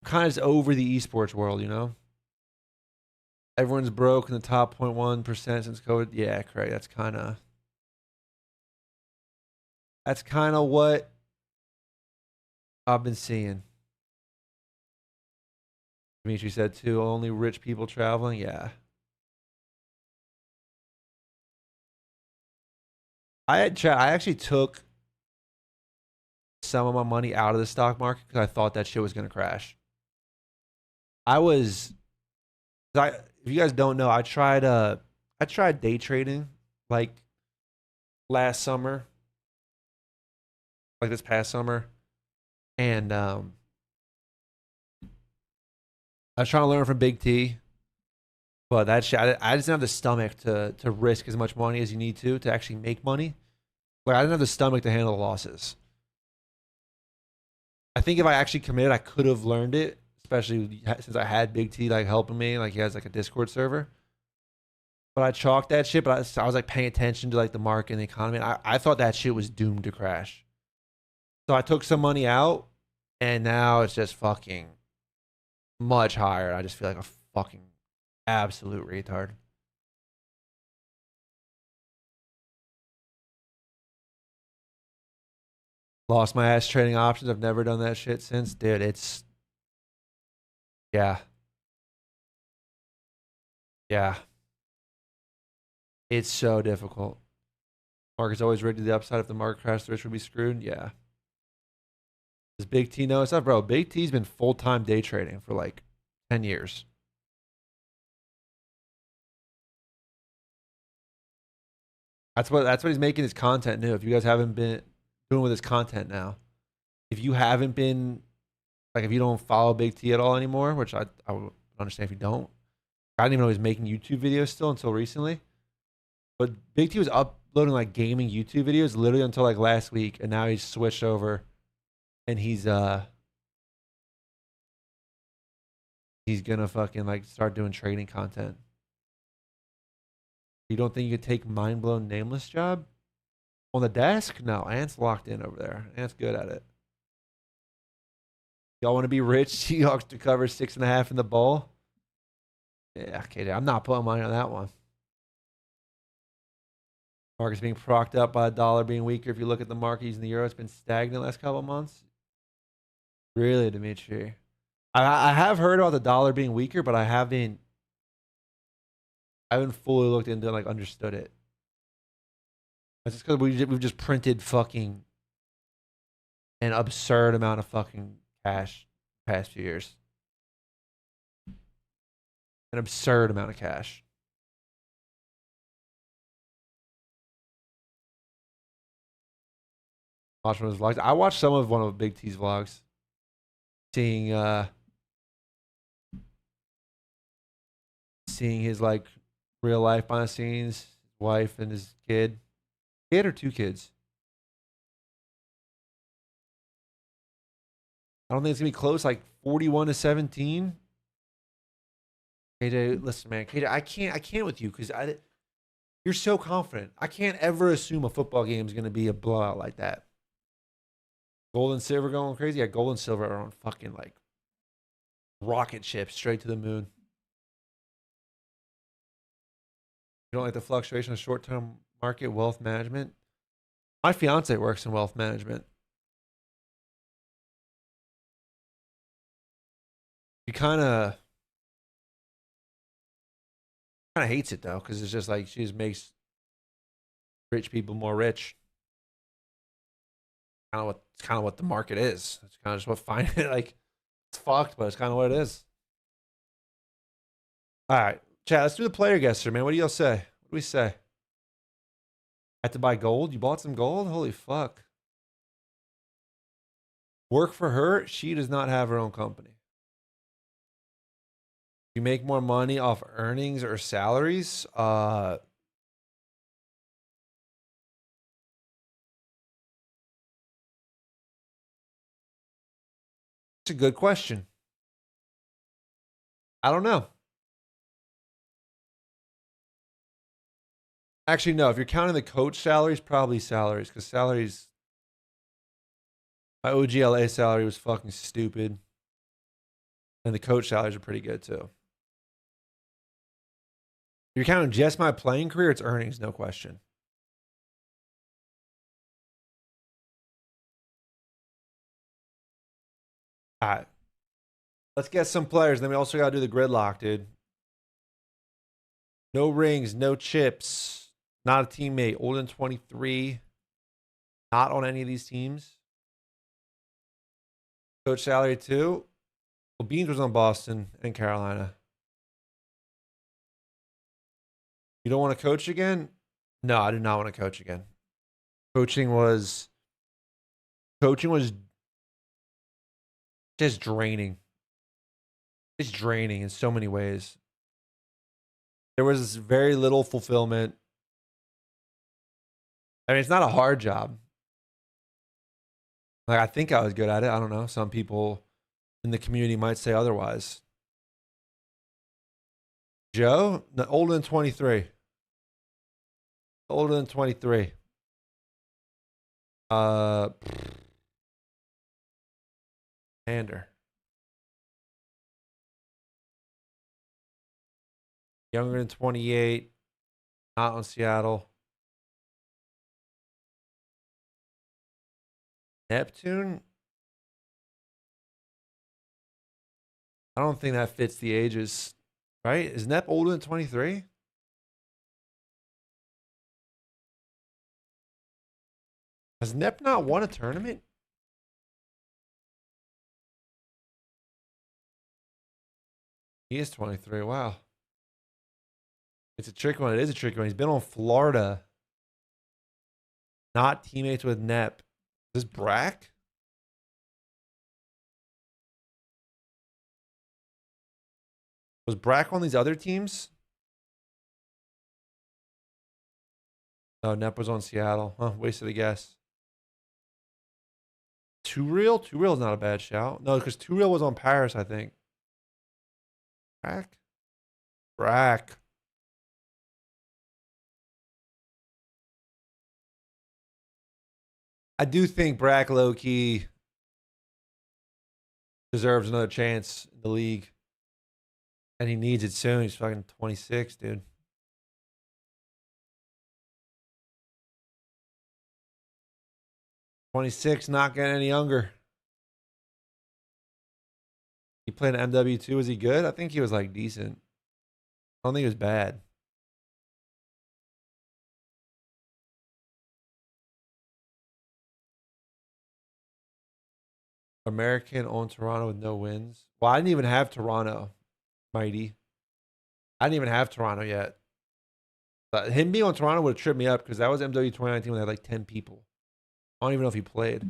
kind of just over the esports world, you know. Everyone's broke in the top 0.1% since COVID. Yeah, correct. That's kind of what I've been seeing. Dimitri said too, only rich people traveling. Yeah. I actually took some of my money out of the stock market because I thought that shit was gonna crash. If you guys don't know, I tried day trading like last summer, like this past summer, and I was trying to learn from Big T, but that shit, I just didn't have the stomach to risk as much money as you need to actually make money. Like, I didn't have the stomach to handle the losses. I think if I actually committed, I could have learned it, especially since I had Big T like helping me. Like, he has like a Discord server. But I chalked that shit, but I was like paying attention to like the market and the economy. And I thought that shit was doomed to crash. So I took some money out, and now it's just fucking much higher. I just feel like a fucking absolute retard. Lost my ass trading options. I've never done that shit since. Dude, it's... Yeah. Yeah. It's so difficult. Market's always rigged to the upside. If the market crashed, the rich would be screwed. Yeah. Does Big T know stuff? Bro, Big T's been full-time day trading for like 10 years. That's what he's making his content new. If you guys haven't been doing with his content now, if you haven't been, like, if you don't follow Big T at all anymore, which I would understand if you don't. I didn't even know he was making YouTube videos still until recently. But Big T was uploading like gaming YouTube videos literally until like last week, and now he's switched over and he's gonna fucking like start doing trading content. You don't think you could take Mind Blown Nameless job on the desk? No, Ant's locked in over there. Ant's good at it. Y'all want to be rich? Seahawks to cover 6.5 in the bowl. Yeah, okay, I'm not putting money on that one. Market's being propped up by the dollar being weaker. If you look at the market using the euro, it's been stagnant the last couple of months. Really, Dimitri? I have heard about the dollar being weaker, but I haven't fully looked into it, like understood it. That's just because we've just printed fucking an absurd amount of fucking cash the past few years. An absurd amount of cash. Watch one of his vlogs. I watched some of one of Big T's vlogs. Seeing his like real life behind the scenes, his wife and his kid. Kid or 2 kids? I don't think it's gonna be close, like 41-17. KJ, listen, man, KJ, I can't with you because you're so confident. I can't ever assume a football game is gonna be a blowout like that. Gold and silver going crazy. Yeah, gold and silver are on fucking like rocket ships straight to the moon. You don't like the fluctuation of short-term market wealth management? My fiance works in wealth management. She kind of hates it though, because it's just like she just makes rich people more rich. It's kind of what the market is. It's kind of just what like it's fucked, but it's kind of what it is. All right, chat. Let's do the player guesser, man. What do y'all say? What do we say? Had to buy gold. You bought some gold? Holy fuck. Work for her. She does not have her own company. You make more money off earnings or salaries? It's a good question. I don't know. Actually, no. If you're counting the coach salaries, probably salaries, because salaries. My OGLA salary was fucking stupid. And the coach salaries are pretty good too. If you're counting just my playing career, it's earnings, no question. All right. Let's get some players. Then we also got to do the gridlock, dude. No rings, no chips. Not a teammate. Older than 23. Not on any of these teams. Coach salary too. Well, Beans was on Boston and Carolina. You don't want to coach again? No, I do not want to coach again. Coaching was just draining. It's draining in so many ways. There was very little fulfillment. I mean, it's not a hard job. Like, I think I was good at it. I don't know. Some people in the community might say otherwise. Joe, older than 23. Older than 23. Ander. Younger than 28. Not on Seattle. Neptune? I don't think that fits the ages. Right? Is Nep older than 23? Has Nep not won a tournament? He is 23. Wow. It's a tricky one. It is a tricky one. He's been on Florida. Not teammates with Nep. Is this Brack? Was Brack on these other teams? Oh, Nep was on Seattle. Huh, wasted a guess. Two Real? Two Real is not a bad shout. No, because Two Real was on Paris, I think. Brack? Brack. I do think Brack low-key deserves another chance in the league. And he needs it soon. He's fucking 26, dude. "26, not getting any younger." He played in MW2. Was he good? I think he was like decent. I don't think he was bad. American on Toronto with no wins. Well, I didn't even have Toronto, Mighty. I didn't even have Toronto yet. But him being on Toronto would have tripped me up because that was MW 2019 when they had like 10 people. I don't even know if he played.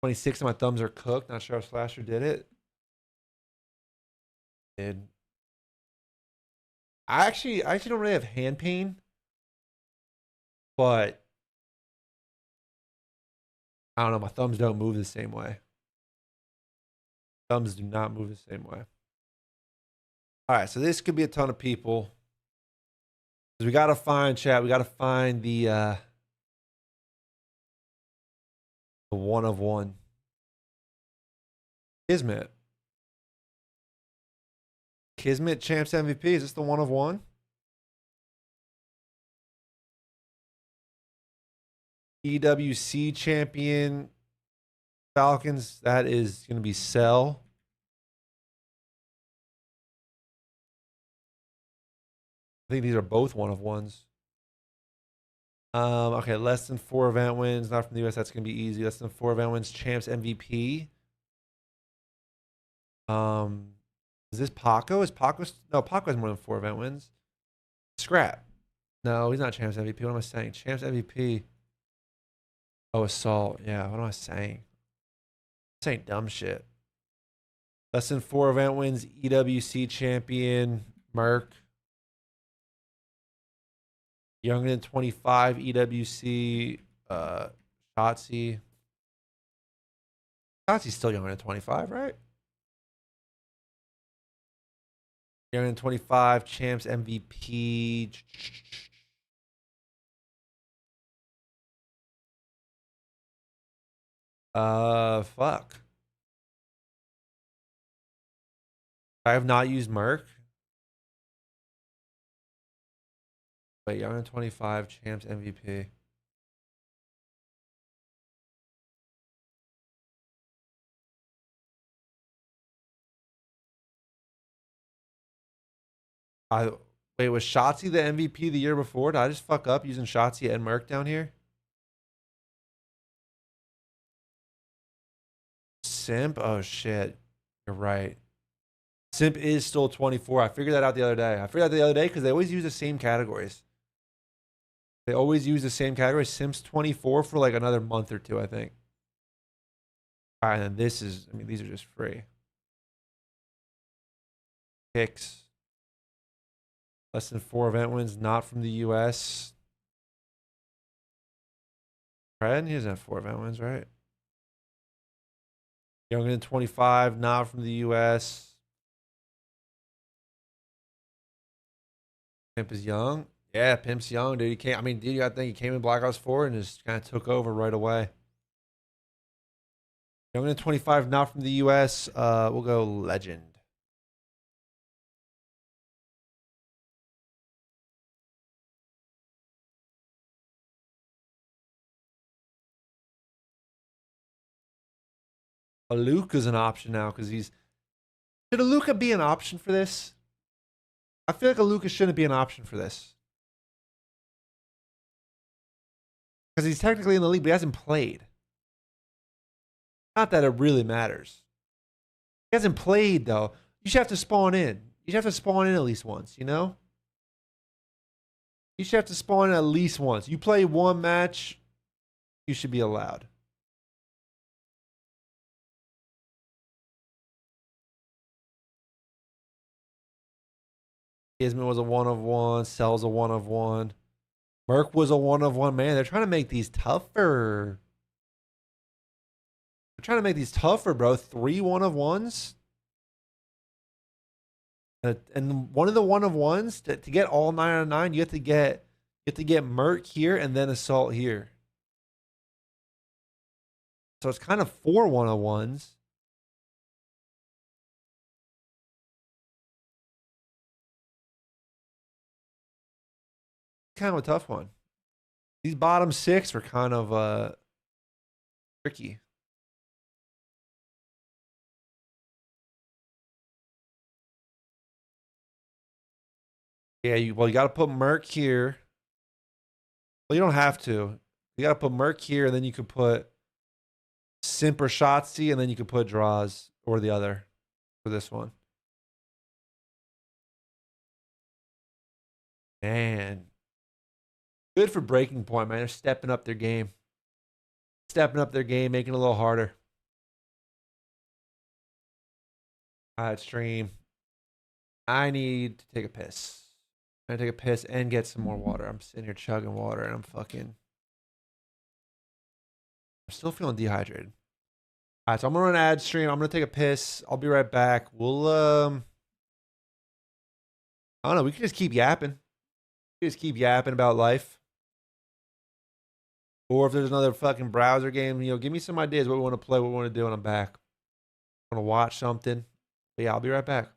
26 and my thumbs are cooked. Not sure if Slasher did it. Did. I actually don't really have hand pain. But I don't know. My thumbs don't move the same way. Thumbs do not move the same way. All right, so this could be a ton of people. We got to find, chat. We got to find the one of one. Kismet. Kismet Champs MVP. Is this the one of one? EWC champion Falcons. That is going to be Cell. I think these are both one of ones. Okay, less than 4 event wins, not from the US. That's gonna be easy. Less than 4 event wins, champs MVP. Is this Paco? Is Paco? No, Paco has more than 4 event wins. Scrap. No, he's not champs MVP. What am I saying? Champs MVP. Oh, Assault. Yeah, what am I saying? I'm saying dumb shit. Less than 4 event wins, EWC champion, Merc. Younger than 25, EWC, Shotzi. Shotzi's still younger than 25, right? Younger than 25, champs MVP. Fuck. I have not used Merc. Wait, younger than 25, champs MVP. Wait, was Shotzi the MVP the year before? Did I just fuck up using Shotzi and Merc down here? Simp? Oh shit. You're right. Simp is still 24. I figured that out the other day. Because they always use the same categories. They always use the same category. Simp's 24 for like another month or 2, I think. All right, and then this is, I mean, these are just free. Picks. Less than 4 event wins, not from the US. Fred, he doesn't have 4 event wins, right? Younger than 25, not from the US. Pimp is young. Yeah, Pimp's young, dude. He came. I mean, dude, I think he came in Black Ops 4 and just kind of took over right away. Younger than 25, not from the US. We'll go Legend. A Luke is an option now because he's. Should a Luca be an option for this? I feel like a Luca shouldn't be an option for this. Because he's technically in the league, but he hasn't played. Not that it really matters. He hasn't played, though. You should have to spawn in. You should have to spawn in at least once, you know? You should have to spawn in at least once. You play 1 match, you should be allowed. Gizman was a 1 of 1. Cell's a 1 of 1. Merc was a 1 of 1. Man, they're trying to make these tougher. I'm trying to make these tougher, bro. 3 1-of-1s. And one of the 1-of-1s to get all 9 out of 9, you have to get Merc here and then Assault here. So it's kind of 4 1-of-1s. Kind of a tough one. These bottom 6 are kind of tricky. Yeah, you got to put Merc here. Well, you don't have to. You got to put Merc here, and then you could put Simp or Shotzi, and then you could put Draws or the other for this one. Man. Good for Breaking Point, man. They're stepping up their game. Stepping up their game, making it a little harder. All right, stream. I need to take a piss. I take a piss and get some more water. I'm sitting here chugging water and I'm still feeling dehydrated. All right, so I'm gonna run an ad stream. I'm gonna take a piss. I'll be right back. We'll I don't know. We can just keep yapping. Just keep yapping about life. Or if there's another fucking browser game, give me some ideas what we want to play, what we want to do, and I'm back. I want to watch something. But yeah, I'll be right back.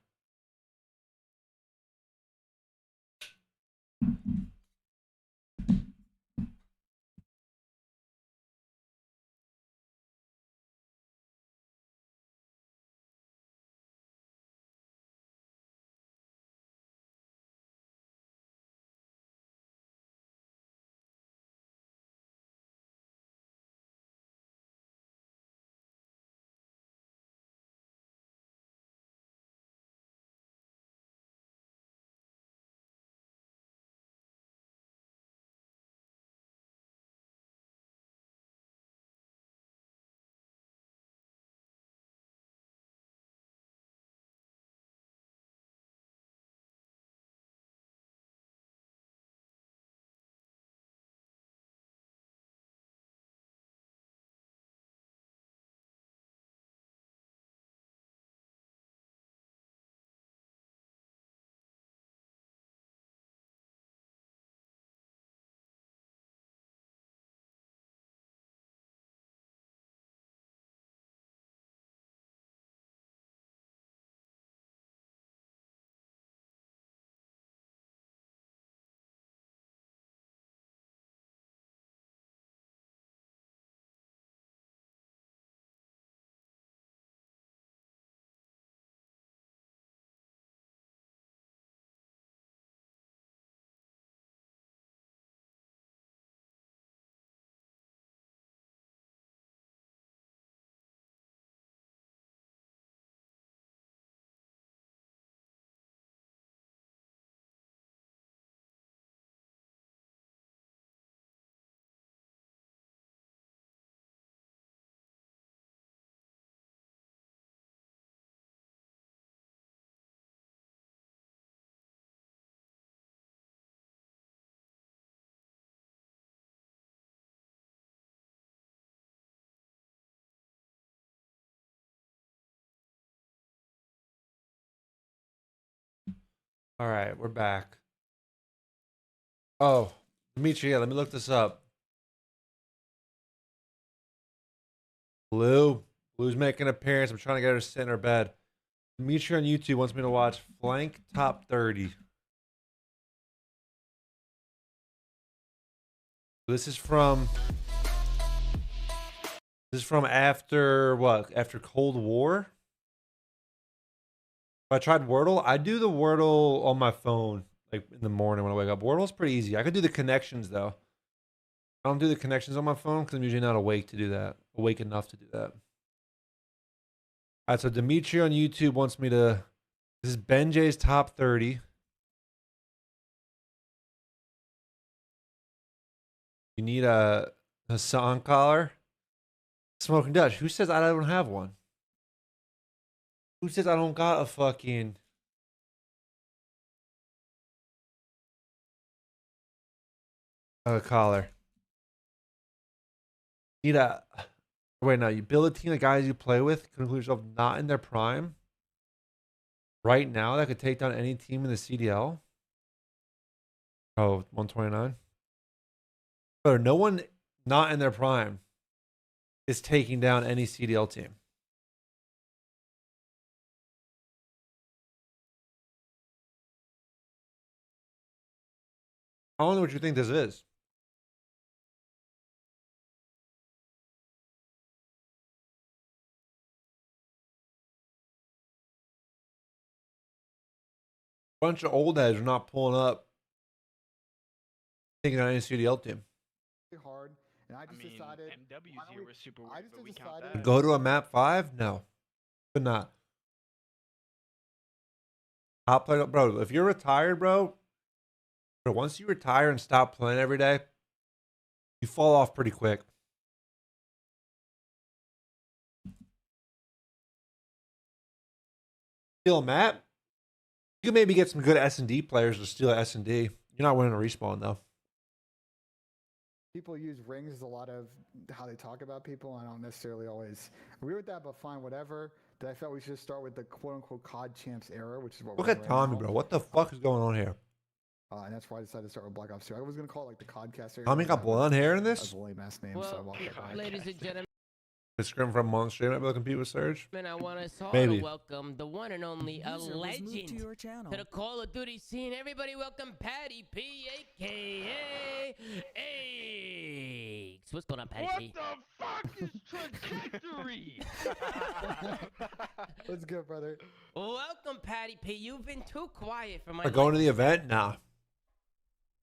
All right, we're back. Oh, Dimitri, yeah, let me look this up. Blue's making an appearance. I'm trying to get her to sit in her bed. Dimitri on YouTube wants me to watch Flank Top 30. This is from after what? After Cold War? I tried Wordle. I do the Wordle on my phone, like in the morning when I wake up. Wordle's pretty easy. I could do the connections though. I don't do the connections on my phone because I'm usually not awake to do that. Awake enough to do that. All right, so Dimitri on YouTube wants me to. This is Ben J's top 30. You need a Hassan collar. Smoking Dutch. Who says I don't have one? Who says I don't got a fucking collar? Need a Wait, now you build a team of guys you play with, conclude yourself not in their prime. Right now, that could take down any team in the CDL. Oh, 129. But no one not in their prime is taking down any CDL team. I don't know what you think this is. Bunch of old heads are not pulling up, taking on any CDL team. Hard, and I just decided MW's here was super weird, but we count that. Go to a map 5? No, could not. Top player, bro. If you're retired, bro, once you retire and stop playing every day, you fall off pretty quick. Steal a map. You can maybe get some good S&D players to steal S&D. You're not winning a respawn though. people use rings as a lot of how they talk about people. I don't necessarily always agree with that, but fine, whatever. That I felt we should start with the quote-unquote COD champs era, which is what Look we're at in right Tommy, now. bro. What the fuck is going on here? And that's why I decided to start with Black Ops 2. I was going to call it like the CODcast era. Tommy got blonde hair in this? That's a lame-ass name, so I walked that back. Ladies and gentlemen, The scrim from Monster might be able to compete with Surge. I want us all Maybe. to welcome the one and only a legend to the Call of Duty scene. Everybody welcome Patty P, a.k.a. Eggs. What's going on, Patty P? What the fuck is trajectory? What's good, brother? Welcome, Patty P. You've been too quiet for my Are going to the event? Nah.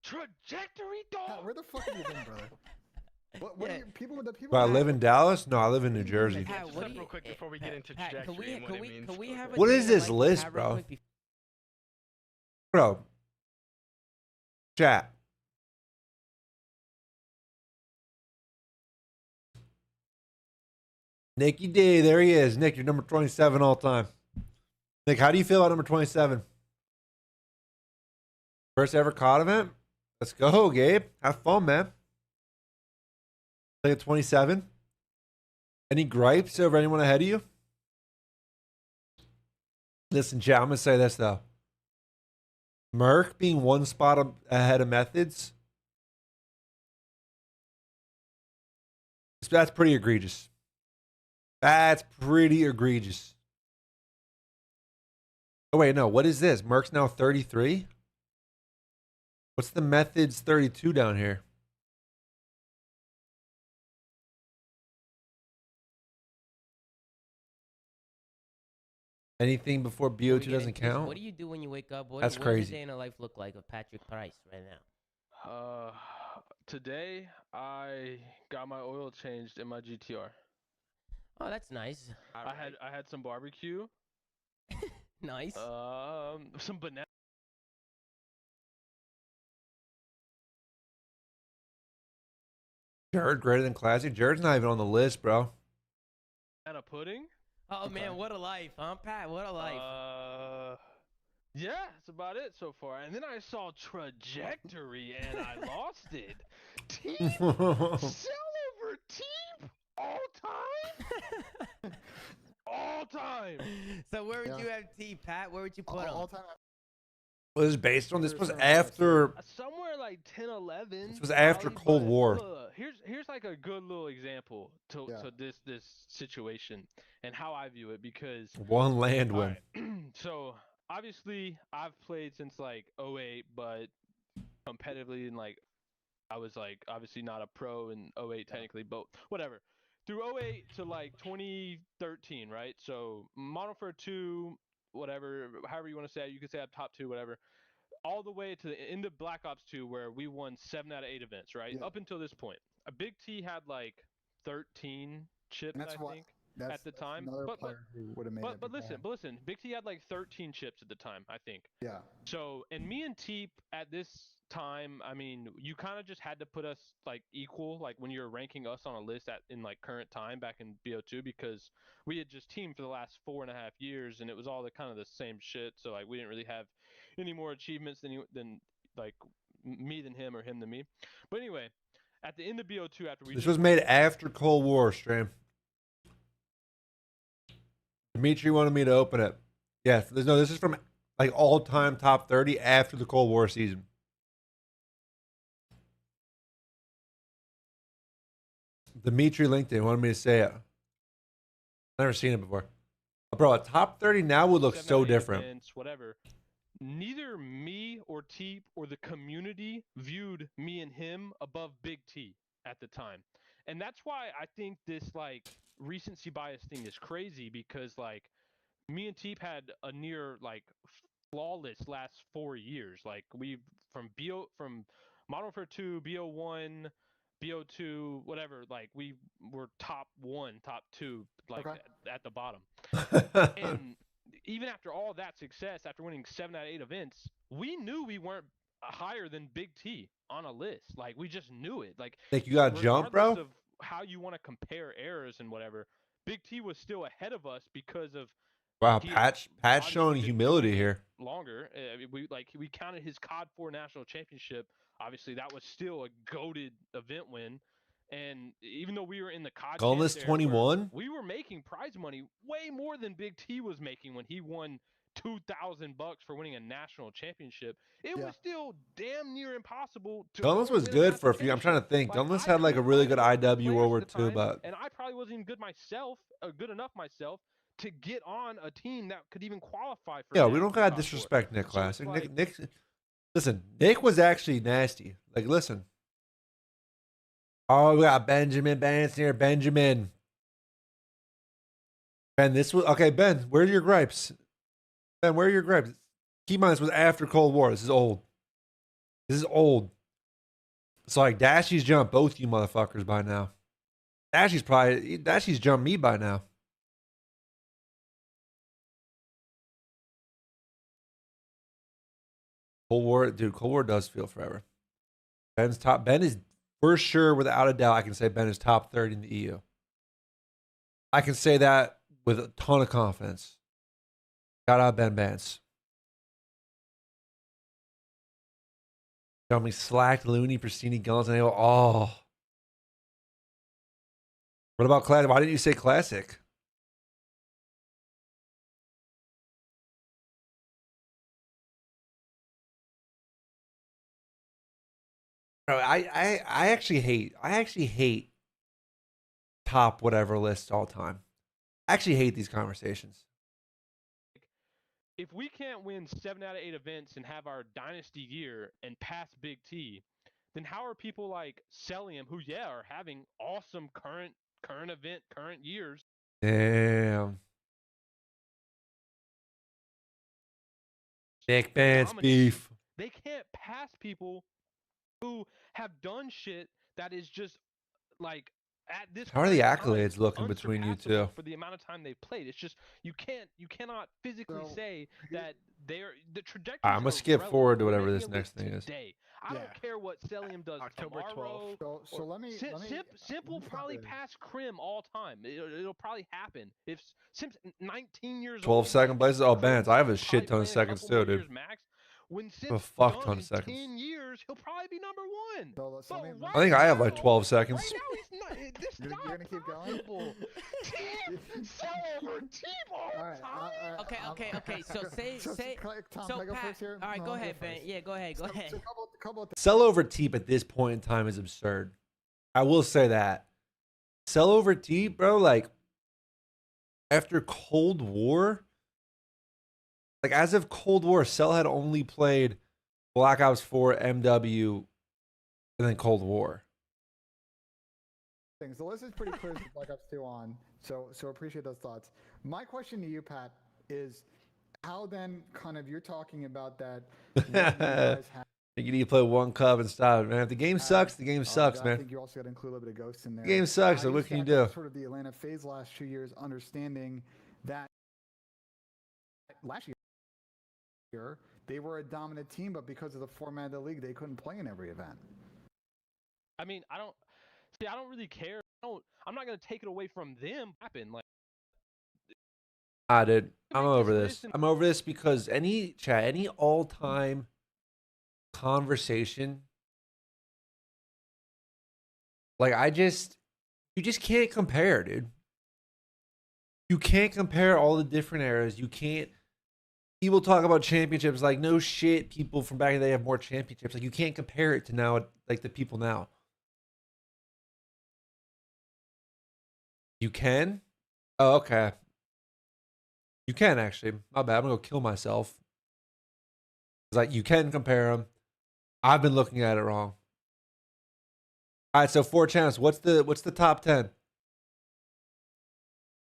Trajectory, dog? Where the fuck have you been, brother? What are you, people with the people? Do I live in Dallas? No, I live in New Jersey. Just real quick before we get into trajectory and what it means. What is this list, bro? Bro. Chat. Nicky D, there he is. Nick, you're number 27 all time. Nick, how do you feel about number 27? First ever COD event? Let's go, Gabe. Have fun, man. Like at 27. Any gripes over anyone ahead of you? Listen, chat, I'm going to say this, though. Merc being one spot ahead of Methods, that's pretty egregious. That's pretty egregious. Oh, wait, no. What is this? Merc's now 33? What's the Methods 32 down here? Anything before BO2 doesn't count? What do you do when you wake up? That's what crazy. does a day in a life look like of Patrick Price right now? Today I got my oil changed in my GTR. Oh, that's nice. I had some barbecue. Nice. Some banana. Jared greater than classic. Jared's not even on the list, bro. Banana pudding. Oh man, what a life, huh, Pat? What a life. Yeah, that's about it so far. And then I saw trajectory and I lost it. Team sell over team all time. All time. So where would you have T, Pat? Where would you put him? All time. What is based on? This was after. Somewhere like 10, 11. This was after probably, Cold but War. Look, here's like a good little example to this situation and how I view it because One land win. so obviously I've played since like 08, but competitively and like I was like obviously not a pro in 08 technically, but whatever. Through 08 to like 2013, right? So Modern Warfare 2, whatever, however you want to say it, you could say I'm top 2, whatever. All the way to the end of Black Ops 2 where we won 7 out of 8 events, right? Up until this point. A Big T had like 13 chips, I think. At the time, but listen, Big T had like 13 chips at the time, I think. Yeah. So, and me and Teep at this time, I mean, you kind of just had to put us like equal, like when you're ranking us on a list in like current time back in BO2 because we had just teamed for the last 4.5 years and it was all the kind of the same shit. So like we didn't really have any more achievements than like me than him or him than me. But anyway, at the end of BO2 after we This was made after Cold War, stream. Dimitri wanted me to open it. Yes, this is from like all-time top 30 after the Cold War season. Dimitri LinkedIn wanted me to say it. Never seen it before. Bro, a top 30 now would look 7 so out of 8 different. events, whatever. Neither me or Teep or the community viewed me and him above Big T at the time. And that's why I think this like recency bias thing is crazy, because like me and Teep had a near like flawless last 4 years. Like we from Modern Warfare 2, BO1, BO2, whatever, like we were top 1, top 2, like at the bottom. And even after all that success, after winning 7 out of 8 events, we knew we weren't higher than Big T on a list. Like we just knew it. Like you got jump, bro? Regardless of how you want to compare errors and whatever, Big T was still ahead of us because of Wow, Pat's showing humility here. Longer, we counted his COD 4 national championship. Obviously, that was still a goated event win. And even though we were in the COD Gunless 21, we were making prize money way more than Big T was making when he won $2,000 for winning a national championship. It was still damn near impossible to. Gunless was good for a few. I'm trying to think. Gunless had like a really good IW World War II, but and I probably wasn't even good enough myself to get on a team that could even qualify for. Yeah, we don't gotta disrespect Nick Classic. Nick, listen, Nick was actually nasty. Like, listen. Oh, we got Benjamin Bance here. Benjamin. Ben, this was okay. Ben, where are your gripes? Ben, where are your gripes? Keep in mind, this was after Cold War. This is old. It's like Dashy's jumped both you motherfuckers by now. Dashy's jumped me by now. Cold War does feel forever. Ben is for sure, without a doubt, I can say Ben is top 30 in the EU. I can say that with a ton of confidence. Shout out Ben Bance. Got me slacked, Looney, Pristini, Guns, and oh. What about Classic? Why didn't you say Classic? Bro, I actually hate top whatever list all time. I actually hate these conversations. If we can't win 7 out of 8 events and have our dynasty year and pass Big T, then how are people like Celium, who are having awesome current years? Damn. Nick Bance beef. They can't pass people who have done shit that is just like at this. How are the accolades looking between you two? For the amount of time they've played, it's just you cannot physically say that they're the trajectory. I'm gonna skip forward to whatever this next thing is. I don't care what Celium does October tomorrow. 12th. So let me. Simp will probably pass Krim all time. It'll probably happen. If Simp's 19 years 12 old, second places. Oh, Bance. I have a shit ton of seconds too, dude. Max. When a Simp's fuck ton in of seconds. 10 years, he'll probably be number 1. So I think I have like 12 seconds. Right now, he's not. This You're gonna keep going. Sell over T-ball. All right. Okay. So say. Tom, So can I go Pat, first here? all right, No, go I'll ahead, Ben. first. Yeah, go ahead. So couple Sell over Teep at this point in time is absurd. I will say that. Sell over Teep, bro, like after Cold War, like as of Cold War, Cell had only played Black Ops 4, MW, and then Cold War. The list is pretty clear with Black Ops 2 on, so appreciate those thoughts. My question to you, Pat, is how then kind of you're talking about that. You need to play one cup and stop it, man. If the game sucks, the game sucks, I man. think you also got to include a little bit of Ghost in there. The game sucks, so what can you do? Sort of the Atlanta phase last 2 years, understanding that last year they were a dominant team, but because of the format of the league, they couldn't play in every event. I mean, I don't really care. I'm not gonna take it away from them. Like, Dude, I'm over this. I'm over this because any all-time conversation, like you just can't compare, dude. You can't compare all the different eras. You can't. People talk about championships like no shit. People from back in the day have more championships. Like you can't compare it to now, like the people now. You can? Oh, okay. You can actually. My bad. I'm gonna go kill myself. It's like you can compare them. I've been looking at it wrong. All right, so 4 champs. What's the top 10?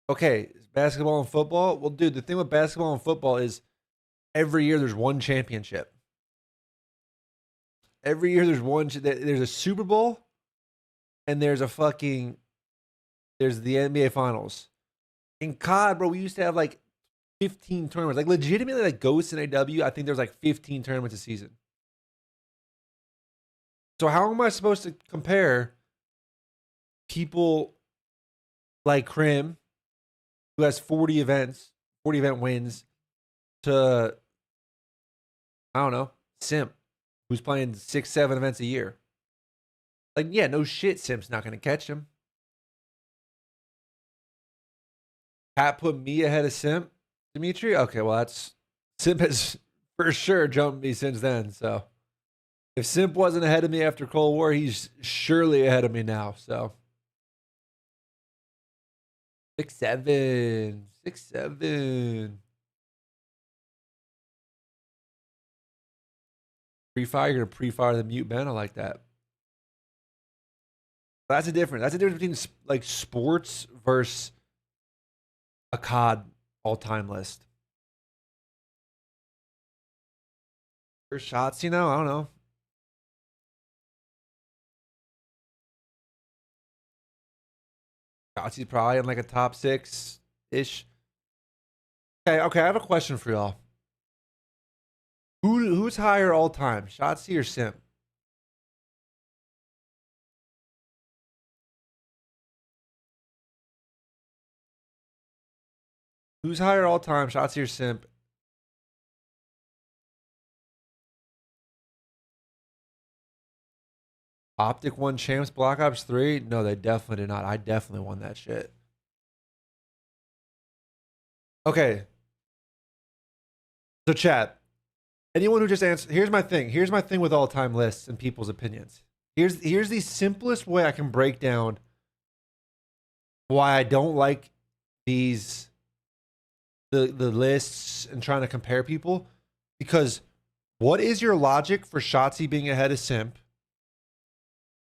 Okay, basketball and football. Well, dude, the thing with basketball and football is every year there's one championship. Every year there's one. There's a Super Bowl, and there's the NBA Finals. In COD, bro, we used to have like 15 tournaments. Like legitimately, like Ghosts in AW, I think there's like 15 tournaments a season. So how am I supposed to compare people like Krim, who has 40 events, 40 event wins, to, I don't know, Simp, who's playing 6-7 events a year? Like, yeah, no shit, Simp's not going to catch him. Pat put me ahead of Simp, Dimitri? Okay, well, Simp has for sure jumped me since then, so. If Simp wasn't ahead of me after Cold War, he's surely ahead of me now, so. 6'7". 6'7". Pre-fire, you're gonna pre-fire the mute Ben. I like that. That's a difference. That's a difference between like sports versus a COD all-time list. For shots, I don't know. Shots, probably in like a top 6-ish. Okay, I have a question for y'all. Who's higher all time, Shotzzy or Simp? Who's higher all time, Shotzzy or Simp? Optic won champs, Black Ops 3? No, they definitely did not. I definitely won that shit. Okay. So chat. Anyone who just answered, here's my thing. Here's my thing with all-time lists and people's opinions. Here's the simplest way I can break down why I don't like the lists and trying to compare people. Because what is your logic for Shotzzy being ahead of Simp?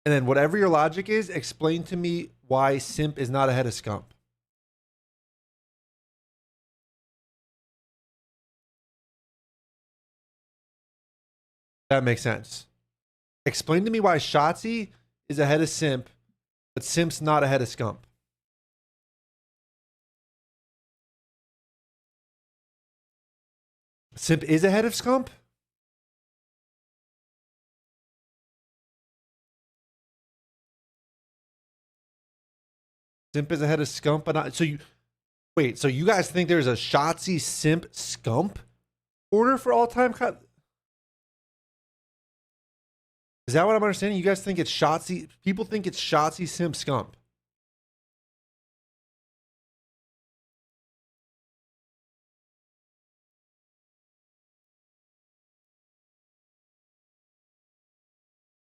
And then whatever your logic is, explain to me why Simp is not ahead of Scump. That makes sense. Explain to me why Shotzzy is ahead of Simp, but Simp's not ahead of Scump. Simp is ahead of Scump? Simp is ahead of Scump, but not. So you guys think there's a Shotzzy, Simp, Scump order for all-time cut? Is that what I'm understanding? You guys think it's Shotzzy? People think it's Shotzzy, Simp, Scump.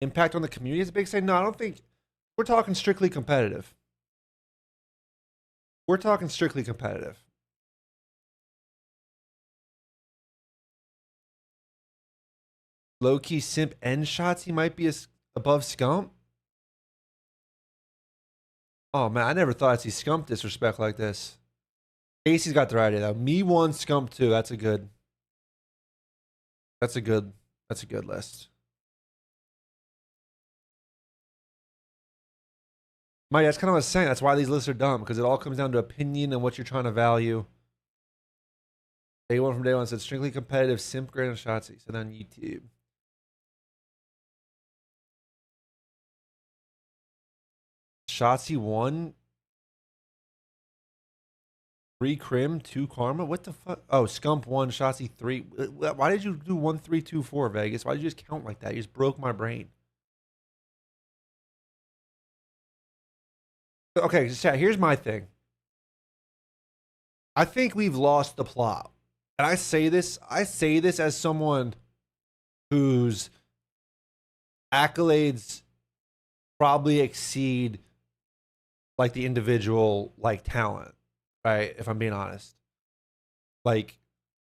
Impact on the community is a big thing? No, I don't think. We're talking strictly competitive. We're talking strictly competitive. Low-key Simp and Shotzzy might be above Scump. Oh, man, I never thought I'd see Scump disrespect like this. Casey's got the right idea, though. Me 1, Scump 2. That's a good list. Mike, that's kind of what I was saying. That's why these lists are dumb, because it all comes down to opinion and what you're trying to value. Day one from day one said strictly competitive, Simp, Grand, and Shotzzy. So then YouTube. Shotzzy 1, 3 Crim, 2 Karma. What the fuck? Oh, Scump 1, Shotzzy 3. Why did you do 1, 3, 2, 4, Vegas? Why did you just count like that? You just broke my brain. Okay, chat, here's my thing. I think we've lost the plot. And I say this as someone whose accolades probably exceed like the individual like talent, right? If I'm being honest. Like,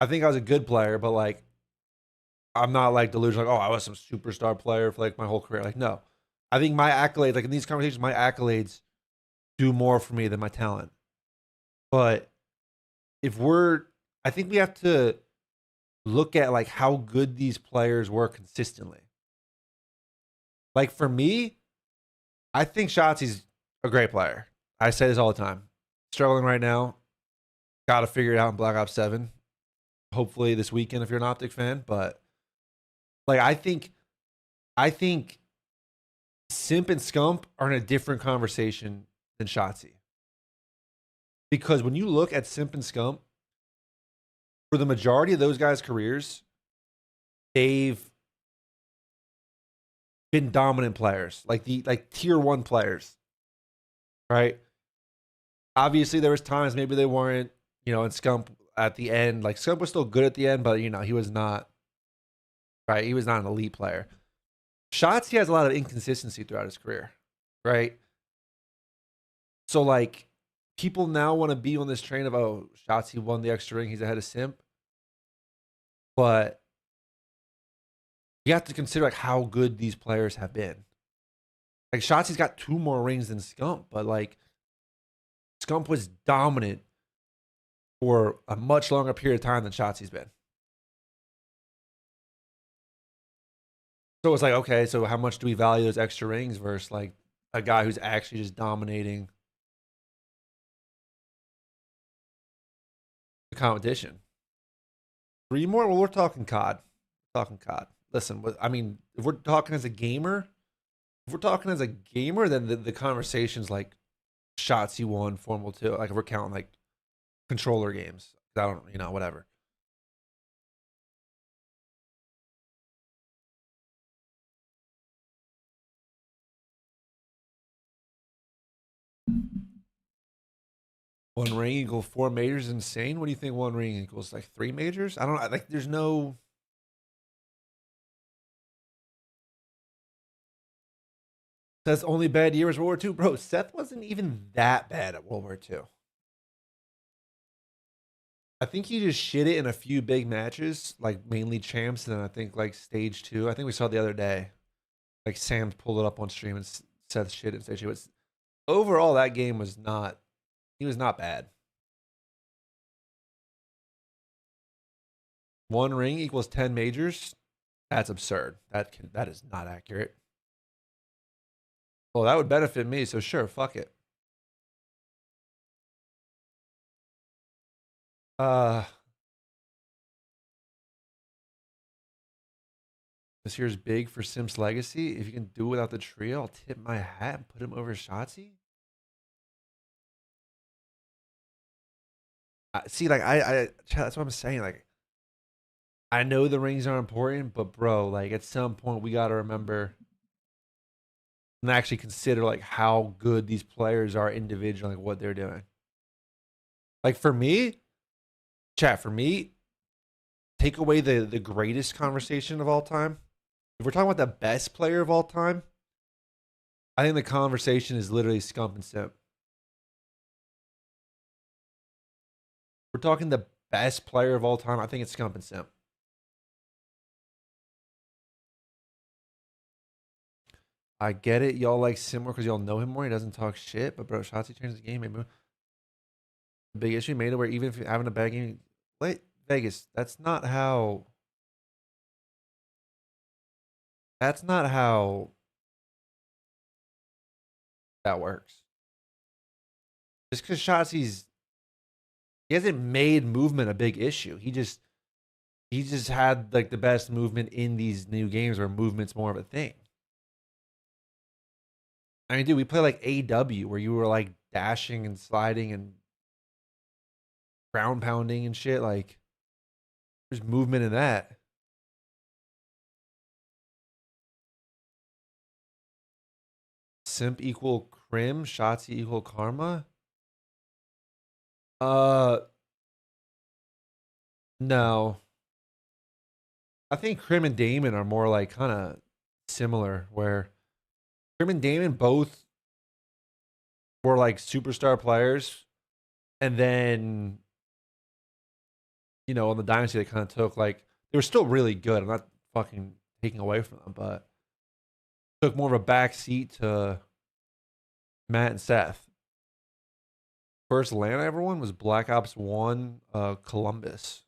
I think I was a good player, but like I'm not like delusional, like, oh, I was some superstar player for like my whole career. Like, no. I think my accolades, like in these conversations, my accolades do more for me than my talent. But I think we have to look at like how good these players were consistently. Like for me, I think Shotzi's a great player. I say this all the time. Struggling right now. Got to figure it out in Black Ops 7. Hopefully this weekend if you're an Optic fan. But like I think Simp and Scump are in a different conversation than Shotzi. Because when you look at Simp and Scump, for the majority of those guys' careers, they've been dominant players, like tier 1 players, right? Obviously, there was times maybe they weren't, and Scump at the end, like Scump was still good at the end, but he was not, right? He was not an elite player. Shotzi has a lot of inconsistency throughout his career, right? So like, people now want to be on this train of, oh, Shotzi won the extra ring, he's ahead of Simp, but you have to consider like how good these players have been. Like Shotzi's got 2 more rings than Scump, but like Scump was dominant for a much longer period of time than Shotzi's been. So it's like, okay, so how much do we value those extra rings versus like a guy who's actually just dominating the competition? 3 more? Well, we're talking COD. Listen, I mean, if we're talking as a gamer, then the conversation's like Shotzi 1, Formal 2. Like if we're counting like controller games. I don't, whatever. One ring equals 4 majors is insane. What do you think 1 ring equals? Like 3 majors? I don't know. Like there's no. That's only bad year was World War II. Bro, Seth wasn't even that bad at World War II. I think he just shit it in a few big matches, like mainly champs, and then I think like stage 2. I think we saw the other day. Like Sam pulled it up on stream and Seth shit in stage 2. But overall, that game was not. He was not bad. 1 ring equals 10 majors. That's absurd. That is not accurate. Well, that would benefit me, so sure, fuck it. This year's big for Sim's legacy. If you can do it without the trio, I'll tip my hat and put him over Shotzi. See, like that's what I'm saying. Like, I know the rings are important, but bro, like at some point we gotta remember and actually consider like how good these players are individually, like what they're doing. Like for me, take away the greatest conversation of all time. If we're talking about the best player of all time, I think the conversation is literally Scump and Simp. We're talking the best player of all time. I think it's Scump and Simp. I get it. Y'all like Simp more because y'all know him more. He doesn't talk shit. But bro, Shotzi changed the game. Maybe the big issue made it where even if you're having a bad game, wait, Vegas. That's not how that works. Just because he hasn't made movement a big issue. He just had like the best movement in these new games where movement's more of a thing. I mean, dude, we play like AW where you were like dashing and sliding and ground pounding and shit. Like, there's movement in that. Simp equal Crim, Shotzi equal Karma. No. I think Crim and Damon are more like kind of similar, where Crim and Damon both were like superstar players, and then on the Dynasty they kind of took like they were still really good. I'm not fucking taking away from them, but took more of a back seat to Matt and Seth. First LAN I ever won was Black Ops 1 Columbus.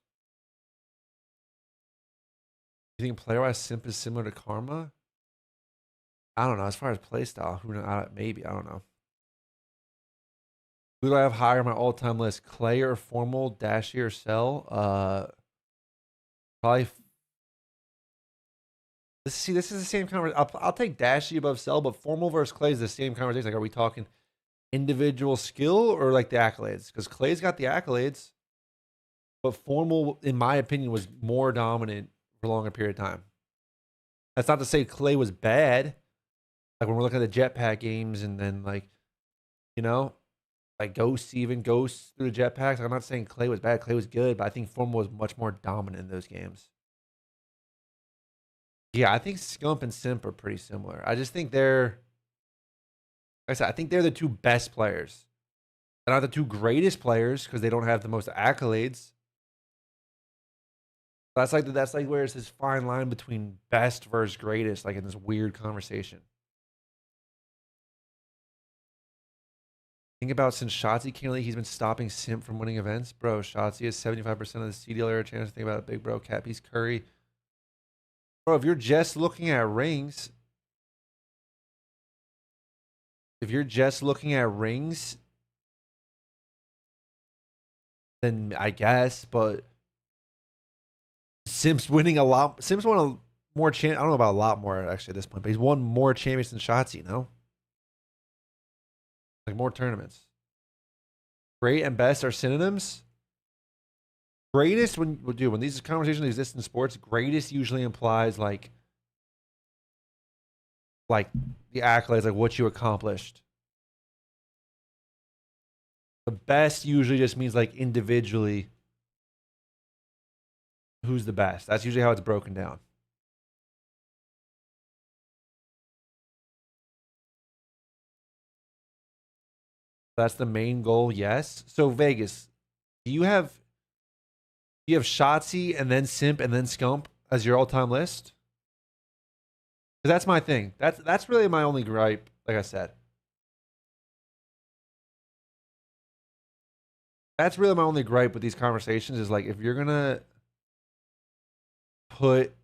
You think player-wise Simp is similar to Karma? I don't know. As far as playstyle, who knows? Maybe. I don't know. Who do I have higher on my all-time list? Clay or Formal, Dashy or Cell? Probably. This is the same conversation. I'll take Dashy above Cell, but Formal versus Clay is the same conversation. Like, are we talking individual skill or like the accolades? Because Clay's got the accolades, but Formal, in my opinion, was more dominant for a longer period of time. That's not to say Clay was bad. Like when we're looking at the jetpack games and then like Ghosts through the jetpacks. Like, I'm not saying Clay was bad. Clay was good, but I think Formal was much more dominant in those games. Yeah, I think Scump and Simp are pretty similar. I just think like I said, I think they're the two best players. They're not the two greatest players because they don't have the most accolades. That's like where it's this fine line between best versus greatest, like in this weird conversation. Think about since Shotzi came in the league, he's been stopping Simp from winning events. Bro, Shotzi has 75% of the Cdl era chance. Think about it, big bro. Cappy's Curry. Bro, if you're just looking at rings, then I guess, but Simp's winning a lot. Simp's won a more I don't know about a lot more actually at this point, but he's won more champions than Shotzi, like more tournaments. Great and best are synonyms. Greatest, when these conversations exist in sports, greatest usually implies like the accolades, like what you accomplished. The best usually just means like individually who's the best. That's usually how it's broken down. That's the main goal, yes. So Vegas, do you have Shotzi and then Simp and then Scump as your all-time list? Because that's my thing. That's really my only gripe, like I said. That's really my only gripe with these conversations is like if you're gonna put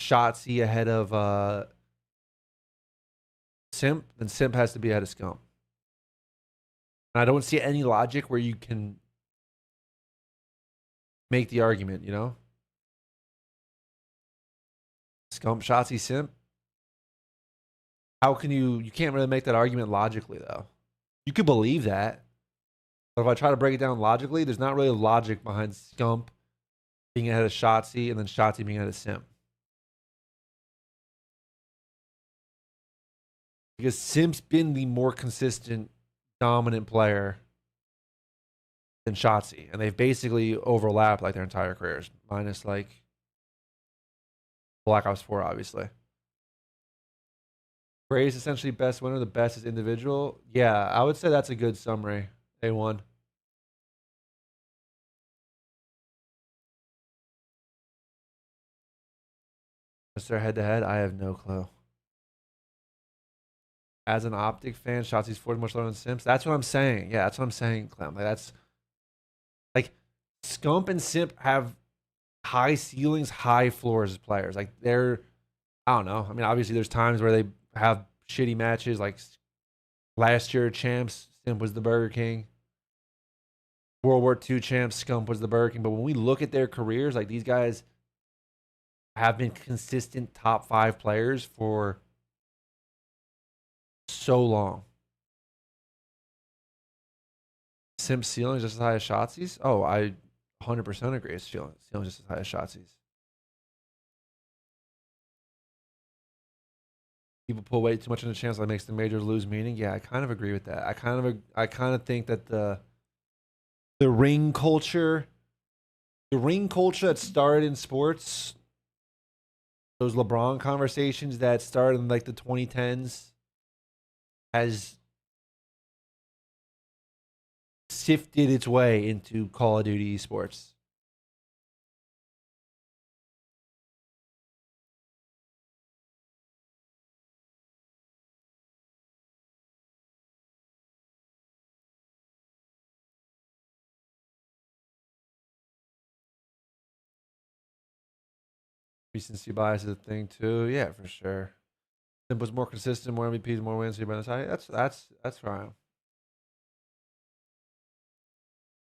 Shotzi ahead of Simp, then Simp has to be ahead of Scump. And I don't see any logic where you can make the argument, Scump, Shotzi, Simp. How can you can't really make that argument logically though. You could believe that. But if I try to break it down logically, there's not really logic behind Scump being ahead of Shotzi and then Shotzi being ahead of Simp. Because Simp's been the more consistent, dominant player than Shotzi. And they've basically overlapped like their entire careers. Minus like Black Ops 4, obviously. Gray is essentially best winner. The best is individual. Yeah, I would say that's a good summary. A1. Is there head-to-head? I have no clue. As an Optic fan, Shotzi's 40 much lower than Simps. That's what I'm saying. Yeah, that's what I'm saying, Clem. Like that's like Scump and Simp have high ceilings, high floors as players. Like I don't know. I mean, obviously there's times where they have shitty matches. Like last year champs, Simp was the Burger King. World War II champs, Scump was the Burger King. But when we look at their careers, like these guys have been consistent top 5 players for so long. Simp ceiling is just as high as Shotzi's? Oh, I 100% agree. It's ceiling just as high as Shotzi's. People put way too much in the chance that makes the majors lose meaning. Yeah, I kind of agree with that. I kind of think that the ring culture the ring culture that started in sports, those LeBron conversations that started in like the 2010s, has sifted its way into Call of Duty esports. Recency bias is a thing too. Yeah, for sure. Simple was more consistent, more MVPs, more wins. That's fine.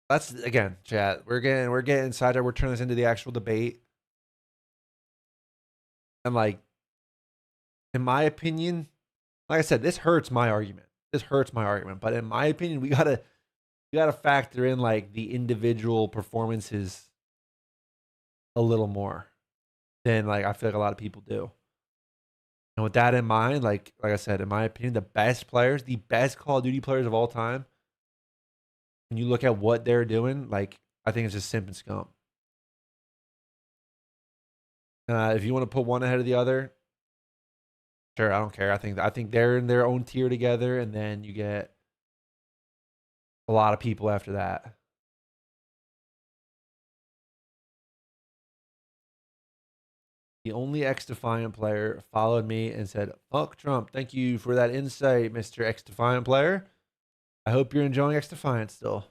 That's again, chat. We're getting inside. We're turning this into the actual debate. And like, in my opinion, like I said, this hurts my argument. But in my opinion, we gotta factor in like the individual performances a little more than like I feel like a lot of people do. And with that in mind, like I said, in my opinion, the best players, the best Call of Duty players of all time, when you look at what they're doing, like I think it's just simp and scump. If you want to put one ahead of the other, sure, I don't care. I think they're in their own tier together, and then you get a lot of people after that. The only X Defiant player followed me and said, "Fuck Trump. Thank you for that insight, Mr. X Defiant player. I hope you're enjoying X Defiant still."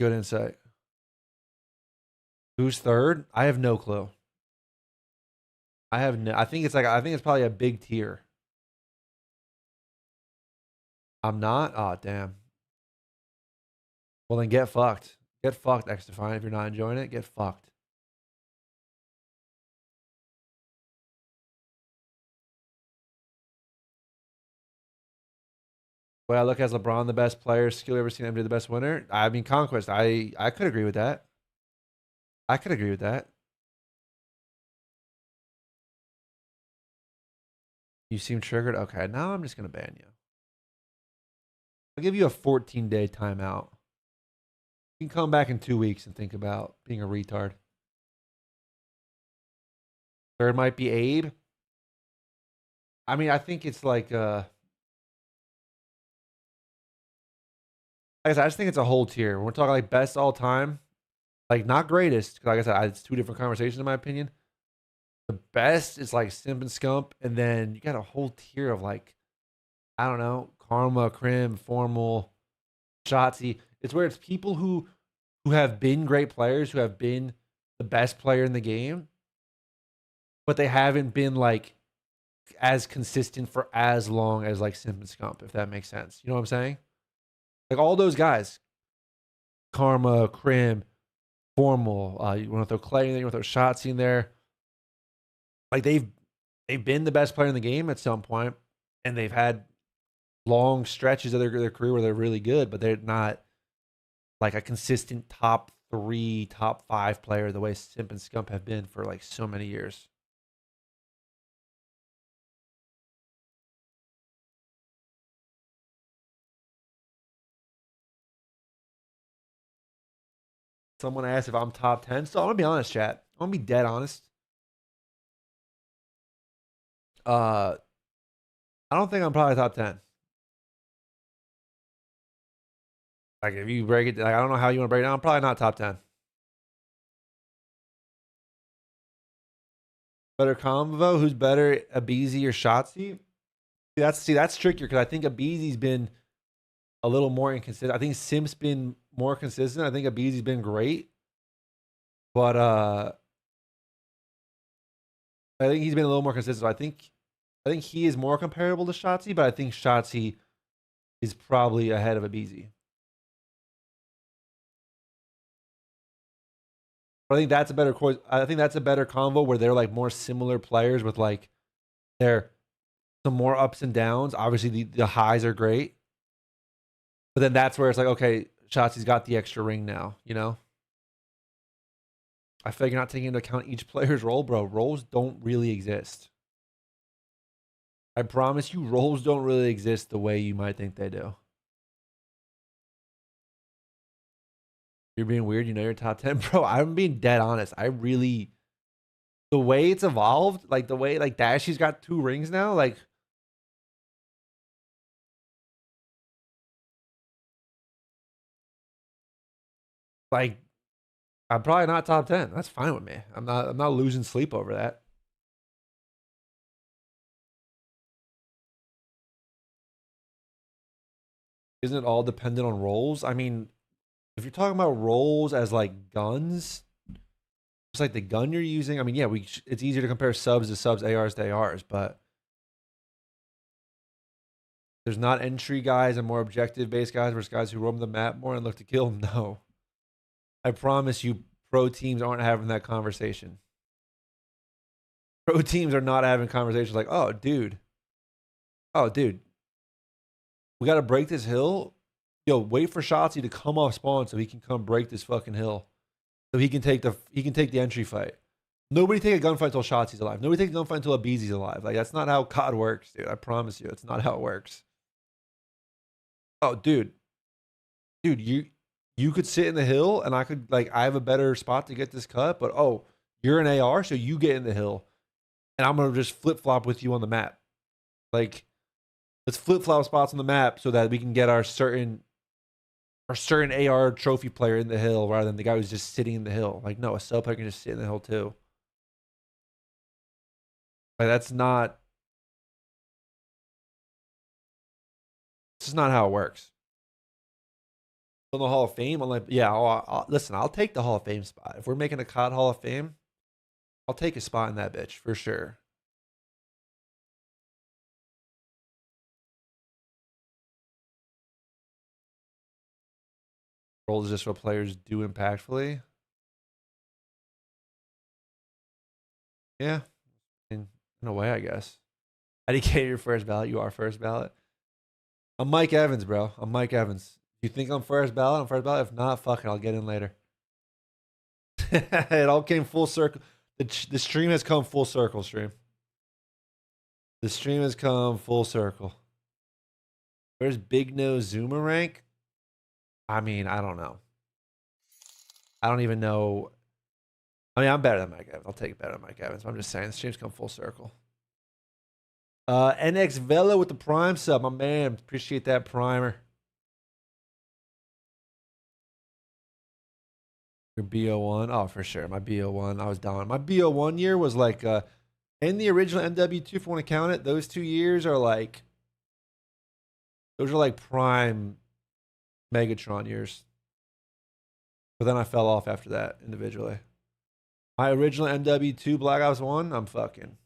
Good insight. Who's third? I have no clue. I think it's probably a big tier. I'm not? Oh, damn. Well, then get fucked. Get fucked, X Defiant. If you're not enjoying it, get fucked. Well, I look as LeBron the best player, skill ever seen him be the best winner. I mean, Conquest. I could agree with that. You seem triggered. Okay, now I'm just gonna ban you. I'll give you a 14-day timeout. You can come back in 2 weeks and think about being a retard. Third might be Abe. I mean, I think it's like I just think it's a whole tier. When we're talking like best all time, like not greatest, because like I said, it's two different conversations in my opinion. The best is like Simp and Scump, and then you got a whole tier of like, I don't know, Karma, Crim, Formal, Shotzi. It's where it's people who have been great players, who have been the best player in the game, but they haven't been like as consistent for as long as like Simp and Scump, if that makes sense. You know what I'm saying? Like all those guys, Karma, Crim, Formal. You want to throw Clay in there? You want to throw Shotzi in there? Like they've been the best player in the game at some point, and they've had long stretches of their career where they're really good, but they're not like a consistent top 3, top 5 player the way Simp and Scump have been for like so many years. Someone asked if I'm top 10. So I'm gonna be honest, chat. I'm gonna be dead honest. I don't think I'm probably top 10. Like if you break it, like I don't know how you want to break it down. I'm probably not top 10. Better combo? Who's better, Abizi or Shotzi? That's trickier because I think Abizi's been a little more inconsistent. I think Sim's been more consistent. I think Abizi's been great. But I think he's been a little more consistent. So I think he is more comparable to Shotzi, but I think Shotzi is probably ahead of Abizi. I think that's a better combo where they're like more similar players with like they're some more ups and downs. Obviously the highs are great. But then that's where it's like, okay, Shotzi's got the extra ring now, you know? I feel like you're not taking into account each player's role, bro. Roles don't really exist. I promise you, roles don't really exist the way you might think they do. You're being weird. You know you're top 10. Bro, I'm being dead honest. I really... The way it's evolved, like the way like Dashy's got 2 rings now, like... Like, I'm probably not top 10. That's fine with me. I'm not losing sleep over that. Isn't it all dependent on roles? I mean, if you're talking about roles as like guns, it's like the gun you're using. I mean, yeah, it's easier to compare subs to subs, ARs to ARs, but there's not entry guys and more objective based guys versus guys who roam the map more and look to kill. No, I promise you, pro teams aren't having that conversation. Pro teams are not having conversations like, oh, dude, we got to break this hill. Yo, wait for Shotzi to come off spawn so he can come break this fucking hill. So he can take the entry fight. Nobody take a gunfight until Shotzi's alive. Nobody take a gunfight until Abeezy's alive. Like, that's not how COD works, dude. I promise you, it's not how it works. Oh, dude, you could sit in the hill and I could I have a better spot to get this cut, but oh, you're an AR, so you get in the hill, and I'm gonna just flip flop with you on the map. Like, let's flip flop spots on the map so that we can get our certain AR trophy player in the hill rather than the guy who's just sitting in the hill. Like, no, a sub player can just sit in the hill too. Like, this is not how it works. In the Hall of Fame, I'm like, yeah, listen, I'll take the Hall of Fame spot. If we're making a COD Hall of Fame, I'll take a spot in that bitch for sure. Role is just what players do impactfully. Yeah, in a way, I guess. How do you get your first ballot? You are first ballot. I'm Mike Evans, bro. I'm Mike Evans. You think I'm first ballot? I'm first ballot. If not, fuck it. I'll get in later. It all came full circle. The stream has come full circle, stream. The stream has come full circle. Where's Big Nose Zuma rank? I mean, I don't know. I don't even know. I mean, I'm better than Mike Evans. I'll take it better than Mike Evans. But I'm just saying, the stream's come full circle. NX Vela with the Prime sub, my man. Appreciate that primer. Your BO1? Oh, for sure. My BO1, I was down. My BO1 year was like, in the original MW2, if you want to count it, those 2 years are like, those are like prime Megatron years. But then I fell off after that individually. My original MW2 Black Ops 1, I'm fucking.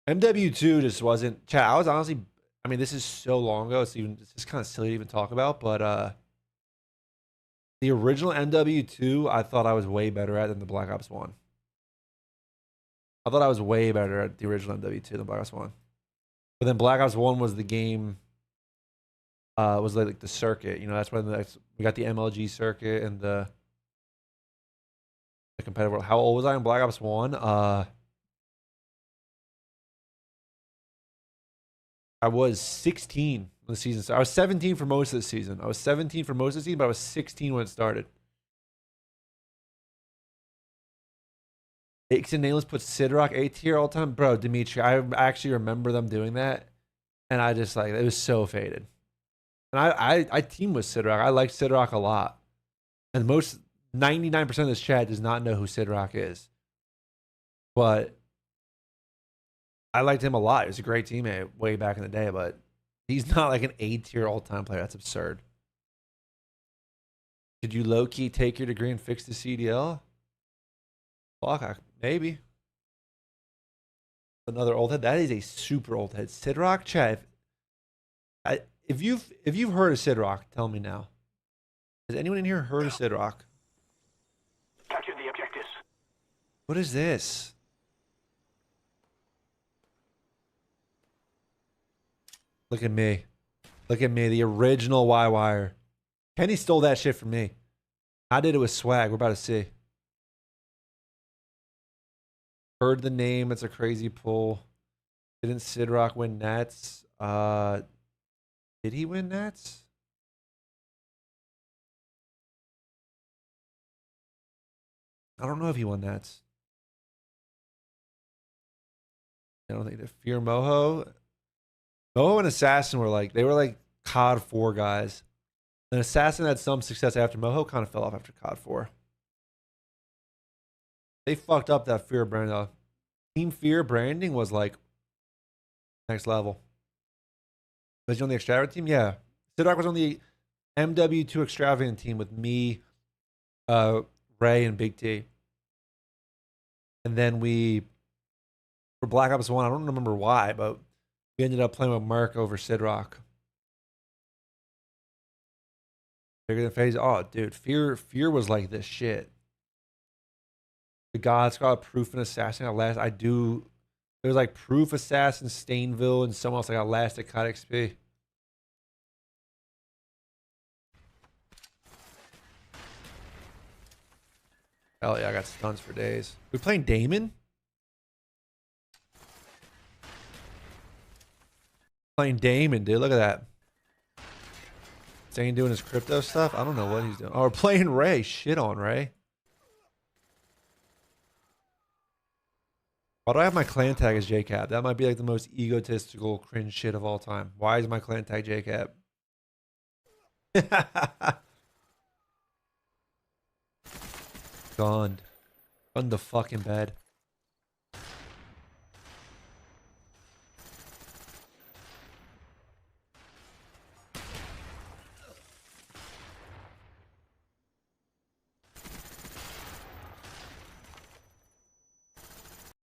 MW2 just wasn't. Chat, I was honestly. I mean, this is so long ago. It's just kind of silly to even talk about. But the original MW2, I thought I was way better at than the Black Ops 1. I thought I was way better at the original MW2 than Black Ops 1. But then Black Ops 1 was the game. Was like the circuit. You know, that's when we got the MLG circuit and the competitive world. How old was I in Black Ops 1? I was 16 when the season started. I was 17 for most of the season. But I was 16 when it started. Ixon Nameless put Sidrock A tier all time. Bro, Dimitri, I actually remember them doing that. And I just it was so faded. And I team with Sidrock. I like Sidrock a lot. And 99% of this chat does not know who Sidrock is. But I liked him a lot. He was a great teammate way back in the day, but he's not like an A tier all time player. That's absurd. Did you low key take your degree and fix the CDL? Fuck, maybe. Another old head. That is a super old head. Sidrock, chat. If you've heard of Sidrock, tell me now. Has anyone in here heard of Sidrock? Capture the objectives. What is this? Look at me. Look at me, the original Y-Wire. Kenny stole that shit from me. I did it with swag. We're about to see. Heard the name. It's a crazy pull. Didn't Sidrock win Nats? Did he win Nats? I don't know if he won that. I don't think that Fear Moho. Moho and Assassin were like, they were like COD 4 guys. And Assassin had some success after. Moho kind of fell off after COD 4. They fucked up that Fear brand though. Team Fear branding was like next level. Was you on the Extravagant team? Yeah. Sidrock was on the MW2 Extravagant team with me, Ray, and Big T. And then for Black Ops 1, I don't remember why, but we ended up playing with Mark over Sidrock. Bigger than FaZe. Oh, dude, Fear was like this shit. The God Squad, Proof, and Assassin got last. There was like Proof, Assassin, Stainville, and someone else that got last at COD XP. Hell yeah, I got stuns for days. We playing Damon? Playing Damon, dude. Look at that. Zane doing his crypto stuff. I don't know what he's doing. Oh, we're playing Ray. Shit on Ray. Why do I have my clan tag as JCap? That might be like the most egotistical cringe shit of all time. Why is my clan tag JCap? Gone. On the fucking bed.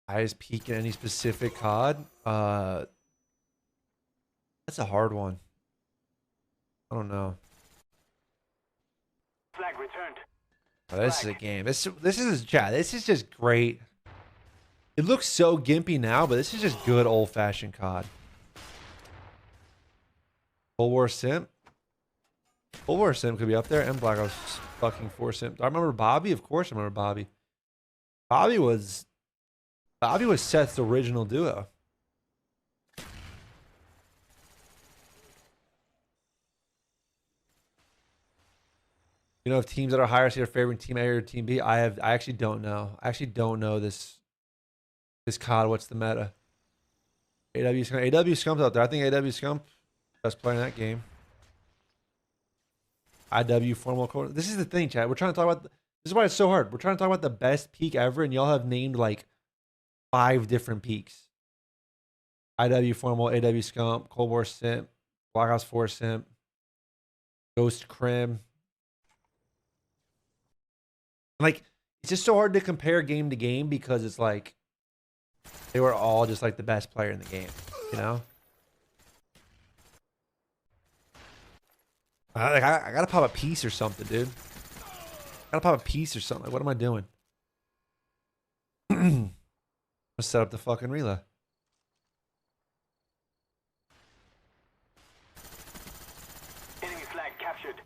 Highest peak in any specific COD? That's a hard one. I don't know. Flag returned. Oh, this is a game. This is chat. This is just great. It looks so gimpy now, but this is just good old-fashioned COD. Cold War Simp. Cold War Simp could be up there, and Black Ops fucking 4 Simp. Do I remember Bobby? Of course I remember Bobby. Bobby was Seth's original duo. You know, if teams that are higher seed are favoring team A or team B, I actually don't know. I actually don't know this COD. What's the meta? AW Scump's out there. I think AW Scump best player in that game. IW formal code. This is the thing, chat. We're trying to talk about. This is why it's so hard. We're trying to talk about the best peak ever, and y'all have named like 5 different peaks. IW formal, AW Scump, Cold War Simp, Black Ops 4 Simp, Ghost Crim. Like, it's just so hard to compare game to game because it's like they were all just like the best player in the game, you know? I gotta pop a piece or something, dude. I gotta pop a piece or something. Like, what am I doing? Let's set up the fucking relay. Enemy flag captured.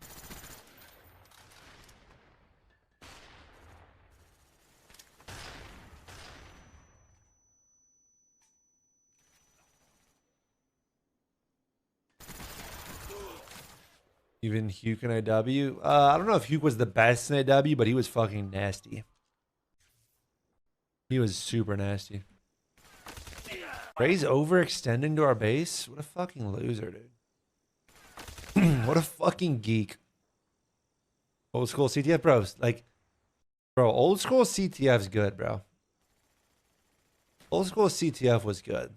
Even Hugh in AW. I don't know if Hugh was the best in AW, but he was fucking nasty. He was super nasty. Ray's overextending to our base? What a fucking loser, dude. What a fucking geek. Old school CTF, bros. Like, bro, old school CTF's good, bro. Old school CTF was good.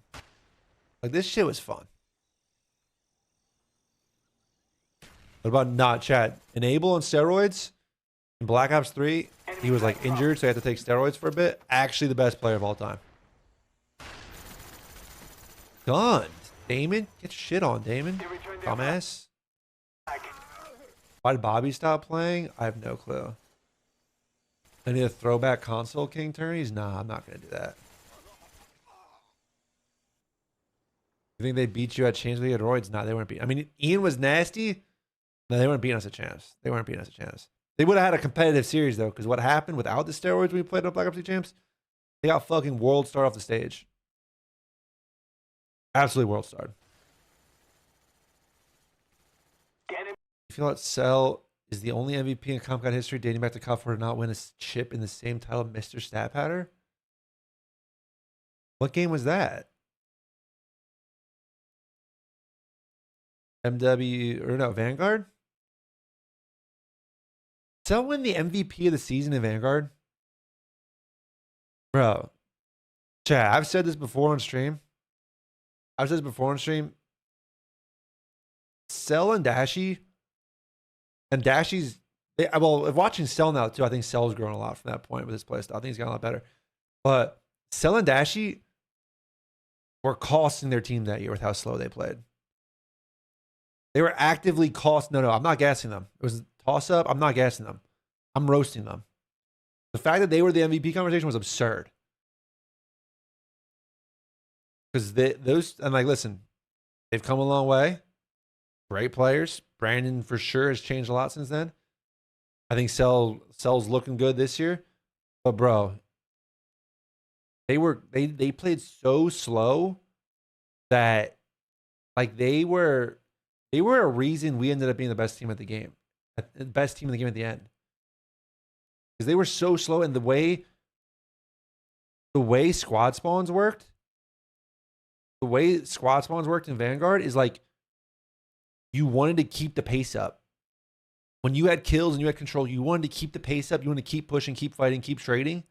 Like, this shit was fun. What about not chat? Enable on steroids in Black Ops 3. He was like injured, so he had to take steroids for a bit. Actually, the best player of all time. Gunned. Damon? Get your shit on, Damon. Dumbass. Why did Bobby stop playing? I have no clue. I need a throwback console king tourneys? Nah, I'm not going to do that. You think they beat you at Chains League at Roids? Nah, they weren't beating. I mean, Ian was nasty. No, they weren't beating us a chance. They weren't beating us a chance. They would have had a competitive series, though, because what happened without the steroids when we played up Black Ops 2 Champs? They got fucking world star off the stage. Absolutely world starred. You feel it sell is the only MVP in Comp God history dating back to Cup to not win a chip in the same title, Mr. Stat Patter. What game was that? MW or no Vanguard? Cell win the MVP of the season in Vanguard? Bro. Chat, I've said this before on stream. Cell and Dashy. And Dashy's well, watching Cell now too, I think Cell's grown a lot from that point with his playstyle. I think he's gotten a lot better. But Cell and Dashy were costing their team that year with how slow they played. They were actively No, I'm not gassing them. It was a toss-up. I'm not gassing them. I'm roasting them. The fact that they were the MVP conversation was absurd. Because listen, they've come a long way. Great players. Brandon for sure has changed a lot since then. I think Cell's looking good this year. But bro, they played so slow that like they were a reason we ended up being the best team at the game. The best team in the game at the end. Because they were so slow, and the way squad spawns worked, in Vanguard is like you wanted to keep the pace up. When you had kills and you had control, you wanted to keep the pace up. You wanted to keep pushing, keep fighting, keep trading.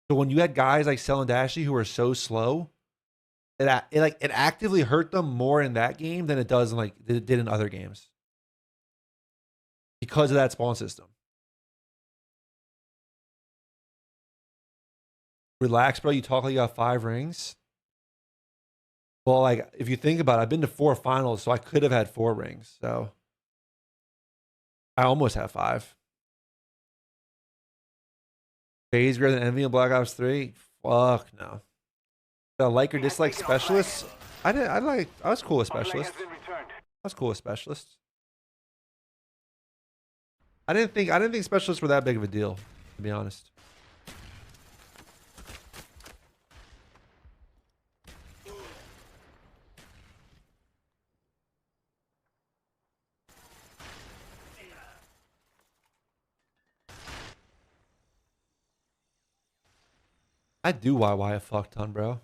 So when you had guys like Cell and Dashy who are so slow, it actively hurt them more in that game than it does in it did in other games. Because of that spawn system. Relax, bro. You talk like you got 5 rings. Well, like, if you think about it, I've been to 4 finals, so I could have had 4 rings. So I almost have 5. Phase greater than Envy in Black Ops 3? Fuck no. The like or dislike specialists? I was cool with specialists. I didn't think specialists were that big of a deal, to be honest. I do YY a fuck ton, bro.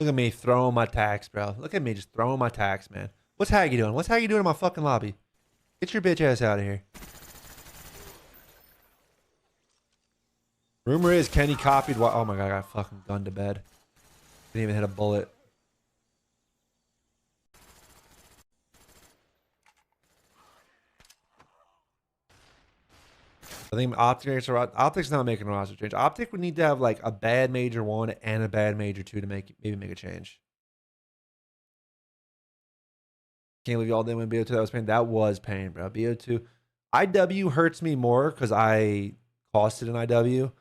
Look at me throwing my tax, bro. Look at me just throwing my tax, man. What's Haggy doing? What's Haggy doing in my fucking lobby? Get your bitch ass out of here. Rumor is Kenny copied. Oh my god, I got fucking gunned to bed. Didn't even hit a bullet. I think Optic's not making a roster change. Optic would need to have like a bad major 1 and a bad major 2 to maybe make a change. Can't believe y'all didn't win BO2. That was pain. That was pain, bro. BO2. IW hurts me more because I costed an IW.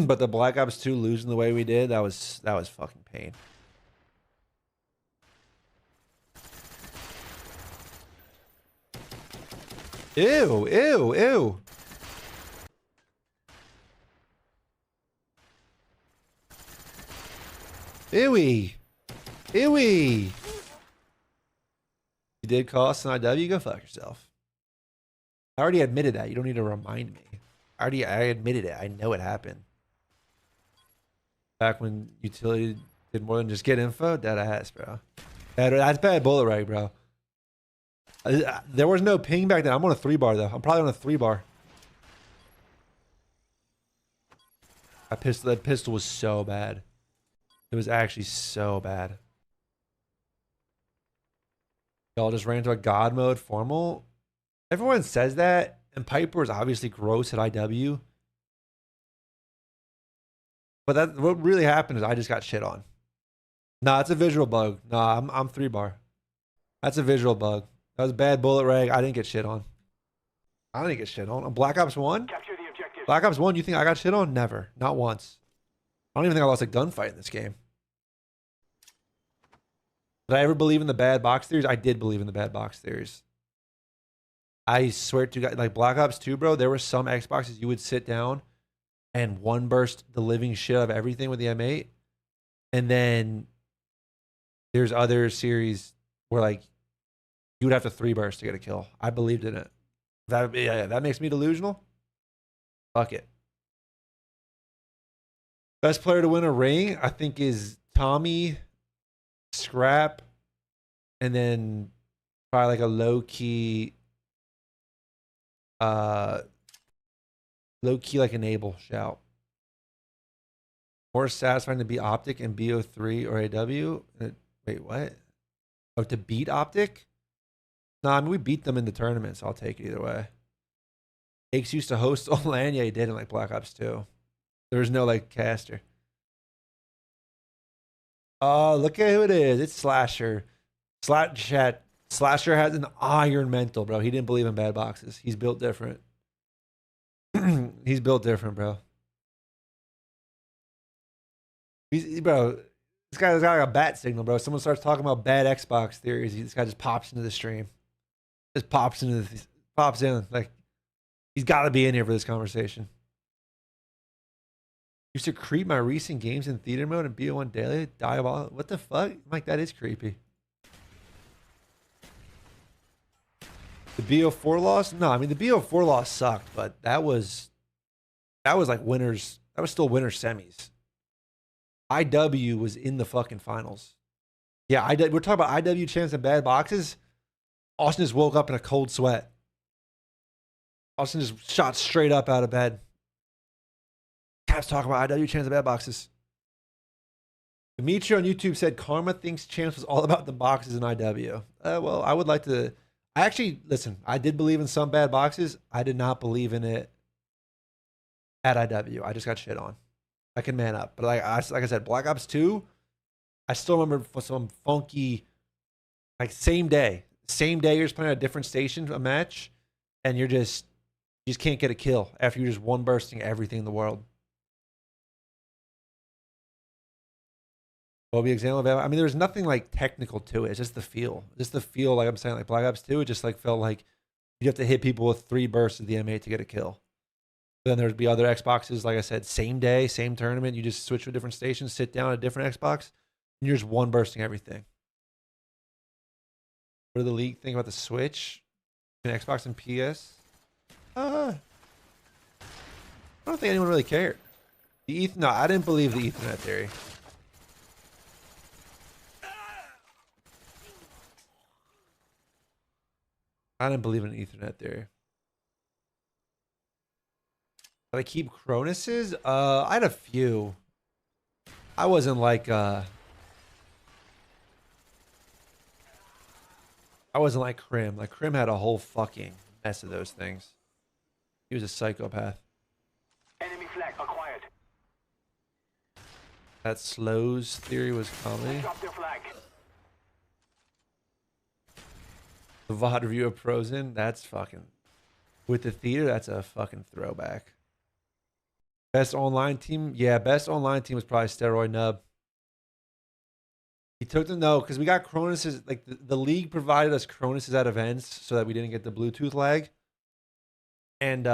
But the Black Ops 2 losing the way we did, that was fucking pain. Ew, ew, ew. Ewy. Ewy. You did cost an IW, go fuck yourself. I already admitted that. You don't need to remind me. I admitted it. I know it happened. Back when utility did more than just get info, dead ass, bro. That's bad bullet rag, bro. There was no ping back then. I'm on a 3-bar though. I'm probably on a 3-bar. That pistol was so bad. It was actually so bad. Y'all just ran into a god mode formal. Everyone says that, and Piper is obviously gross at IW. But what really happened is I just got shit on. Nah, it's a visual bug. Nah, I'm 3-bar. That's a visual bug. That was bad bullet rag. I didn't get shit on. I didn't get shit on. On Black Ops 1? Black Ops 1, you think I got shit on? Never. Not once. I don't even think I lost a gunfight in this game. Did I ever believe in the bad box theories? I did believe in the bad box theories. I swear to God, like Black Ops 2, bro, there were some Xboxes you would sit down and one burst the living shit out of everything with the M8. And then There's other series where like you would have to 3 burst to get a kill. I believed in it. That makes me delusional. Fuck it. Best player to win a ring, I think, is Tommy, Scrap, and then probably like a low-key like enable shout. More satisfying to be Optic in BO3 or AW. Wait, what? Oh, to beat Optic? No, I mean, we beat them in the tournament, so I'll take it either way. Aches used to host on LAN. Yeah, he did in like Black Ops 2. There was no like caster. Oh, look at who it is. It's Slasher. Slasher has an iron mental, bro. He didn't believe in bad boxes. He's built different. He's built different, bro. Bro, this guy's got like a bat signal, bro. Someone starts talking about bad Xbox theories. This guy just pops into the stream. Just pops in. Like, he's got to be in here for this conversation. Used to creep my recent games in theater mode and BO1 daily. Diabolical. What the fuck? Like, that is creepy. The BO4 loss? No, I mean, the BO4 loss sucked, but that was like winners. That was still winner semis. IW was in the fucking finals. Yeah, we're talking about IW champs and bad boxes. Austin just woke up in a cold sweat. Austin just shot straight up out of bed. Cap's talking about IW champs and bad boxes. Dimitri on YouTube said Karma thinks champs was all about the boxes in IW. Well, I would like to. I actually, listen, I did believe in some bad boxes. I did not believe in it at IW. I just got shit on. I can man up. But like I said, Black Ops 2, I still remember some funky, like same day you're just playing at a different station, a match, and you just can't get a kill after you're just one bursting everything in the world. What would be an example of that? I mean, there's nothing like technical to it. It's just the feel. Just the feel, like I'm saying, like Black Ops 2, it just like felt like you have to hit people with 3 bursts of the M8 to get a kill. Then there'd be other Xboxes, like I said, same day, same tournament. You just switch to a different station, sit down at a different Xbox, and you're just one bursting everything. What did the league think about the Switch between Xbox and PS? I don't think anyone really cared. No, I didn't believe the Ethernet theory. I didn't believe in Ethernet theory. But I keep Cronus's? I had a few. I wasn't like Krim. Like Krim had a whole fucking mess of those things. He was a psychopath. Enemy flag acquired. That slows theory was comedy. Drop their flag. The VOD review of Frozen, that's fucking... With the theater, that's a fucking throwback. Best online team? Yeah, best online team was probably Steroid Nub. He took them, no, because we got Cronus's, like the league provided us Cronus's at events so that we didn't get the Bluetooth lag. And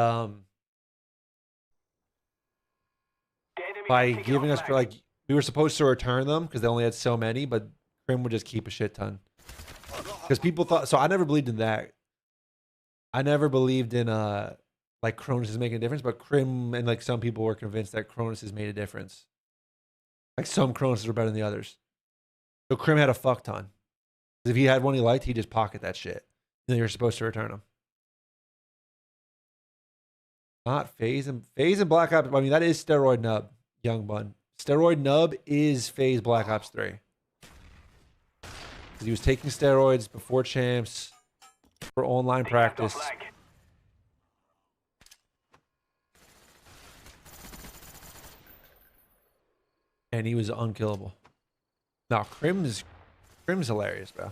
by giving us, for like, we were supposed to return them because they only had so many, but Krim would just keep a shit ton. Because people thought, so I never believed in that. I never believed in like Cronus is making a difference, but Krim and like some people were convinced that Cronus has made a difference. Like some Cronus were better than the others. So Krim had a fuck ton. If he had one he liked, he'd just pocket that shit. And then you're supposed to return them. Not FaZe and Black Ops. I mean, that is Steroid Nub, Young Bun. Steroid Nub is FaZe Black Ops 3. He was taking steroids before champs for online practice. And he was unkillable. No, Krim's hilarious, bro.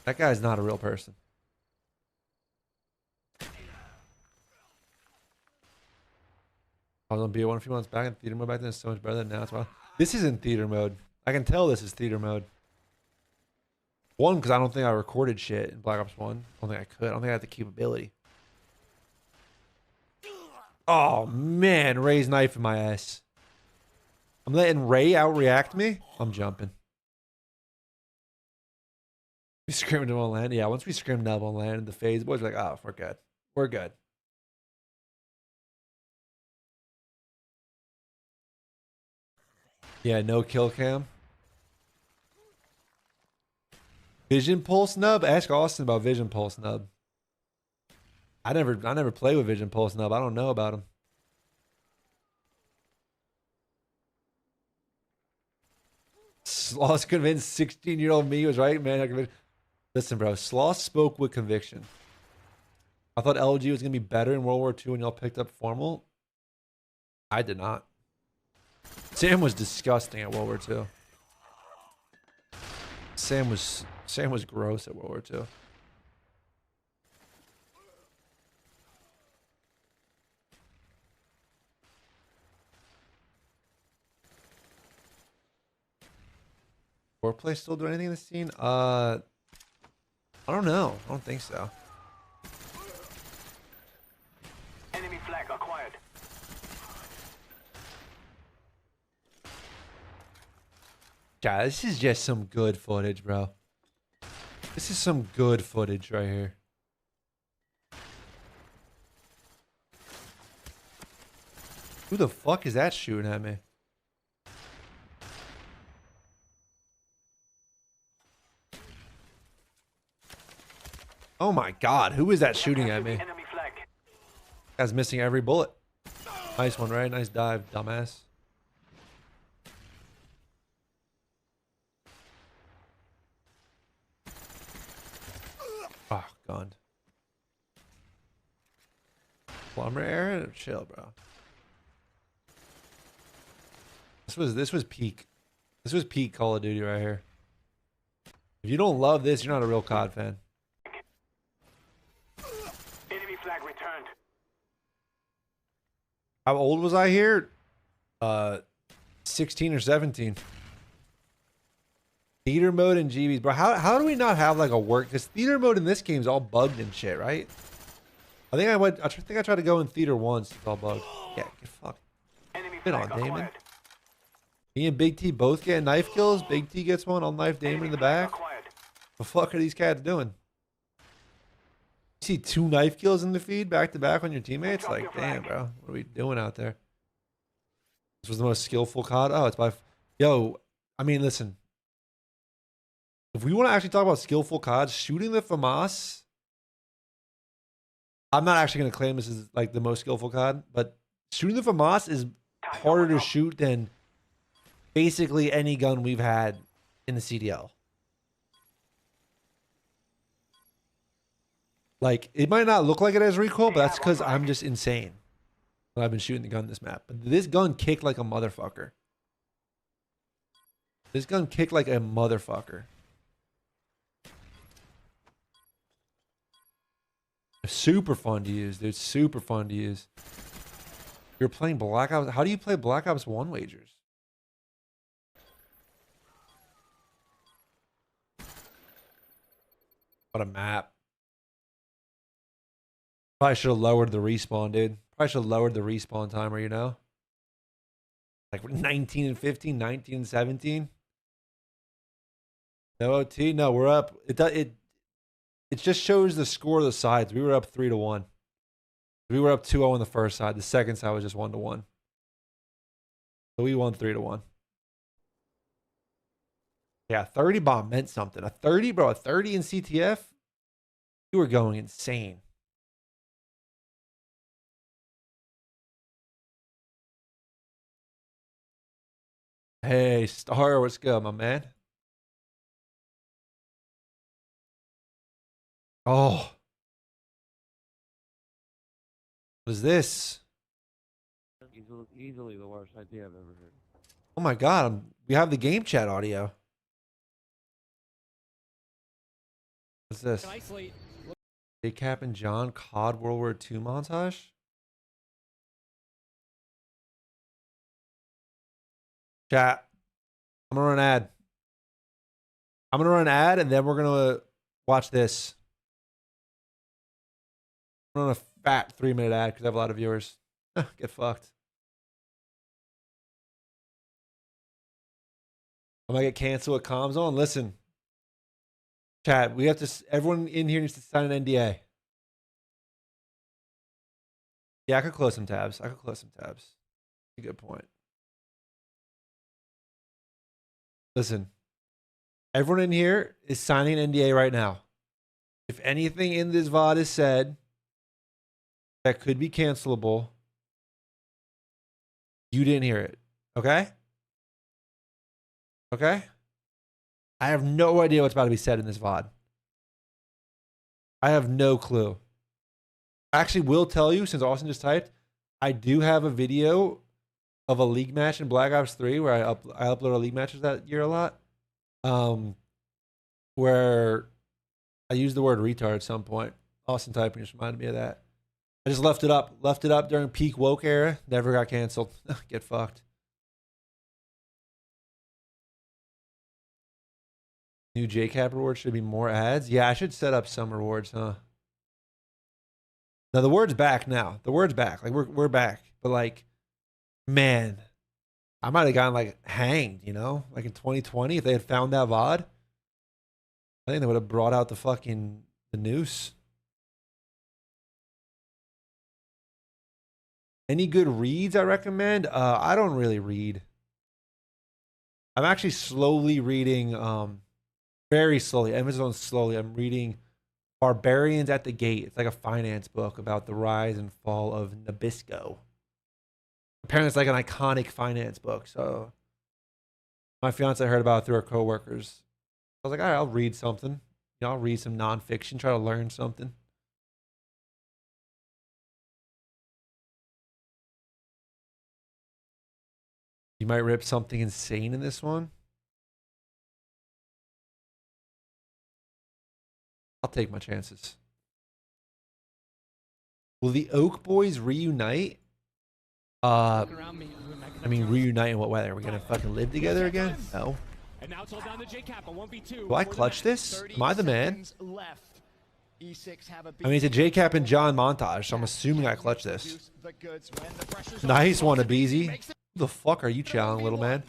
That guy's not a real person. I was on BO1 a few months back in theater mode back then. It's so much better than now. It's wild. This is in theater mode. I can tell this is theater mode. One, because I don't think I recorded shit in Black Ops 1. I don't think I could. I don't think I had the capability. Oh, man. Ray's knife in my ass. I'm letting Ray outreact me. I'm jumping. We scrimmed him on land. Yeah, once we scrimmed up on land, the phase boys were like, oh, we're good. We're good. Yeah, no kill cam. Vision pulse nub? Ask Austin about vision pulse nub. I never play with vision pulse nub. I don't know about him. Sloss convinced 16-year-old me was right, man. Listen, bro. Sloss spoke with conviction. I thought LG was gonna be better in World War II when y'all picked up formal. I did not. Sam was disgusting at World War II. Sam was gross at World War II. Foreplay still do anything in the scene? I don't know. I don't think so. Enemy flag acquired. Yeah, this is just some good footage, bro. This is some good footage right here. Who the fuck is that shooting at me? Oh my god, who is that shooting at me? Enemy flag. Guy's missing every bullet. Nice one, right? Nice dive, dumbass. Oh, gone. Plumber Aaron? Chill, bro. This was peak. This was peak Call of Duty right here. If you don't love this, you're not a real COD fan. Enemy flag returned. How old was I here? 16 or 17. Theater mode and GBs, bro. How do we not have like a work? Because theater mode in this game is all bugged and shit, right? I think I tried to go in theater once. It's all bugged. Yeah, get fucked. Get on, Damon. Me and Big T both getting knife kills. Big T gets one. I'll knife Damon in the back. The fuck are these cats doing? You see 2 knife kills in the feed back to back on your teammates? Like, damn, bro. What are we doing out there? This was the most skillful COD. Oh, it's by... Yo, I mean, listen. If we want to actually talk about skillful COD, shooting the FAMAS... I'm not actually going to claim this is like the most skillful COD, but shooting the FAMAS is harder to shoot than basically any gun we've had in the CDL. Like, it might not look like it has recoil, but that's because I'm just insane when I've been shooting the gun this map. But this gun kicked like a motherfucker. This gun kicked like a motherfucker. Super fun to use, dude. Super fun to use. You're playing Black Ops. How do you play Black Ops 1 wagers? What a map. Probably should have lowered the respawn, dude. Probably should have lowered the respawn timer, you know? Like 19 and 15, 19 and 17. No OT? No, we're up. It just shows the score of the sides. We were up 3-1. We were up 2-0 on the first side. The second side was just 1-1. So we won 3-1. Yeah, 30 bomb meant something. A 30, bro, a 30 in CTF? You were going insane. Hey, Star, what's good, my man? Oh. What is this? Easily the worst idea I've ever heard. Oh my god, we have the game chat audio. What's this? Big Cap and John COD World War II montage? Chat. I'm gonna run an ad. I'm gonna run an ad and then we're gonna watch this. I'm on a fat 3-minute ad because I have a lot of viewers. Get fucked. I might get canceled with comms on. Listen. Chat, we have to. Everyone in here needs to sign an NDA. Yeah, I could close some tabs. A good point. Listen, everyone in here is signing an NDA right now. If anything in this VOD is said that could be cancelable, you didn't hear it. Okay? Okay? I have no idea what's about to be said in this VOD. I have no clue. I actually will tell you, since Austin just typed, I do have a video of a league match in Black Ops 3 where I upload league matches that year a lot. Where I used the word retard at some point. Austin typing just reminded me of that. I just left it up during peak woke era. Never got canceled. Get fucked. New JCap reward should be more ads. Yeah, I should set up some rewards, huh? Now the word's back now. The word's back. Like we're back. But like, man, I might have gotten like hanged, you know? Like in 2020, if they had found that VOD, I think they would have brought out the noose. Any good reads I recommend? I don't really read. I'm actually slowly reading, very slowly, emphasis on slowly. I'm reading Barbarians at the Gate. It's like a finance book about the rise and fall of Nabisco. Apparently it's like an iconic finance book. So my fiance heard about it through her coworkers. I was like, all right, I'll read something. You know, I'll read some nonfiction, try to learn something. You might rip something insane in this one. I'll take my chances. Will the Oak Boys reunite? I mean, reunite in what way? Are we gonna fucking live together again? No. Do I clutch this? Am I the man? I mean, it's a JCap and John montage, so I'm assuming I clutch this. Nice one, Abeezy. Who the fuck are you challenging, little man?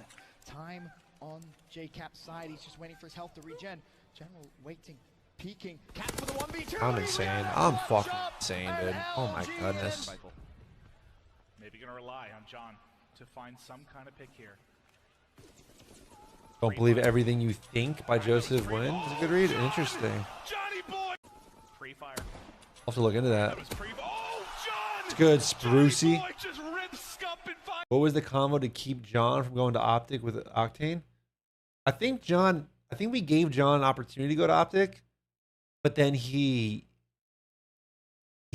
Time on JCap's side. He's just waiting for his health to regen. General waiting. Peeking. Cap for the 1v2. I'm insane. I'm fucking insane, dude. Oh my goodness. Maybe gonna rely on John to find some kind of pick here. Don't believe everything you think by Joseph Wynn is a good read. Interesting. I'll have to look into that. It's good, Sprucey. What was the combo to keep John from going to Optic with Octane? I think we gave John an opportunity to go to Optic, but then he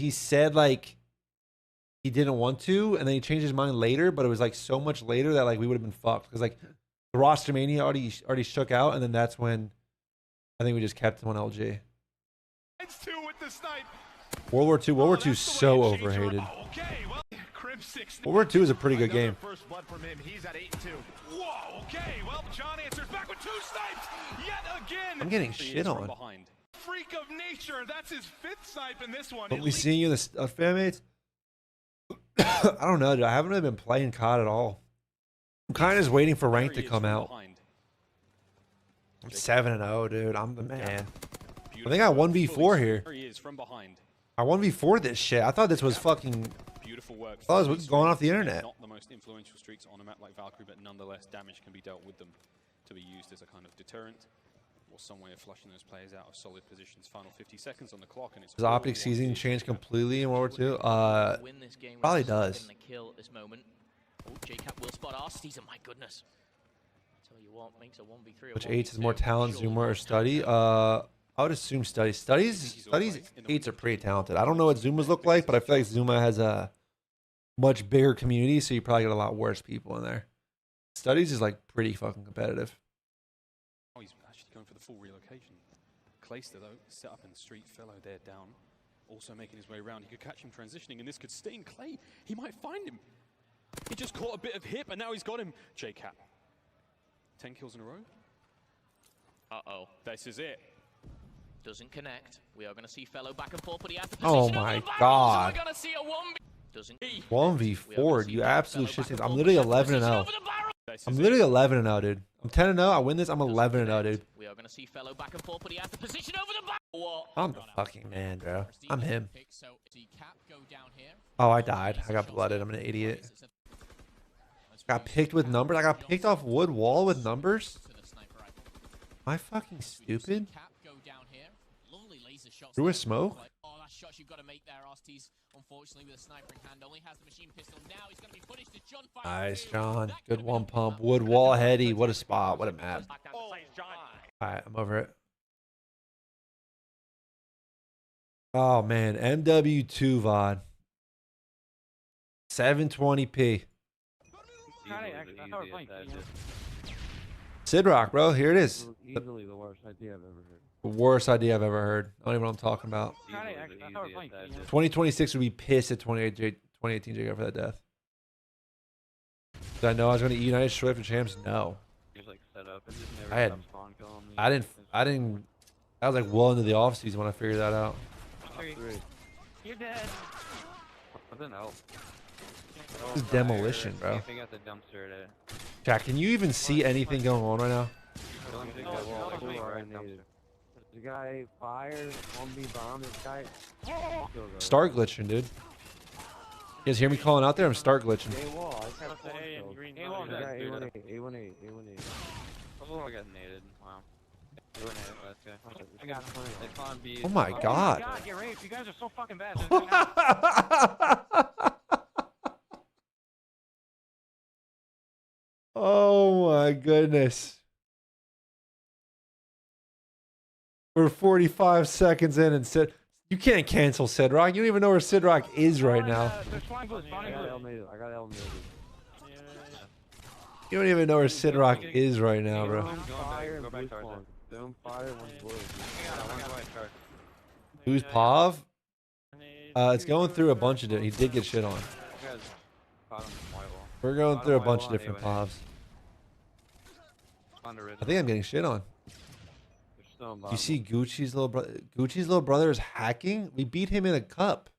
said like he didn't want to, and then he changed his mind later, but it was like so much later that like we would have been fucked because like the roster mania already shook out, and then that's when I think we just kept him on LG. World War II is so overhated. World War II is a pretty good game. First blood from him. He's at 8-2. Whoa, okay. Well, John answers back with 2 snipes yet again. I'm getting shit on. Freak of nature. That's his 5th snipe in this one. Don't we see you in the fan mates? I don't know, dude. I haven't really been playing COD at all. I'm kind of just waiting for rank to come out. I'm 7-0, dude. I'm the man. I think I 1v4 here. I 1v4 this shit. I thought this was fucking. Beautiful work. I thought it was going off the internet. Not the most influential streaks on a map like Valkyrie, but nonetheless, damage can be dealt with them to be used as a kind of deterrent or some way of flushing those players out of solid positions. Final 50 seconds on the clock, and it's. Does Optic season change completely in World War II? Probably does. Kill at this moment. Oh, JCap will spot our season. My goodness. Tell you what, makes a 1v3. Which 8s is more talent, Zoomer or Study? I would assume Studies. Studies 8s are pretty talented. I don't know what Zuma's look like, but I feel like Zuma has a much bigger community, so you probably get a lot worse people in there. Studies is like pretty fucking competitive. Oh, he's actually going for the full relocation. Clayster, though, set up in the street. Fellow there down. Also making his way around. He could catch him transitioning, and this could sting Clay. He might find him. He just caught a bit of hip, and now he's got him. JCap. 10 kills in a row. Uh-oh. This is it. Doesn't connect. We are going to see Fellow back and forth, but he has to Oh my god. So we're going to see a 1v4, you absolute shit. I'm literally 11-0. I'm literally 11-0, dude. I'm 10-0. I win this. I'm 11-0, dude. Julio. Gonna see Fellow back and forth, but he has the position over the back. What? I'm the fucking man, bro. I'm him. So see Cap go down here. Oh, I died. I got blooded. I'm an idiot. Got picked with numbers. I got picked off wood wall with numbers. Am I fucking stupid? Through a smoke? Oh, that shot you've got to make there, Osti's. Unfortunately, with a sniper in hand, only has the machine pistol. Now he's going to be punished as John fires. Nice, John. Good one pump. Wood wall heady. What a spot. What a map. Alright, I'm over it. Oh, man. MW2 VOD. 720p. Sidrock, bro. Here it is. Easily the worst idea I've ever heard. The worst idea I've ever heard. I don't even know what I'm talking about. 2026 would be pissed at 2018 Jacob for that death. Did I know I was going to eat United Swift and Champs? No. I didn't. I was like well into the off season when I figured that out. You're dead. What the hell? This is demolition, bro. They got the dumpster there. Jack, can you even see anything going on right now? The guy fires, 1v bomb this guy. Start glitching, dude. You guys hear me calling out there? I'm start glitching. A18. Oh, I got naded. Wow. Oh my god. Get raped. You guys are so fucking bad. Oh my goodness. We're 45 seconds in and Sid, you can't cancel Sidrock. You don't even know where Sidrock is right now. I got elevated. You don't even know where Sidrock is right now, bro. Who's Pav? It's going through a bunch of different. He did get shit on. We're going through a bunch of different Pavs. I think I'm getting shit on. You see Gucci's little brother? Gucci's little brother is hacking? We beat him in a cup.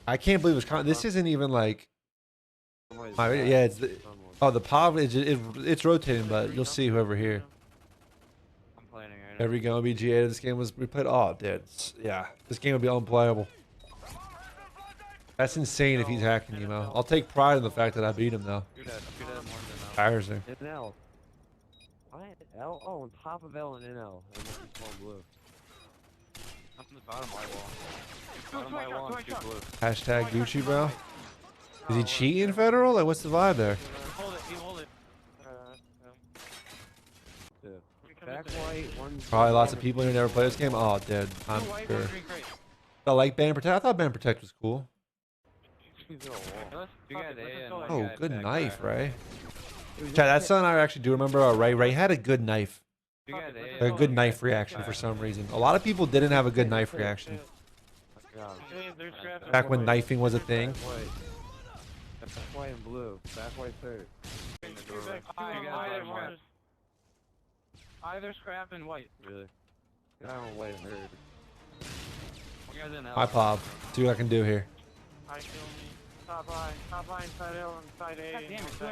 I can't believe this isn't even like. Yeah, it's the. Oh, the Pav. It's rotating, but you'll see whoever here. Every game will be GA. This game was replayed. Oh, dude. Yeah, this game would be unplayable. That's insane if he's hacking you, Mo. I'll take pride in the fact that I beat him, though. Embarrassing. NL. L? Oh, on top of L and NL. And small blue. Up in the bottom my wall. Bottom my wall and 2 blue. Hashtag Gucci, bro. Is he cheating, Federal? Like, what's the vibe there? Hold it. Back white, Probably lots of people who never play this game. Oh, dude. I'm sure. I like Band Protect. I thought Band Protect was cool. Oh, good knife, Ray. Chad, that's something I actually do remember. Ray. Ray had a good knife. A good knife reaction for some reason. A lot of people didn't have a good knife reaction. Back when knifing was a thing. Back white and blue. Back white third. Either scrap and white. Really? I don't white and hurt. Hi, Pop. See what I can do here. I kill me. Top line, inside L, inside A. God damn it, 2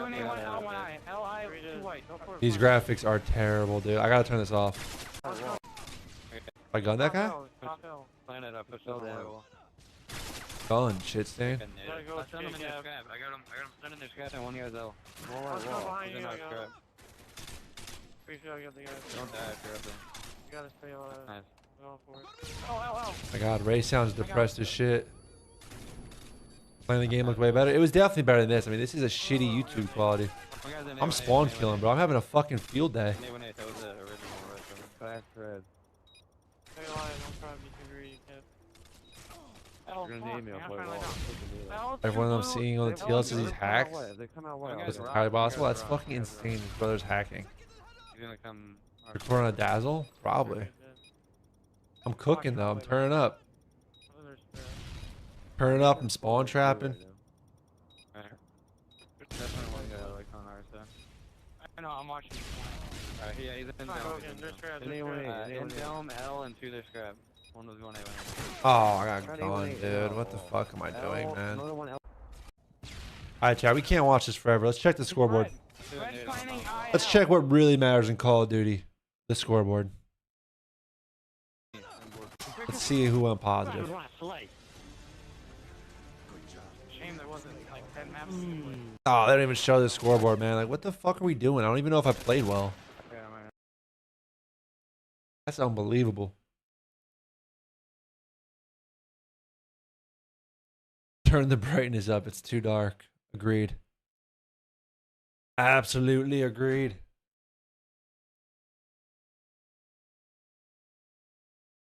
1 L, 1 I. L, I, 2 white. These graphics are terrible, dude. I gotta turn this off. I gun that guy? Planet up, push L down. Gun, shit stain. I got him sending their scrap and 1 guy's L. Wall. He's in our scrap. Pretty sure I got the guy. Don't die if you're up there. You gotta stay alive. Nice. Oh, My god, Ray sounds depressed as shit. Playing the game looked way better. It was definitely better than this. I mean, this is a shitty YouTube quality. I'm spawn killing, bro. I'm having a fucking field day. Everyone I'm seeing on the TL says he's hacked. Is it entirely possible? That's fucking insane. His brother's hacking. Record on a Dazzle? Probably. I'm cooking though. I'm turning up. Turning up. I'm spawn trapping. I know, I'm watching. Alright, yeah, he's in dome. In dome, L, and 2 their scrap. One was going A. Oh, I got gone, dude. What the fuck am I doing, man? Alright, chat, we can't watch this forever. Let's check the scoreboard. Let's check what really matters in Call of Duty. The scoreboard. Let's see who went positive. Shame there wasn't like 10 maps. Oh, they don't even show the scoreboard, man. Like, what the fuck are we doing? I don't even know if I played well. That's unbelievable. Turn the brightness up. It's too dark. Agreed. Absolutely agreed.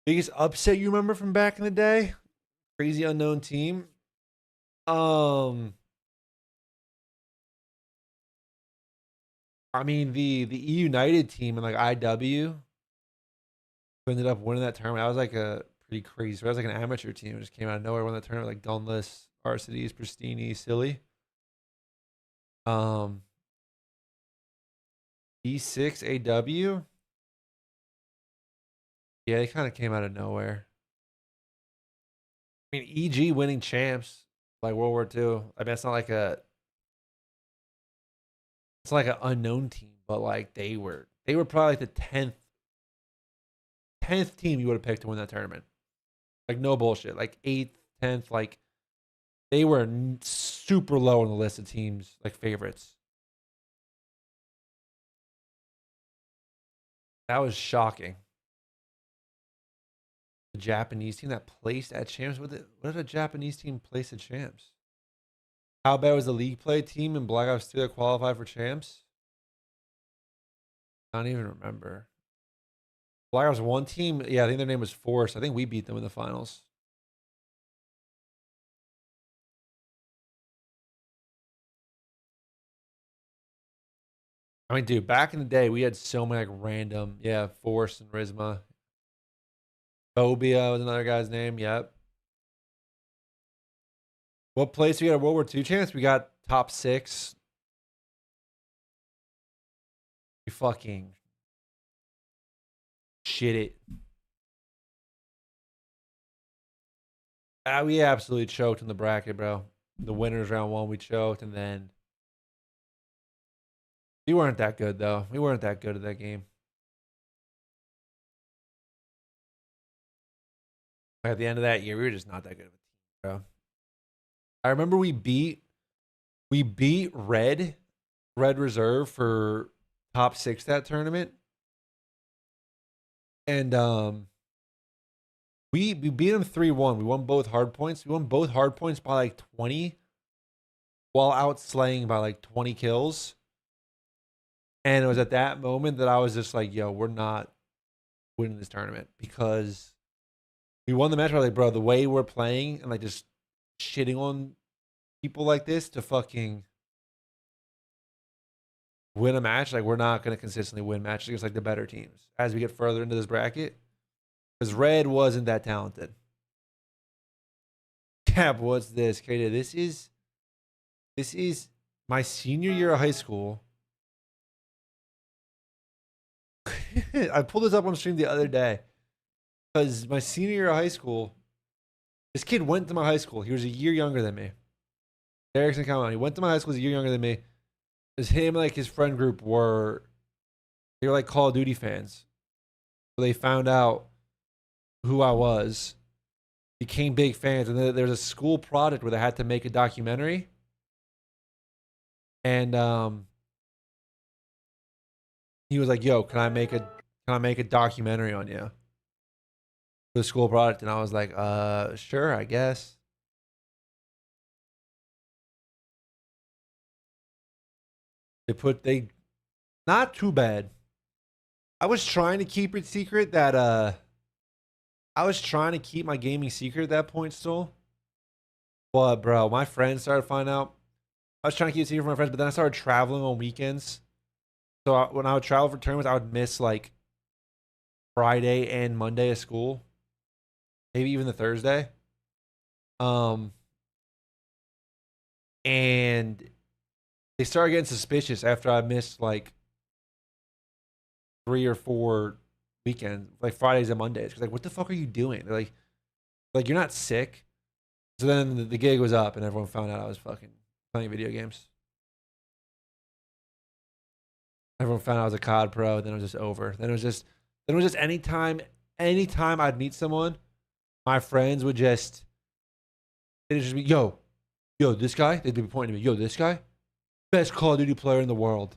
Biggest upset you remember from back in the day? Crazy unknown team. I mean the E United team and like IW who ended up winning that tournament. I was like a pretty crazy. So I was like an amateur team. It just came out of nowhere, won that tournament, like Dunless, Arcides, Pristini, Silly. E6 AW. Yeah, they kind of came out of nowhere. I mean, EG winning champs like World War II. I mean, it's not like a. It's like an unknown team, but like they were probably like the 10th team you would have picked to win that tournament. Like no bullshit. Like 8th, 10th, like they were super low on the list of teams, like favorites. That was shocking. The Japanese team that placed at champs. What did a Japanese team place at champs? How bad was the league play team in Black Ops 2 that qualified for champs? I don't even remember. Black Ops 1 team, yeah, I think their name was Force. I think we beat them in the finals. I mean, dude, back in the day, we had so many like random, yeah, Force and Rizma. Phobia was another guy's name, yep. What place we got a World War II chance? We got top 6. We fucking shit it. We absolutely choked in the bracket, bro. The winners round 1, we choked, and then we weren't that good though. We weren't that good at that game. At the end of that year, we were just not that good of a team, bro. I remember we beat Red Reserve for top 6 that tournament. And we beat them 3-1. We won both hard points. We won both hard points by like 20 while outslaying by like 20 kills. And it was at that moment that I was just like, yo, we're not winning this tournament because we won the match. I was like, bro, the way we're playing and like just shitting on people like this to fucking win a match, like we're not going to consistently win matches against like the better teams as we get further into this bracket. Because Red wasn't that talented. Cap, what's this? KD, this is my senior year of high school. I pulled this up on stream the other day. Because my senior year of high school, this kid went to my high school. He was a year younger than me. Erickson Calhoun. He went to my high school. He was a year younger than me. Because him and like his friend group they were like Call of Duty fans. So they found out who I was, became big fans, and then there's a school project where they had to make a documentary. And he was like, "Yo, can I make a documentary on you?" For the school product, and I was like, sure, I guess. They not too bad. I was trying to keep it secret that I was trying to keep my gaming secret at that point still. But bro, my friends started finding out. I was trying to keep it secret from my friends, but then I started traveling on weekends. So when I would travel for tournaments, I would miss like Friday and Monday of school. Maybe even the Thursday. And they started getting suspicious after I missed like 3 or 4 weekends, like Fridays and Mondays. Cause like, what the fuck are you doing? They're like, Like, you're not sick. So then the gig was up and everyone found out I was fucking playing video games. Everyone found out I was a COD pro, then it was just over. Then it was just anytime I'd meet someone, my friends would just, it'd just be, yo, this guy, they'd be pointing to me, yo, this guy, best Call of Duty player in the world.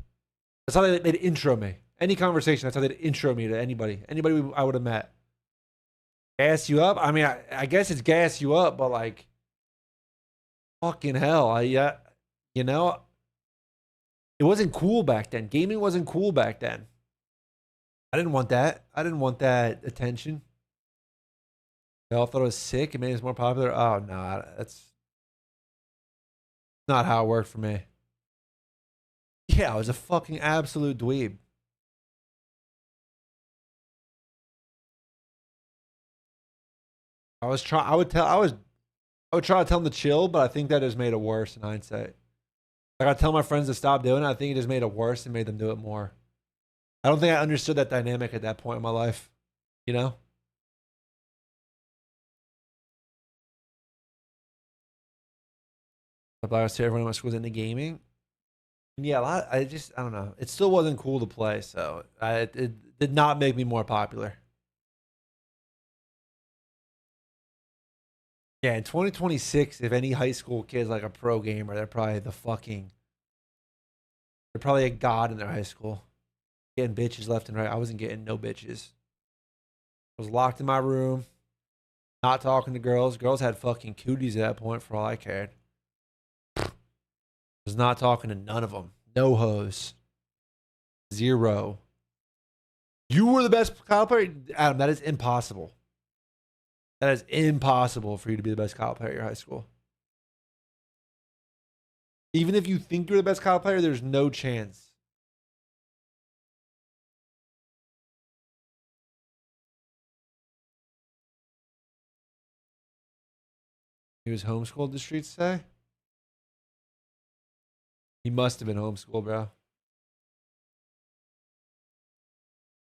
That's how they'd intro me. Any conversation, that's how they'd intro me to anybody I would have met. Gas you up? I mean, I guess it's gas you up, but like, fucking hell, you know, it wasn't cool back then. Gaming wasn't cool back then. I didn't want that. I didn't want that attention. They all thought I was sick. It made us more popular. Oh, no, that's not how it worked for me. Yeah, I was a fucking absolute dweeb. I would try to tell them to chill, but I think that just made it worse in hindsight. Like, I tell my friends to stop doing it. I think it just made it worse and made them do it more. I don't think I understood that dynamic at that point in my life. You know? But I say everyone in my school was into gaming. And yeah, I don't know. It still wasn't cool to play, so it did not make me more popular. Yeah, in 2026, if any high school kid's like a pro gamer, they're probably a god in their high school. Getting bitches left and right. I wasn't getting no bitches. I was locked in my room, not talking to girls. Girls had fucking cooties at that point for all I cared. I was not talking to none of them. No hoes. Zero. You were the best COD player? Adam, that is impossible. That is impossible for you to be the best COD player at your high school. Even if you think you're the best COD player, there's no chance. He was homeschooled, the streets say? He must have been homeschooled, bro.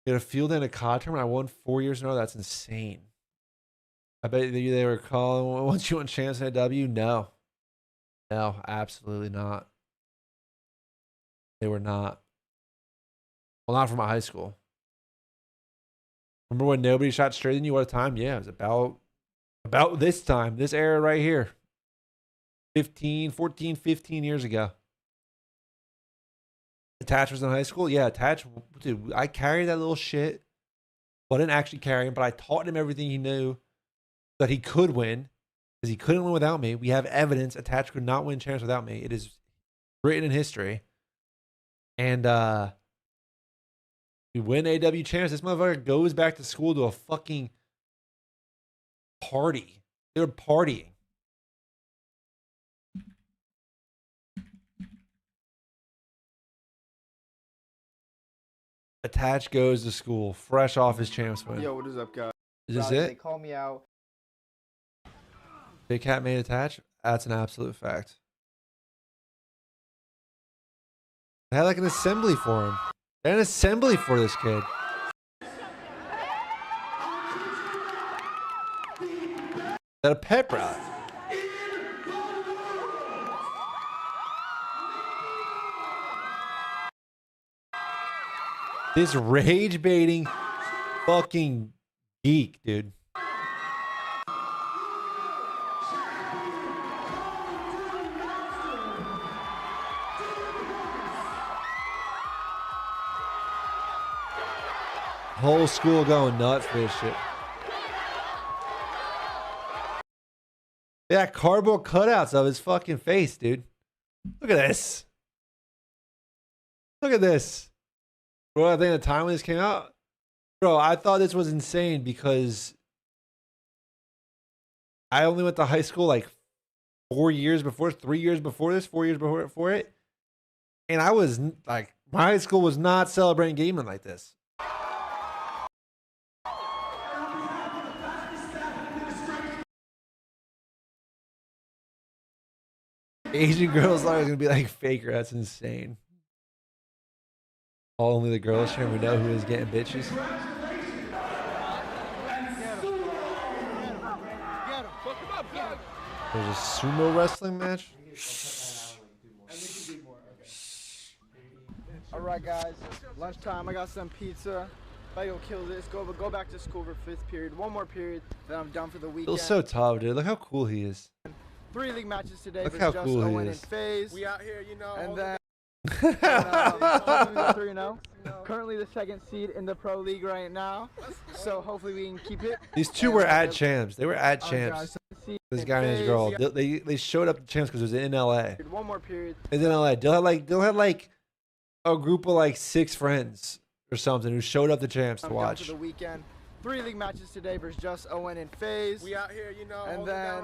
He had a field and a COD tournament. I won 4 years in a row. That's insane. I bet they were calling once you won champs in a W. No. No, absolutely not. They were not. Well, not from my high school. Remember when nobody shot straight than you at a time? Yeah, it was about this time, this era right here. 14, 15 years ago. Attach was in high school? Yeah, Attach, dude, I carried that little shit. Well, I didn't actually carry him, but I taught him everything he knew that he could win, because he couldn't win without me. We have evidence Attach could not win champs without me. It is written in history. And we win AW champs. This motherfucker goes back to school to a fucking party. They were partying. Attach goes to school, fresh off his champs win. Yo, what is up, guys? Is this They it? call me out. Big Cat made Attach? That's an absolute fact. They had like an assembly for him. They had an assembly for this kid. At a pep rally. This rage baiting fucking geek, dude. Whole school going nuts for this shit. Yeah, cardboard cutouts of his fucking face, dude. Look at this. Look at this. Bro, I think the time when this came out, bro, I thought this was insane because I only went to high school like 4 years before, 3 years before this, 4 years before it. And I was like, my high school was not celebrating gaming like this. Asian girls thought I was gonna be like Faker. That's insane. Only the girls here, we know who is getting bitches. Fuck him up, son. There's a sumo wrestling match. All right, guys. Lunchtime. I got some pizza. If I go kill this, go back to school for 5th period. One more period, then I'm done for the weekend. Feels so tough, dude. Look how cool he is. 3 league matches today. Look for how just cool he Owen is. and FaZe. We out here, you know. And then. 3-0. Currently the 2nd seed in the pro league right now, so hopefully we can keep it. These two were at champs. They were at champs. This guy and his girl. They showed up to champs because it was in LA. One more period. It was in LA. Dill had like a group of like 6 friends or something who showed up to champs to watch. For the weekend. 3 league matches today versus just Owen and FaZe. We out here, you know. And then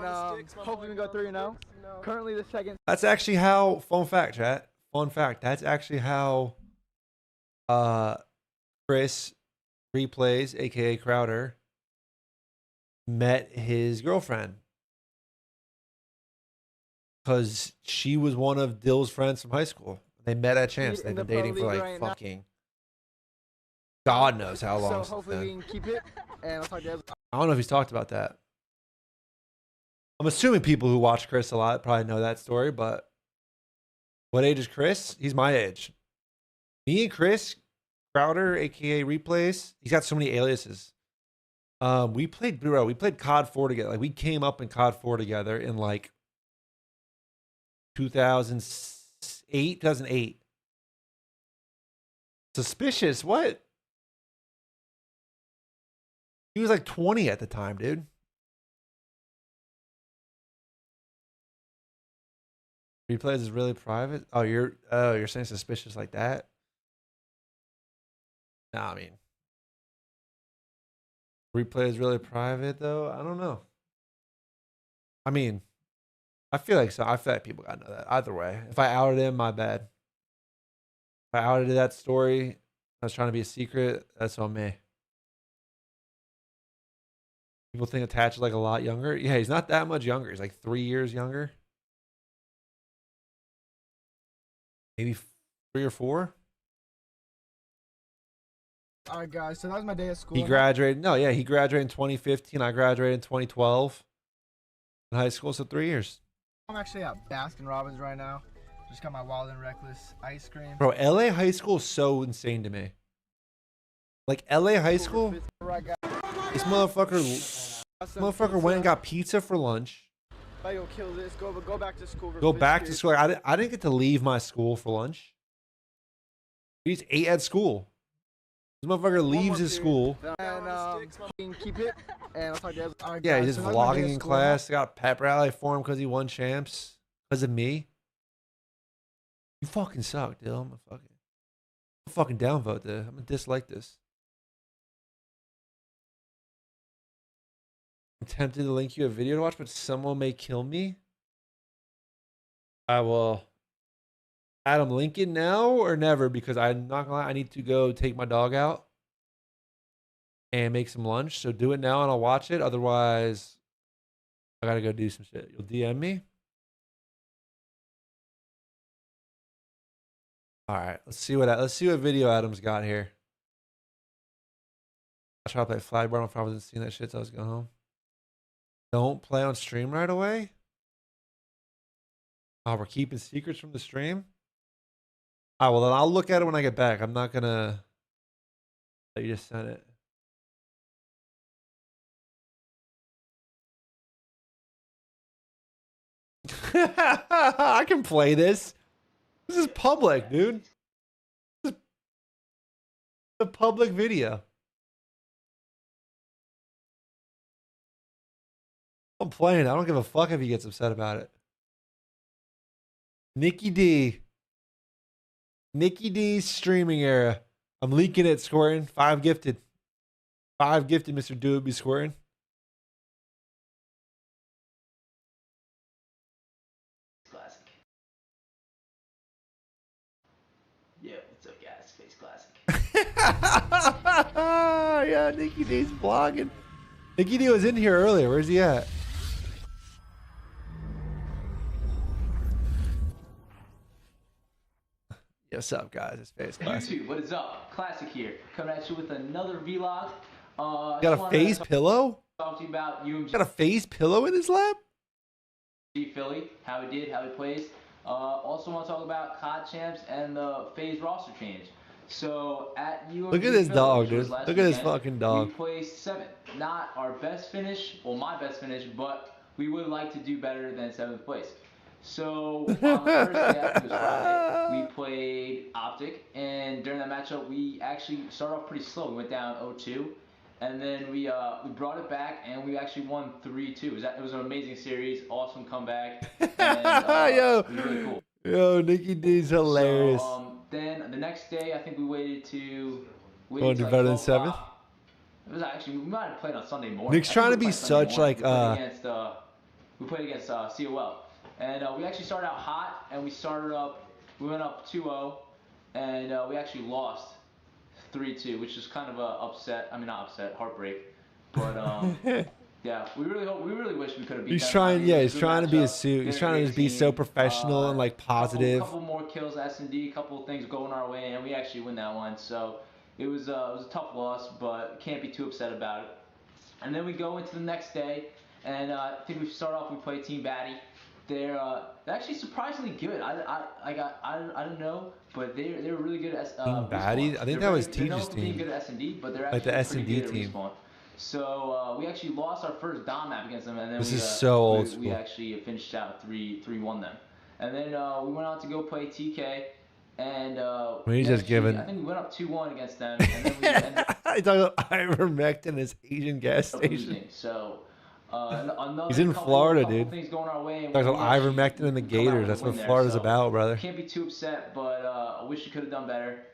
hopefully we go 3-0. Currently the 2nd. That's actually how. Fun fact, chat. Fun fact. That's actually how. Chris Replays, aka Crowder, met his girlfriend because she was one of Dill's friends from high school. They met at champs. They've been dating for like fucking God knows how long. So hopefully we can keep it. And I'll talk to you guys. I don't know if he's talked about that. I'm assuming people who watch Chris a lot probably know that story, but what age is Chris? He's my age. Me and Chris Crowder, aka Replays, he's got so many aliases. We played COD 4 together. Like we came up in COD 4 together in like 2008. Suspicious. What? He was like 20 at the time, dude. Replays is really private. Oh, you're saying suspicious like that? Nah, I mean, Replay is really private though. I don't know. I mean, I feel like so. I feel like people gotta know that. Either way, if I outed him, my bad. If I outed that story, I was trying to be a secret. That's on me. People think Attach is like a lot younger. Yeah, he's not that much younger. He's like 3 years younger. Maybe 3 or 4. All right, guys. So that was my day at school. He graduated. No, yeah, he graduated in 2015. I graduated in 2012 in high school, so 3 years. I'm actually at Baskin Robbins right now. Just got my Wild and Reckless ice cream. Bro, LA high school is so insane to me. Like LA high school, this motherfucker went and got pizza for lunch. If I go kill this, go back to school. Go back to school. I didn't get to leave my school for lunch. We just ate at school. This motherfucker leaves his school. And keep it. And I'll talk to you guys. Yeah, he's just vlogging in class. Got a pep rally for him because he won champs. Because of me. You fucking suck, Dill. I'm a fucking downvote this. I'm gonna dislike this. I'm tempted to link you a video to watch, but someone may kill me. I will. Adam, link it now or never, because I'm not gonna lie, I need to go take my dog out and make some lunch. So do it now and I'll watch it. Otherwise, I gotta go do some shit. You'll DM me. All right, let's see what video Adam's got here. I tried to play Flag Bar. I probably wasn't seeing that shit, so I was going home. Don't play on stream right away. Oh, we're keeping secrets from the stream. All right, well then I'll look at it when I get back. I'm not gonna let you just send it. I can play this. This is public, dude. This is a public video. I'm playing it. I don't give a fuck if he gets upset about it. Nikki D's streaming era. I'm leaking it, Squirtin. 5 gifted. 5 gifted, Mr. Doobie Squirtin. Classic. Yeah, what's up, guys? Face Classic. Yeah, Nikki D's vlogging. Nikki D was in here earlier. Where's he at? Yeah, what's up, guys? It's Face Classic. YouTube, what is up? Classic here. Coming at you with another vlog. You got a face pillow? talk to you about UMG Got a face pillow in his lap? Philly, how he did, how he plays. Also want to talk about COD champs and the phase roster change. So at UMG Look at this Philly, dog, which was dude. last Look at this weekend, fucking dog. We placed 7th. Not our best finish, well, my best finish, but we would like to do better than 7th place. So on the first day, I think it was Friday, we played Optic, and during that matchup, we actually started off pretty slow. We went down 0-2, and then we brought it back, and we actually won 3-2. It was an amazing series, awesome comeback, and Yo, it was really cool. Yo, Nicky D's hilarious. So then the next day, I think we waited to Want to do better than 7th? It was actually, we might have played on Sunday morning. Nick's trying to be such like we played against COL. And we actually started out hot, and we went up 2-0, and we actually lost 3-2, which is kind of a upset. I mean, not upset, heartbreak. But yeah, we really wish we could have beat them. He's trying, yeah, he's trying to be a suit. He's They're trying to great just be so team. professional and like positive. Couple more kills, S&D, a couple of things going our way, and we actually win that one. So it was a tough loss, but can't be too upset about it. And then we go into the next day, and I think we start off. We play Team Batty. They're actually surprisingly good. I don't know, but they're really good at Team Batty. I think that was Teach's team. Good at S&D, but they're Like the actually pretty S&D good at team. Respawn. So we actually lost our first Dom map against them, and then This we, is so old we school. actually finished out 3-1 them. And then we went on to go play TK, and He's just giving. I think we went up 2-1 against them, and then we ended up I talking about ivermectin his Asian gas station. losing. So another He's in couple Florida, dude. things going our way. and Talks we about actually ivermectin and the come out Gators. with That's a what win there, Florida's so about, brother. Can't be too upset, but I wish we could have done better.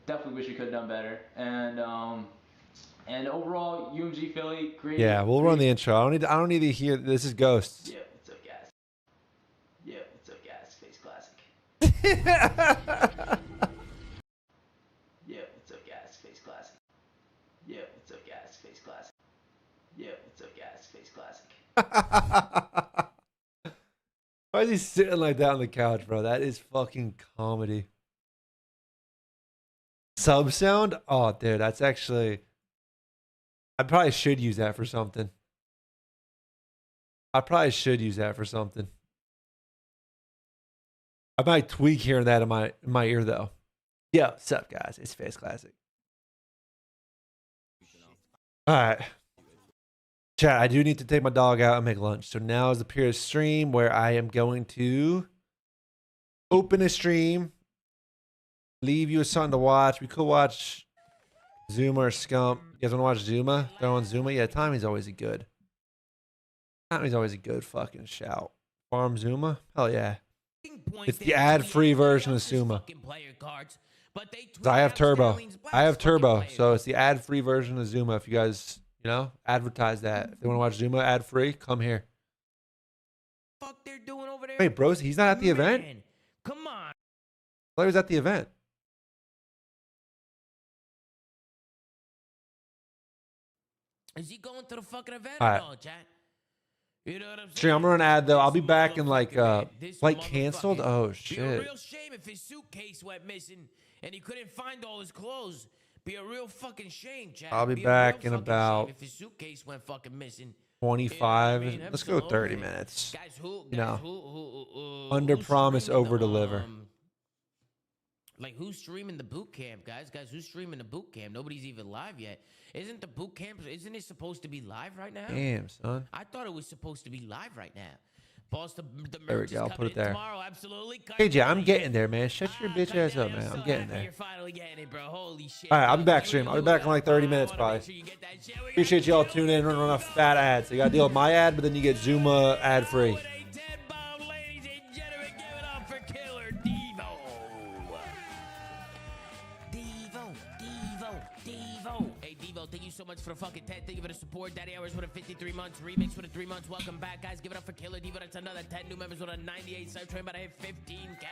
Definitely wish we could have done better. And overall, UMG Philly, great. Yeah, we'll run the intro. I don't need to hear. This is Ghosts. Yeah, what's up, guys? Yeah, what's up, guys? Face Classic. Yeah, what's up, guys? Face Classic. Yeah, what's up, guys? Face Classic. Yeah, what's up, guys? Face Classic. Why is he sitting like that on the couch, bro? That is fucking comedy. Sub sound? Oh, dude, that's actually. I probably should use that for something. I might tweak hearing that in my ear though. Yo, what's up, guys? It's Face Classic. All right. Chat, I do need to take my dog out and make lunch. So now is the period of stream where I am going to open a stream, leave you with something to watch. We could watch Zuma or Scump. You guys want to watch Zuma? Throw on Zuma? Yeah, Tommy's always a good. Tommy's always a good fucking shout. Farm Zuma? Hell yeah. It's the ad-free version of Zuma. I have Turbo. So it's the ad-free version of Zuma. If you guys, advertise that. If they want to watch Zuma ad-free, come here. Fuck they're doing over there? Wait, bro, he's not at the event? Come on. Well, he was at the event. Is he going to the fucking event All or right. no, chat? You know what I'm saying? Stream, I'm gonna run an ad though. I'll be back in like flight canceled. Oh Be a shit. real shame if his suitcase went missing and he couldn't find all his clothes. Be a real fucking shame, chat. I'll be a real back in fucking about shame if his suitcase went fucking missing. 25. You know what I mean? Let's go 30 Absolutely. minutes. Guys, who Under who's promise, streaming over the, deliver. Like, who's streaming the boot camp, guys? Guys, who's streaming the boot camp? Nobody's even live yet. Isn't the boot camp, isn't it supposed to be live right now? Damn, son. I thought it was supposed to be live right now. Boss, the There we merch go. is I'll put coming it there. in tomorrow, absolutely. Cut KJ, I'm down. getting there, man. Shut your bitch ass up, man. I'm getting there. You're finally getting it, bro. Holy shit. All right, I'll be back, stream. I'll be back in like 30 minutes, probably. Appreciate y'all tuning in and running a fat ad. So you gotta deal with my ad, but then you get Zuma ad free. Thank you so much for the fucking 10. Thank you for the support. Daddy Hours for the 53 months. Remix for the 3 months. Welcome back, guys. Give it up for Killer Diva. That's another 10 new members with a 98 sub train. But I hit 15K.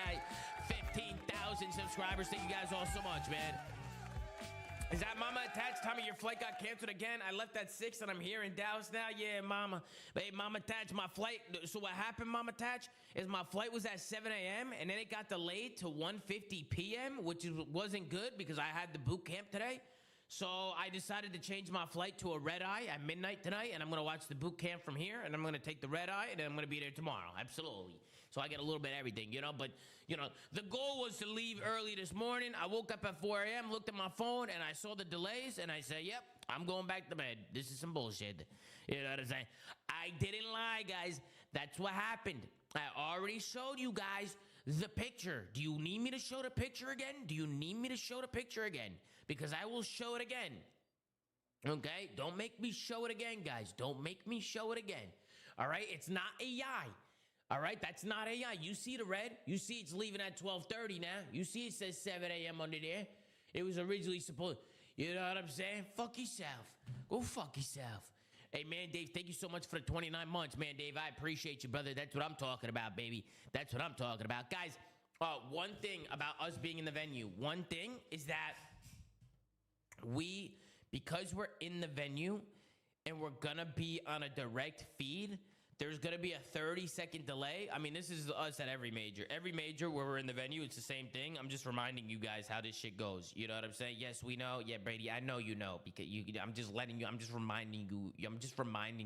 15,000 subscribers. Thank you guys all so much, man. Is that Mama attached? Tommy, your flight got canceled again. I left at 6 and I'm here in Dallas now. Yeah, Mama. Hey, Mama Tatch, my flight. So what happened, Mama Tatch, is my flight was at 7 a.m. and then it got delayed to 1:50 p.m., which wasn't good because I had the boot camp today. So I decided to change my flight to a red eye at midnight tonight, and I'm gonna watch the boot camp from here, and I'm gonna take the red eye, and then I'm gonna be there tomorrow. Absolutely. So I get a little bit of everything, you know. But you know, the goal was to leave early this morning. I woke up at 4 a.m., looked at my phone, and I saw the delays, and I said, "Yep, I'm going back to bed. This is some bullshit." You know what I'm saying? I didn't lie, guys. That's what happened. I already showed you guys the picture. Do you need me to show the picture again? Do you need me to show the picture again? Because I will show it again. Okay? Don't make me show it again, guys. Don't make me show it again. All right? It's not AI. All right? That's not AI. You see the red? You see it's leaving at 12:30 now. You see it says 7 a.m. under there. It was originally supposed... You know what I'm saying? Fuck yourself. Go fuck yourself. Hey, man, Dave, thank you so much for the 29 months, man, Dave. I appreciate you, brother. That's what I'm talking about, baby. That's what I'm talking about. Guys, one thing about us being in the venue, one thing is that because we're in the venue and we're going to be on a direct feed, there's going to be a 30-second delay. I mean, this is us at every major. Every major where we're in the venue, it's the same thing. I'm just reminding you guys how this shit goes. You know what I'm saying? Yes, we know. Yeah, Brady, I know you know. Because I'm just reminding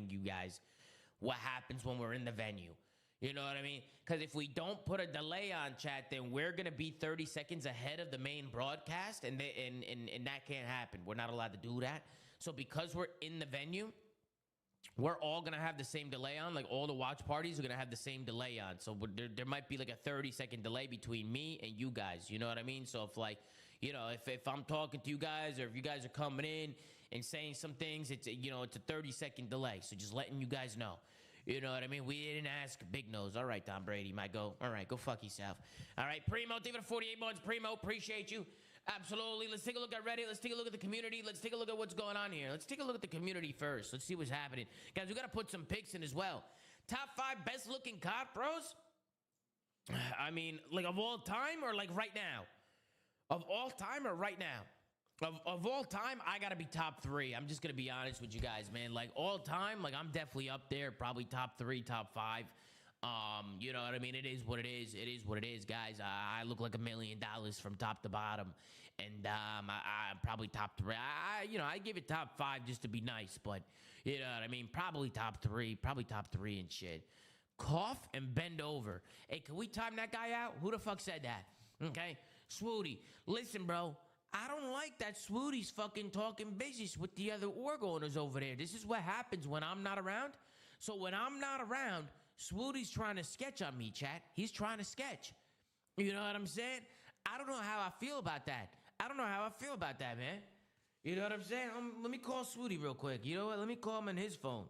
you guys what happens when we're in the venue. You know what I mean? Because if we don't put a delay on, chat, then we're going to be 30 seconds ahead of the main broadcast, and that can't happen. We're not allowed to do that. So because we're in the venue, we're all going to have the same delay on. Like, all the watch parties are going to have the same delay on. So there might be like a 30-second delay between me and you guys. You know what I mean? So if, like, you know, if I'm talking to you guys, or if you guys are coming in and saying some things, it's a 30-second delay. So just letting you guys know. You know what I mean? We didn't ask big nose. All right, Tom Brady, might go. All right, go fuck yourself. All right, Primo, thank you for 48 months. Primo, appreciate you. Absolutely. Let's take a look at Reddit. Let's take a look at the community. Let's take a look at what's going on here. Let's take a look at the community first. Let's see what's happening. Guys, we got to put some picks in as well. Top 5 best looking COD pros? I mean, like, of all time or like right now? Of all time or right now? Of all time, I got to be top 3. I'm just going to be honest with you guys, man. Like, all time, like, I'm definitely up there. Probably top 3, top 5. You know what I mean? It is what it is. It is what it is, guys. I look like $1 million from top to bottom, and I'm probably top 3. I give it top 5 just to be nice, but you know what I mean? Probably top 3 and shit. Cough and bend over. Hey, can we time that guy out? Who the fuck said that? Okay, Swooty. Listen, bro. I don't like that Swooty's fucking talking business with the other org owners over there. This is what happens when I'm not around. So when I'm not around, Swooty's trying to sketch on me, chat. He's trying to sketch. You know what I'm saying? I don't know how I feel about that. Man. You know what I'm saying? Let me call Swooty real quick. You know what? Let me call him on his phone.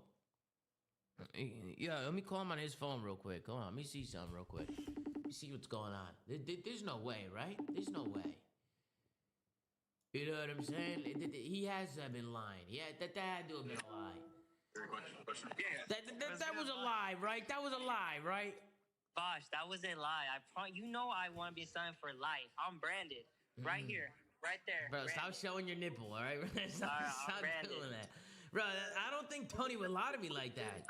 Yeah, let me call him on his phone real quick. Hold on, let me see something real quick. Let me see what's going on. There's no way, right? There's no way. You know what I'm saying? He has been lying. Yeah, that had to have been a lie. That was a lie, right? That was a lie, right? Bosh, that was a lie. You know I want to be signed for life. I'm branded. Right here. Right there. Bro, branded. Stop showing your nipple, all right? Stop doing that. Bro, I don't think Tony would lie to me like that.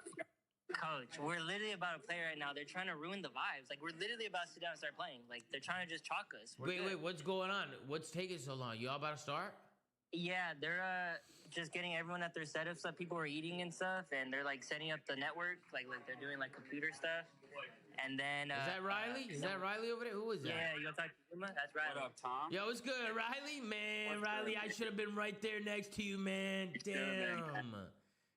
Coach, we're literally about to play right now. They're trying to ruin the vibes. Like, we're literally about to sit down and start playing. Like, they're trying to just chalk us. Wait, what's going on? What's taking so long? You all about to start? Yeah, they're just getting everyone at their setup stuff. People are eating and stuff, and they're, like, setting up the network. Like they're doing, like, computer stuff. And then... is that Riley? Is that Riley over there? Who is that? Yeah, you want to talk to Uma? That's Riley. What up, Tom? Yo, what's good, Riley? Man, Riley, I should have been right there next to you, man. Damn.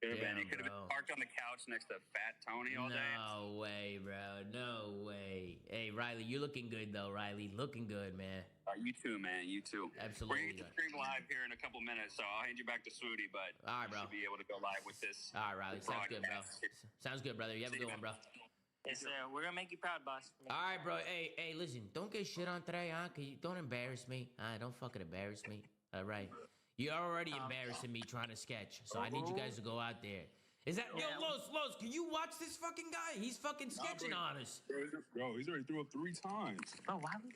Man, you could have been parked on the couch next to Fat Tony all day. No way, bro. No way. Hey, Riley, you're looking good, though, Riley. Looking good, man. You too, man. You too. Absolutely. We're going to get to stream live here in a couple minutes, so I'll hand you back to Swooty, but all right, bro. You should be able to go live with this. All right, Riley. Sounds good, bro. Sounds good, brother. You have a good one, bro. Yes, sir. We're going to make you proud, boss. All right, bro. Hey, listen. Don't get shit on today, huh? Don't embarrass me. Don't fucking embarrass me. All right. You're already embarrassing me trying to sketch, so I need you guys to go out there. Is that... Yo, Los, can you watch this fucking guy? He's fucking sketching on us. Bro, he's already threw up 3 times. Oh, why would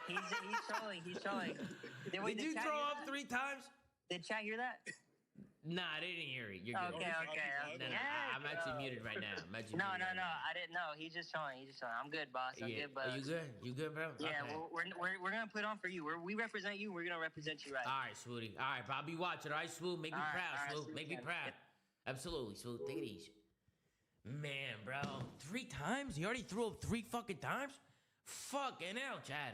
He's showing. Did you throw up 3 times? Did chat hear that? Nah, I didn't hear it. You're good. Okay. I'm actually muted right now. I'm actually No, muted right now. I didn't know. He's just showing. I'm good, boss. I'm good, boss. Are you good? You good, bro? Yeah, Okay. we're gonna put on for you. We represent you. We're gonna represent you right. All right, Swooty. All right, bro. I'll be watching. All right, Swoot. Make me proud, Swoot. Make me proud. Absolutely, Swoot. Take it easy. Man, bro. 3 times? He already threw up 3 fucking times? Fucking hell, Chad.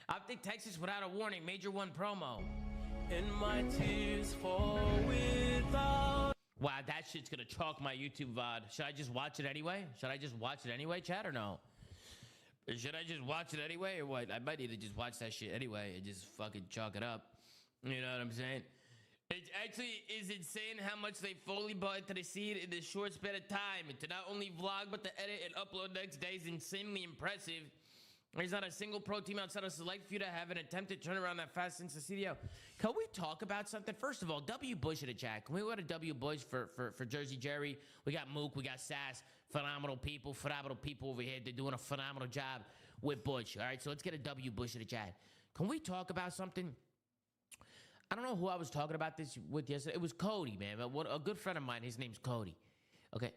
Optic Texas without a warning. Major 1 promo. And my tears fall without. Wow, that shit's gonna chalk my YouTube VOD. Should I just watch it anyway? Should I just watch it anyway, Chad, or no? Should I just watch it anyway, or what? I might need to just watch that shit anyway and just fucking chalk it up. You know what I'm saying? It actually is insane how much they fully bought into the scene in this short span of time. And to not only vlog, but to edit and upload next day is insanely impressive. There's not a single pro team outside of Select Few that have an attempt to turn around that fast since the CDL. Can we talk about something? First of all, W. Bush in the chat. Can we go to W. Bush for Jersey Jerry? We got Mook, we got Sass. Phenomenal people over here. They're doing a phenomenal job with Bush. All right, so let's get a W. Bush in the chat. Can we talk about something? I don't know who I was talking about this with yesterday. It was Cody, man. But a good friend of mine, his name's Cody. Okay.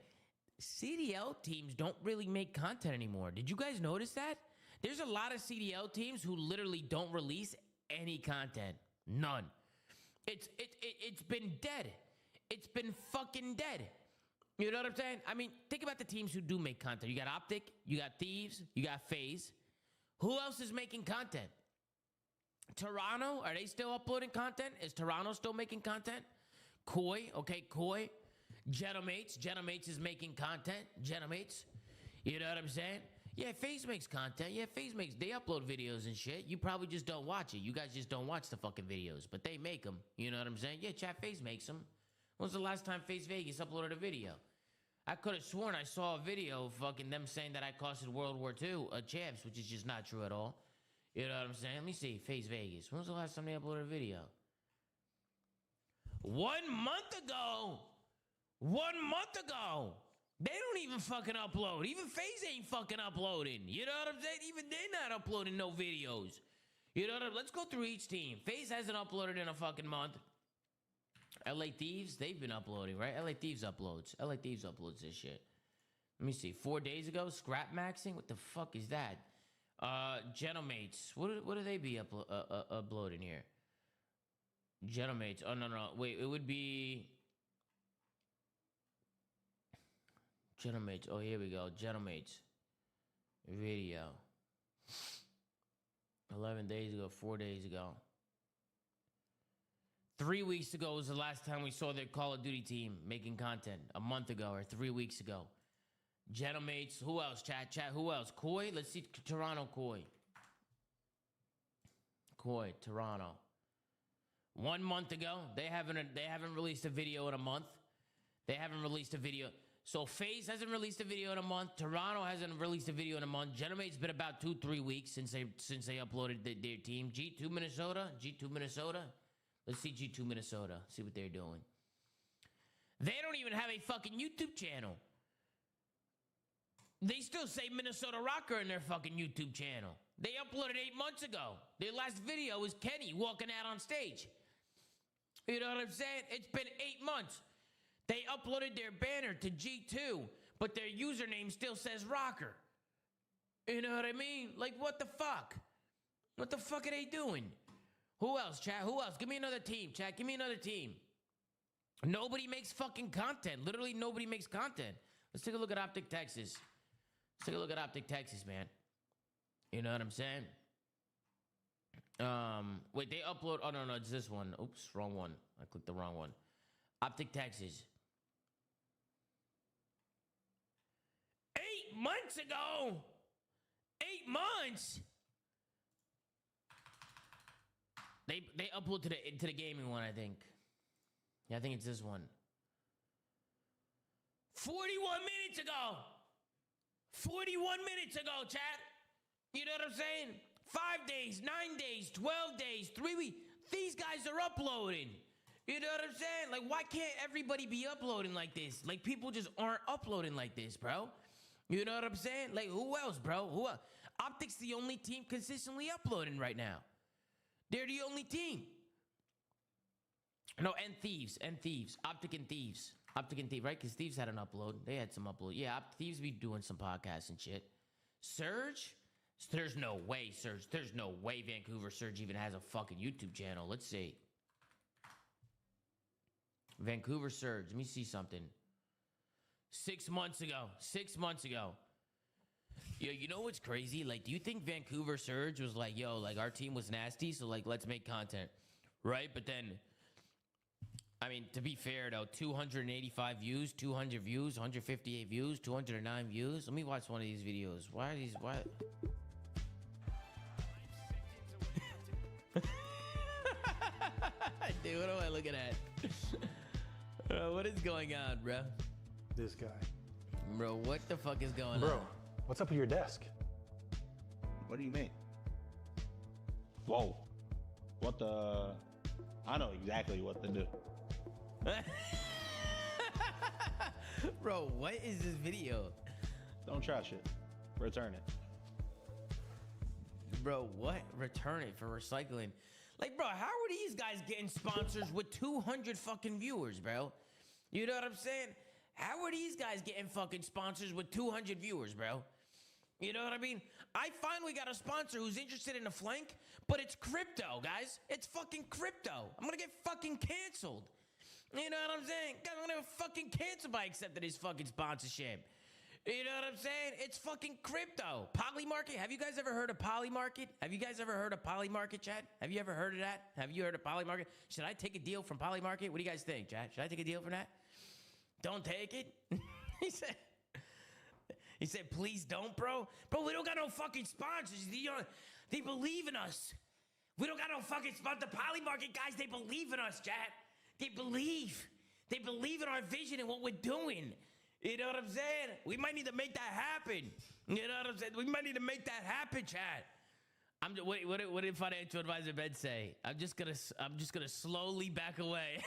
CDL teams don't really make content anymore. Did you guys notice that? There's a lot of CDL teams who literally don't release any content. None. It's been dead. It's been fucking dead. You know what I'm saying? I mean, think about the teams who do make content. You got Optic, you got Thieves, you got FaZe. Who else is making content? Toronto, are they still uploading content? Is Toronto still making content? Koi, okay, Koi. Genomates is making content. Genomates. You know what I'm saying? Yeah, FaZe makes content. Yeah, they upload videos and shit. You probably just don't watch it. You guys just don't watch the fucking videos, but they make them. You know what I'm saying? Yeah, chat, FaZe makes them. When was the last time FaZe Vegas uploaded a video? I could have sworn I saw a video of fucking them saying that I costed World War II champs, which is just not true at all. You know what I'm saying? Let me see. FaZe Vegas. When was the last time they uploaded a video? 1 month ago. 1 month ago. They don't even fucking upload. Even FaZe ain't fucking uploading. You know what I'm saying? Even they're not uploading no videos. You know what I'm, let's go through each team. FaZe hasn't uploaded in a fucking month. LA Thieves, they've been uploading, right? LA Thieves uploads. LA Thieves uploads this shit. Let me see. 4 days ago, scrap maxing? What the fuck is that? Genomates. What do they be uploading here? Genomates. Oh, no. Wait, it would be... Genomates. Oh, here we go. Genomates. Video. 11 days ago, 4 days ago. 3 weeks ago was the last time we saw their Call of Duty team making content. A month ago or 3 weeks ago. Genomates. Who else? Chat. Who else? Koi. Let's see. Toronto. Koi. Toronto. 1 month ago. They haven't released a video in a month. They haven't released a video. So FaZe hasn't released a video in a month. Toronto hasn't released a video in a month. Genomate's been about 2-3 weeks since they uploaded their team. G2 Minnesota. Let's see G2 Minnesota. See what they're doing. They don't even have a fucking YouTube channel. They still say Minnesota Rocker in their fucking YouTube channel. They uploaded 8 months ago. Their last video was Kenny walking out on stage. You know what I'm saying? It's been 8 months. They uploaded their banner to G2, but their username still says Rocker. You know what I mean? Like, what the fuck? What the fuck are they doing? Who else, chat? Who else? Give me another team, chat. Give me another team. Nobody makes fucking content. Literally nobody makes content. Let's take a look at Optic Texas. Let's take a look at Optic Texas, man. You know what I'm saying? Wait, they upload... Oh, no, it's this one. Oops, wrong one. I clicked the wrong one. Optic Texas. 8 months ago? 8 months? They upload to the gaming one, I think. Yeah, I think it's this one. 41 minutes ago. 41 minutes ago, chat. You know what I'm saying? 5 days, 9 days, 12 days, 3 weeks. These guys are uploading. You know what I'm saying? Like, why can't everybody be uploading like this? Like, people just aren't uploading like this, bro. You know what I'm saying? Like, who else, bro? Who else? Optic's the only team consistently uploading right now. They're the only team. No, and Thieves. Optic and Thieves. Optic and Thieves, right? Because Thieves had an upload. They had some upload. Yeah, Thieves be doing some podcasts and shit. Surge? There's no way, Surge. There's no way Vancouver Surge even has a fucking YouTube channel. Let's see. Vancouver Surge. Let me see something. 6 months ago. 6 months ago. Yo, you know what's crazy? Like, do you think Vancouver Surge was like, yo, like, our team was nasty, so, like, let's make content, right? But then, I mean, to be fair, though, 285 views, 200 views, 158 views, 209 views. Let me watch one of these videos. Why are these, what? Dude, what am I looking at? What is going on, bro? This guy. Bro, what the fuck is going on? Bro, what's up with your desk? What do you mean? Whoa. What the... I know exactly what to do. Bro, what is this video? Don't trash it. Return it. Bro, what? Return it for recycling. Like, bro, how are these guys getting sponsors with 200 fucking viewers, bro? You know what I'm saying? How are these guys getting fucking sponsors with 200 viewers, bro? You know what I mean? I finally got a sponsor who's interested in a flank, but it's crypto, guys. It's fucking crypto. I'm gonna get fucking canceled. You know what I'm saying? I'm gonna fucking cancel by accepting his fucking sponsorship. You know what I'm saying? It's fucking crypto. Polymarket. Have you guys ever heard of Polymarket? Have you guys ever heard of Polymarket, Chad? Have you ever heard of that? Have you heard of Polymarket? Should I take a deal from Polymarket? What do you guys think, Chad? Should I take a deal from that? Don't take it? He said, please don't, bro. Bro, we don't got no fucking sponsors. They believe in us. We don't got no fucking sponsors. The Polymarket guys, they believe in us, Chad. They believe. They believe in our vision and what we're doing. You know what I'm saying? We might need to make that happen. You know what I'm saying? We might need to make that happen, Chad. What did financial advisor Ben say? I'm just gonna slowly back away.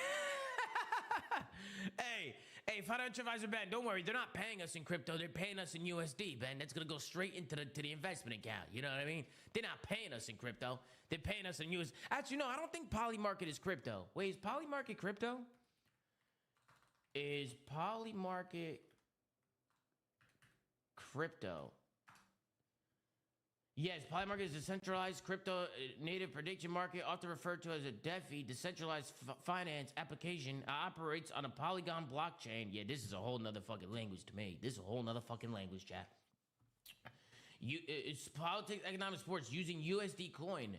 Hey, financial advisor Ben, don't worry. They're not paying us in crypto. They're paying us in USD, Ben. That's gonna go straight into the investment account. You know what I mean? They're not paying us in crypto. They're paying us in USD. Actually, no, I don't think Polymarket is crypto. Wait, is Polymarket crypto? Is Polymarket crypto? Yes, Polymarket is a centralized crypto native prediction market, often referred to as a DeFi, decentralized finance application, operates on a Polygon blockchain. Yeah, this is a whole nother fucking language to me. This is a whole nother fucking language, chat. It's politics, economic, sports using USD coin.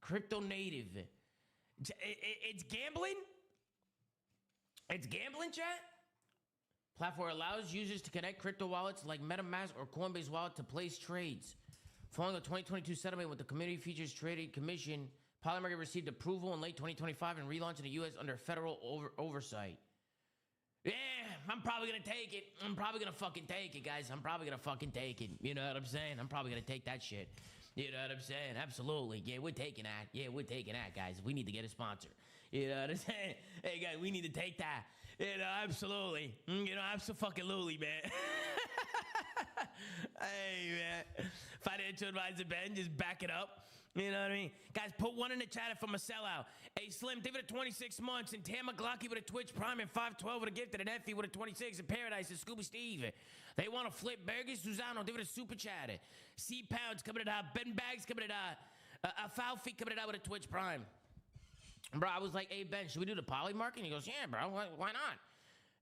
Crypto native. It's gambling? It's gambling, chat? Platform allows users to connect crypto wallets like MetaMask or Coinbase wallet to place trades. Following a 2022 settlement with the Community Futures Trading Commission, Polymarket received approval in late 2025 and relaunched in the U.S. under federal oversight. Yeah, I'm probably going to take it. I'm probably going to fucking take it, guys. I'm probably going to fucking take it. You know what I'm saying? I'm probably going to take that shit. You know what I'm saying? Absolutely. Yeah, we're taking that. Yeah, we're taking that, guys. We need to get a sponsor. You know what I'm saying? Hey, guys, we need to take that. You know, absolutely. You know, absolutely, man. Hey, man. Financial advisor Ben, just back it up. You know what I mean? Guys, put one in the chat if I'm a sellout. Hey, Slim, give it a 26 months. And Tam McGlocky with a Twitch Prime and 512 with a gift and an Effie with a 26 in Paradise and Scooby Steve. They want to flip burgers. Susano, give it a super chat. C Pounds coming it out. Ben Bags coming it out. Falfy coming it out with a Twitch Prime. Bro, I was like, hey, Ben, should we do the Polymarket? And he goes, yeah, bro, why not?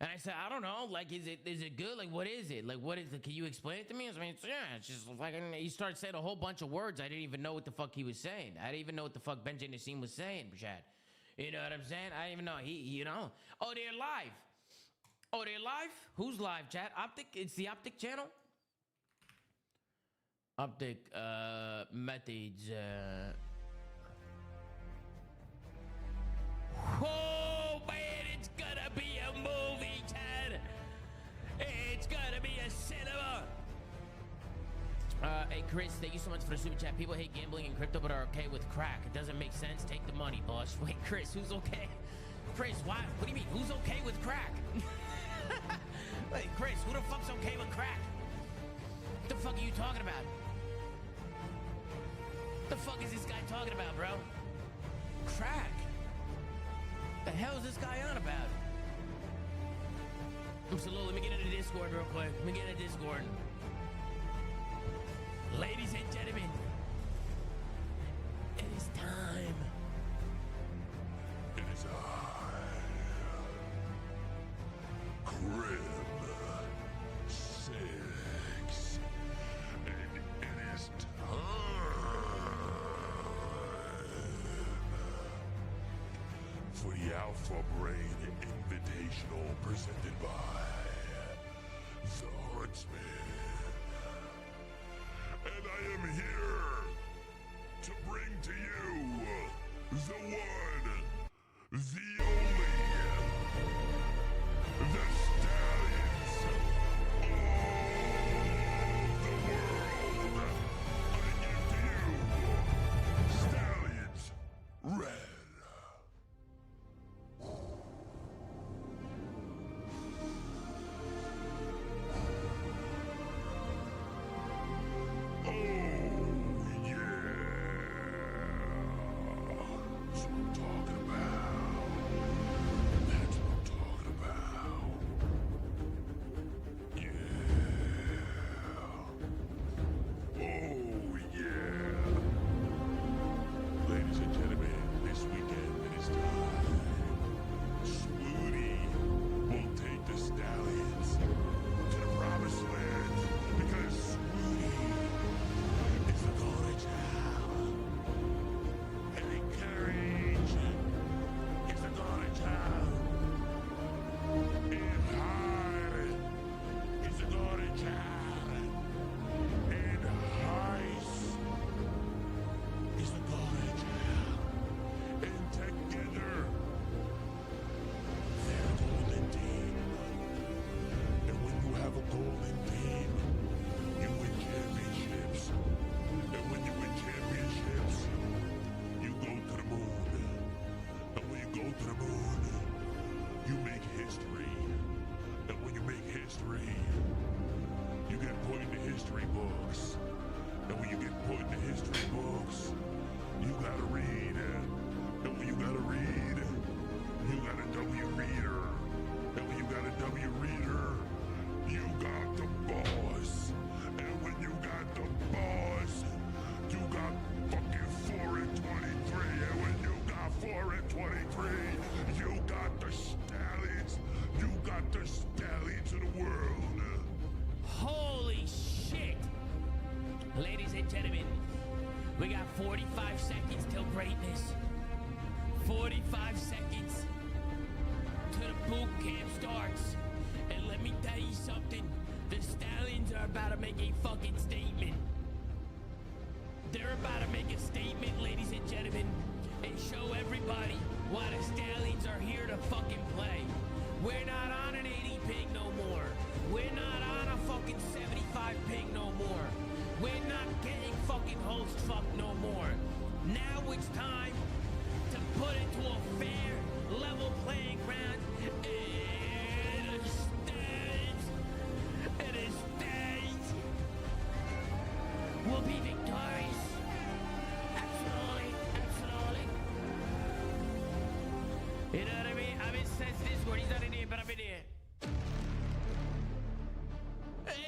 And I said, I don't know. Like, is it good? Like, what is it? Like, what is it? Can you explain it to me? I mean, it's just like, he started saying a whole bunch of words. I didn't even know what the fuck he was saying. I didn't even know what the fuck Benji Nassim was saying, Chad. You know what I'm saying? I didn't even know. You know. Oh, they're live. Oh, they're live? Who's live, Chad? Optic? It's the Optic channel? Optic, methods, Oh, man, it's gonna be a movie, Chad. It's gonna be a cinema. Hey, Chris, thank you so much for the super chat. People hate gambling and crypto, but are okay with crack. It doesn't make sense. Take the money, boss. Wait, Chris, who's okay? Chris, why? What do you mean? Who's okay with crack? Wait, Chris, who the fuck's okay with crack? What the fuck are you talking about? What the fuck is this guy talking about, bro? Crack? The hell is this guy on about? Salute, let me get into Discord real quick. Let me get into Discord. Ladies and gentlemen, it is time. It is I, Crib 6, and it is time for the Alpha Brain Invitational presented by The Huntsman. And I am here to bring to you the one, the only, the stallions of the world. I give to you Stallions Red. Holy shit! Ladies and gentlemen, we got 45 seconds till greatness. 45 seconds till the boot camp starts. And let me tell you something, the Stallions are about to make a fucking statement. They're about to make a statement, ladies and gentlemen, and show everybody why the Stallions are here to fucking play. We're not on an 80 ping no more. We're not on a fucking 75 ping no more. We're not getting fucking host fuck no more. Now it's time to put it to a fair, level playing ground. It stands. It stands. We'll be victorious. Absolutely. Absolutely. You know what I mean? I'm in sense Discord. He's not in here, but I'm in here. Hey!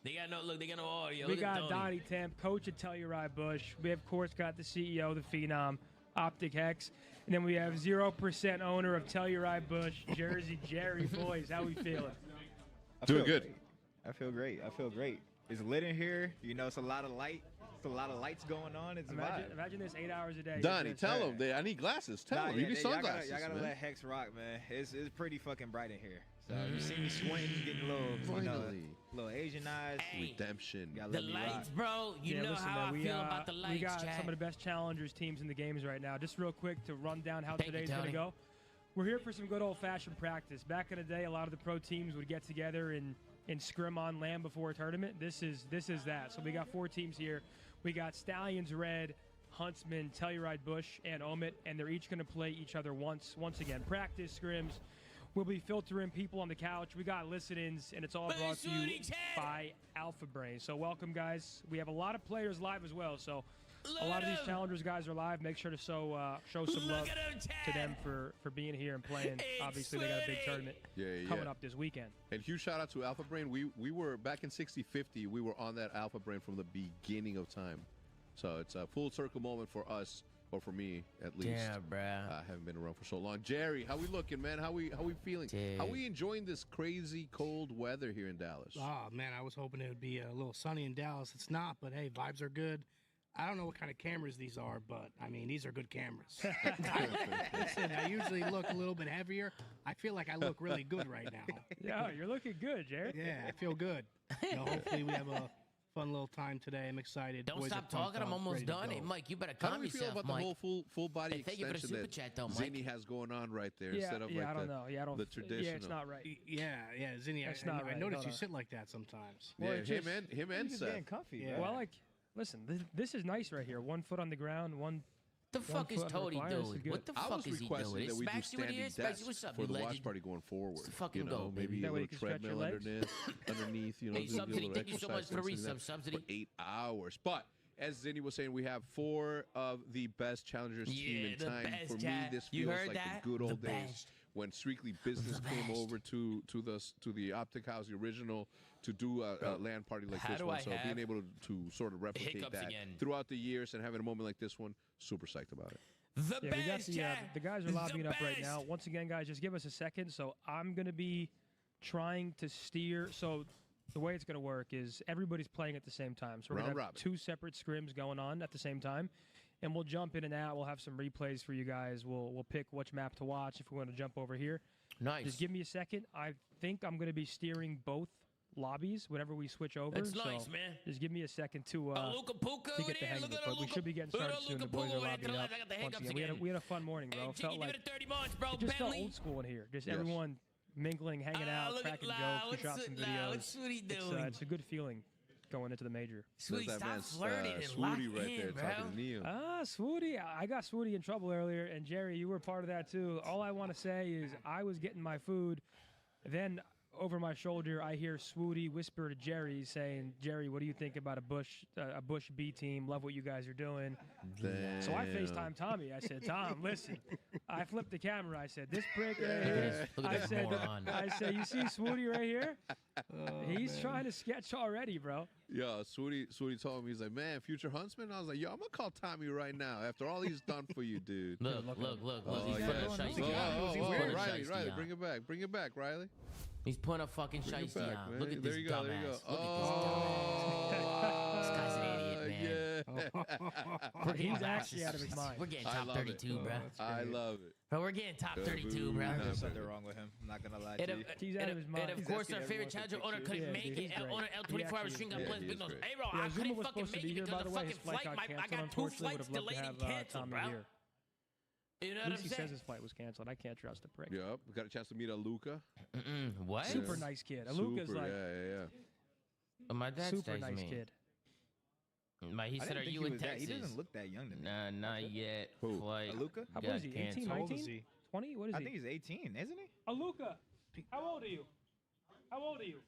They got no look. They got no audio. We Look at got Tony. Donnie Temp, coach at Telluride Bush. We of course got the CEO, the Phenom, Optic Hex, and then we have 0% owner of Telluride Bush, Jersey Jerry. Boys, how we feeling? Doing good. I feel great. I feel great. It's lit in here. You know, it's a lot of light. It's a lot of lights going on. It's a vibe. Imagine this 8 hours a day. Donnie, tell him. I need glasses. Tell him. You need sunglasses. Y'all gotta man. let Hex rock, man. It's pretty fucking bright in here. So you see me squinting, getting a little, little Asian eyes. Redemption. The lights, bro. You know listen, how man, I feel about the lights, we got Chad. some of the best challengers teams in the games right now. Just real quick to run down how Thank you, today's going to Tony. go. We're here for some good old-fashioned practice. Back in the day, a lot of the pro teams would get together and scrim on land before a tournament. This is that. So we got 4 teams here. We got Stallions Red, Huntsman, Telluride Bush, and Omit, and they're each going to play each other once again. Practice scrims. We'll be filtering people on the couch. We got listen-ins, and it's all brought to you by Alpha Brain. So welcome, guys. We have a lot of players live as well, so a lot of these challengers guys are live. Make sure to show some love to them for being here and playing. Obviously, they got a big tournament coming up this weekend. And huge shout out to Alpha Brain. We were back in 6050. We were on that Alpha Brain from the beginning of time. So it's a full circle moment for us, or for me at least. Yeah, bruh. I haven't been around for so long. Jerry, how we looking, man? How we feeling? Dude. How we enjoying this crazy cold weather here in Dallas? Oh man, I was hoping it would be a little sunny in Dallas. It's not, but hey, vibes are good. I don't know what kind of cameras these are, but I mean, these are good cameras. Listen, I usually look a little bit heavier. I feel like I look really good right now. Yeah, you're looking good, Jared. Yeah, I feel good. Hopefully we have a fun little time today. I'm excited. Don't Boys stop are pumped talking. I'm up, almost ready to done. go. Hey, Mike, you better How calm do we feel yourself, about Mike. the whole full body Hey, thank you for the extension super that chat, though, Mike. Zinni has going on right there Yeah, instead of yeah, like I don't know. Yeah, I don't. the traditional? Yeah, it's not right. Yeah, Zinni, That's I not right. noticed Hold you on. sit like that sometimes. Yeah, Well, him and He's Seth. getting comfy, Yeah. bro. Well, like, listen, this is nice right here. 1 foot on the ground, one. The fuck is Toady doing? What the I fuck was is he requesting doing? that we do Spaxy with standing you? Spaxy, desks what's up, for you the watch legend? party going forward. Let's fucking you know, go, baby. maybe That a way little you can stretch your treadmill legs. underneath. You know, Hey, do a Subsidy, little thank you so much exercise for the things like resub, that Subsidy. for 8 hours. But as Zinni was saying, we have 4 of the best challengers team Yeah, in the time. best, For me, Jack. this You feels heard like that? the good old The days best. when Strictly Business came over to the Optic House, the original, to do a LAN party like How this do one. I So have being able to sort of replicate hiccups that again? throughout the years and having a moment like this one, super psyched about it. The Yeah, we got best, the guys are lobbying up right now. Once again, guys, just give us a second. So I'm going to be trying to steer. So the way it's going to work is everybody's playing at the same time. So we're going Round to have robin. 2 separate scrims going on at the same time. And we'll jump in and out. We'll have some replays for you guys. We'll pick which map to watch if we want to jump over here. Nice. Just give me a second. I think I'm going to be steering both lobbies whenever we switch over. That's so nice, man. Just give me a second to Luka Puka to get the hang of it. But we should be getting started soon. The boys are lobbying up. Once again, we had a fun morning, bro. It felt like it just felt old school in here. Just everyone mingling, hanging out, look at cracking Lau. jokes. We shot some Lau, videos. what's Swooty doing? It's a good feeling going into the major. Swooty, That's that stop man's, flirting and Swooty lock right in, there bro. talking to Neil. Swooty, I got Swooty in trouble earlier, and Jerry, you were part of that too. All I want to say is I was getting my food, then over my shoulder I hear Swooty whisper to Jerry saying, "Jerry, what do you think about a Bush B team? Love what you guys are doing." So I FaceTime Tommy. I said, "Tom, listen." I flipped the camera. I said, "This prick right here." Look at this moron. I said, "You see Swooty right here? He's trying to sketch already, bro." Yo, Swooty told me, he's like, man, future Huntsman? I was like, yo, I'm going to call Tommy right now after all he's done for you, dude. Look. Oh, He's yeah. putting a shiesty on. He's putting a Riley, shiesty on. bring it back, Riley. He's putting a fucking Bring it shiesty back, on. man. Look at There this you go, there you dumbass. go. Look at this dumbass. This guy's an idiot, man. Yeah. He's actually out of his mind. We're getting I top love 32, it. bro. I love it. Bro, we're getting top 32, bro. There's something wrong with him. I'm not gonna lie to you. He's out of his mind. And of He's course, asking our favorite everyone for challenger owner pictures. couldn't Yeah, make dude, it he's on great. L He 24 hour actually stream. is God great. bless Yeah, Big he Nose. is Hey, bro, Yeah, I Zuma couldn't was fucking supposed to make be it here, because by the the way. His fucking flight flight. got I canceled, got 2 unfortunately. flights Would have loved delayed to and have canceled, Tommy bro. here. You know At what I'm least he says saying? his flight was canceled. I can't trust the prick. Yep. We got a chance to meet Luca. What? Super nice kid. Aluka's Super, like Oh, my dad super stays nice me. kid. He said, I didn't "Are think you he in was that- Texas?" He doesn't look that young to me. Nah, not yet. Who? Flight Luca? How got old is he? 18, canceled. How old 19? is he? 20? What is I he? think he's 18, isn't he? Aluka, how old are you? How old are you?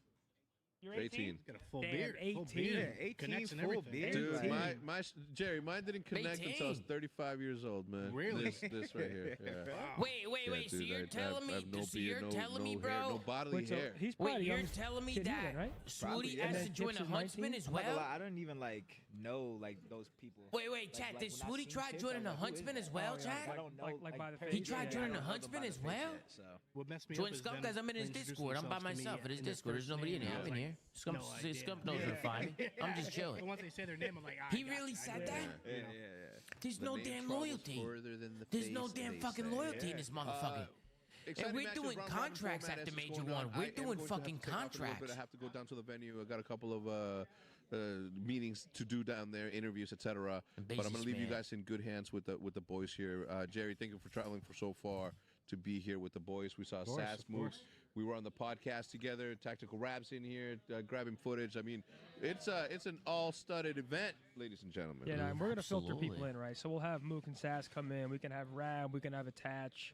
You're 18. He's got a full Damn, beard. Full 18. beard. Yeah, 18 Connects and full everything. beard. Dude, 18. Jerry, mine didn't connect until I was 18. 35 years old, man. Really? This right here. Yeah. Wait. Yeah, So dude, you're I telling me? have no So beard, you're no, telling me, no bro? hair, no bodily Wait, so hair. he's probably Wait, the you're youngest telling me kid here, that right? Swooty yeah. has And to then join Gibbs a is Huntsman 19? as I'm not gonna well? lie, I don't even like know like those people. Wait, chat. Did Swooty try joining a Huntsman as well, chat? I don't know. Like by the He face, tried yeah. joining a Huntsman as well? So What messed me Join up is Skunk them guys. I'm in his introducing Discord. I'm by themselves to me myself in his in their Discord. There's first nobody in name, here. and I'm in I was here. Skunk, no idea. Skunk knows where to find me. I'm just chilling. And once they say their name, I'm like, He really said that? yeah. There's The no name damn travels loyalty. further than the There's no face, damn they fucking say. loyalty in this motherfucker. And Exciting we're matches, doing round robin contracts format after as it's Major going on. One. I We're am doing going to have to fucking take off a little bit. contracts. I have to go down to the venue. I got a couple of meetings to do down there, interviews, etc. But I'm going to leave you guys in good hands with the boys here. Jerry, thank you for traveling for so far to be here with the boys. We saw Sass move. We were on the podcast together. Tactical Raps in here, grabbing footage. I mean, it's an all-studded event, ladies and gentlemen. Yeah, and we're going to filter people in, right? So we'll have Mook and Sass come in. We can have Rab. We can have Attach.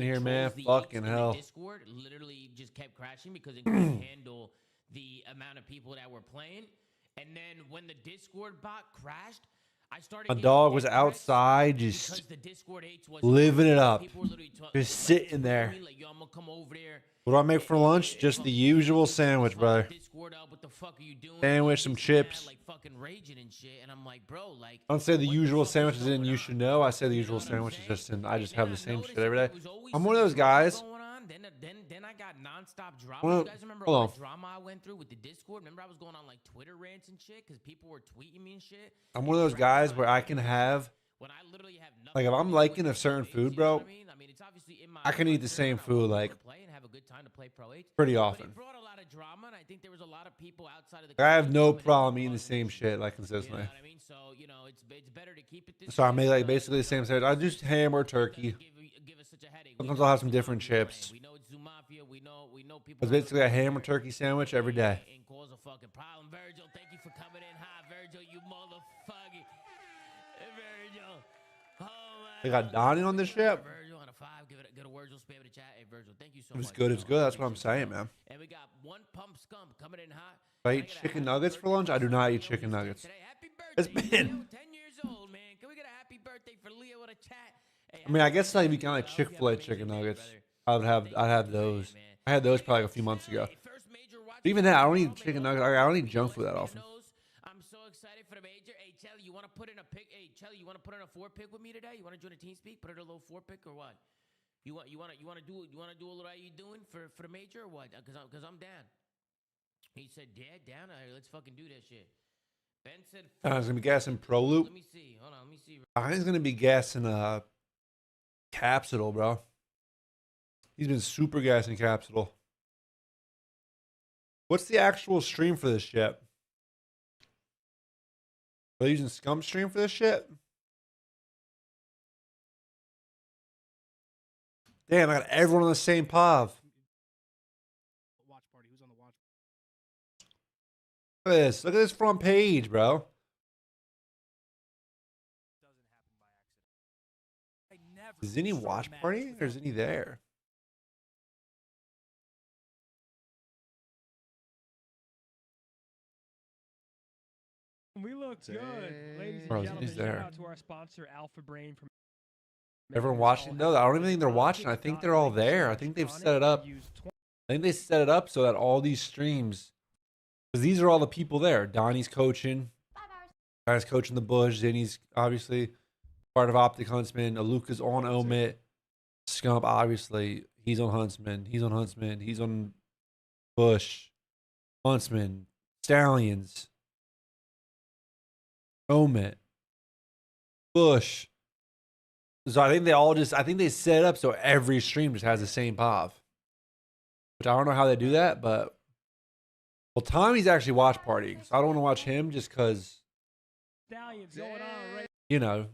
being here, man. controls the Fucking in the hell. Discord literally just kept crashing because it couldn't handle the amount of people that were playing. And then when the Discord bot crashed, started My getting dog was death threats outside, because just the Discord H was living it up, people were literally just like, sitting tweeting there. me like, yo, I'm gonna come over there. What do I make for lunch? Just the usual sandwich, brother. Discord up, what the fuck are you doing? Sandwich, some This and chips. that, like fucking raging and shit. And I'm like, bro, like, I don't say the usual sandwiches in you should know. I say the usual sandwiches just in I just have the same shit every day. I'm one of those guys. Then I got nonstop drama. Well, You guys remember hold all on. the drama I went through with the Discord? Remember I was going on like Twitter rants and shit because people were tweeting me and shit. I'm one of those guys where I can have, like, if I'm liking a certain food, bro, I can eat the same food like pretty often. I think there was a lot of people outside of the I have no problem eating the same shit like consistently. You know what I mean? So, you know, it's better to keep it this So I way. make like basically the same sandwich. I do ham or turkey. Sometimes I'll have some different chips. It's basically a ham or turkey sandwich every day. And cause a fucking problem. Virgil, thank you for coming in hot. Virgil, you motherfucker. Virgil. Oh my They got Donnie on this ship. Virgil on a 5. Give it a Virgil spam in the chat. Hey Virgil, thank you so If much. it's good, it's good. That's what I'm saying, man. And we got one pump scum coming in hot. If I eat chicken nuggets for lunch, I do not eat chicken nuggets. It's been. 10 years old, man. Can we get a happy birthday for Leo in a chat? Hey, I mean, I guess like if you kind of like Chick-fil-A chicken nuggets, I'd have those. I had those probably like a few months ago. But even that, I don't eat chicken nuggets. I don't eat junk food that often. I'm so excited for the major. Hey, Chelly, you want to put in a pick? Hey, Chelly, you want to put in a 4-pick with me today? You want to join a team speak? Put in a little 4-pick or what? You want to do a little how you doing for the major or what? Because I'm down. He said, yeah, down. All right, let's fucking do that shit. Ben said, He's gonna be gassing Pro Loop. Let me see. Hold on, let me see. He's gonna be gassing Capsule, bro. He's been super gassing Capsule. What's the actual stream for this shit? Are they using Scum Stream for this shit? Damn, I got everyone on the same POV. Watch party. Who's on the watch? Look at this. Look at this front page, bro. Is any watch party or is any there? We look good, ladies and Bro, gentlemen. he's Shout there. out to our sponsor, Alpha Brain. From Everyone watching? No, I don't even think they're watching. I think they're all there. I think they've set it up. I think they set it up so that all these streams, because these are all the people there. Donnie's coaching. Guy's coaching the Bush. Zinni's obviously part of Optic Huntsman. Aluka's on Omit. Scump, obviously. He's on Huntsman. He's on Huntsman. He's on Bush. Huntsman. Stallions. Omit. Bush. So I think they set it up so every stream just has the same POV. Which I don't know how they do that, but well, Tommy's actually watch partying, so I don't want to watch him just because, you know,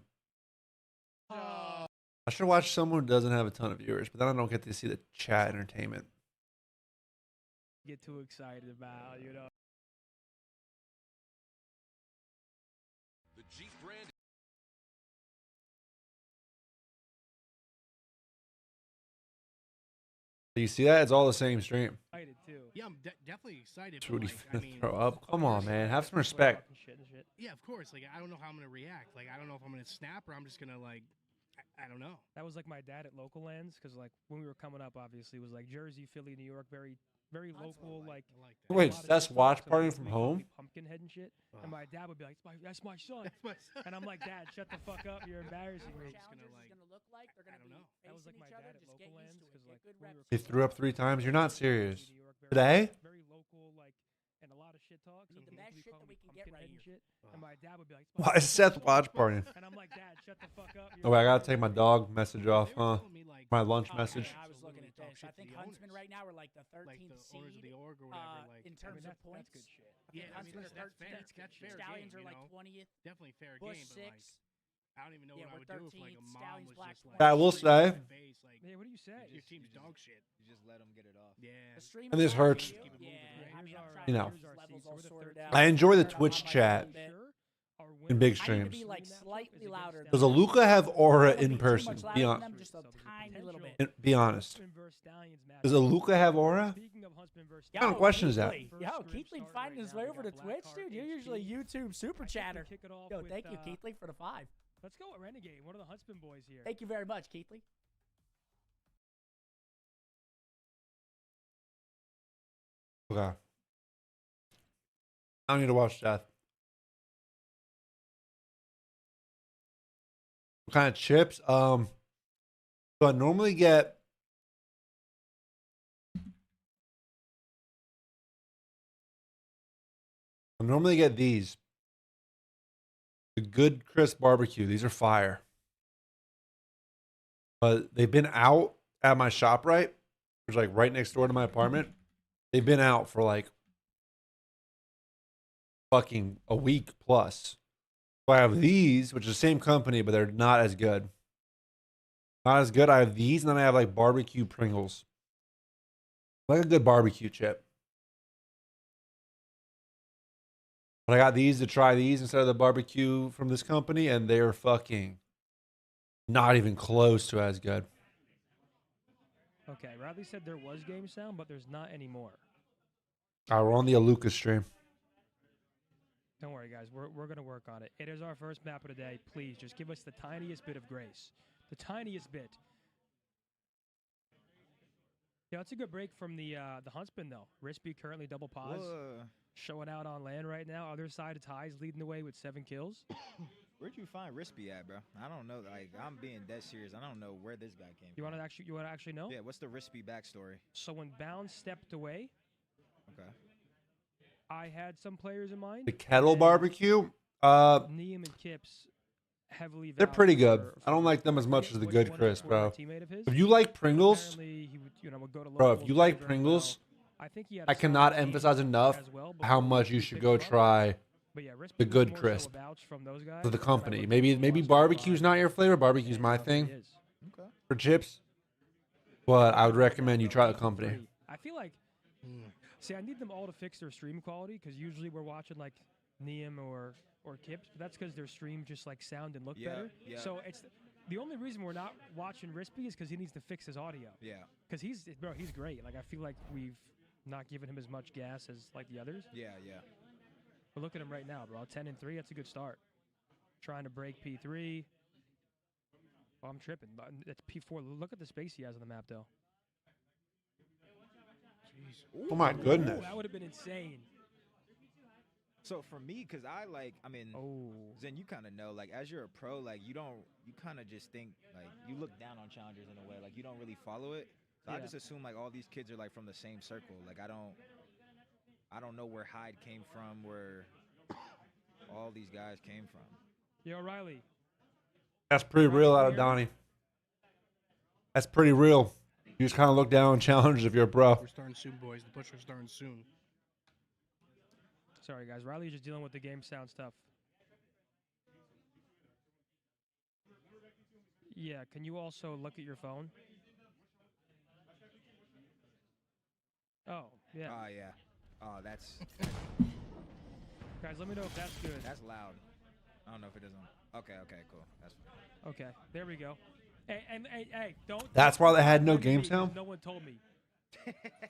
I should watch someone who doesn't have a ton of viewers, but then I don't get to see the chat entertainment. Get too excited about, you know. The Jeep brand. Do you see that? It's all the same stream. Excited too. Yeah, I'm definitely excited. Trudy But, like, I mean, throw up. Come on, man. Have some respect. yeah, of course. Like, I don't know how I'm gonna react. Like, I don't know if I'm gonna snap or I'm just gonna like, I don't know. That was like my dad at Local Lands, because like when we were coming up, obviously it was like Jersey, Philly, New York, very local. Like Wait, that's watch partying from home? Pumpkinhead and shit. And my dad would be like, "That's my son." And I'm like, "Dad, shut the fuck up! You're embarrassing me." I don't know. That was like my dad at Local Lands, because like when we were He threw up 3 times. You're not serious. Today? very local, like, and a lot of shit talk. So the best shit that we can get right here. And my dad would be like, Why is Seth watch partying? And I'm like, "Dad, shut the fuck up." Oh, wait, I gotta take my dog message off, huh? My lunch message. I was looking at this. I think Huntsman right now are like the 13th seed in terms of points. That's good shit. Yeah, Huntsman are 13th. Stallions are like 20th. Definitely fair Bush game, but like, 6. I don't even know Yeah, what I would we're do if like a 13th, mom Stallions, was Black just like, I will say. Yeah, what do you say? Your team's dog shit. You just let them get it off. Yeah. And this hurts. Yeah, I mean, I'm trying You to know. get these levels all sorted out. I enjoy the Turn Twitch on my chat phone. in big I need to streams. be like slightly louder. Does Aluka have aura in Too person? much Be louder than on. them, just a tiny little bit. Be honest. Does Aluka have aura? Speaking of Huntsman versus What kind of question is that? Yo, Keithley finding his way over to Twitch, dude. You're usually YouTube super chatter. Yo, thank you, Keithley, for the 5. Let's go with Renegade, one of the Huntsman boys here. Thank you very much, Keithley. Okay. I don't need to watch Death. What kind of chips? So I normally get these. The Good Crisp Barbecue. These are fire. But they've been out at my shop, right? It's like right next door to my apartment. They've been out for like fucking a week plus. So I have these, which is the same company, but they're not as good. Not as good. I have these, and then I have like barbecue Pringles. Like a good barbecue chip. But I got these to try these instead of the barbecue from this company, and they're fucking not even close to as good. Okay, Riley said there was game sound, but there's not anymore. We're on the Aluka stream. Don't worry, guys. We're going to work on it. It is our first map of the day. Please, just give us the tiniest bit of grace. The tiniest bit. Yeah, that's a good break from the Huntsman, though. Rispy currently double pause. Showing out on land right now. Other side of Ties leading the way with 7 kills. Where'd you find Rispy at, bro? I don't know. Like, I'm being dead serious. I don't know where this guy came You from. want to actually know? Yeah, what's the Rispy backstory? So when Bounds stepped away, okay, I had some players in mind. The Kettle Barbecue? Neum and Kips heavily They're pretty good. for I don't like them as much as the Good Crisp, bro. teammate of his. If you like Pringles, Apparently he would, would go to bro, local if you like very Pringles, well. I think he had I a cannot solid game emphasize enough as well how before much he you should picked go him up. try But yeah, Rispy the was Good more so Crisp a vouch from those guys for the than I company. would Maybe barbecue's not your flavor. Barbecue's my thing Okay. for chips. But I would recommend you try the company. I feel like, see, I need them all to fix their stream quality because usually we're watching like Neum or Kips, but that's because their stream just like sound and look better. Yeah. So it's the only reason we're not watching Rispy is because he needs to fix his audio. Yeah. Because he's great. Like I feel like we've not given him as much gas as like the others. Yeah. But look at him right now, bro. 10-3. That's a good start. Trying to break P3. Oh, I'm tripping. It's P4. Look at the space he has on the map, though. Jeez. Oh my goodness. That would have been insane. So for me, because Zen, you kind of know, like, as you're a pro, like, you kind of just think, like, you look down on challengers in a way. Like, you don't really follow it. So I just assume, like, all these kids are, like, from the same circle. Like, I don't know where Hyde came from, where all these guys came from. Yo, Riley. That's pretty real out of Donnie. That's pretty real. You just kind of look down on challengers if you're a pro. We're starting soon, boys. The butcher's starting soon. Sorry, guys. Riley's just dealing with the game sound stuff. Yeah, can you also look at your phone? Oh, yeah. Oh, yeah. Oh, that's... Guys, let me know if that's good. That's loud. I don't know if it is on. Okay, cool. That's fine. Okay, there we go. Hey, don't... That's why they had no game sound? No one told me.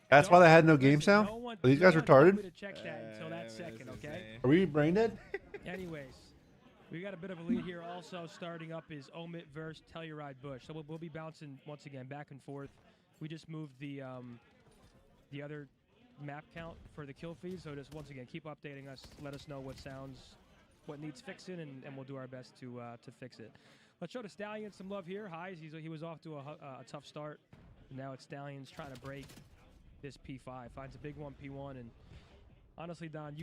That's why they had no game sound? Are these guys retarded? To check that until that second, okay? Are we brain dead? Anyways, we got a bit of a lead here. Also starting up is Omit versus Telluride Bush. So we'll be bouncing once again back and forth. We just moved the other map count for the kill feed. So just once again, keep updating us. Let us know what needs fixing, and we'll do our best to fix it. Let's show the Stallion some love here. Highs, he was off to a tough start. Now it's Stallions trying to break this P5. Finds a big one, P1. And honestly, Don,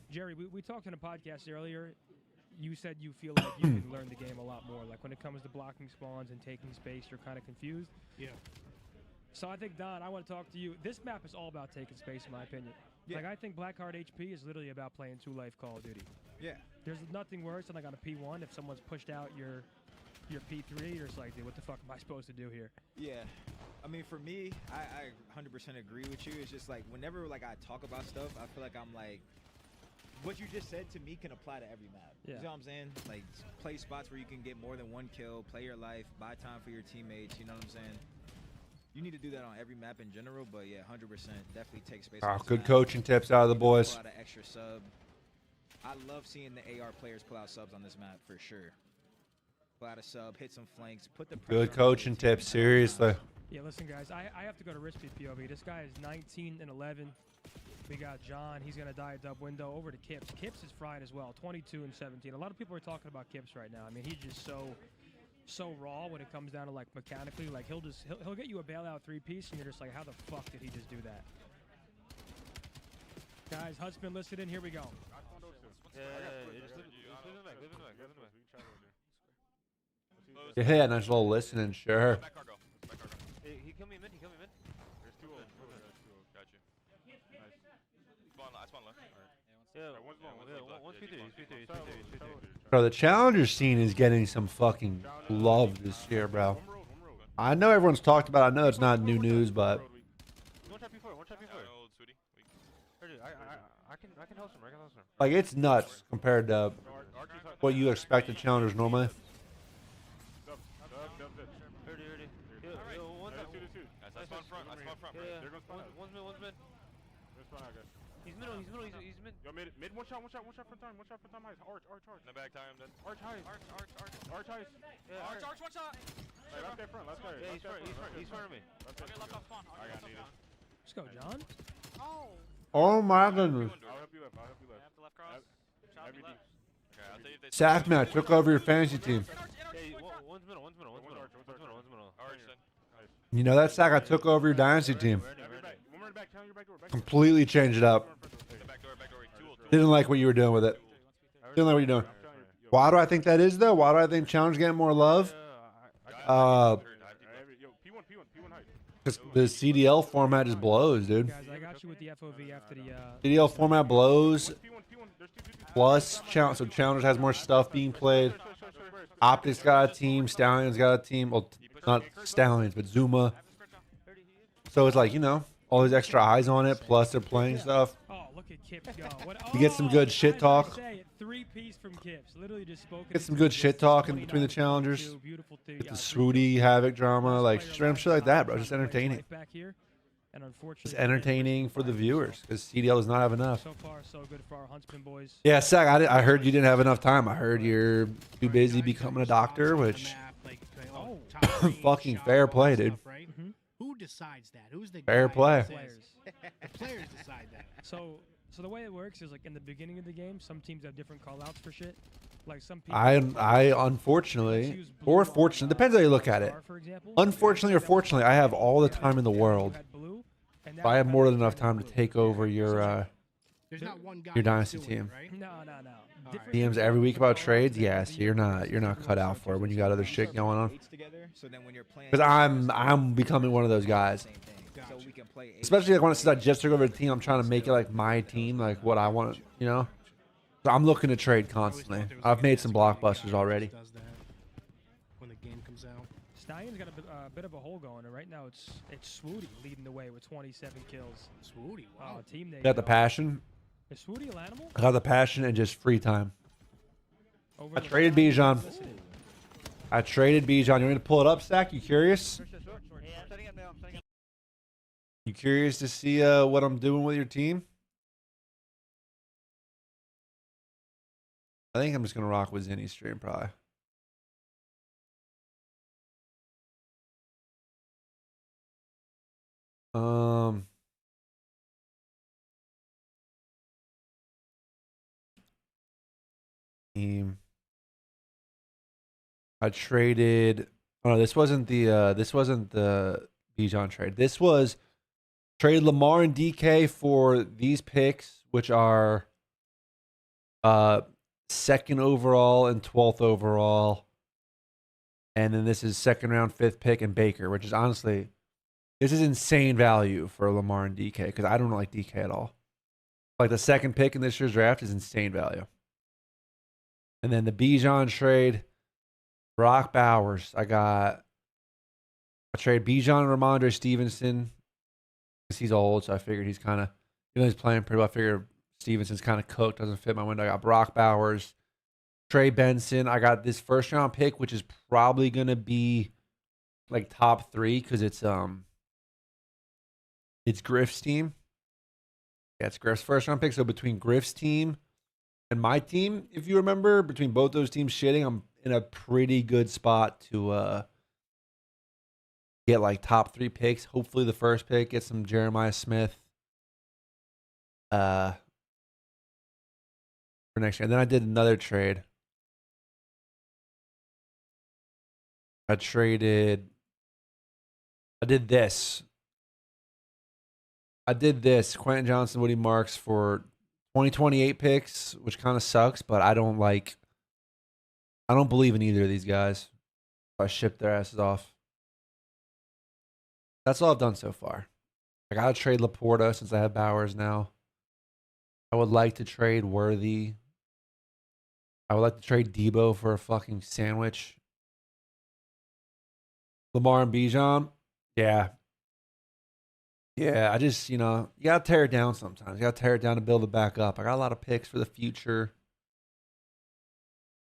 Jerry, we talked in a podcast earlier. You said you feel like you can learn the game a lot more. Like when it comes to blocking spawns and taking space, you're kind of confused. Yeah. So I think, Don, I want to talk to you. This map is all about taking space, in my opinion. Yeah. Like, I think Blackheart HP is literally about playing 2-life Call of Duty. Yeah. There's nothing worse than like on a P1 if someone's pushed out your P3, you're just like, dude, what the fuck am I supposed to do here? Yeah. I mean, for me, I 100% agree with you. It's just like whenever like I talk about stuff, I feel like I'm like, what you just said to me can apply to every map. Yeah. You know what I'm saying? Like, play spots where you can get more than one kill, play your life, buy time for your teammates. You know what I'm saying? You need to do that on every map in general, but yeah, 100% definitely take space. Oh, on this good map. coaching tips out of the boys. Pull out an extra sub. I love seeing the AR players pull out subs on this map for sure. Pull out a sub, hit some flanks, put the pressure Good on the coaching other team tips, at all seriously. times. Yeah, listen, guys, I have to go to Rispy POV. This guy is 19 and 11. We got John. He's going to die at dub window. Over to Kips. Kips is frying as well, 22 and 17. A lot of people are talking about Kips right now. I mean, he's just so raw when it comes down to, like, mechanically. Like, he'll get you a bailout 3-piece, and you're just like, how the fuck did he just do that? Guys, Huntsman listed in. Here we go. Yeah, nice little listening, sure. He killed me mid. There's 2 of them. Got you. Nice. I spawn low. One's P3. Bro, the challenger scene is getting some fucking love this year, bro. I know everyone's talked about it. I know it's not new news, but One shot P4. I can host him. like it's nuts compared to what you expect of challengers normally. I spawn front. One's mid. He's middle. He's mid. Yo, mid. One shot from time. Heights. Arch. In the back, time. Then. Arch Heights. Arch. Yeah, Arch, one shot. Hey, left there front. Yeah, he's front of me. Okay, left off spawn. I got needed. Let's go, John. Oh. Oh my goodness. I'll help you left. Have to left cross. Heavy deep. Okay, I'll tell you if they. Sack man, I took over your fantasy team. Hey, one's middle. Arch then. You know that Sack, I took over your dynasty team. Completely changed it up. Didn't like what you were doing with it. Didn't like what you're doing. Why do I think that is though? Why do I think challenge getting more love? Because the CDL format just blows, dude. Guys, I got you with the FOV after the CDL format blows. Plus, so challengers has more stuff being played. Optics got a team. Stallions got a team. Well, not Stallions, but Zuma. So it's like, you know, all these extra eyes on it. Plus, they're playing stuff. Oh, look at Kips go. You get some good shit talk. 3-piece from Kips. Literally just spoken. Get some good shit talk in between the challengers. Get the Swooty Havoc drama, like random shit like that, bro. Just entertaining. It's entertaining for the viewers because CDL does not have enough. So far, so good for our Huntsman boys. Yeah, Sack, I heard you didn't have enough time. I heard you're too busy becoming a doctor, which fucking fair play, dude. Who decides that? Who's the fair guy play? The players decide that. So the way it works is like in the beginning of the game, some teams have different callouts for shit. Like some people. I unfortunately, or fortunately, depends how you look at it. Unfortunately or fortunately, I have all the time in the world. If I have more than enough time to take over your dynasty team. No. DMs every week about trades. Yes, you're not cut out for it when you got other shit going on. Because I'm becoming one of those guys. Especially like when since I just took over the team, I'm trying to make it like my team, like what I want, you know. So I'm looking to trade constantly. I've made some blockbusters already. When the game comes out. Stallion's got a bit of a hole going, and right now it's Swooty leading the way with 27 kills. Swooty, wow. Team name. Got the passion. Is Swooty an animal? I got the passion and just free time. I traded Bijan. You want me to pull it up, Stack? You curious? You curious to see what I'm doing with your team? I think I'm just gonna rock with Zinni's stream probably. Team. I traded. Oh no, this wasn't the Bijan trade. This was traded Lamar and DK for these picks, which are 2nd overall and 12th overall. And then this is 2nd round, 5th pick, and Baker, which is honestly, this is insane value for Lamar and DK because I don't like DK at all. Like the 2nd pick in this year's draft is insane value. And then the Bijan trade, Brock Bowers. I trade Bijan and Ramondre Stevenson because he's old, so I figured he's kind of, he's playing pretty well. I figured Stevenson's kind of cooked, doesn't fit my window. I got Brock Bowers, Trey Benson. I got this 1st round pick, which is probably gonna be like top 3 because it's It's Griff's team. Yeah, it's Griff's first round pick. So between Griff's team and my team, if you remember, between both those teams shitting, I'm in a pretty good spot to get like top 3 picks. Hopefully the first pick, get some Jeremiah Smith for next year. And then I did another trade. I did this. Quentin Johnson, Woody Marks for 2028 picks, which kind of sucks, but I don't believe in either of these guys. I shipped their asses off. That's all I've done so far. I gotta trade Laporta since I have Bowers now. I would like to trade Worthy. I would like to trade Debo for a fucking sandwich. Lamar and Bijan. Yeah. Yeah, I just, you gotta tear it down sometimes. You gotta tear it down to build it back up. I got a lot of picks for the future.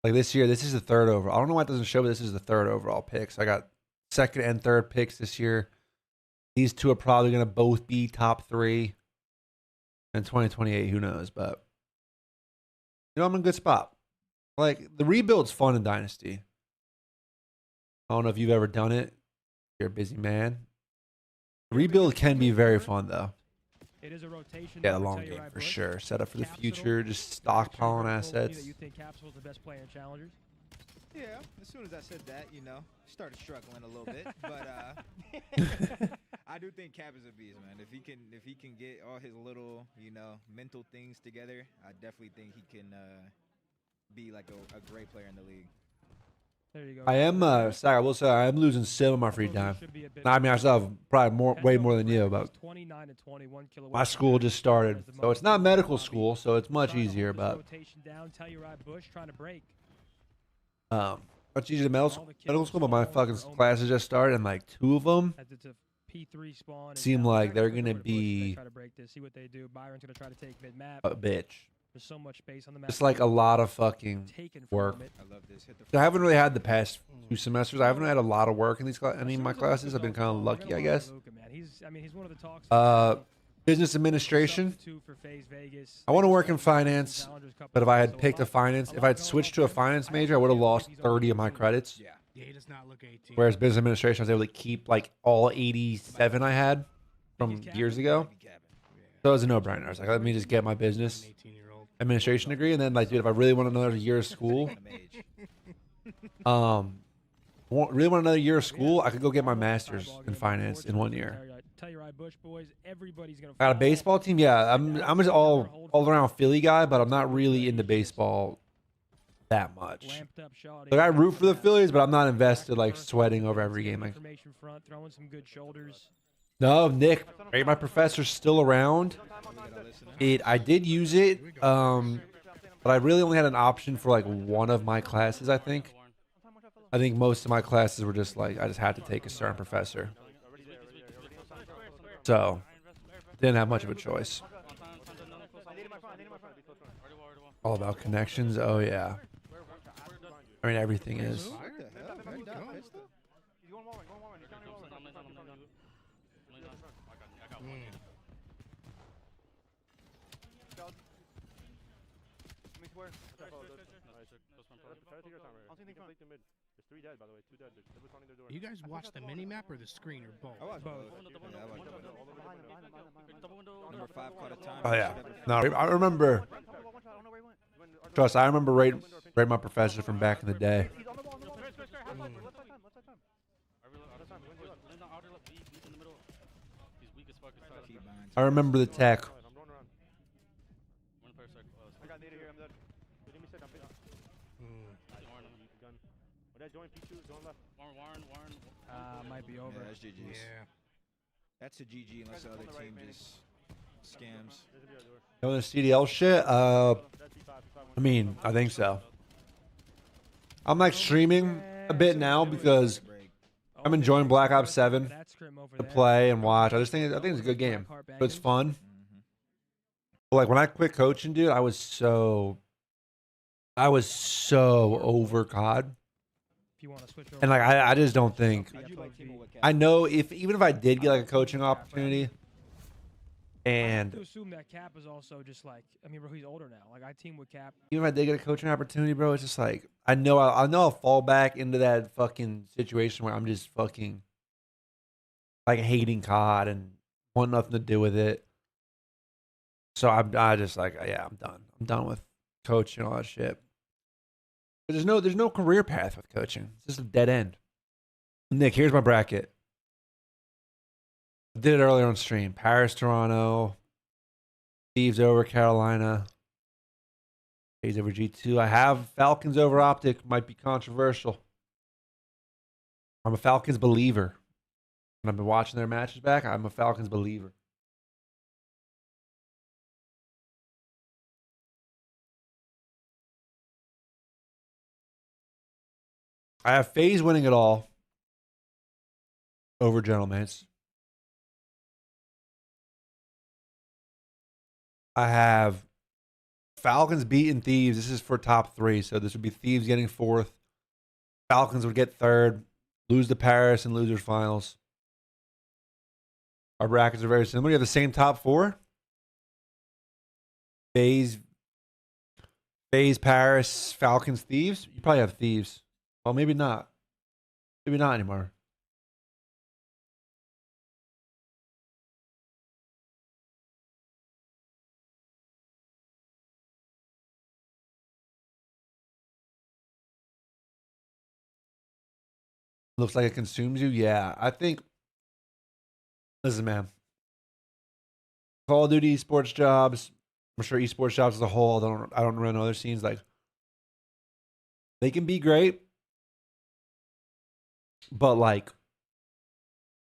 Like this year, this is the 3rd overall. I don't know why it doesn't show, but this is the 3rd overall picks. I got 2nd and 3rd picks this year. These two are probably going to both be top 3. In 2028, who knows? But, I'm in a good spot. Like, the rebuild's fun in Dynasty. I don't know if you've ever done it. You're a busy man. The rebuild can be very fun, though. It is a rotation. Yeah, a long game for sure. Set up for the future. Just stockpiling assets. You think Capsule's the best player in Challengers? Yeah, as soon as I said that, started struggling a little bit, but I do think Cap is a beast, man. If he can get all his little, mental things together, I definitely think he can be like a great player in the league. There you go. I am, I will say, I am losing some of my free time. I mean, I still have probably way more than you, but my school just started. So it's not medical school, so it's much easier, but much easier than medical school, but my fucking classes just started, and like 2 of them seem like they're going to be a bitch. There's so much space on the map. It's like a lot of fucking work. I haven't really had the past 2 semesters. I haven't had a lot of work in any of my classes. I've been kind of lucky, I guess. Business administration. I want to work in finance, but if I had picked if I had switched to a finance major, I would have lost 30 of my credits. Yeah, he does not look 18. Whereas business administration, I was able to keep like all 87 I had from years ago. So it was a no-brainer. I was like, let me just get my business administration degree, and then like, dude, if I really want another year of school, I could go get my master's in finance in 1 year. Got a baseball team, yeah. I'm just all around Philly guy, but I'm not really into baseball that much. Like I root for the Phillies, but I'm not invested like sweating over every game. Like, no, Nick, my professor's still around. I did use it, but I really only had an option for like one of my classes, I think. I think most of my classes were just like, I just had to take a certain professor. So, didn't have much of a choice. All about connections? Oh, yeah. I mean, everything is. You guys watch the mini map or the screen or both? I watch both. Number 5 caught a time. Oh yeah. No, I remember. Trust, I remember right my professor from back in the day. I remember the tech. Might be over. Yeah, that's GG's. Yeah. That's a GG unless the other team just scams. You know the CDL shit? I mean, I think so. I'm like streaming a bit now because I'm enjoying Black Ops 7 to play and watch. I think it's a good game. But it's fun. But like when I quit coaching, dude, I was so over COD. And like I just don't think I know even if I did get like a coaching opportunity, And to assume that Cap is also just like, I mean, bro, he's older now. Like I team with Cap. even if I did get a coaching opportunity, bro, it's just like I know I'll fall back into that fucking situation where I'm just fucking like hating COD and want nothing to do with it. So I just like, yeah, I'm done. I'm done with coaching and all that shit. But there's no career path with coaching. It's just a dead end. Nick, here's my bracket. I did it earlier on stream. Paris, Toronto, Thieves over Carolina, A's over G2. I have Falcons over Optic. Might be controversial. I'm a Falcons believer. And I've been watching their matches back. I'm a Falcons believer. I have FaZe winning it all over Gentleman's. I have Falcons beating Thieves. This is for top 3, so this would be Thieves getting 4th. Falcons would get 3rd, lose to Paris, and losers finals. Our brackets are very similar. You have the same top 4. FaZe, Paris, Falcons, Thieves. You probably have Thieves. Well, maybe not. Maybe not anymore. Looks like it consumes you. Yeah, I think. Listen, man. Call of Duty esports jobs. I'm sure esports jobs as a whole. I don't run other scenes. Like, they can be great, but like,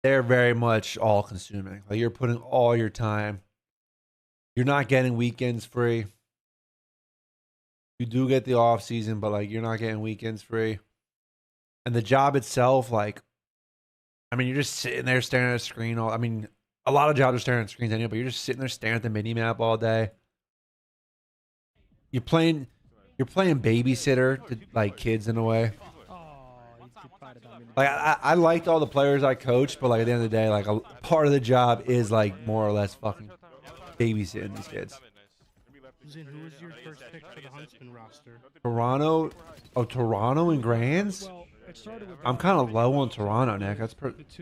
they're very much all consuming. Like, you're putting all your time. You're not getting weekends free. You do get the off season, but like, you're not getting weekends free. And the job itself, like, I mean, you're just sitting there staring at a screen. I mean, a lot of jobs are staring at screens anyway, but you're just sitting there staring at the mini map all day. You're playing babysitter to like kids in a way. Like I liked all the players I coached, but like at the end of the day, like a part of the job is like more or less fucking babysitting these kids. Who was your first pick for the Huntsman roster? Toronto, Toronto and Grands. I'm kind of low on Toronto, Nick.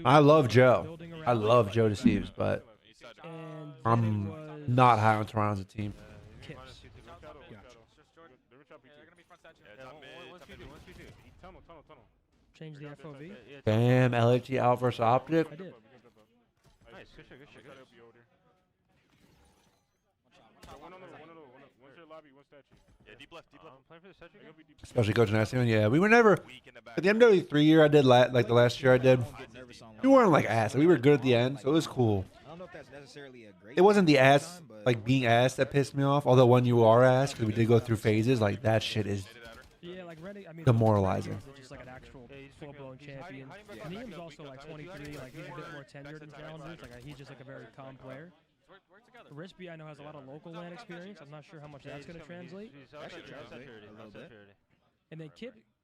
I love Joe. I love Joe Deceives, but I'm not high on Toronto as a team. Change the FOV. Bam, LHG out versus Optic. I did. Nice, good shit, good shit, good shit. Yeah, deep left, playing for the statue. Especially coaching Aston. Yeah, we were never at the MW3 year I did like the last year I did. We weren't like ass. We were good at the end, so it was cool. I don't know if that's necessarily a great. It wasn't the ass like being ass that pissed me off. Although when you are ass, because we did go through phases, like that shit is demoralizing. Just like an actual full-blown champion. Neem's also like 23, like he's a bit more tenured in challenges. Like he's just like a very calm player. Rispy, I know, has a lot of local land experience. I'm not sure how much that's going to translate. And then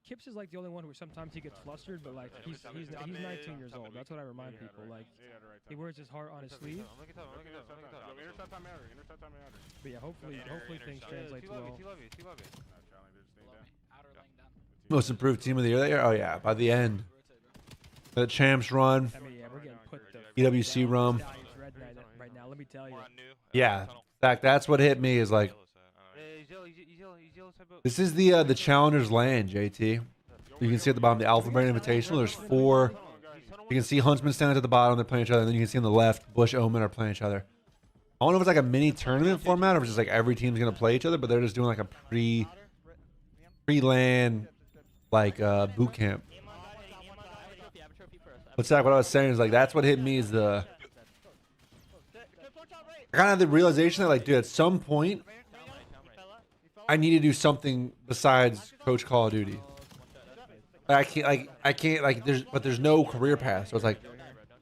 Kips is like the only one who sometimes he gets flustered, but like he's 19 years old. That's what I remind people. Like he wears his heart on his sleeve. But yeah, hopefully things translate well. Most improved team of the year that year? Oh yeah, by the end. The champs run. I mean, yeah, we're getting put EWC run. Right now, let me tell you. Yeah, in fact, that's what hit me is like, this is the Challengers land, JT. You can see at the bottom the Alpha Brain Invitational. There's 4. You can see Huntsman standing at the bottom. They're playing each other. And then you can see on the left, Bush, Omen are playing each other. I don't know if it's like a mini tournament format or if it's just like every team's going to play each other, but they're just doing like a pre-land like boot camp. But Zach, what I was saying is like that's what hit me is I kind of had the realization that like, dude, at some point I need to do something besides coach Call of Duty. I can't there's no career path. So it's like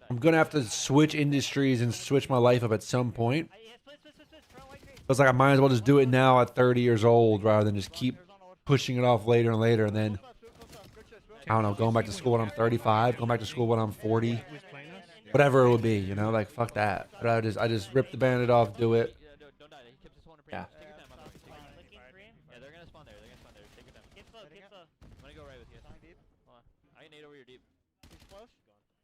I'm gonna have to switch industries and switch my life up at some point. It's like I might as well just do it now at 30 years old rather than just keep pushing it off later and later and then I don't know, going back to school when I'm 35, going back to school when I'm 40. whatever it would be, you know, like fuck that. But I just rip the bandit off, do it. Yeah. Yeah, they're gonna spawn there. They're gonna spawn there. Take your time. Keep slow. I'm gonna go right with you. Hold on. I can nade over your deep. He's close.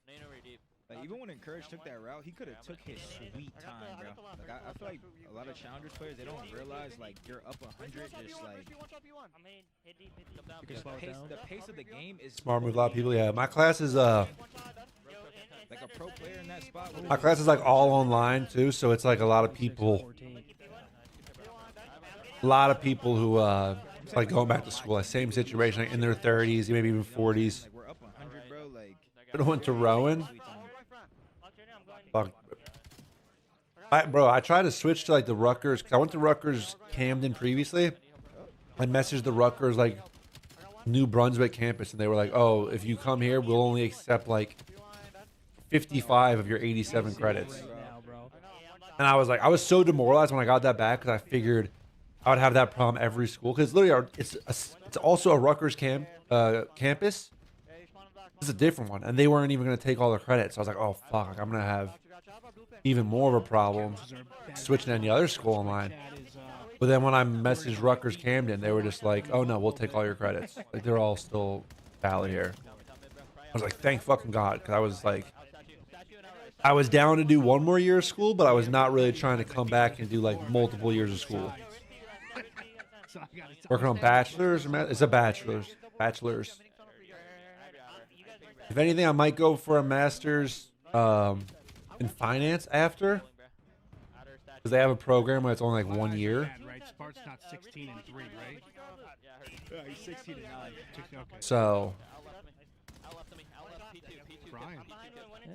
Nade over your deep. Like even when Encourage took that route, he could have took his sweet time, bro. Like I feel like a lot of Challengers players, they don't realize like you're up 100, just like because the pace of the game is Smart move, a lot of people. Yeah, my class is like a pro player in that spot. my class is like all online too, so it's like a lot of people who like going back to school, like same situation, like in their 30s, maybe even 40s. We're up 100, bro. Like I went to Rowan. Fuck. I tried to switch to like the Rutgers because I went to Rutgers Camden previously. I messaged the Rutgers like New Brunswick campus, and they were like, "Oh, if you come here, we'll only accept like 55 of your 87 credits." And I was like, I was so demoralized when I got that back because I figured I would have that problem every school because literally it's also a Rutgers campus. This is a different one, and they weren't even going to take all the credits. So I was like, "Oh fuck, I'm going to have even more of a problem switching to any other school online." But then when I messaged Rutgers Camden, they were just like, "Oh no, we'll take all your credits. Like they're all still valid here." I was like, "Thank fucking God," because I was like, I was down to do one more year of school, but I was not really trying to come back and do like multiple years of school. Working on bachelor's, it's a bachelor's. If anything, I might go for a master's in finance after, because they have a program where it's only like 1 year. Right, Spart's not 16 and 3, right? Yeah, he's 16 and 9. So,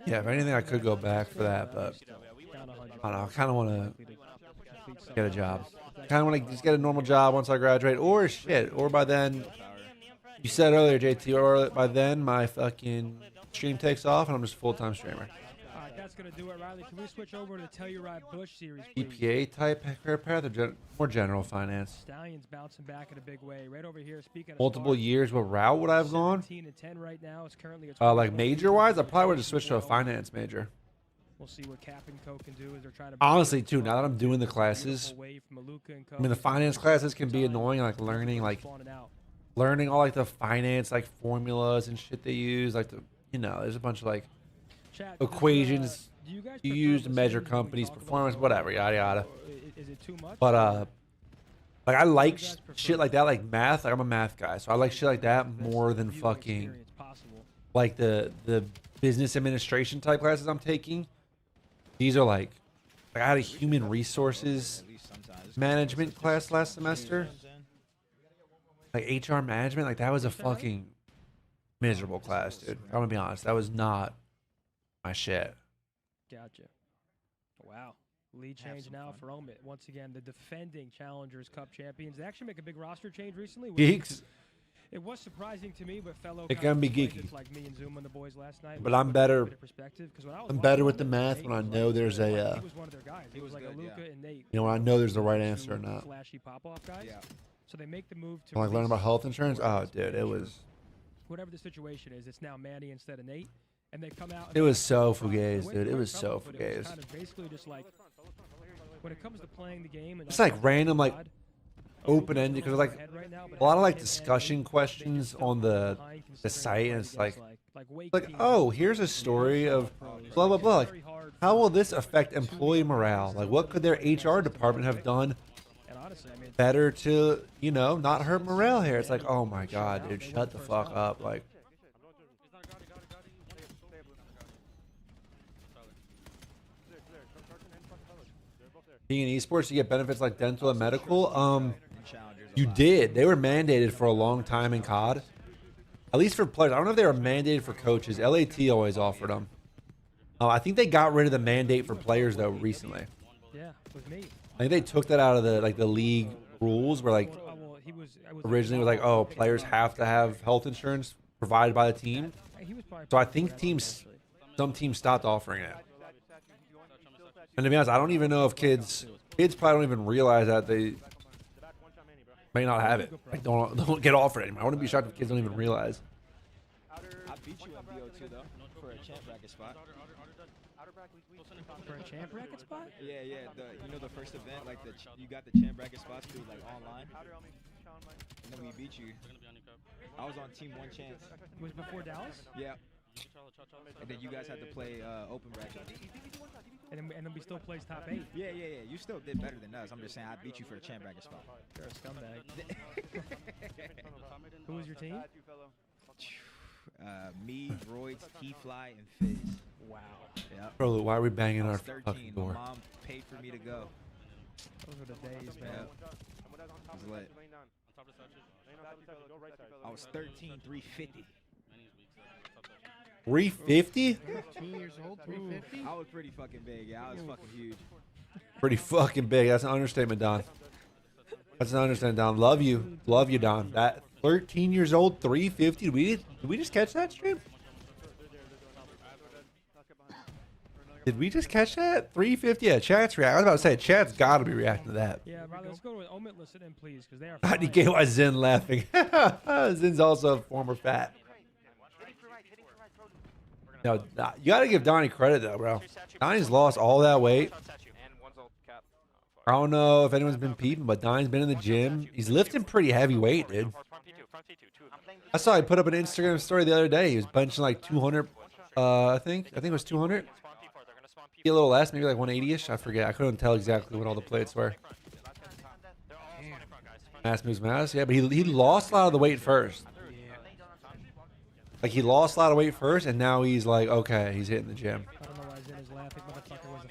yeah, if anything, I could go back for that, but I don't know. I kind of want to get a job. Kind of want to just get a normal job once I graduate, or shit, or by then. You said earlier, JT, or by then my fucking stream takes off and I'm just a full-time streamer. All right, that's gonna do it, Riley. Can we switch over to the Telluride Bush series, please? EPA type career path or more general finance? Stallions bouncing back in a big way. Right over here, speaking of Multiple years, what route would I have gone? 17 and 10 right now. It's currently Like major-wise, I probably would have switched to a finance major. We'll see what Cap and Co can do as they're trying to. Honestly, too, now that I'm doing the classes, I mean, the finance classes can be annoying, like learning all like the finance like formulas and shit they use, like there's a bunch of like equations you use to measure companies' performance, whatever, yada yada. Is it too much? But like I like shit like that, like math. Like I'm a math guy, so I like shit like that more than fucking like the business administration type classes I'm taking. These are like I had a human resources management class last semester. Like HR management, like that was a fucking miserable class, dude. I'm gonna be honest, that was not my shit. Gotcha. Wow. Lead change now for Omit. Once again, the defending Challengers Cup champions. They actually make a big roster change recently. Geeks. It was surprising to me, but fellow it can be geeky. like me and Zoom and the boys last night. But I'm better. I'm better with the math when I know there's a. He was one of their guys. He was like a Luca and Nate. You know, when I know there's the right answer or not. Flashy pop-off guys. Yeah. So they make the move to. Like learning about health insurance. Oh, dude, it was. Whatever the situation is, it's now Manny instead of Nate, and they come out. It was so fugazi, dude. It was so fugazi. Kind of basically just like when it comes to playing the game. It's like random, like open-ended, because like a lot of like discussion questions on the site, and it's like oh, here's a story of blah blah blah. Like, how will this affect employee morale? Like, what could their HR department have done better to, not hurt morale here? It's like, oh my god, dude, shut the fuck up. Like, being in esports, you get benefits like dental and medical. You did. They were mandated for a long time in COD. At least for players. I don't know if they were mandated for coaches. LAT always offered them. I think they got rid of the mandate for players though recently. Yeah, with me. I think they took that out of the league rules where like originally it was like, oh, players have to have health insurance provided by the team. So I think some teams stopped offering it. And to be honest, I don't even know if kids probably don't even realize that they may not have it. Like don't get offered it anymore. I wouldn't be shocked if kids don't even realize. I beat you on BO2 though for a champ bracket spot. For a champ bracket spot? Yeah, yeah. You know the first event, like you got the champ bracket spots through like online. And then we beat you. I was on team 1 chance. Was before Dallas? Yeah. And then you guys had to play open bracket. And then we still placed top 8. Yeah, yeah, yeah. You still did better than us. I'm just saying I beat you for a champ bracket spot. You're a scumbag. Who was your team? Me, Royds, T-Fly, and Fizz. Wow. Yep. Bro, why are we banging I our was 13. fucking My door? mom paid for me to go. Those were the days, man. It was lit. I was 13, 350. 350? 13 years old, 350? I was pretty fucking big. Yeah, I was fucking huge. Pretty fucking big. That's an understatement, Don. That's an understatement, Don. Love you, Don. That 13 years old, 350. Did we just catch that stream? Did we just catch that? 350? Yeah, chat's react. I was about to say, chat's got to be reacting to that. Yeah, brother, let's go to an Omit listen in, please, because they are. I get why Zen laughing. Zen's also a former fat. No, you got to give Donnie credit, though, bro. Donnie's lost all that weight. I don't know if anyone's been peeping, but Donnie's been in the gym. He's lifting pretty heavy weight, dude. I saw he put up an Instagram story the other day. He was benching like 200, I think it was 200. A little less, maybe like 180-ish. I forget. I couldn't tell exactly what all the plates were. Mass moves mass. Yeah, but he lost a lot of the weight first. Like, he lost a lot of weight first, and now he's like, okay, he's hitting the gym. I don't know why Zen is laughing. Motherfucker was a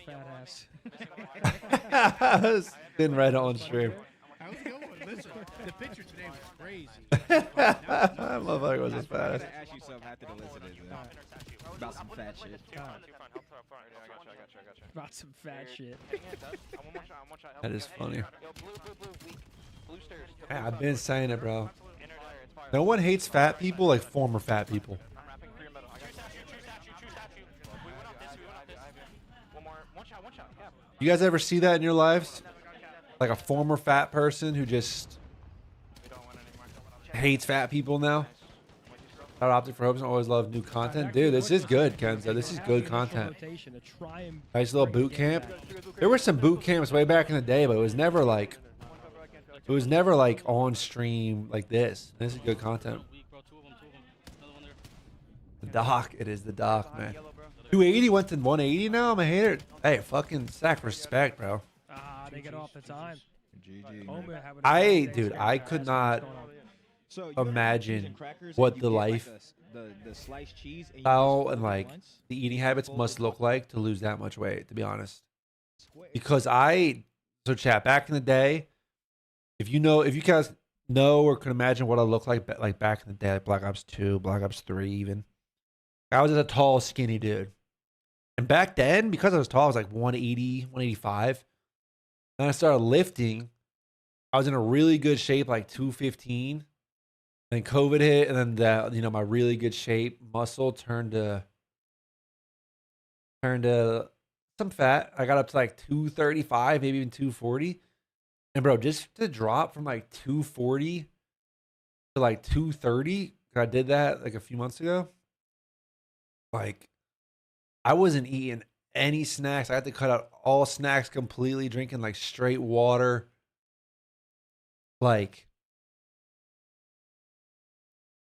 fat ass. Been right on stream. I was going. Listen, the picture today was crazy. Motherfucker was a fat ass. I'm gonna ask you something after the listen about some fat shit. About some fat shit. That is funny. Yeah, I've been saying it, bro. No one hates fat people like former fat people. You guys ever see that in your lives? Like a former fat person who just hates fat people now? Not opting for hopes and always love new content. Dude, this is good, Kenzo. This is good content. Nice little boot camp. There were some boot camps way back in the day, but it was never like on stream like this. This is good content. The doc, it is the doc, man. 280 went to 180 now. I'm a hater. Hey, fucking sack respect, bro. They get off the time. Dude, I could not imagine what the life style and like the eating habits must look like to lose that much weight, to be honest. Because so chat, back in the day, if you guys know or can imagine what I looked like back in the day, like Black Ops 2, Black Ops 3 even, I was just a tall, skinny dude. And back then, because I was tall, I was like 180, 185. Then I started lifting. I was in a really good shape, like 215. Then COVID hit, and then my really good shape muscle turned to some fat. I got up to like 235, maybe even 240. And bro, just to drop from like 240 to like 230, I did that like a few months ago. Like, I wasn't eating any snacks. I had to cut out all snacks completely, drinking like straight water. Like,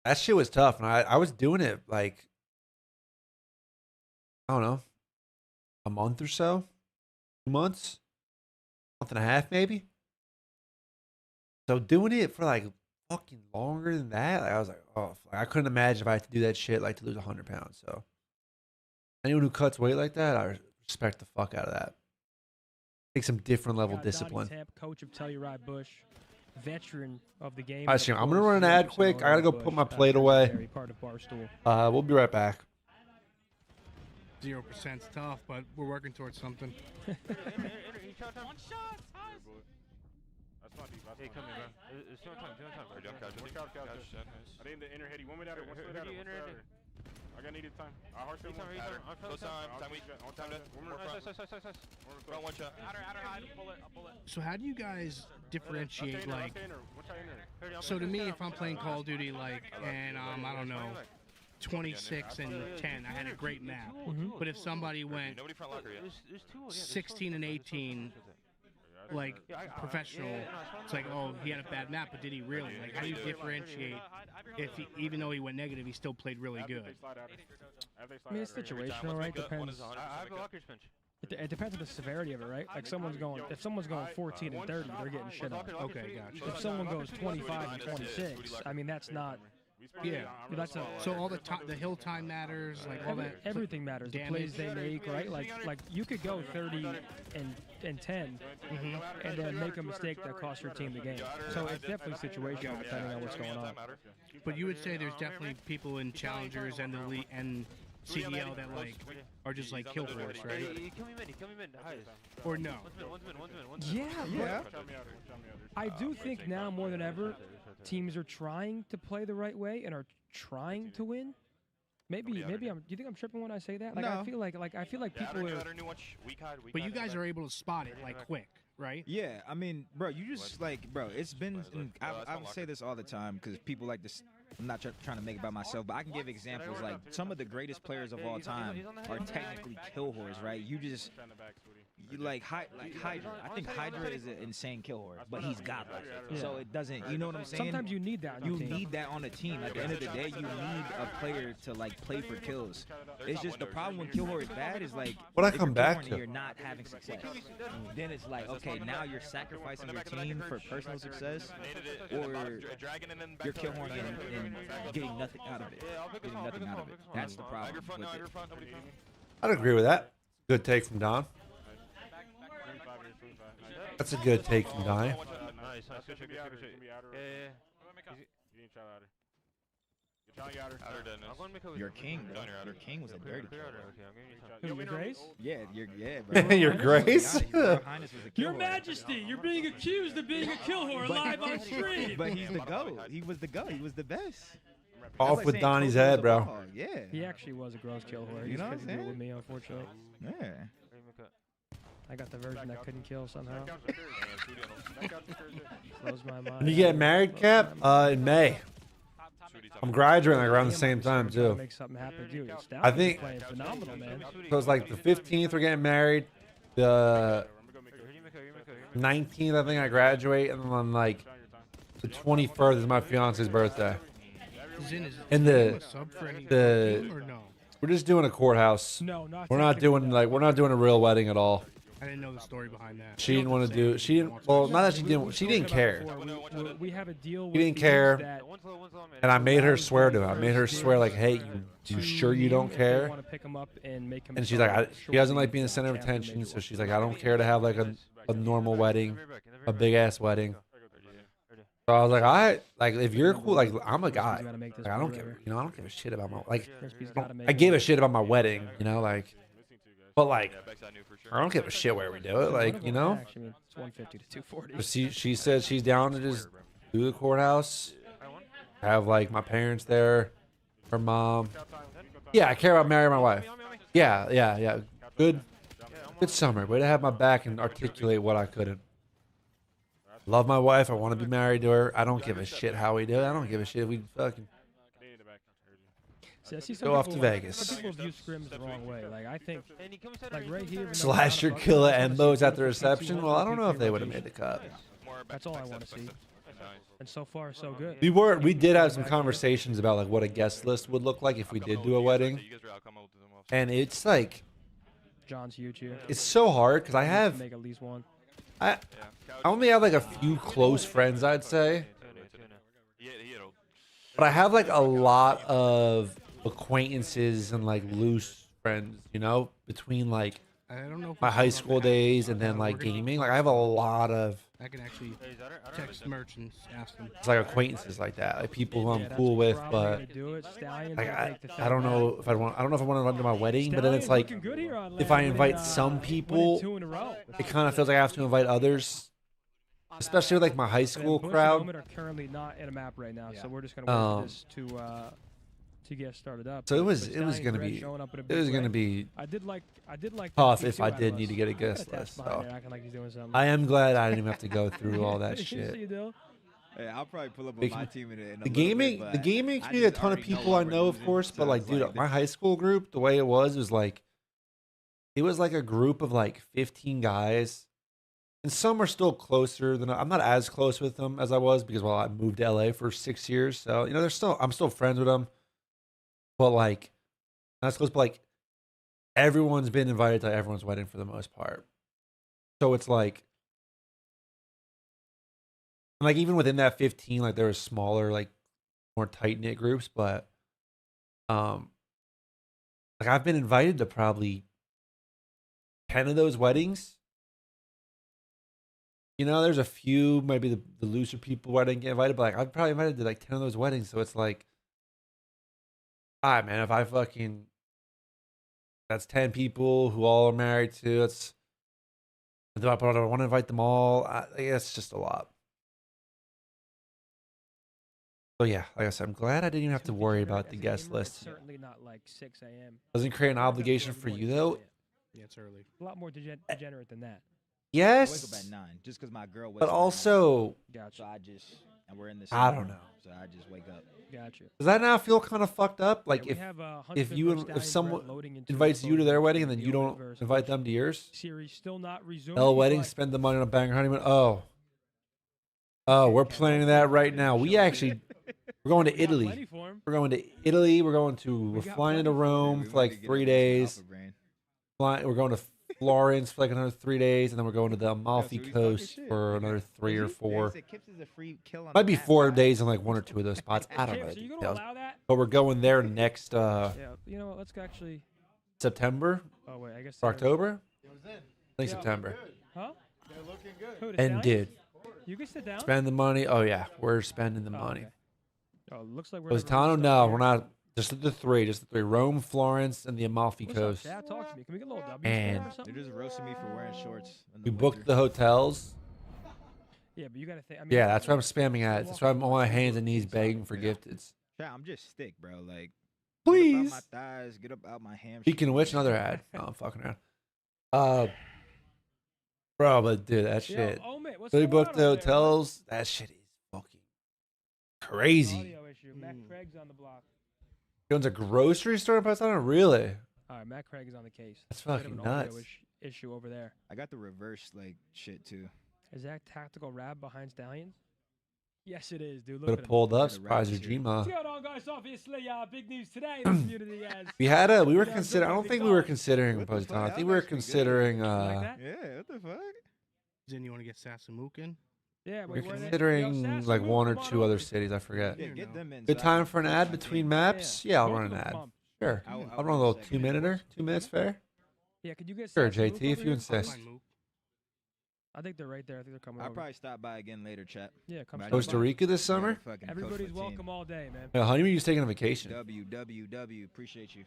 that shit was tough. And I was doing it like, I don't know, a month or so, 2 months, month and a half maybe. So doing it for like fucking longer than that, like, I was like, oh, I couldn't imagine if I had to do that shit like to lose 100 pounds. So anyone who cuts weight like that, I respect the fuck out of that. Take some different level discipline. Tamp, coach of Telluride Bush, veteran of the game. All right, I'm gonna run an ad quick. I gotta go put my plate away. Part of Barstool. We'll be right back. 0% tough, but we're working towards something. One shot. Hey, come here, man. It's no time. I need the inner head. You want me to have it? I got needed time. One shot. So how do you guys differentiate, like, so to me, if I'm playing Call of Duty, like, and I don't know, 26 and 10, I had a great map. Mm-hmm. But if somebody went 16 and 18, like professional, it's like, oh, he had a bad map, but did he really? Like, how do you differentiate if he, even though he went negative, he still played really good? I mean, it's situational, right? Depends. I have a locker bench. It depends on the severity of it, right? Like if someone's going 14 and 30, they're getting shit on. Okay, gotcha. If someone goes 25 and 26, I mean that's not. Yeah, that's a. So all the hill time matters, like all that. Everything matters. The plays they make, right? Like you could go 30 and 10, and then make a mistake that costs your team the game. So it's definitely situational depending on what's going on. But you would say there's definitely people in challengers and the league and CDL that like are just like kill horse, right? Kill me mid, highest. Or no? One's mid. Yeah. I do think now more than ever, teams are trying to play the right way and are trying to win. Maybe I'm. Do you think I'm tripping when I say that? Like No. I feel like people are. But you guys are able to spot it like quick, right? Yeah, I mean, bro, you just like, bro, it's been. I would say this all the time because people like this. I'm not trying to make it about myself, but I can give examples. Like some of the greatest players of all time are technically kill whores, right? You like Hydra. I think Hydra is an insane kill whore, but he's godlike. Yeah. So it doesn't. You know what I'm saying? Sometimes you need that. On You your team. need that on a team. At the end of the day, you need a player to like play for kills. It's just the problem when kill whore is bad is like What I if come you're back kill whore to? and you're not having success. Then it's like, okay, now you're sacrificing your team for personal success, or you're kill whore and getting nothing out of it. Getting nothing out of it. That's the problem with it. I'd agree with that. Good take from Don. That's a good take from Don. Nice. Good shit. Yeah. Your king, bro. Your king was a dirty killer. Who, your Grace? Yeah, bro. Your Grace? Your Highness was a kill Your whore. Majesty, you're being accused of being a kill whore live on stream. But he's the GOAT. He was the GOAT. He was the best. Off That's like with saying Donnie's Kobe was head, a bro. ball hog. Yeah. He actually was a gross kill whore. He You just know what I'm couldn't do it saying? with me, unfortunately. Yeah. I got the version that couldn't kill somehow. Blows my mind. When you get married, Cap, in May. I'm graduating like around the same time too. Make something happen, dude. I think playing phenomenal, man. so. It's like the 15th we're getting married. The 19th I think I graduate, and then on like the 21st is my fiance's birthday. And the we're just doing a courthouse. No, not we're not doing a real wedding at all. I didn't know the story behind that. She didn't want to do. She didn't. Well, not that she didn't. She didn't care. We have a deal. She didn't care, and I made her swear to it. I made her swear like, "Hey, you sure you don't care?" And she's like, she doesn't like being the center of attention, so she's like, "I don't care to have like a normal wedding, a big ass wedding." So I was like, "All right, like if you're cool, like I'm a guy. Like, I don't give, I don't give a shit about my like. I gave a shit about my wedding, like, but like, I don't give a shit where we do it, like, It's 150 to 240. She said she's down to just do the courthouse, have like my parents there, her mom. Yeah, I care about marrying my wife. Yeah. Good summer. Way to have my back and articulate what I couldn't. Love my wife. I want to be married to her. I don't give a shit how we do it. I don't give a shit if we fucking go off to Vegas. Some people view scrims the wrong way. Like I think, like right here. Slasher killer Embos at the reception. Well, I don't know if they would have made the cut. That's all I want to see. And so far, so good. We did have some conversations about like what a guest list would look like if we did do a wedding. And it's like, John's huge here. it's so hard because I have, make at least one. I only have like a few close friends, I'd say. But I have like a lot of acquaintances and like loose friends, between like I don't know if my high school days and then like gaming. Like I have a lot of I can actually text merch and ask them. it's like acquaintances like that, like people who I'm cool with, but like I don't know if I want to run to my wedding, but then it's like if I invite some people, it kind of feels like I have to invite others, especially with like my high school crowd. Are currently not in a map right now, so we're just gonna wait for this to get started up. So it was gonna be I did like tough if I did need to get a guest list. So acting like he's doing something. I am glad I didn't even have to go through all that You shit. see, Dill? Hey, I'll probably pull up Big- on my team in a The little gaming, bit, the but gaming I community, a just ton of already know people what I we're know, of losing, course, so but like, it's dude, like my high school group, the way it was like, it was like a group of like 15 guys, and some are still closer than I'm not as close with them as I was because I moved to LA for 6 years, so I'm still friends with them, but like not as close, but like everyone's been invited to everyone's wedding for the most part, so it's like even within that 15, like there were smaller, like more tight knit groups, but like I've been invited to probably 10 of those weddings. There's a few, maybe the looser people where I didn't get invited, but like I've probably invited to like 10 of those weddings. So it's like, all right, man, if I fucking, that's 10 people who all are married to, do I want to invite them all? It's just a lot. So yeah, like I said, I'm glad I didn't even have to worry about the guest list. Certainly not like 6 a.m. Doesn't create an obligation for you though. Yeah, it's early. A lot more degenerate than that. Yes. I wake up at 9 just because my girl wakes But up at also, 9. So and we're in the I same don't room, know. So I just wake up. Gotcha. Does that now feel kind of fucked up? Like we have, if someone invites you to their wedding and then you don't invite them to yours? Series still not resumed. Wedding, spend the money on a banger honeymoon. Oh, we're planning that right now. We're going to Italy. We're flying into Rome for like 3 days. We're going to Florence for like another 3 days, and then we're going to the Amalfi Coast for another 3 or 4. Might be 4 days in like 1 or 2 of those spots. I don't know the details. But we're going there next Yeah, you know what? Let's actually. September. Oh wait, I guess. Or October. I think September. Huh? They're looking good. And dude, you can sit down. spend the money. Oh yeah, we're spending the money. Okay. Oh, looks like we're. Positano, no, we're not. Just the 3. Just the 3. Rome, Florence, and the Amalfi Coast. Dad, talk to me. Can we get a little W? And They're just roasting me for wearing shorts. we booked the hotels. Yeah, but you gotta think. Yeah, that's why I'm spamming ads. That's why I'm on my hands and knees begging for gifteds. Yeah, I'm just thick, bro. Like, please. Get up out my thighs, get up out my hamstrings. Speaking of which, another ad. No, I'm fucking around. Bro, but dude, that shit. So we booked the hotels. That shit is fucking crazy. Audio issue. Matt Craig's on the block. Going to a grocery store in Positano? Really? All right, Matt Craig is on the case. That's fucking nuts. Issue over there. I got the reverse like shit too. Is that tactical rab behind Stallions? Yes, it is, dude. Could have pulled up. Surprise your Gma. What's going on, guys? Obviously, big news today. The community has. We were considering. I don't think we were considering Positano. I think we were considering. Yeah, what the fuck? Then you want to get Sassamukin? Yeah, we're considering like 1 or 2 other cities. I forget. Yeah, get them in. Good time for an ad between maps? Yeah, I'll run an ad. Sure. I'll run a little 2-minuter. 2 minutes fair? Yeah, could you get sure, JT, if you insist. I think they're right there. I think they're coming I'll over. probably stop by again later, chat. Yeah, come Costa Rica this summer? Everybody's welcome all day, man. Yeah, honeymoon, you're taking a vacation. WWW. Appreciate you.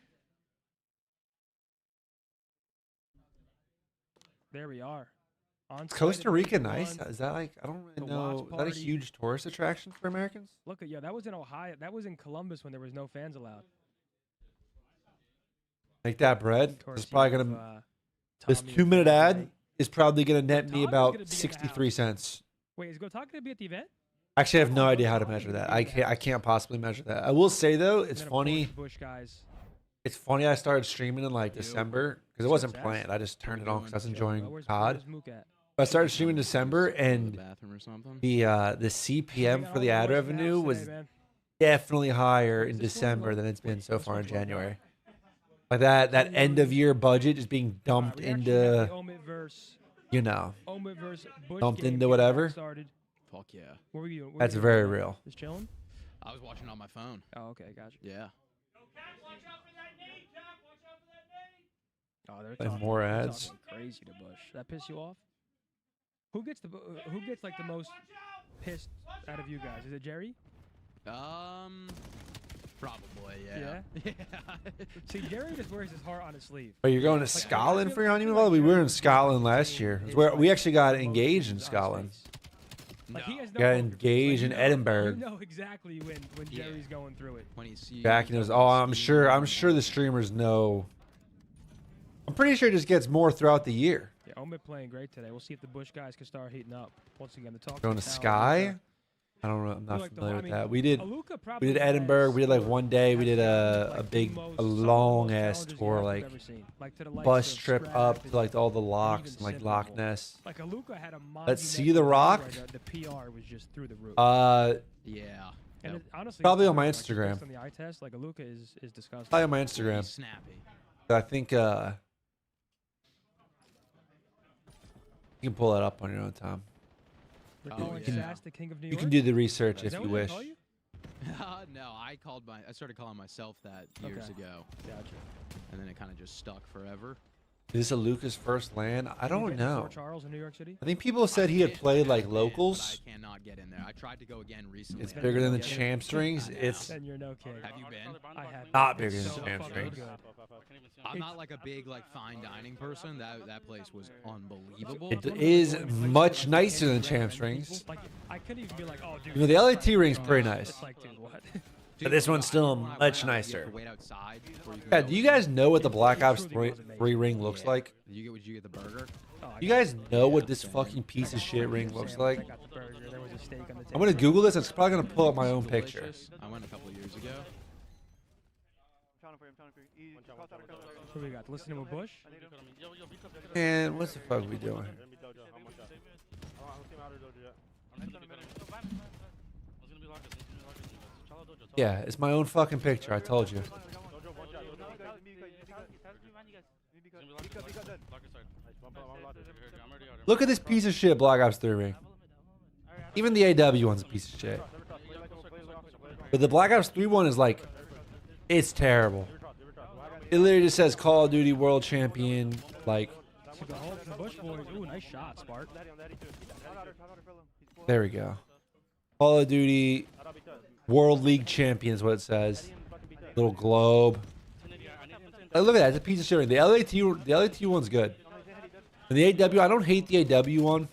There we are. Is Costa Rica nice? Is that like, I don't really know. Is that a huge tourist attraction for Americans? Look at, yeah, that was in Ohio. That was in Columbus when there was no fans allowed. Make that bread. It's probably going to, this 2-minute ad is probably going to net me about 63 cents. Wait, is Gotaka going to be at the event? Actually, I have no idea how to measure that. I can't possibly measure that. I will say though, it's funny. Bush guys. It's funny I started streaming in like December because it wasn't planned. I just turned it on because I was enjoying COD. But I started streaming in December, and the CPM for the ad revenue was definitely higher in December than it's been so far in January. Like that end of year budget is being dumped into, dumped into whatever. Fuck yeah. Where were you? That's very real. Just chilling? I was watching on my phone. Oh, okay, gotcha. Yeah. Oh, they're Play talking, more they're ads. talking crazy to Bush. That piss you off? Who gets like the most pissed out of you guys? Is it Jerry? Probably, yeah. Yeah? See, Jerry just wears his heart on his sleeve. But you're going to Scotland for your honeymoon? Well, we were in Scotland last year. It's where we actually got engaged in Scotland. Like, he has no Got engaged in Edinburgh. You know exactly when Jerry's going through it. When he sees Back in his, I'm sure the streamers know. I'm pretty sure it just gets more throughout the year. Yeah, Omid playing great today. We'll see if the Bush guys can start heating up. Once again, the talk. Going to Sky? I don't know. I'm not Like familiar I with mean, that. We did Aluka probably Edinburgh. has We did like one day. We did like a big, the most- a some of the long most ass challenges tour, I've like ever seen. Like to the likes bus of trip Scrap up and- to like all the and locks even and like Simple. Loch Ness. Like Aluka had a Let's see monumental the day Rock. where the PR was just through the roof. Yeah. And it, honestly, Probably it's on my like, just Instagram. based on the eye test, like Aluka is disgusting. Probably on my Instagram. He's snappy. I think you can pull that up on your own time. They're calling Sass the king of New You York. can do the research Is if that you what they wish. call you? No, I started calling myself that years Okay. ago. Gotcha. And then it kind of just stuck forever. Is this a Lucas first land? I Can you don't get to know. Fort Charles in New York City? I think people said he had played like locals. I cannot get in there. I tried to go again recently. It's bigger than the champs rings. It's Then you're no kid. Have you been? I have. not bigger than So the champs fucking rings. good. I'm not like a big like fine dining person. That place was unbelievable. It is much nicer than champs rings. Like I couldn't even be like, oh, dude. You know, the LAT ring's pretty nice. It's like, dude, what? But this one's still much nicer. Yeah, do you guys know what the Black Ops 3 ring looks like? Did you get the burger? You guys know what this fucking piece of shit ring looks like? I got the burger. There was a steak on the I'm gonna Google this. It's probably gonna pull up my own picture. I went a couple of years ago. What do we got? Listen to a bush? And what's the fuck we doing? Yeah, it's my own fucking picture. I told you. Look at this piece of shit Black Ops 3 ring. Even the AW one's a piece of shit. But the Black Ops 3 one is like, it's terrible. It literally just says Call of Duty World Champion, like, The Bush Boys. Ooh, nice shot, Spark. there we go. Call of Duty World League Champion is what it says. Little globe. Hey, look at that. It's a piece of shit ring. The LAT one's good. And the AW, I don't hate the AW one.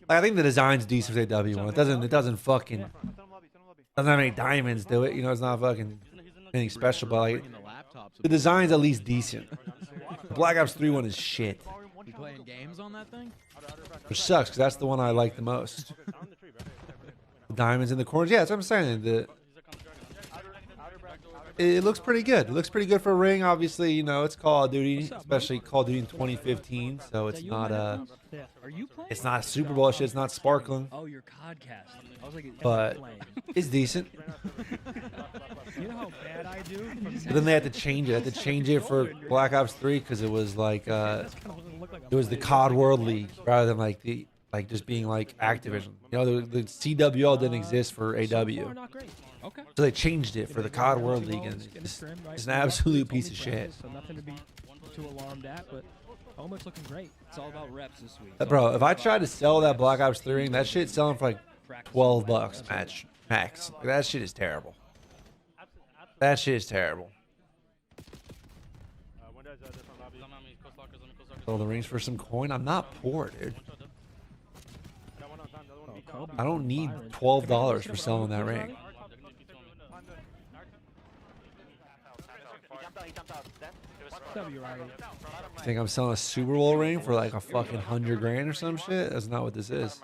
I think the design's decent for the AW one. It doesn't fucking, doesn't have any diamonds to it. You know, it's not fucking anything special, but like, the design's at least decent. The Black Ops 3 one is shit. You playing games on that thing? Which sucks, because that's the one I like the most. The diamonds in the corners. Yeah, that's what I'm saying. It looks pretty good. It looks pretty good for a ring. Obviously, you know, it's Call of Duty, especially Call of Duty in 2015. So it's not Are you playing? it's not Super Bowl shit. It's not sparkling. Oh, you're Codcast. I was like, But it's decent. You know how bad I do? But then they had to change it. They had to change it for Black Ops 3 because it was like it was the COD World League rather than like just being like Activision. You know, the CWL didn't exist for AW. Okay. So they changed it for the COD World League, and it's an absolute piece of shit. So nothing to be too alarmed at, but Oma's looking great. It's all about reps this week. Bro, if I tried to sell that Black Ops 3 ring, that shit's selling for like $12 max. Like, that shit is terrible. That shit is terrible. Sell the rings for some coin? I'm not poor, dude. I don't need $12 for selling that ring. You think I'm selling a Super Bowl ring for like a fucking $100,000 or some shit? That's not what this is.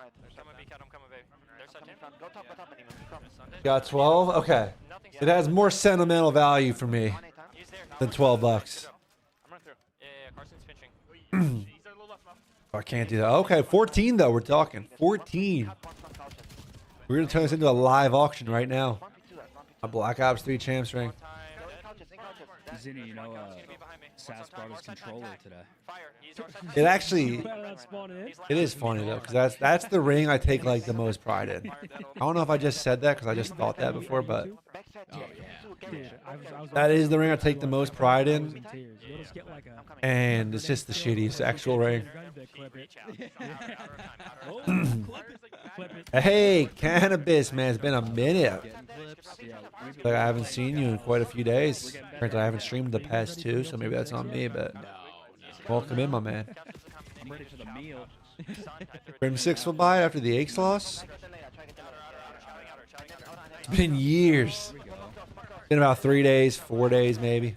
Got 12? Okay. It has more sentimental value for me than $12. I can't do that. Okay, 14 though. We're talking 14. We're gonna turn this into a live auction right now. A Black Ops 3 champs ring. Zinni, you know, Sass brought his controller today. It actually, it is funny though, because that's the ring I take like the most pride in. I don't know if I just said that because I just thought that before, but that is the ring I take the most pride in, and it's just the shittiest actual ring. Hey, Cannabis, man, it's been a minute. Like, I haven't seen you in quite a few days. Apparently, I haven't streamed the past 2, so maybe that's on me, but welcome in, my man. I'm ready for the meal. Grim 6 will buy after the Aches loss? It's been years. It's been about 3 days, 4 days, maybe.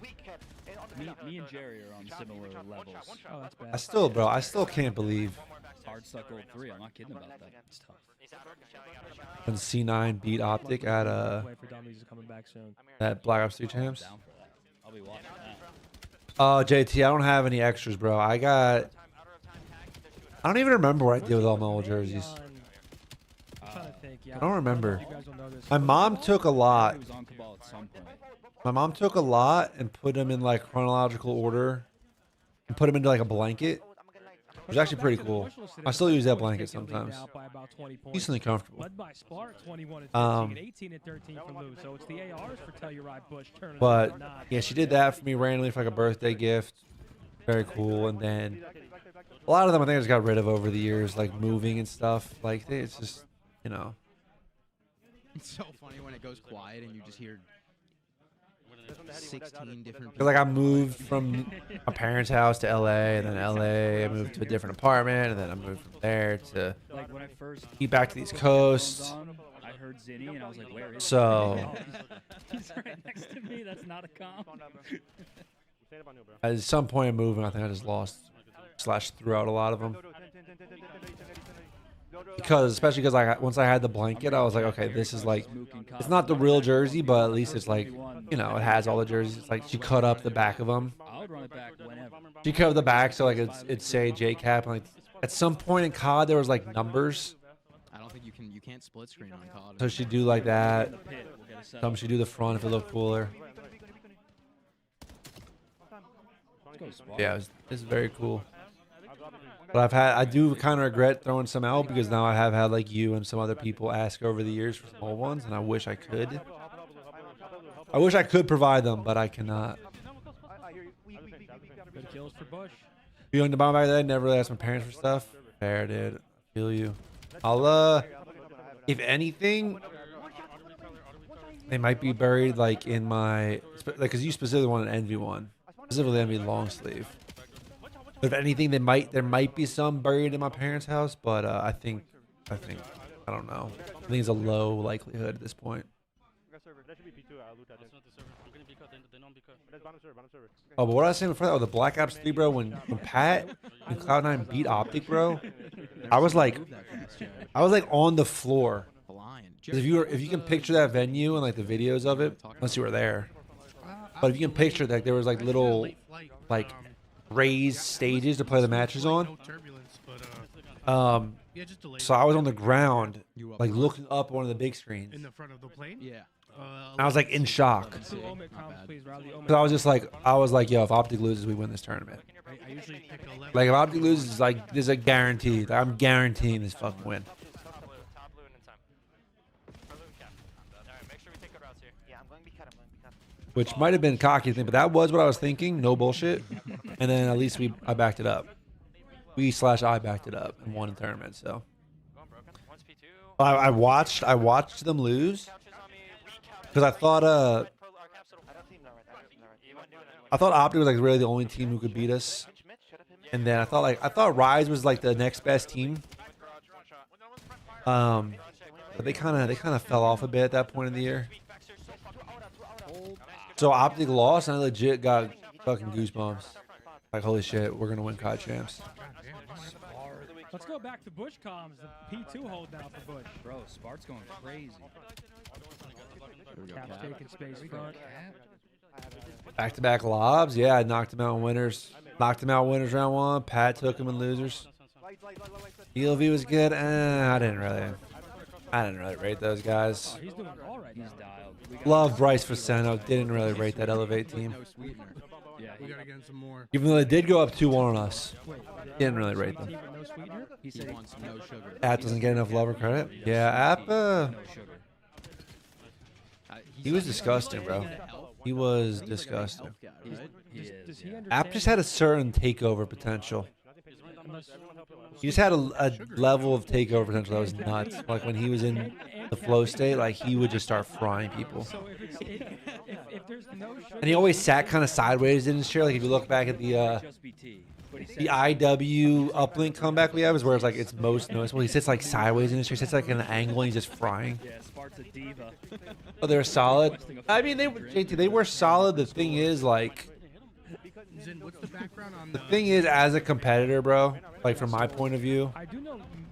Me and Jerry are on similar levels. Oh, that's bad. I still can't believe. Hard stuck gold 3. I'm not kidding about that. It's tough. when C9 beat Optic at Play for Dummies is coming back soon. at Black Ops 3 champs. I'll be watching that. Oh, JT, I don't have any extras, bro. I don't even remember what I did with all my old jerseys. I don't remember. My mom took a lot. My mom took a lot and put them in like chronological order and put them into like a blanket. It was actually pretty cool. I still use that blanket sometimes. Decently comfortable. But yeah, she did that for me randomly for like a birthday gift. Very cool. And then a lot of them I think I just got rid of over the years, like moving and stuff. Like it's just, you know. It's so funny when it goes quiet and you just hear 16 different Cause like I moved from my parents' house to LA, and then LA I moved to a different apartment, and then I moved from there to Like when I first back to the East Coast. I heard Zinni and I was like, where is So he? He's right next to me. That's not a comp. at some point in moving, I think I just lost / threw out a lot of them. Because especially because once I had the blanket, I was like, okay, this is like, it's not the real jersey, but at least it's like, you know, it has all the jerseys. It's like she cut up the back of them. I would run it back whenever. She cut up the back so like it'd say JCap. And like at some point in COD there was like numbers. I don't think you can't split screen on COD. So she'd do like that. Some she'd do the front if it looked cooler. Yeah, it's very cool. But I do kind of regret throwing some out because now I have had like you and some other people ask over the years for some old ones, and I wish I could. I wish I could provide them, but I cannot. Good kills for Bush. Feeling the bomb back then, never really asked my parents for stuff. Fair, dude. I feel you. I'll if anything, they might be buried like in my like because you specifically want an Envy one, specifically Envy long sleeve. But if anything, there might be some buried in my parents' house, but I think I don't know. I think it's a low likelihood at this point. Oh, but what I was saying before that with the Black Ops 3, bro, when Pat and Cloud9 beat Optic, bro, I was like on the floor. 'Cause if you can picture that venue and like the videos of it, unless you were there, but if you can picture that there was like little like raised stages to play the matches on. So I was on the ground, like looking up one of the big screens. In the front of the plane? Yeah. I was like in shock. Cause I was like, yo, if Optic loses, we win this tournament. I usually pick 11. Like if Optic loses, like there's a guarantee. Like, I'm guaranteeing this fucking win. Which might have been cocky thing, but that was what I was thinking. No bullshit. And then at least I backed it up. I backed it up and won the tournament. So I watched them lose because I thought Optic was like really the only team who could beat us. And then I thought Rise was like the next best team. But they kind of fell off a bit at that point in the year. So Optic lost, and I legit got fucking goosebumps. Like, holy shit, we're gonna win COD champs. Let's go back to Bush comms. The P2 hold now for Bush. Bro, Spart's going crazy. Cap's taking space front. Back-to-back lobs. Yeah, I knocked him out in winners. Knocked him out winners round 1. Pat took him in losers. ELV was good. I didn't really rate those guys. He's doing all right. He's dialed. Love Bryce Faceno. Didn't really rate that Elevate team. Yeah, we gotta get some more. Even though they did go up 2-1 on us. Didn't really rate them. He said he wants no sugar. App doesn't get enough love or credit. Yeah, App. He was disgusting, bro. He was disgusting. App just had a certain takeover potential. He just had a level of takeover potential that was nuts. Like when he was in the flow state, like he would just start frying people. And he always sat kind of sideways in his chair. Like if you look back at the IW uplink comeback we have, is where it's like it's most noticeable. He sits like sideways in his chair, sits like in an angle, and he's just frying. Yeah, Spart's a diva. Oh, they're solid. I mean, they were solid. The thing is, like, What's the background on the thing is, as a competitor, bro, like from my point of view,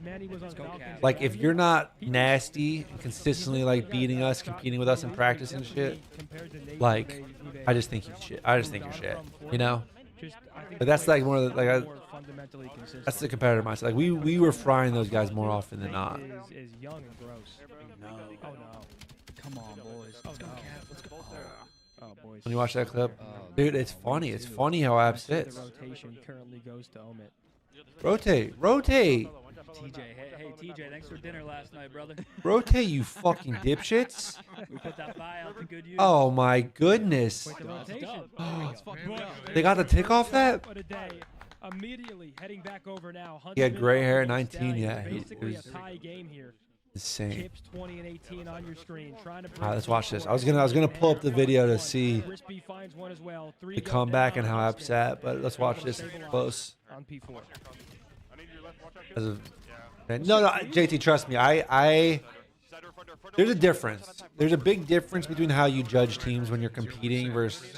Manny was on Falcons. Like, if you're not nasty and consistently like beating us, competing with us in practice and shit, like, I just think he's shit. I just think you're shit. You know? But that's like more of the, like that's the competitive mindset. Like we were frying those guys more often than not. Is young and gross. No. Oh no. Come on, boys. Let's go, Cat. Let's go. Oh, boys. When you watch that clip, dude, it's funny. It's funny how Ab sits. The rotation currently goes to Omit. Rotate. TJ, hey TJ, thanks for dinner last night, brother. Rotate, you fucking dipshits. We put that buyout to good use. Oh my goodness. They got the tick off that? What a day. Immediately heading back over now. He had gray hair at 19, yeah. Basically a tie game here. Insane. Kips 20 and 18 on your screen. Trying to All right, let's watch this. I was gonna pull up the video to see Crispy finds one as well. the comeback and how upset, but let's watch this close. On P4. No, JT, trust me. There's a difference. There's a big difference between how you judge teams when you're competing versus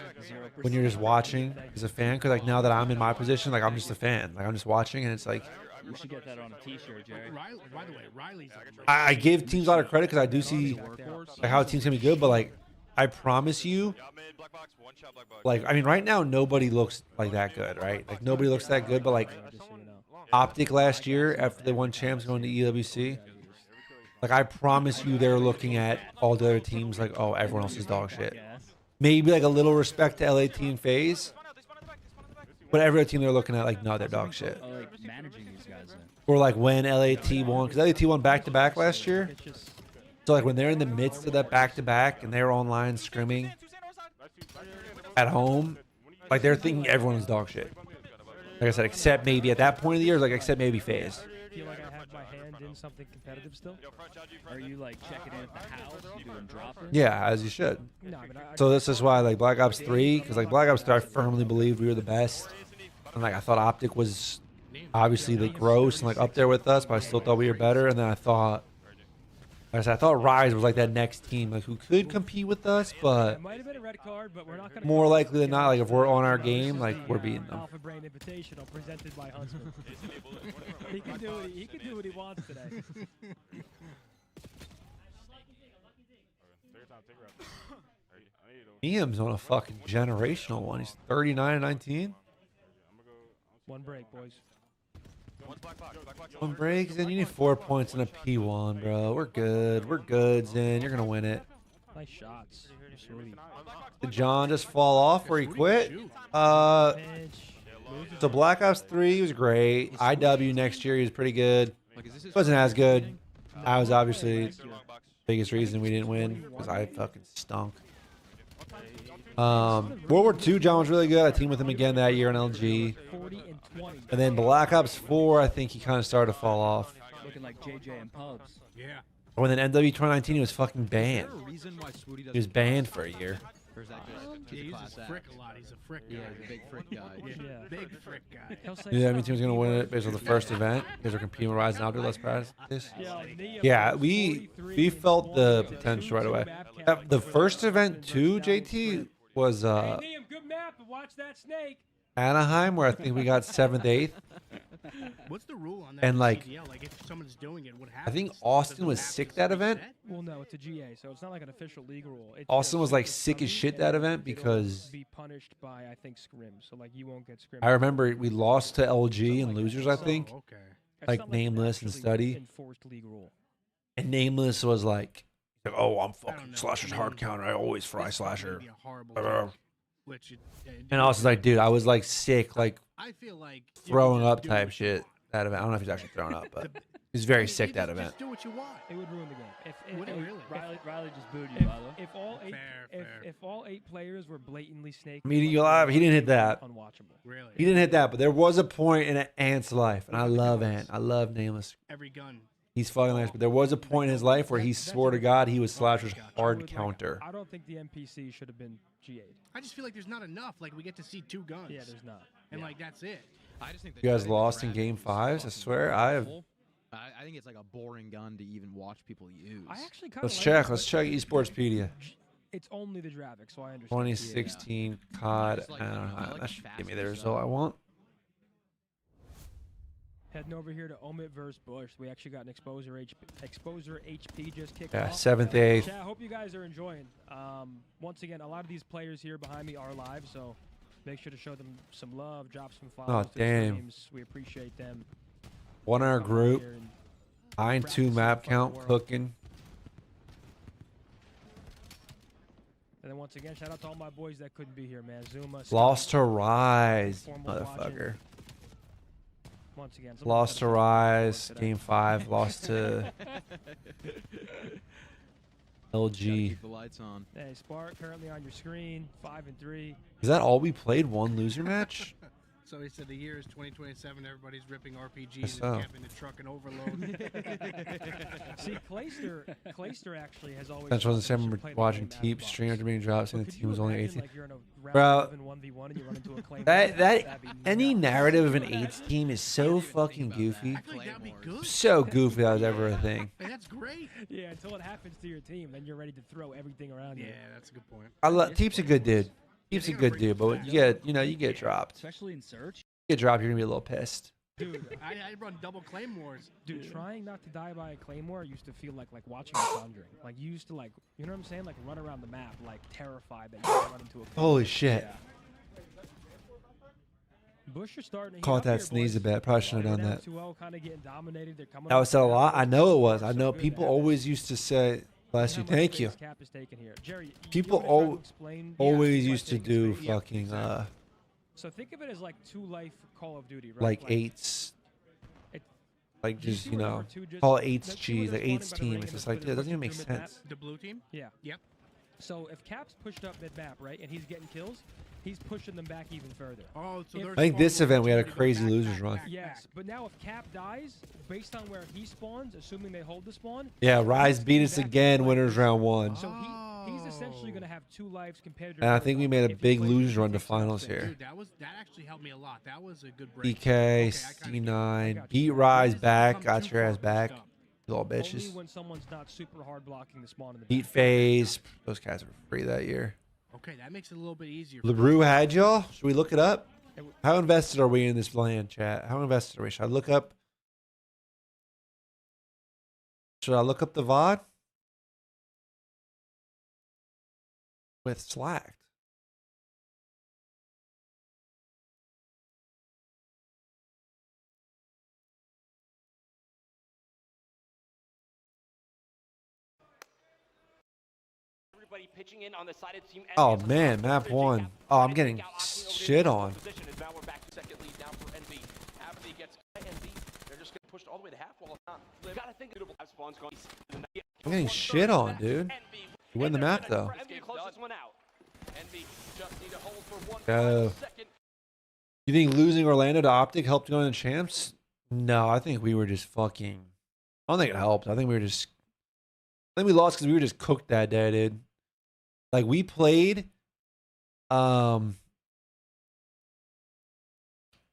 when you're just watching as a fan. Because like now that I'm in my position, like I'm just a fan. Like I'm just watching, and it's like. We should get that on a T-shirt, Jerry. By the way, Riley's. I give teams a lot of credit because I do see like how a team's gonna be good, but like I promise you, like I mean, right now nobody looks like that good, right? Like nobody looks that good, but like Optic last year after they won champs going to EWC, like I promise you, they're looking at all the other teams like, oh, everyone else is dog shit. Maybe like a little respect to LA Team FaZe, but every other team they're looking at like, no, they're dog shit. Like managing these guys. Or like when LAT won, because LAT won back-to-back last year. So like when they're in the midst of that back-to-back and they're online scrimming at home, like they're thinking everyone's dog shit. Like I said, except maybe at that point of the year, like except maybe FaZe. Feel like I have my hand in something competitive still? Are you like checking in at the house? You doing droppers? Yeah, as you should. No, but So this is why like Black Ops 3, because like Black Ops 3, I firmly believed we were the best, and like I thought Optic was obviously the gross and like up there with us, but I still thought we were better. And then I thought, like I said, I thought Rise was like that next team, like who could compete with us, but it might have been a red card, but we're not gonna more likely than not, like if we're on our game, like we're beating them. Alpha Brain Invitational presented by Huntsman. He can do what he wants today. Iam's on a fucking generational one. He's 39 and 19. One break, boys. One break, Zen. You need 4 points in a P1, bro. We're good. We're good, Zen. You're gonna win it. Nice shots. Sweet. Did John just fall off or he quit? So Black Ops 3 was great. IW next year he was pretty good. Wasn't as good. I was obviously the biggest reason we didn't win because I fucking stunk. World War II, John was really good. I teamed with him again that year on LG. And then Black Ops 4, I think he kind of started to fall off. Looking like JJ and Pubs. Yeah. When then NW 2019, he was fucking banned. He was banned for a year. Yeah, he's a frick a lot. He's a frick guy. Yeah, he's a big frick guy. Yeah, big frick guy. Yeah, I mean, team's gonna win it based on the first event because we're competing with Rise and Outdoor. Let's practice. Yeah, we felt the potential right away. The first event too, JT, was Hey, Liam, good map, but watch that snake. Anaheim, where I think we got 7th, 8th. What's the rule on that? And like, CDL? Like if someone's doing it, what I happens? think Austin was sick that event. Well, no, it's a GA, so it's not like an official league rule. It's Austin just was like it's sick as dummy, shit and that event it'll because be punished by I think scrims. So like you won't get scrim. I remember we lost to LG and losers. I think It's like not Nameless and actually Study. Enforced league rule. And Nameless was like, oh, I'm fucking Slasher's hard counter. I always fry Slasher. And I was like, dude, I was like sick, like I feel like throwing up type shit that event. I don't know if he's actually throwing up, but he's very sick that event. Just do what you want. It would ruin the game. Would it really? Riley just booed you, by the way. If all eight, if all 8 players were blatantly snake, Meeting you live, he didn't hit that. Unwatchable. Really? He didn't hit that, but there was a point in Ant's life, and I love Ant. I love Nameless. Every gun. He's fucking nice, but there was a point in his life where he swore to God he was Slasher's hard counter. I don't think the NPC should have been GA'd. I just feel like there's not enough. Like we get to see 2 guns. Yeah, there's not. And like that's it. I just think You guys lost in game 5s. I swear, I have. I think it's like a boring gun to even watch people use. I actually kind of Let's check. Let's check Esportspedia. It's only the Dravik, so I understand. 2016 COD. I don't know. That should give me the result I want. Heading over here to Omit versus Bush. We actually got an Exposure HP just kicked Yeah, off. 7th, 8th. Chat, I hope you guys are enjoying. Once again, a lot of these players here behind me are live, so make sure to show them some love, drop some follows. Oh, to the damn. streams. We appreciate them. One in our coming out group. here and 9-2 map count cooking. And then once again, shout out to all my boys that couldn't be here, man. Zuma. Lost Scott, to Rise, formal watching. motherfucker. Once again, Lost to Rise, game 5. Lost to LG. Keep the lights on. Hey, Spark currently on your screen, 5-3. Is that all we played? One loser match? So he said the year is 2027. Everybody's ripping RPGs Guess and so. camping the truck and overload. See, Clayster actually has always. That's wasn't thought that we saying should play the watching game out of team the box. stream after being dropped and the Could team you was only imagine, 18. like, you're in a round Bro, 11 1v1 and you run into a claim that That'd be any nuts. narrative of an 8s team is so fucking goofy. I feel like that'd be good. So goofy that was ever a thing. Hey, that's great. Yeah, until it happens to your team, then you're ready to throw everything around you. Yeah, that's a good point. I love Teep's a good dude. Teep's a good dude, but you get dropped. Especially in search. Get dropped, you're gonna be a little pissed. Dude, I run double claymores. Dude, trying not to die by a claymore used to feel like watching The Conjuring. Like you used to like, you know what I'm saying? Like run around the map, like terrified that you're gonna run into a claymore. Holy shit. Yeah. Bush are starting to heat Caught up that here, sneeze a boys. bit. Probably shouldn't have done Down that. 2-0, kind of getting dominated. They're coming That was up said a with lot. that. I know it was. I So know good people to have always used to say, bless you, how much thank you. space Cap is taking here. Jerry, People you want me to try to explain? always Yeah, used to taking do space. fucking So think of it as like 2-life Call of Duty, right? like 8s. Like Do you just, see you where know, number 2 just- call it let's 8s see where cheese, they're like spawning 8s by the team. ring It's and just they're like, dude, it doesn't even make pushing through mid-map. sense. The blue team? Yeah. Yep. So if Cap's pushed up mid-map, right, and he's getting kills, he's pushing them back even further. Oh, so If- they're I think this spawning event we had a to go crazy back, losers back, run. back, Yes, back. but now if Cap dies, based on where he spawns, assuming they hold the spawn. Yeah, Rise he's beat getting us back again, into winners life. round 1. So he's essentially going to have 2 lives compared to. And I another think we one made a if he big plays losers and run to takes enough finals space. here. Dude, that actually helped me a lot. That was a good break. DK, Okay, I kinda get it. C9, beat Rise back, Come got too your far ass back. pushed up. You little Only bitches. when someone's not super hard blocking the spawn in the Beat back. Phase. Those guys were free that year. Okay, that makes it a little bit easier. LeBrew had y'all. Should we look it up? How invested are we in this land, chat? How invested are we? Should I look up? Should I look up the VOD? With Slacked. Everybody pitching in on the side of the team. Oh man, map 1. Oh, I'm getting shit on. Position as now we're back to second lead now for NV. Abney gets NV. They're just getting pushed all the way to half wall. You gotta think of spawns going. I'm getting shit on, dude. You win the map though. NV closest one out. NV just need to hold for one Go. second. You think losing Orlando to Optic helped going to champs? No, I think we were just fucking. I don't think it helped. I think we were just. I think we lost because we were just cooked that day, dude. Like we played, either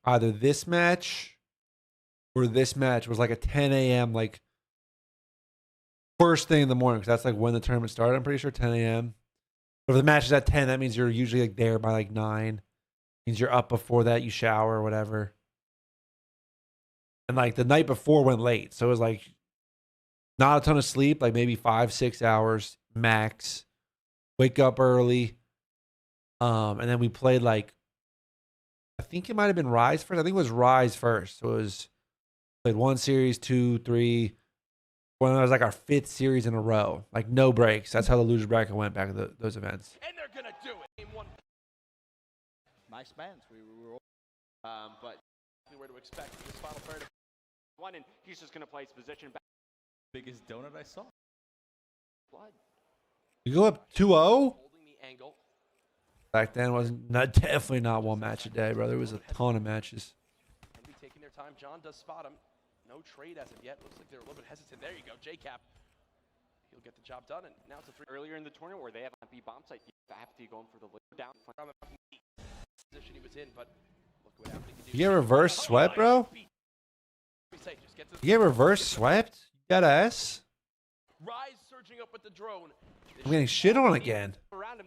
this match or this match was like a 10 a.m. like first thing in the morning because that's like when the tournament started. I'm pretty sure 10 a.m. But if the match is at 10, that means you're usually like there by like 9. Means you're up before that, you shower or whatever. And like the night before went late, so it was like not a ton of sleep, like maybe 5-6 hours max. Wake up early. And then we played like I think it might have been Rise first. I think it was Rise first. So it was played 1 series, 2, 3. When it was like our 5th series in a row. Like no breaks. That's how the loser bracket went back at those events. And they're gonna do it. Game 1. Nice spans. We were But where to expect this final third of 1, and he's just gonna play his position back. biggest donut I saw. Blood. You go up 2-0? Holding the angle. Back then wasn't definitely not one match a day, bro. There was a ton of matches. And be taking their time. John does spot him. No trade as of yet. Looks like they're a little bit hesitant. There you go, J-Cap. He'll get the job done, and now it's a 3. Earlier in the tournament where they have a bomb site, Apathy going for the down from the position he was in, but look what Apathy can do. You get reverse swept, bro? You get reverse swept? You got S? Rise surging up with the drone. I'm getting shit on again. Around him,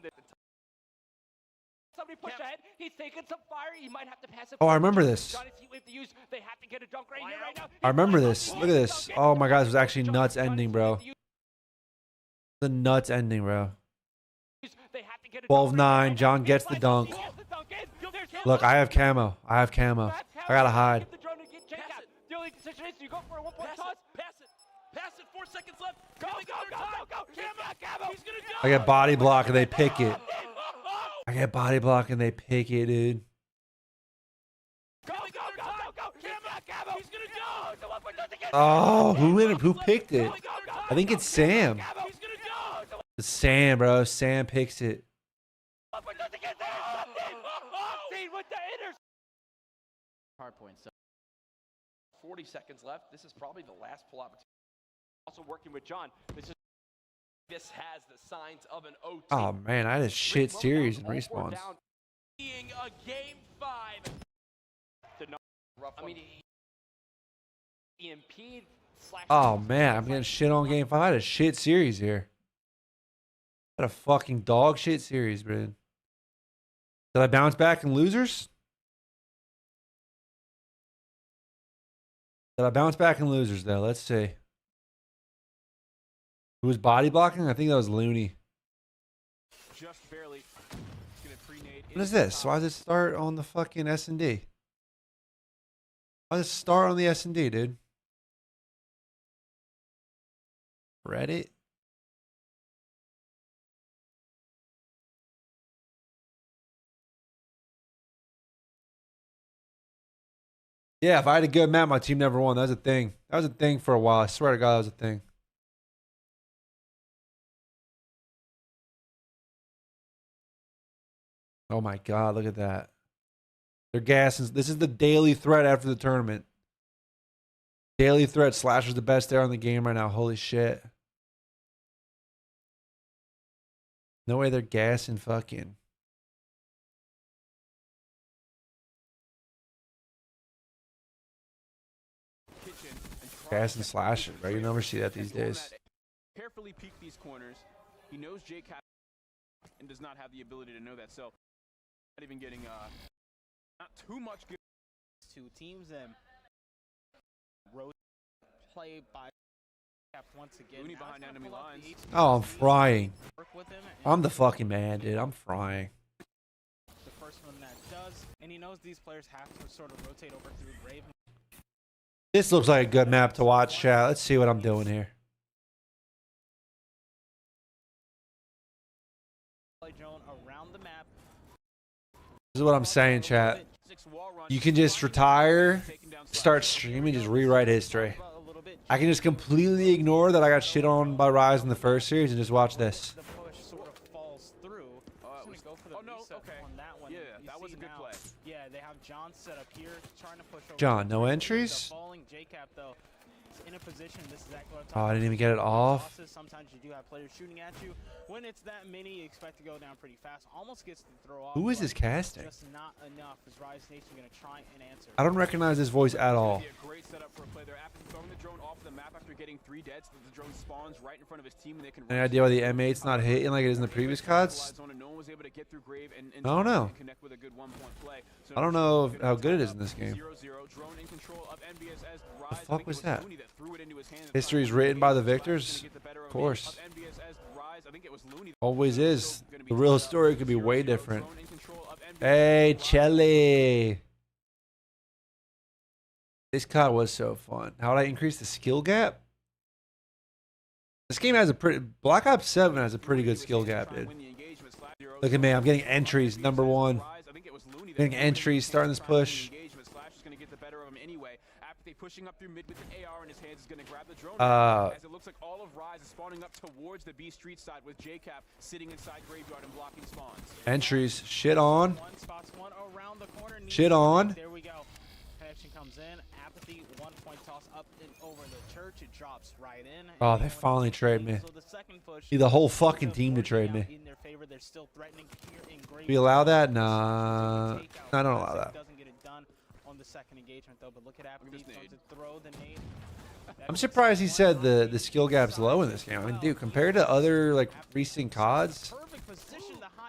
Somebody push ahead. He's taking some fire. He might have to pass it. Oh, I remember this. They have to get a dunk right here, right now. I remember this. Look at this. Oh my god, this was actually nuts ending, bro. The nuts ending, bro. 12-9. John gets the dunk. Look, I have camo. I have camo. I gotta hide. The only decision is you go for a 1-point toss. Pass it. Pass it. 4 seconds left. Go. He's gonna go. I get body block and they pick it. I get body block and they pick it, dude. Go. He's gonna go. Oh, who picked it? I think it's Sam. It's Sam, bro. Sam picks it. Hard points. 40 seconds left. This is probably the last pull opportunity. Also working with John. This has the signs of an OT. Oh man, I had a shit series in respawns. Being a game 5. I mean, EMP / Oh man, I'm getting shit on game 5. I had a shit series here. I had a fucking dog shit series, man. Did I bounce back in losers? Did I bounce back in losers though? Let's see. Who was body blocking? I think that was Looney. Just barely. What is this? Why does it start on the fucking S&D? Why does it start on the S&D, dude? Reddit? Yeah, if I had a good map, my team never won. That was a thing. That was a thing for a while. I swear to God, that was a thing. Oh my God, look at that. They're gassing. This is the daily threat after the tournament. Daily threat. Slasher's the best there on the game right now. Holy shit. No way they're gassing fucking. Gassing Slasher, bro. You never see that these days. Carefully peek these corners. He knows Jake and does not have the ability to know that. So not even getting not too much good. Two teams and road play by once again. Looney behind enemy lines. Oh, I'm frying. I'm the fucking man, dude. I'm frying. The first one that does, and he knows these players have to sort of rotate over through Brave. This looks like a good map to watch, chat. Let's see what I'm doing here. Around the map. This is what I'm saying, chat. You can just retire, start streaming, just rewrite history. I can just completely ignore that I got shit on by Rise in the first series and just watch this. The push sort of falls through. Go for the reset on that one. Yeah, that was a good play. Yeah, they have John set up here, trying to push over. John, no entries? Falling J-Cap though. In a position, this is exactly what I'm Oh, I didn't even get it off. Sometimes you do have players shooting at you. When it's that many, you expect to go down pretty fast. Almost gets the throw off. Who is this casting? Just not enough. Is Rise Nation going to try and answer? I don't recognize this voice at all. Great setup for a play there. After throwing the drone off the map after getting 3 deads, the drone spawns right in front of his team, and they can. Any idea why the M8's not hitting like it is in the previous CODs? I don't know. I don't know how good it is in this game. The fuck was that? History is written by the victors? Of course. Always is. The real story could be way different. Hey, Chelly. This COD was so fun. How would I increase the skill gap? This game has a pretty... Black Ops 7 has a pretty good skill gap, dude. Look at me. I'm getting entries, number 1. Getting entries, starting this push. Pushing up through mid with the AR in his hands is going to grab the drone as it looks like all of Rise is spawning up towards the B street side with J-Cap sitting inside Graveyard and blocking spawns. Entries. Shit on. Shit on. There we go. Connection comes in. Apathy, 1-point toss up and over the church. It drops right in. Oh, they finally trade me. So the second push, Need the whole fucking team to trade me. in their favor. They're still threatening here in Graveyard. We allow that? Nah. I don't allow that. Doesn't get it done on the second engagement though, but look at Apathy trying to throw the nade. I'm surprised he said the skill gap's low in this game. I mean, dude, compared to other like recent CODs,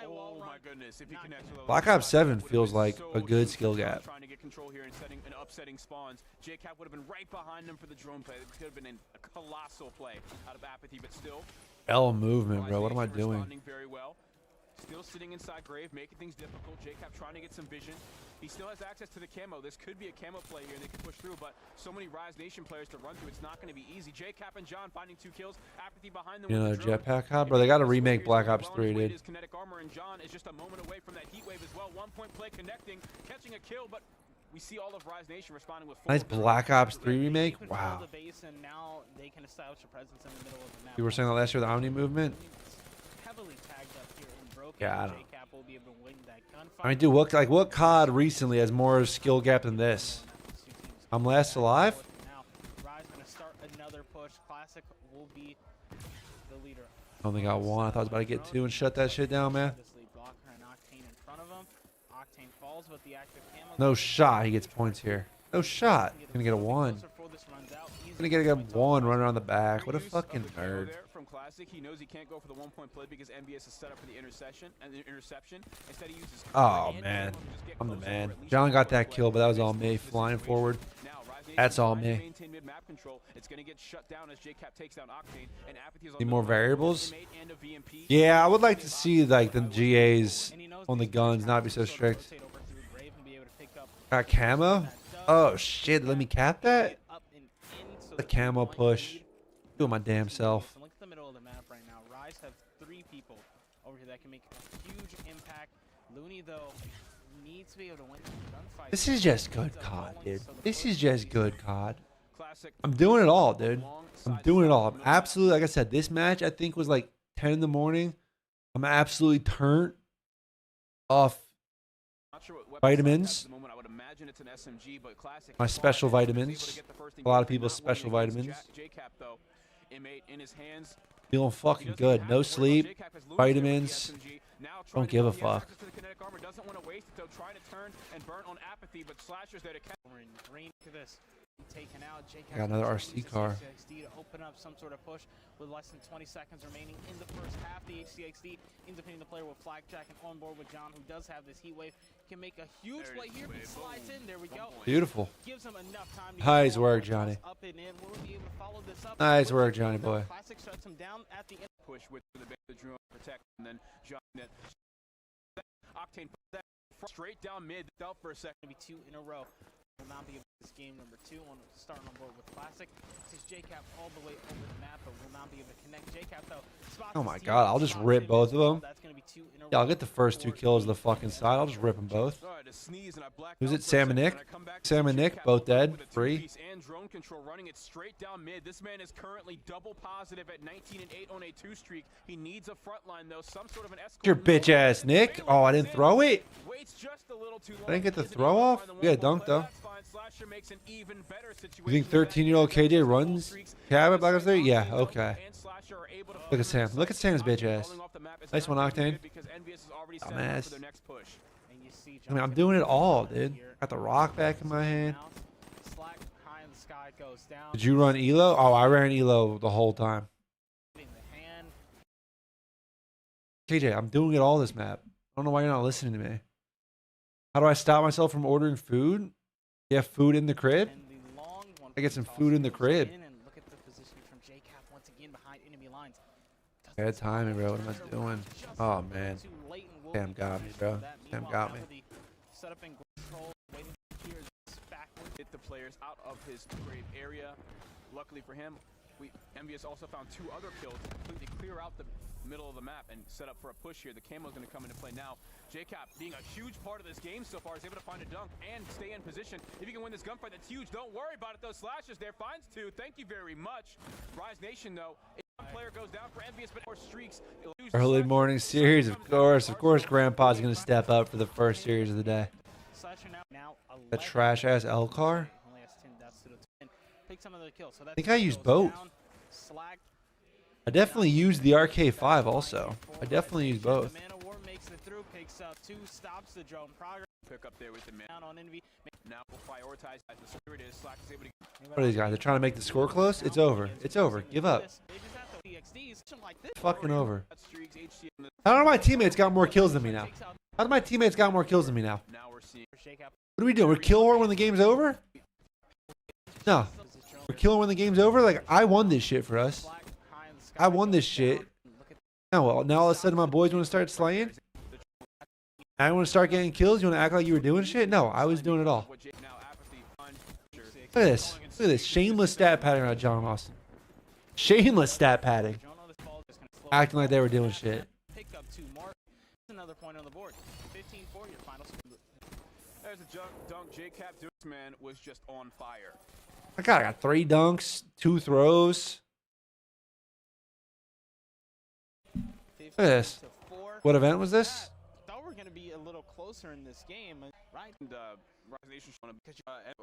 Oh my goodness, if he connects with Black Ops 7 feels like a good skill gap. Trying to get control here and setting an upsetting spawns. JCap would have been right behind him for the drone play. It could have been a colossal play out of Apathy, but still. L movement, bro. What am I doing? Very well. Still sitting inside Grave, making things difficult. JCap trying to get some vision. He still has access to the camo. This could be a camo play here. They could push through, but so many Rise Nation players to run through. It's not going to be easy. JCap and John finding 2 kills. Apathy behind them. You know, jetpack hot, bro. They got to remake Black Ops 3, dude. His kinetic armor, and John is just a moment away from that heat wave as well. 1-point play connecting, catching a kill, but we see all of Rise Nation responding with nice Black Ops 3 remake. Wow. The base, and now they can establish a presence in the middle of the map. You were saying that last year, the Omni movement. Heavily tagged up here in Broken. Yeah, I don't. JCap will be able to win that gunfight. I mean, dude, what COD recently has more skill gap than this? I'm last alive. Now, Rise gonna start another push. Classic will be the leader. I only got 1. I thought I was about to get 2 and shut that shit down, man. Blocker and Octane in front of him. Octane falls with the active camo. No shot. He gets points here. No shot. Gonna get a 1. Gonna get a 1 running on the back. What a fucking nerd. From Classic, he knows he can't go for the 1-point play because MBS is set up for the interception. Instead, he uses. Oh man, I'm the man. John got that kill, but that was all me flying forward. That's all me. Need more variables? Yeah, I would like to see like the GAs on the guns not be so strict. Got camo? Oh shit, let me cap that? The camo push. Do it my damn self. Look at the middle of the map right now. Rise have 3 people over here that can make a huge impact. Looney, though, needs to be able to win the gunfight. This is just good COD, dude. This is just good COD. I'm doing it all, dude. I'm doing it all. I'm absolutely, like I said, this match I think was like 10 in the morning. I'm absolutely turned off vitamins. My special vitamins. A lot of people's special vitamins. Feeling fucking good. No sleep. Vitamins. Don't give a fuck. Taken out. Got another RC car. HCXD to open up some sort of push with less than 20 seconds remaining in the first half. The HCXD ends up hitting the player with Flagjack and on board with John, who does have this heat wave. Can make a huge play here. He slides in. There we go. Beautiful. Gives him enough time to Nice work, Johnny. up and in. Will be able to follow this up. Nice work, Johnny boy. Classic shuts him down at the end. Push with the drone protect, and then John Octane that straight down mid. Out for a second. Maybe 2 in a row. Will not be this game number 2 on starting on board with Classic. This is JCap all the way over the map, but will not be able to connect. JCap though. Oh my god, I'll just rip both of them. That's gonna be 2 in a row. Yeah, I'll get the first 2 kills of the fucking side. I'll just rip them both. Who's it? Sam and Nick? Sam and Nick, both dead. Free. And drone control running it straight down mid. This man is currently double positive at 19 and 8 on a 2 streak. He needs a front line though, some sort of an escort. Your bitch ass, Nick. Oh, I didn't throw it. I didn't get the throw off. Yeah, dunk though. You think 13-year-old KJ runs cab at Black Ops 3? Yeah, okay. Look at Sam. Look at Sam's bitch ass. Nice one, Octane. Dumbass. I mean, I'm doing it all, dude. Got the rock back in my hand. Did you run Elo? Oh, I ran Elo the whole time. KJ, I'm doing it all this map. I don't know why you're not listening to me. How do I stop myself from ordering food? You have food in the crib? I get some food in the crib. Bad timing, bro. What am I doing? Oh, man. Sam got me, bro. Sam got me. Hit the players out of his grave area. Luckily for him, MBS also found 2 other kills to completely clear out the middle of the map and set up for a push here. The camo's going to come into play now. JCap, being a huge part of this game so far, is able to find a dunk and stay in position. If you can win this gunfight, that's huge. Don't worry about it, though. Slashes there, finds 2. Thank you very much. Rise Nation, though. If one player goes down for MBS, but more streaks. Early morning series, of course. Of course, Grandpa's going to step up for the first series of the day. The trash-ass L car? I think I used both. I definitely used the RK5 also. I definitely used both. Pick up there with the man on Envy. Now we'll prioritize the spirit is Slack is able to. What are these guys? They're trying to make the score close? It's over. It's over. Give up. HCXDs like this. Fucking over. I don't know. My teammates got more kills than me now. How do my teammates got more kills than me now? What are we doing? We're kill her when the game's over? No. We're killing when the game's over? Like, I won this shit for us. I won this shit. Now, well, now all of a sudden my boys want to start slaying? I want to start getting kills? You want to act like you were doing shit? No, I was doing it all. Look at this. Look at this. Shameless stat padding around John Austin. Shameless stat padding. Acting like they were doing shit. Another point on the board. 15-4, your final. There's a dunk. JCap Dukes, man, was just on fire. I got 3 dunks, 2 throws. Look at this. What event was this? Thought we were gonna be a little closer in this game, right? And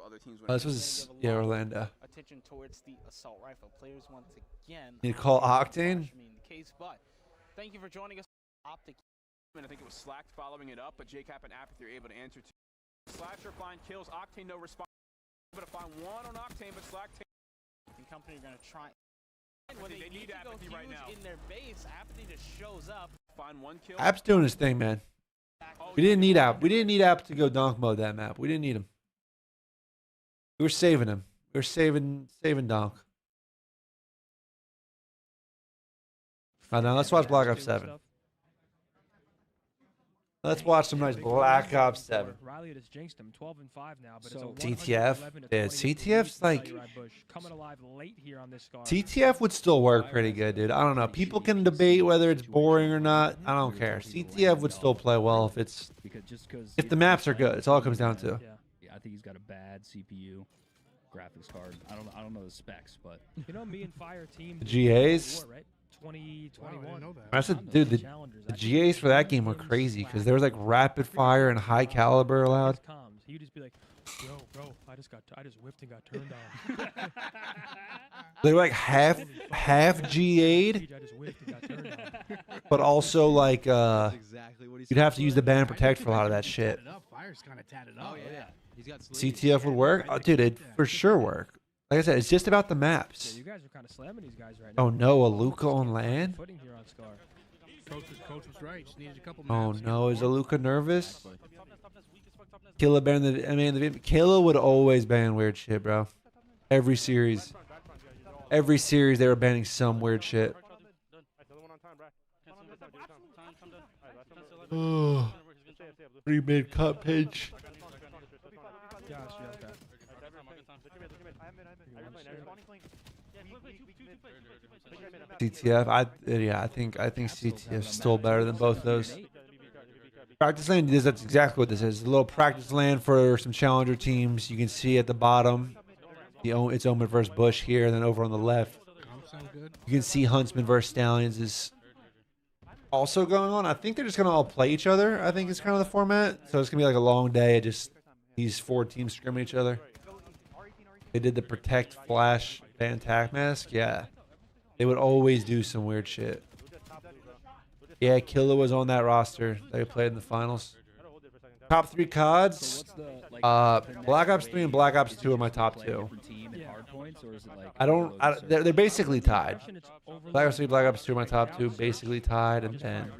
other teams. This was Orlando. Attention towards the assault rifle. Players once again. You call Octane? But thank you for joining us. Optic. I think it was Slacked following it up, but JCap and Apathy are able to answer two. Slasher find kills. Octane no response. Able to find one on Octane, but Slacked. The company are gonna try. When they need Apathy right now. In their base, Apathy just shows up. Find one kill. App's doing his thing, man. We didn't need App. We didn't need App to go donk mode that map. We didn't need him. We were saving him. We were saving donk. All right, now let's watch Black Ops 7. Let's watch some nice Black Ops 7. Riley just jinxed him, 12-5 now, but it's a TTF. Yeah, CTF's like coming alive late here on this scar. TTF would still work pretty good, dude. I don't know. People can debate whether it's boring or not. I don't care. CTF would still play well if the maps are good. It's all it comes down to. Yeah, I think he's got a bad CPU graphics card. I don't know the specs, but you know, me and Fire team. The GAs. 2021. I said, dude, the GAs for that game were crazy because there was like rapid fire and high caliber allowed. He'd just be like, bro, I just whiffed and got turned on. They were like half GA'd, but also like you'd have to use the ban and protect for a lot of that shit. Fire's kind of tatted up. Oh yeah, he's got CTF would work. Oh, dude, it'd for sure work. Like I said, it's just about the maps. Yeah, you guys are kind of slamming these guys right now. Oh no, a Luca on land? Coach was right. Just needed a couple Oh maps. no, is a Luca nervous? Killa ban the Killa would always ban weird shit, bro. Every series they were banning some weird shit. Oh, 3 mid cut pitch. CTF, I think CTF's still better than both those. Practice land is that's exactly what this is. A little practice land for some challenger teams. You can see at the bottom, it's Omen versus Bush here, and then over on the left, you can see Huntsman versus Stallions is also going on. I think they're just gonna all play each other. I think it's kind of the format. So it's gonna be like a long day. Just these 4 teams scrimming each other. They did the protect flash ban tac mask. Yeah. They would always do some weird shit. Yeah, Killa was on that roster. They played in the finals. Top 3 CODs. Black Ops 3 and Black Ops 2 are my top 2. They're basically tied. Black Ops 3, Black Ops 2 are my top 2, basically tied, and then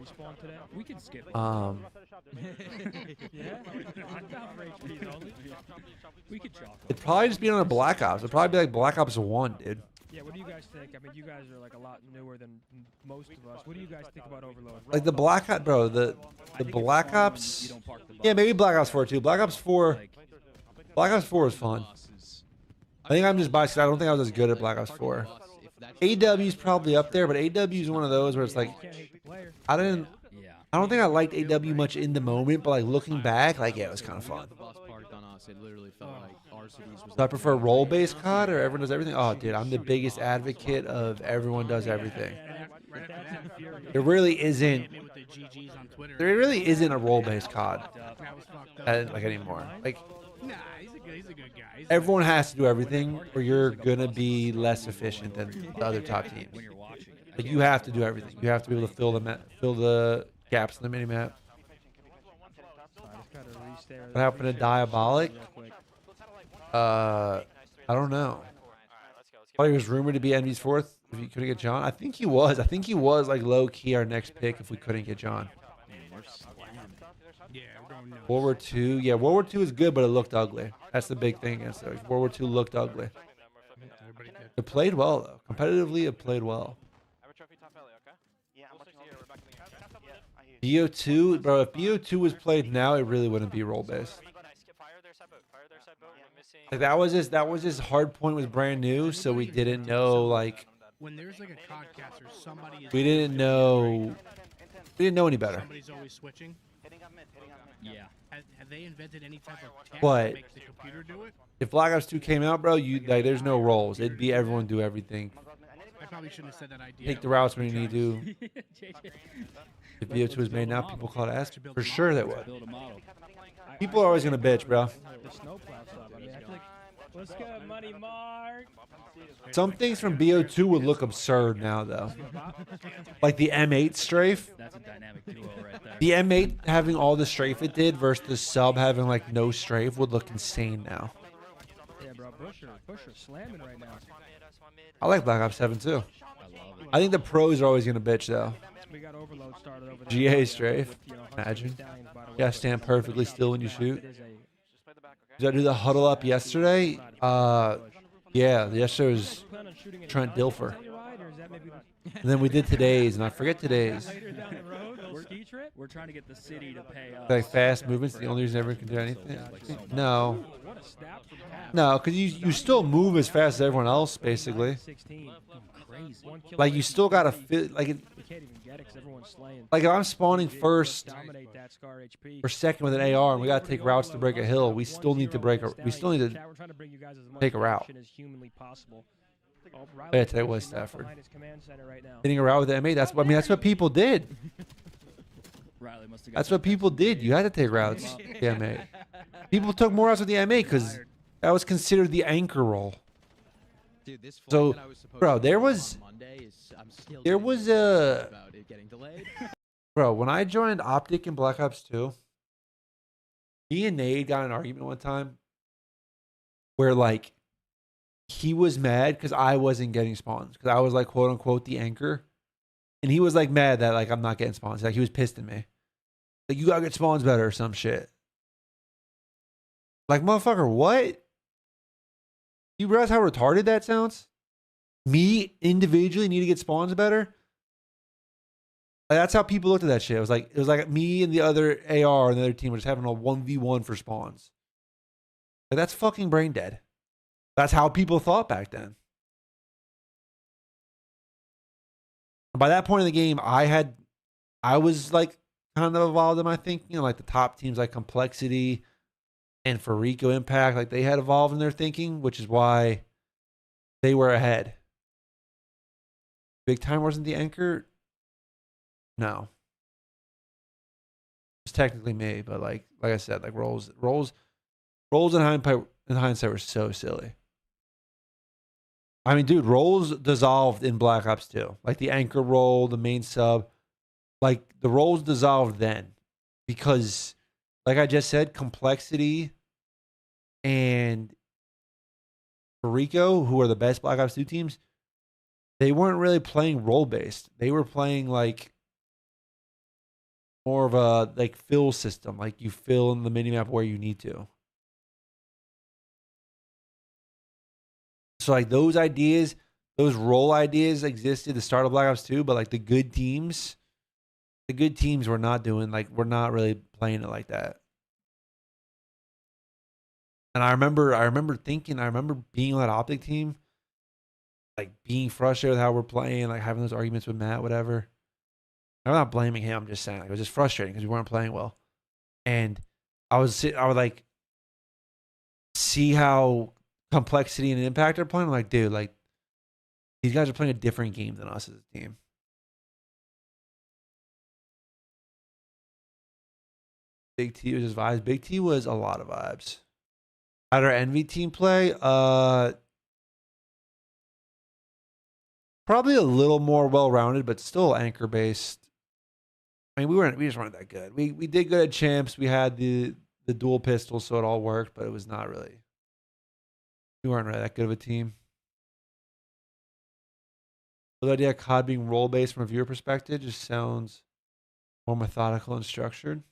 it'd probably just be on a Black Ops. It'd probably be like Black Ops 1, dude. Yeah, what do you guys think? I mean, you guys are like a lot newer than most of us. What do you guys think about Overload? Like the Black Ops, bro. The Black Ops. Yeah, maybe Black Ops 4 too. Black Ops 4 was fun. I think I'm just biased 'cause I don't think I was as good at Black Ops 4. AW's probably up there, but AW's one of those where it's like I don't think I liked AW much in the moment, but like looking back, like yeah, it was kind of fun. So I prefer role-based COD or everyone does everything. Oh, dude, I'm the biggest advocate of everyone does everything. There really isn't. There really isn't a role-based COD like anymore. Like he's a good guy. Everyone has to do everything, or you're gonna be less efficient than the other top teams. Like you have to do everything. You have to be able to fill the gaps in the mini map. What happened to Diabolic? I don't know. He was rumored to be Envy's 4th. if you couldn't get John. I think he was. I think he was like low key our next pick if we couldn't get John. Yeah, we're going nuts. World War II. Yeah, World War II is good, but it looked ugly. That's the big thing against those. World War II looked ugly. It played well though. Competitively, it played well. BO2, bro. If BO2 was played now, it really wouldn't be role based. Like that was his hard point was brand new, so we didn't know like When there's like a codcaster, somebody is we didn't know any better. Somebody's always switching. Yeah. Have they invented any type of tech But to make the computer do it? if Black Ops 2 came out, bro, you like there's no roles. It'd be everyone do everything. I probably shouldn't have said that idea. Take the routes when you need to. If BO2 was made now, people call it ass. For sure they would. People are always gonna bitch, bro. The snowplow stuff. I mean, I feel like, what's good, Money Mark? Some things from BO2 would look absurd now, though. Like the M8 strafe. That's a dynamic duo right there. The M8 having all the strafe it did versus the sub having like no strafe would look insane now. Yeah, bro, Busher slamming right now. I like Black Ops 7 too. I think the pros are always gonna bitch though. We got overload started over there. GA strafe. Imagine. You gotta stand perfectly still when you shoot. Did I do the huddle up yesterday? Yeah, yesterday was Trent Dilfer. And then we did today's, and I forget today's. We're trying to get the city to pay us. Like fast movements, the only reason everyone can do anything. No. No, because you still move as fast as everyone else, basically. Like you still gotta feel like it. Like if I'm spawning first or second with an AR, and we gotta take routes to break a hill, we still need to break a. We still need to take a route. Yeah, today was Stafford. Hitting a route with the M8. That's what I mean. That's what people did. That's what people did. You had to take routes. The M8. People took more routes with the M8 because that was considered the anchor role. Dude, this So, that I was supposed bro, to there do was on Monday is I'm still there getting was nervous about it getting delayed. Bro, when I joined Optic in Black Ops 2, me and Nate got in an argument one time where like he was mad because I wasn't getting spawns because I was like quote unquote the anchor, and he was like mad that like I'm not getting spawns. Like he was pissed at me, like you gotta get spawns better or some shit. Like motherfucker, what? You realize how retarded that sounds? Me individually need to get spawns better. Like, that's how people looked at that shit. It was like me and the other AR and the other team were just having a 1v1 for spawns. Like that's fucking brain dead. That's how people thought back then. By that point in the game, I was like kind of evolved in my thinking. You know, like the top teams like Complexity and Farico Impact, like they had evolved in their thinking, which is why they were ahead. Big Time wasn't the anchor. No. It's technically me, but like I said, like roles in hindsight were so silly. I mean, dude, roles dissolved in Black Ops 2. Like the anchor role, the main sub, like the roles dissolved then because, like I just said, Complexity and Farico, who are the best Black Ops 2 teams, they weren't really playing role based. They were playing like more of a like fill system, like you fill in the minimap where you need to. So like those ideas, those role ideas existed at the start of Black Ops 2, but like the good teams were not doing we're not really playing it like that. And I remember being on that Optic team, like being frustrated with how we're playing, like having those arguments with Matt, whatever. I'm not blaming him. I'm just saying like, it was just frustrating because we weren't playing well. And I would like see how Complexity and Impact are playing. I'm like, dude, like these guys are playing a different game than us as a team. Big T was just vibes. Big T was a lot of vibes. How'd our Envy team play? Probably a little more well-rounded, but still anchor-based. I mean, we just weren't that good. We did good at champs. We had the dual pistols, so it all worked, but it was not really. We weren't really that good of a team. The idea of COD being role based from a viewer perspective just sounds more methodical and structured.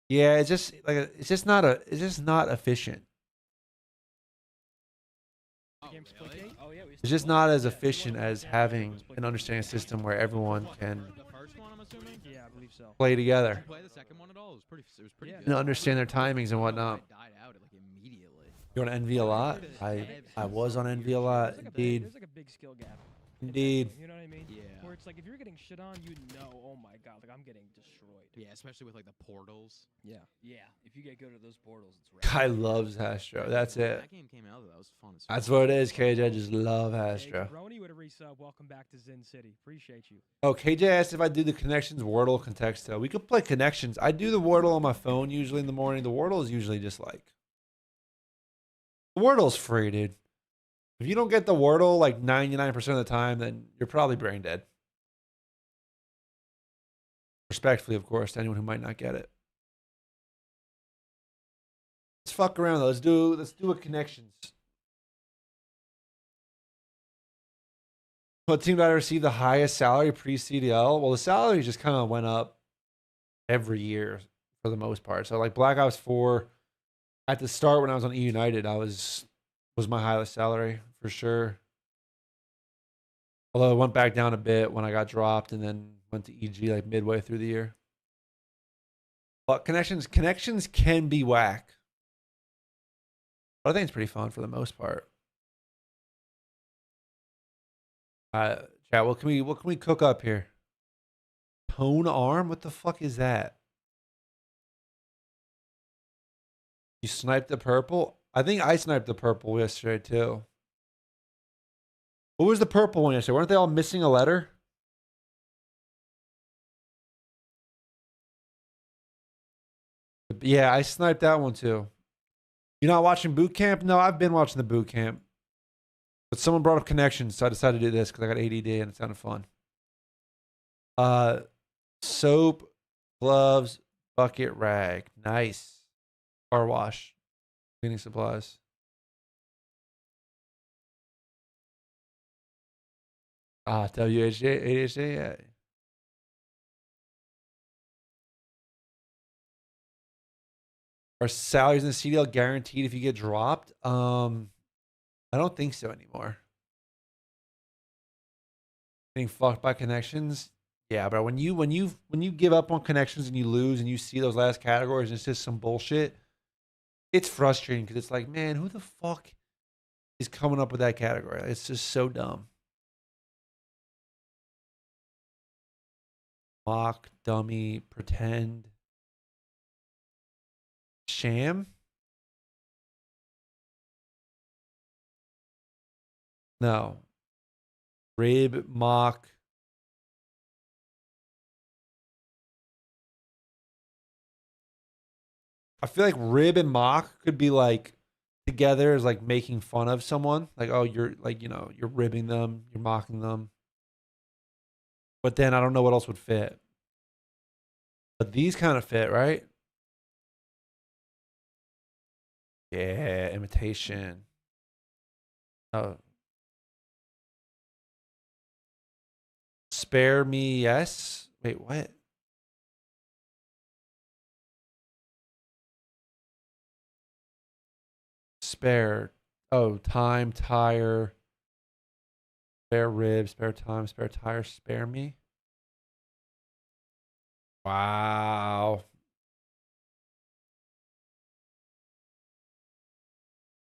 Yeah, it's just like it's just not efficient. It's just not as efficient as having an understanding system where everyone can Yeah, I believe so. play together. Play the second one at all? It was pretty good. And understand their timings and whatnot. Died out like immediately. You're on Envy a lot? I was on Envy a lot, indeed. There's like a big skill gap. Indeed. You know what I mean? Yeah. Where it's like if you're getting shit on, you know, oh my god, like I'm getting destroyed. Yeah, especially with like the portals. Yeah. Yeah, if you get good at those portals, it's Guy loves Astro. That's it. That game came out, that was fun. That's what it is, KJ. I just love Astro. Brony with a resub. Welcome back to Zen City. Appreciate you. Oh, KJ asked if I do the Connections Wordle Contexto. We could play Connections. I do the Wordle on my phone usually in the morning. The Wordle is usually just like... The Wordle's free, dude. If you don't get the Wordle like 99% of the time, then you're probably brain dead. Respectfully, of course, to anyone who might not get it. Let's fuck around though. Let's do a Connections. What team did I receive the highest salary pre-CDL? Well, the salary just kind of went up every year for the most part. So like Black Ops 4, at the start when I was on E United, was my highest salary for sure. Although it went back down a bit when I got dropped and then went to EG like midway through the year. But connections can be whack. But I think it's pretty fun for the most part. Chat, what can we cook up here? Tone arm? What the fuck is that? You sniped the purple? I think I sniped the purple yesterday too. What was the purple one yesterday? Weren't they all missing a letter? Yeah, I sniped that one too. You're not watching boot camp? No, I've been watching the boot camp. But someone brought up connections, so I decided to do this because I got ADD and it sounded fun. Soap, gloves, bucket, rag. Nice. Car wash. Cleaning supplies. WHJ, ADHJ, yeah. Are salaries in the CDL guaranteed if you get dropped? I don't think so anymore. Being fucked by connections? Yeah, but when you give up on connections and you lose and you see those last categories and it's just some bullshit, it's frustrating because it's like, man, who the fuck is coming up with that category? It's just so dumb. Mock, dummy, pretend, sham. No. Rib, mock. I feel like rib and mock could be like together as like making fun of someone. Like, oh, you're like, you know, you're ribbing them, you're mocking them. But then I don't know what else would fit. But these kind of fit, right? Yeah, imitation. Oh. Spare me, yes. Wait, what? Spare. Oh, time, tire. Spare rib, spare time, spare tire, spare me. Wow.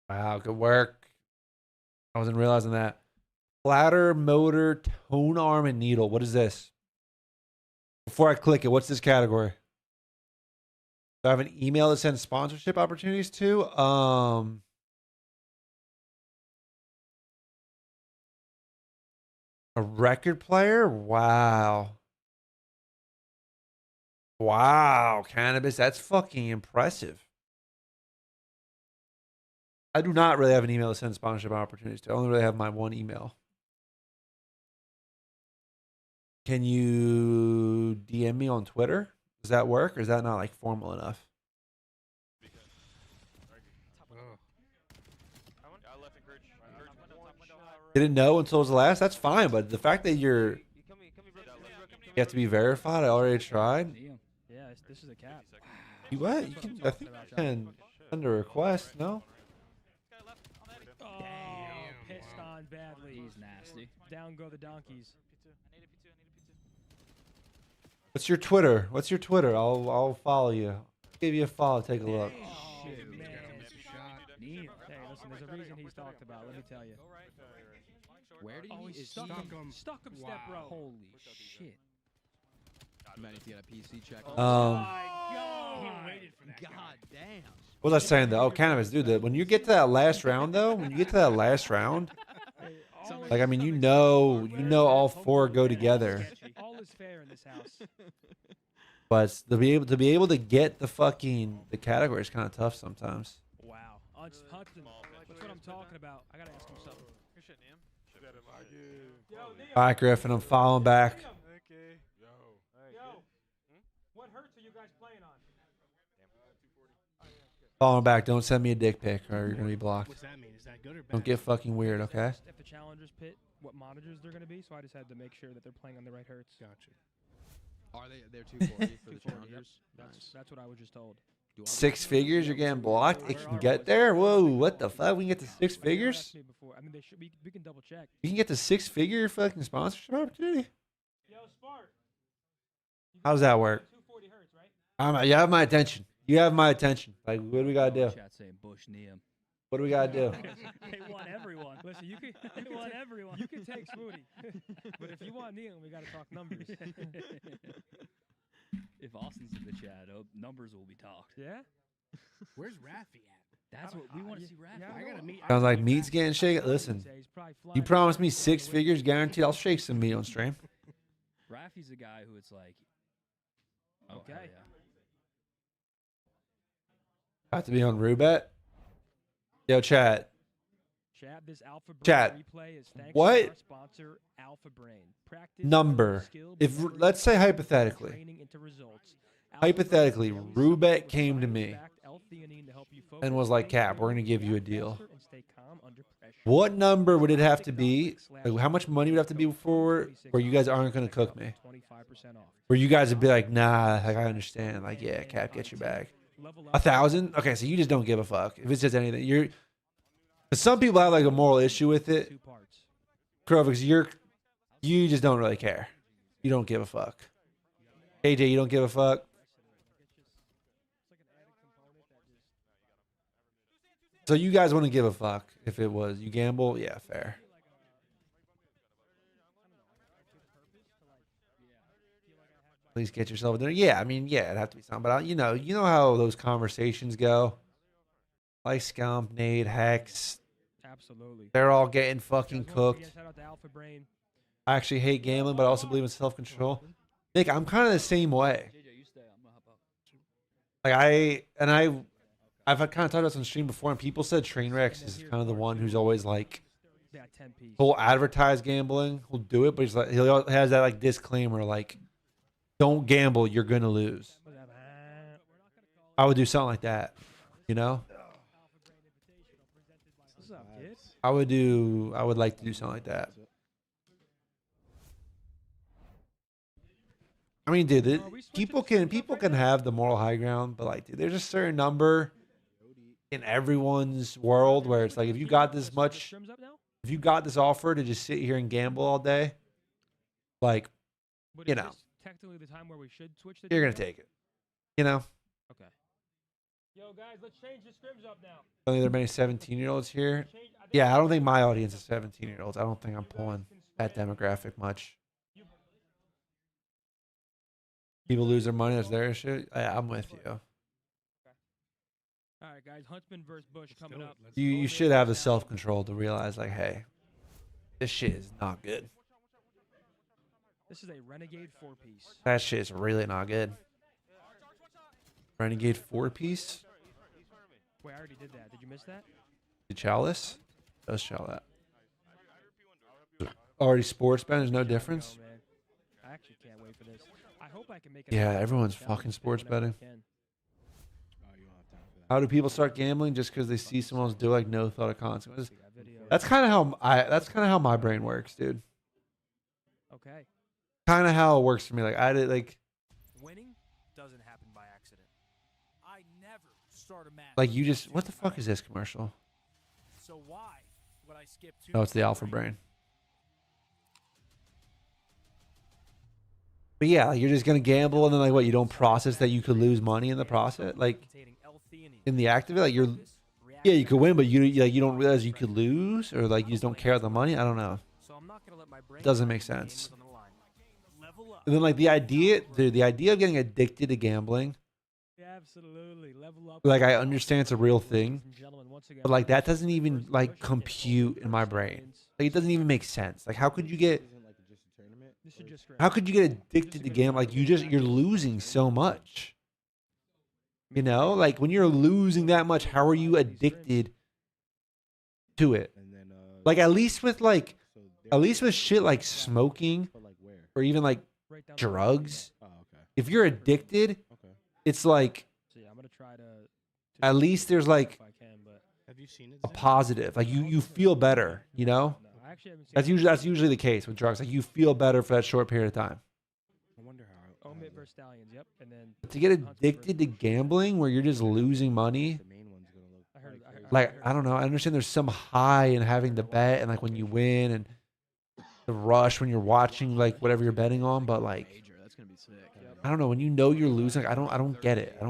Wow, good work. I wasn't realizing that. Platter, motor, tone arm, and needle. What is this? Before I click it, what's this category? Do I have an email to send sponsorship opportunities to? A record player? Wow. Wow, cannabis. That's fucking impressive. I do not really have an email to send sponsorship opportunities to. I only really have my one email. Can you DM me on Twitter? Does that work or is that not like formal enough? didn't know until it was the last. That's fine, but the fact that you have to be verified. I already tried. Yeah, this is a cap. You what? You can. I think you can send a request. No. Oh, pissed on badly. He's nasty. Down go the donkeys. What's your Twitter? What's your Twitter? I'll follow you. Give you a follow. Take a look. Oh, man. Hey, listen, there's a reason he's talked about. Let me tell you. Where did he? He stuck him. Stuck him. Step bro. Holy shit! You might need to get a PC check. Oh my God! He waited for that. God damn. What was I saying though? Oh, cannabis, dude. When you get to that last round though, like I mean, you know all four go together. All is fair in this house. But to be able to get the category is kind of tough sometimes. Wow. Hudson, that's what I'm talking about. I gotta ask him something. All right, Griffin, I'm following back. What hurts are you guys playing on? Following back. Don't send me a dick pic, or you're gonna be blocked. What's that mean? Is that good or bad? Don't get fucking weird, okay? If the challengers pit what monitors they're gonna be, so I just had to make sure that they're playing on the right hertz. Gotcha. Are they? They're 240 for the 240, challengers. yep. That's what I was just told. 6 figures, you're getting blocked. It can get there. Whoa, what the fuck? We can get to 6 figures. I mean, we can double check. You can get to 6-figure fucking sponsorship opportunity. Yo, Spark. How does that work? 240 hertz, right? You have my attention. You have my attention. Like, what do we gotta do? Chat saying Bush Neum. What do we gotta do? They want everyone. Listen, you want everyone. You can take Swooty, but if you want Neil, we gotta talk numbers. If Austin's in the chat, numbers will be talked. Yeah. Where's Raffy at? That's what we want to see. Raffy. I gotta meet. Sounds like meat's getting shaken. Listen, you promised me 6 figures guaranteed. I'll shake some meat on stream. Raffy's a guy who it's like. Oh, okay. hell yeah. Have to be on Rubet. Yo, chat. This Alpha Brain Chat. replay is thanks What to our sponsor, Alpha Brain. Practice number? If let's say hypothetically, Rubet came to me and was like, "Cap, we're gonna give you a deal." What number would it have to be? Like, how much money would it have to be for where you guys aren't gonna cook me? Where you guys would be like, "Nah, like I understand. Like, yeah, Cap, get your bag." 1,000? Okay, so you just don't give a fuck if it's just anything. But some people have like a moral issue with it. Crow, because you just don't really care. You don't give a fuck. AJ, you don't give a fuck. So you guys wouldn't give a fuck if it was you gamble? Yeah, fair. Please get yourself a dinner. Yeah, I mean, yeah, it'd have to be something. But you know how those conversations go. Like Scump, Nate, Hex. Absolutely. They're all getting fucking cooked. Shout out to Alpha Brain. I actually hate gambling, but I also believe in self-control. Nick, I'm kind of the same way. Like I've kind of talked about this on stream before, and people said Trainwrecks is kind of the one who's always like, he'll advertise gambling, he'll do it, but he's like, he has that like disclaimer, like, don't gamble, you're gonna lose. I would do something like that, you know. I would like to do something like that. I mean, dude, people can have the moral high ground, but like, dude, there's a certain number in everyone's world where it's like, if you got this offer to just sit here and gamble all day, like, you know, technically the time where we should switch the you're gonna take it, you know. Okay. Yo, guys, let's change the scrims up now. I don't think there are many 17-year-olds here. Yeah, I don't think my audience is 17-year-olds. I don't think I'm pulling that demographic much. People lose their money. That's their issue. Yeah, I'm with you. All right, guys. Huntsman versus Bush coming up. You should have the self-control to realize, like, hey, this shit is not good. This is a Renegade 4-piece. That shit is really not good. Renegade 4-piece? Wait, I already did that. Did you miss that? The Chalice? Does Chalice. Already sports bet, there's no difference? I actually can't wait for this. I hope I can make it. Yeah, everyone's fucking sports betting. How do people start gambling? Just because they see someone else do, like, no thought of consequences? That's kind of how my brain works, dude. Okay. Kind of how it works for me. Like I did like. Winning doesn't happen by accident. I never start a match. Like you just, what the fuck is this commercial? So why would I skip 2? Oh, it's the Alpha Brain. But yeah, you're just gonna gamble and then like what? You don't process that you could lose money in the process, like in the act of it. Like yeah, you could win, but you don't realize you could lose, or like you just don't care about the money. I don't know. Doesn't make sense. And then like the idea, dude, the idea of getting addicted to gambling. Absolutely. Level up. Like I understand it's a real thing, but like that doesn't even like compute in my brain. Like it doesn't even make sense. Like how could you get addicted to gambling? Like you're losing so much. You know, like when you're losing that much, how are you addicted to it? Like at least with shit like smoking or even like drugs, if you're addicted, it's like at least there's like a positive. Like you feel better, you know? That's usually the case with drugs. Like you feel better for that short period of time. Omit versus Stallions, yep. And then To get addicted to gambling where you're just losing money, like I don't know. I understand there's some high in having to bet and like when you win and the rush when you're watching like whatever you're betting on, but like I don't know, when you know you're losing, like, I don't get it. I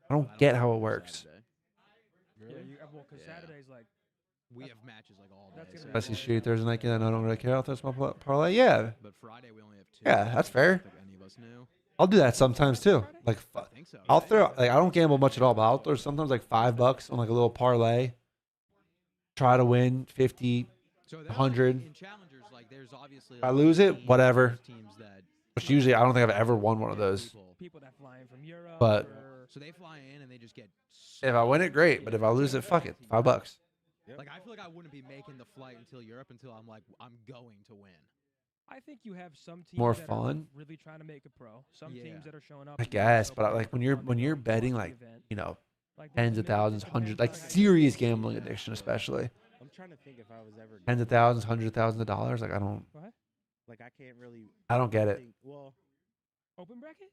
don't get how it works. Yeah, well, because Saturday's like we have matches like all day. I see shit Thursday night, and I don't really care. I'll throw my parlay. Yeah. But Friday we only have 2. Yeah, that's fair. I don't think any of us knew. I'll do that sometimes too. Like so. I'll throw like I don't gamble much at all, but I'll throw sometimes like $5 on like a little parlay. Try to win 50, 100. In challengers, like there's obviously If I lose it, whatever. teams that Which usually I don't think I've ever won one of those. people that fly in from Europe. But so they fly in and they just get. if I win it, great. But if I lose it, fuck it, $5. Like I feel like I wouldn't be making the flight until Europe until I'm like I'm going to win. I think you have some teams More that fun? are really trying to make a pro. Some teams that are showing up. I guess, but like when you're betting like tens of thousands, hundreds, like serious gambling addiction, especially. I'm trying to think if I was ever Tens of thousands, hundreds of thousands of dollars. Like I don't. Like I can't really. I don't get it. Well, open bracket?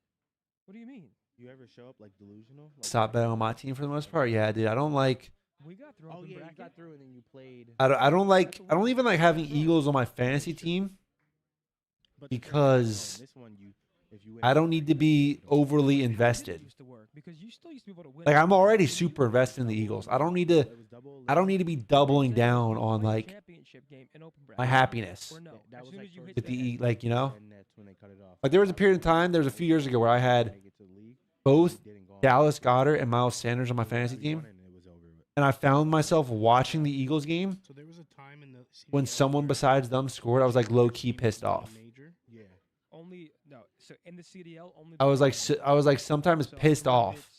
What do you mean? You ever show up like delusional? Like, Stop betting on my team for the most part. Yeah, dude. I don't like. We got through. Oh yeah, you got through and then you played. I don't even like having Eagles on my fantasy team because I don't need to be overly invested. Like I'm already super invested in the Eagles. I don't need to be doubling down on like my happiness with the like like there was a period of time. There was a few years ago where I had both Dallas Goedert and Miles Sanders on my fantasy team. And I found myself watching the Eagles game. So there was a time in the when someone besides them scored, I was like low key pissed off. Yeah. Only no. So in the CDL, only. I was like sometimes pissed off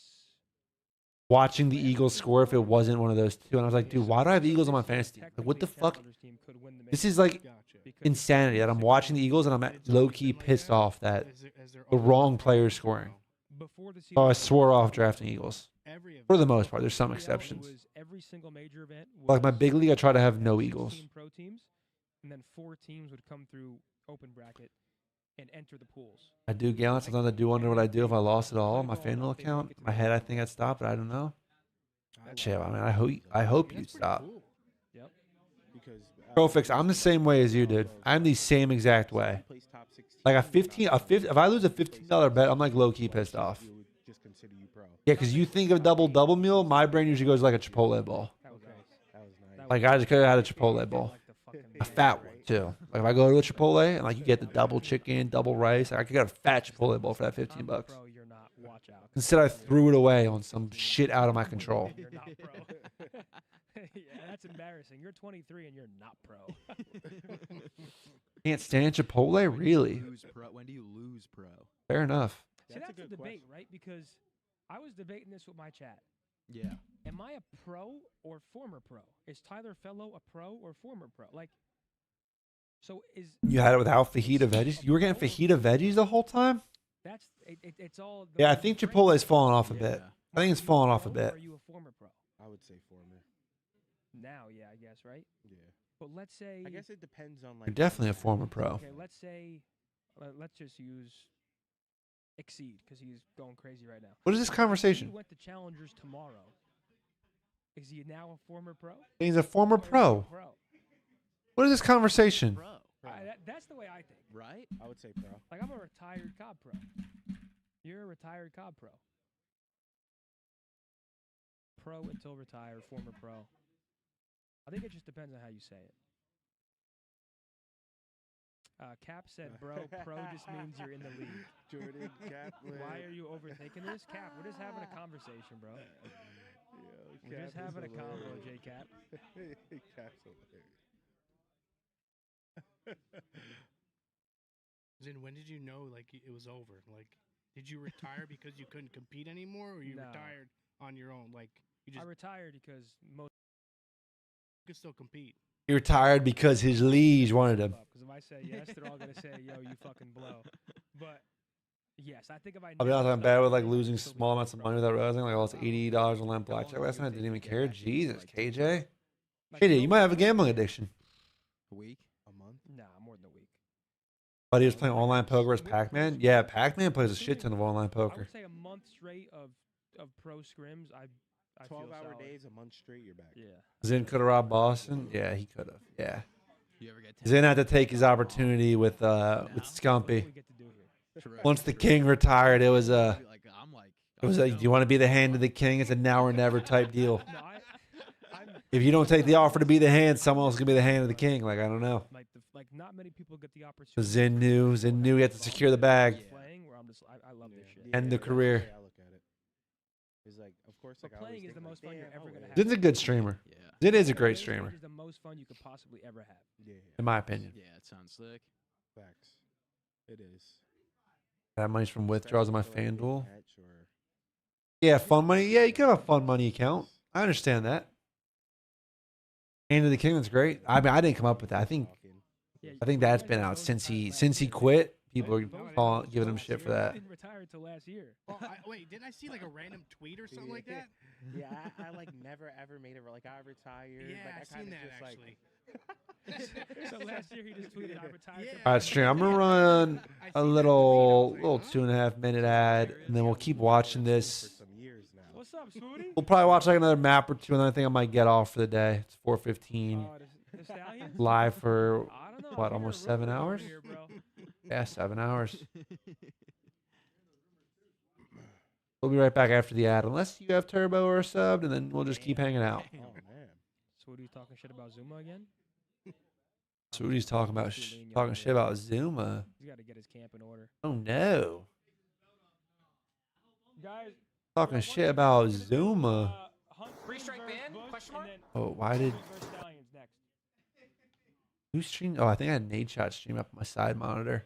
watching the Eagles score if it wasn't one of those two. And I was like, dude, why do I have Eagles on my fantasy team? Like, what the fuck? This is like insanity that I'm watching the Eagles and I'm low key pissed off that the wrong player is scoring. Oh, I swore off drafting Eagles. For the most part, there's some exceptions. Every single major event. Like my big league, I try to have no Eagles. Pro teams, and then 4 teams would come through open bracket and enter the pools. I do, Gallant. Sometimes I do wonder what I'd do if I lost it all on my FanDuel account. In my head, I think I'd stop, but I don't know. Shit, I mean, I hope you'd stop. Yep. Profix, I'm the same way as you, dude. I'm the same exact way. Like if I lose a $15 bet, I'm like low key pissed off. Yeah, because you think of a double meal, my brain usually goes like a Chipotle bowl. Like I just could have had a Chipotle bowl, a fat one too. Like if I go to a Chipotle and like you get the double chicken, double rice, like I could get a fat Chipotle bowl for that $15. Instead, I threw it away on some shit out of my control. Yeah, that's embarrassing. You're 23 and you're not pro. Can't stand Chipotle, really? When do you lose pro? Fair enough. See, that's a debate, right? Because I was debating this with my chat. Yeah. Am I a pro or former pro? Is Tyler Fellow a pro or former pro? Like, so is you had it without fajita veggies? You were getting fajita veggies the whole time? That's it's all. Yeah, I think Chipotle's fallen off a bit. I think it's fallen off a bit. Are you a former pro? I would say former. Now, yeah, I guess, right? Yeah. But let's say I guess it depends on like. You're definitely a former pro. Okay, let's say, let's just use Exceed because he's going crazy right now. What is this conversation? He went to Challengers tomorrow. Is he now a former pro? He's a former pro. What is this conversation? That's the way I think. Right? I would say pro. Like, I'm a retired COD pro. You're a retired COD pro. Pro until retired, former pro. I think it just depends on how you say it. Cap said, bro, pro just means you're in the league. Jordan, Cap. Why are you overthinking this? Cap, we're just having a conversation, bro. We're just having a convo, J Cap. Cap's hilarious. Then when did you know like it was over? Like, did you retire because you couldn't compete anymore, or you retired on your own? Like, you just I retired because most could still compete. He retired because his liege wanted him. Because if I say yes, they're all gonna say, "Yo, you fucking blow." But yes, I think if I. I'll be honest, I'm bad with like losing small amounts of money without realizing. Like I lost $80 on lamp blackjack last night. I didn't even care. Jesus, KJ. KJ, you might have a gambling addiction. A week? A month? Nah, more than a week. But he was playing online poker with Pac-Man. Yeah, Pac-Man plays a shit ton of online I poker. would say a month straight of pro scrims. I 12-hour days, a month straight, you're back. Yeah. Zin could have robbed Boston. Yeah, he could have. Yeah. You ever get Zin had to take his opportunity with Scumpy. Once the king retired, it was a. It was like, do you want to be the hand of the king? It's a now or never type deal. If you don't take the offer to be the hand, someone else is gonna be the hand of the king. Like I don't know. Like not many people get the opportunity. So Zin knew he had to secure the bag. Playing where I'm just, I love this shit. End the career. I look at it. It's like, of course, But like I always playing is think, the like, most fun you're damn, ever gonna have. Zin's a good streamer. Zin is a great Playing streamer, is the most fun you could possibly ever have. Yeah. in my opinion. Yeah, it sounds sick. Facts. It is. That money's from withdrawals on my FanDuel. Catch or- Yeah, fun money. Yeah, you can have a fun money account. I understand that. Hand of the King, that's great. I mean, I didn't come up with that. I think that's been out since he quit. People are giving him shit for that. Didn't retire until last year. Oh, wait, didn't I see like a random tweet or something like that? Yeah, I like never ever made it. Like I retired. Yeah, like, I seen kinda that just, actually. So last year he just tweeted, "I retired." All right, stream. I'm gonna run a little 2.5 minute ad, and then we'll keep watching this. What's up, Swooty? We'll probably watch like another map or two, and then I think I might get off for the day. It's 4:15. The Stallions? Live for I don't know. what, almost 7 hours? Here, bro. Yeah, 7 hours. We'll be right back after the ad, unless you have Turbo or a sub, and then we'll just keep hanging out. Oh man. Swooty's talking shit about Zuma again. So what he's talking about? Talking shit about Zuma. He's got to get his camp in order. Oh no. Guys. Talking shit about Zuma. Free strike ban? Question mark? Oh, why did Stallions next. who streamed? Oh, I think I had Nate Shot stream up on my side monitor.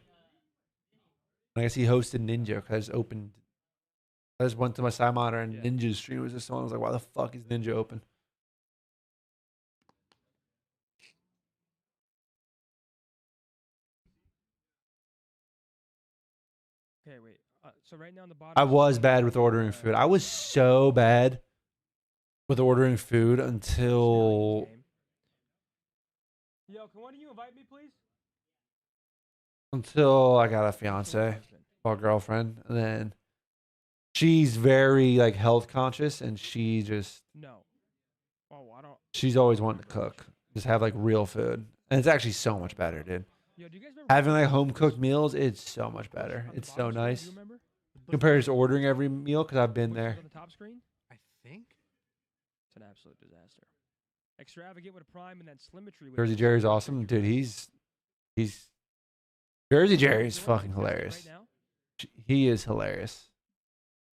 I guess he hosted Ninja because I just went to my side monitor and Ninja's stream was just on. I was like, why the fuck is Ninja open? Okay, wait. So right now on the bottom. I was bad with ordering food. I was so bad with ordering food until Yo, can one of you invite me, please? I got a fiance or girlfriend, and then she's very like health conscious, and she just No. Oh, I don't. she's always wanting to cook, just have like real food, and it's actually so much better, dude. Yo, do you guys remember Having like home cooked meals, it's so much better. It's so nice compared to ordering every meal because I've been there. on the top screen? I think. It's an absolute disaster. Extravagant with a prime and then symmetry with Jersey Jerry's awesome, dude. He's Jersey Jerry's fucking hilarious. He is hilarious.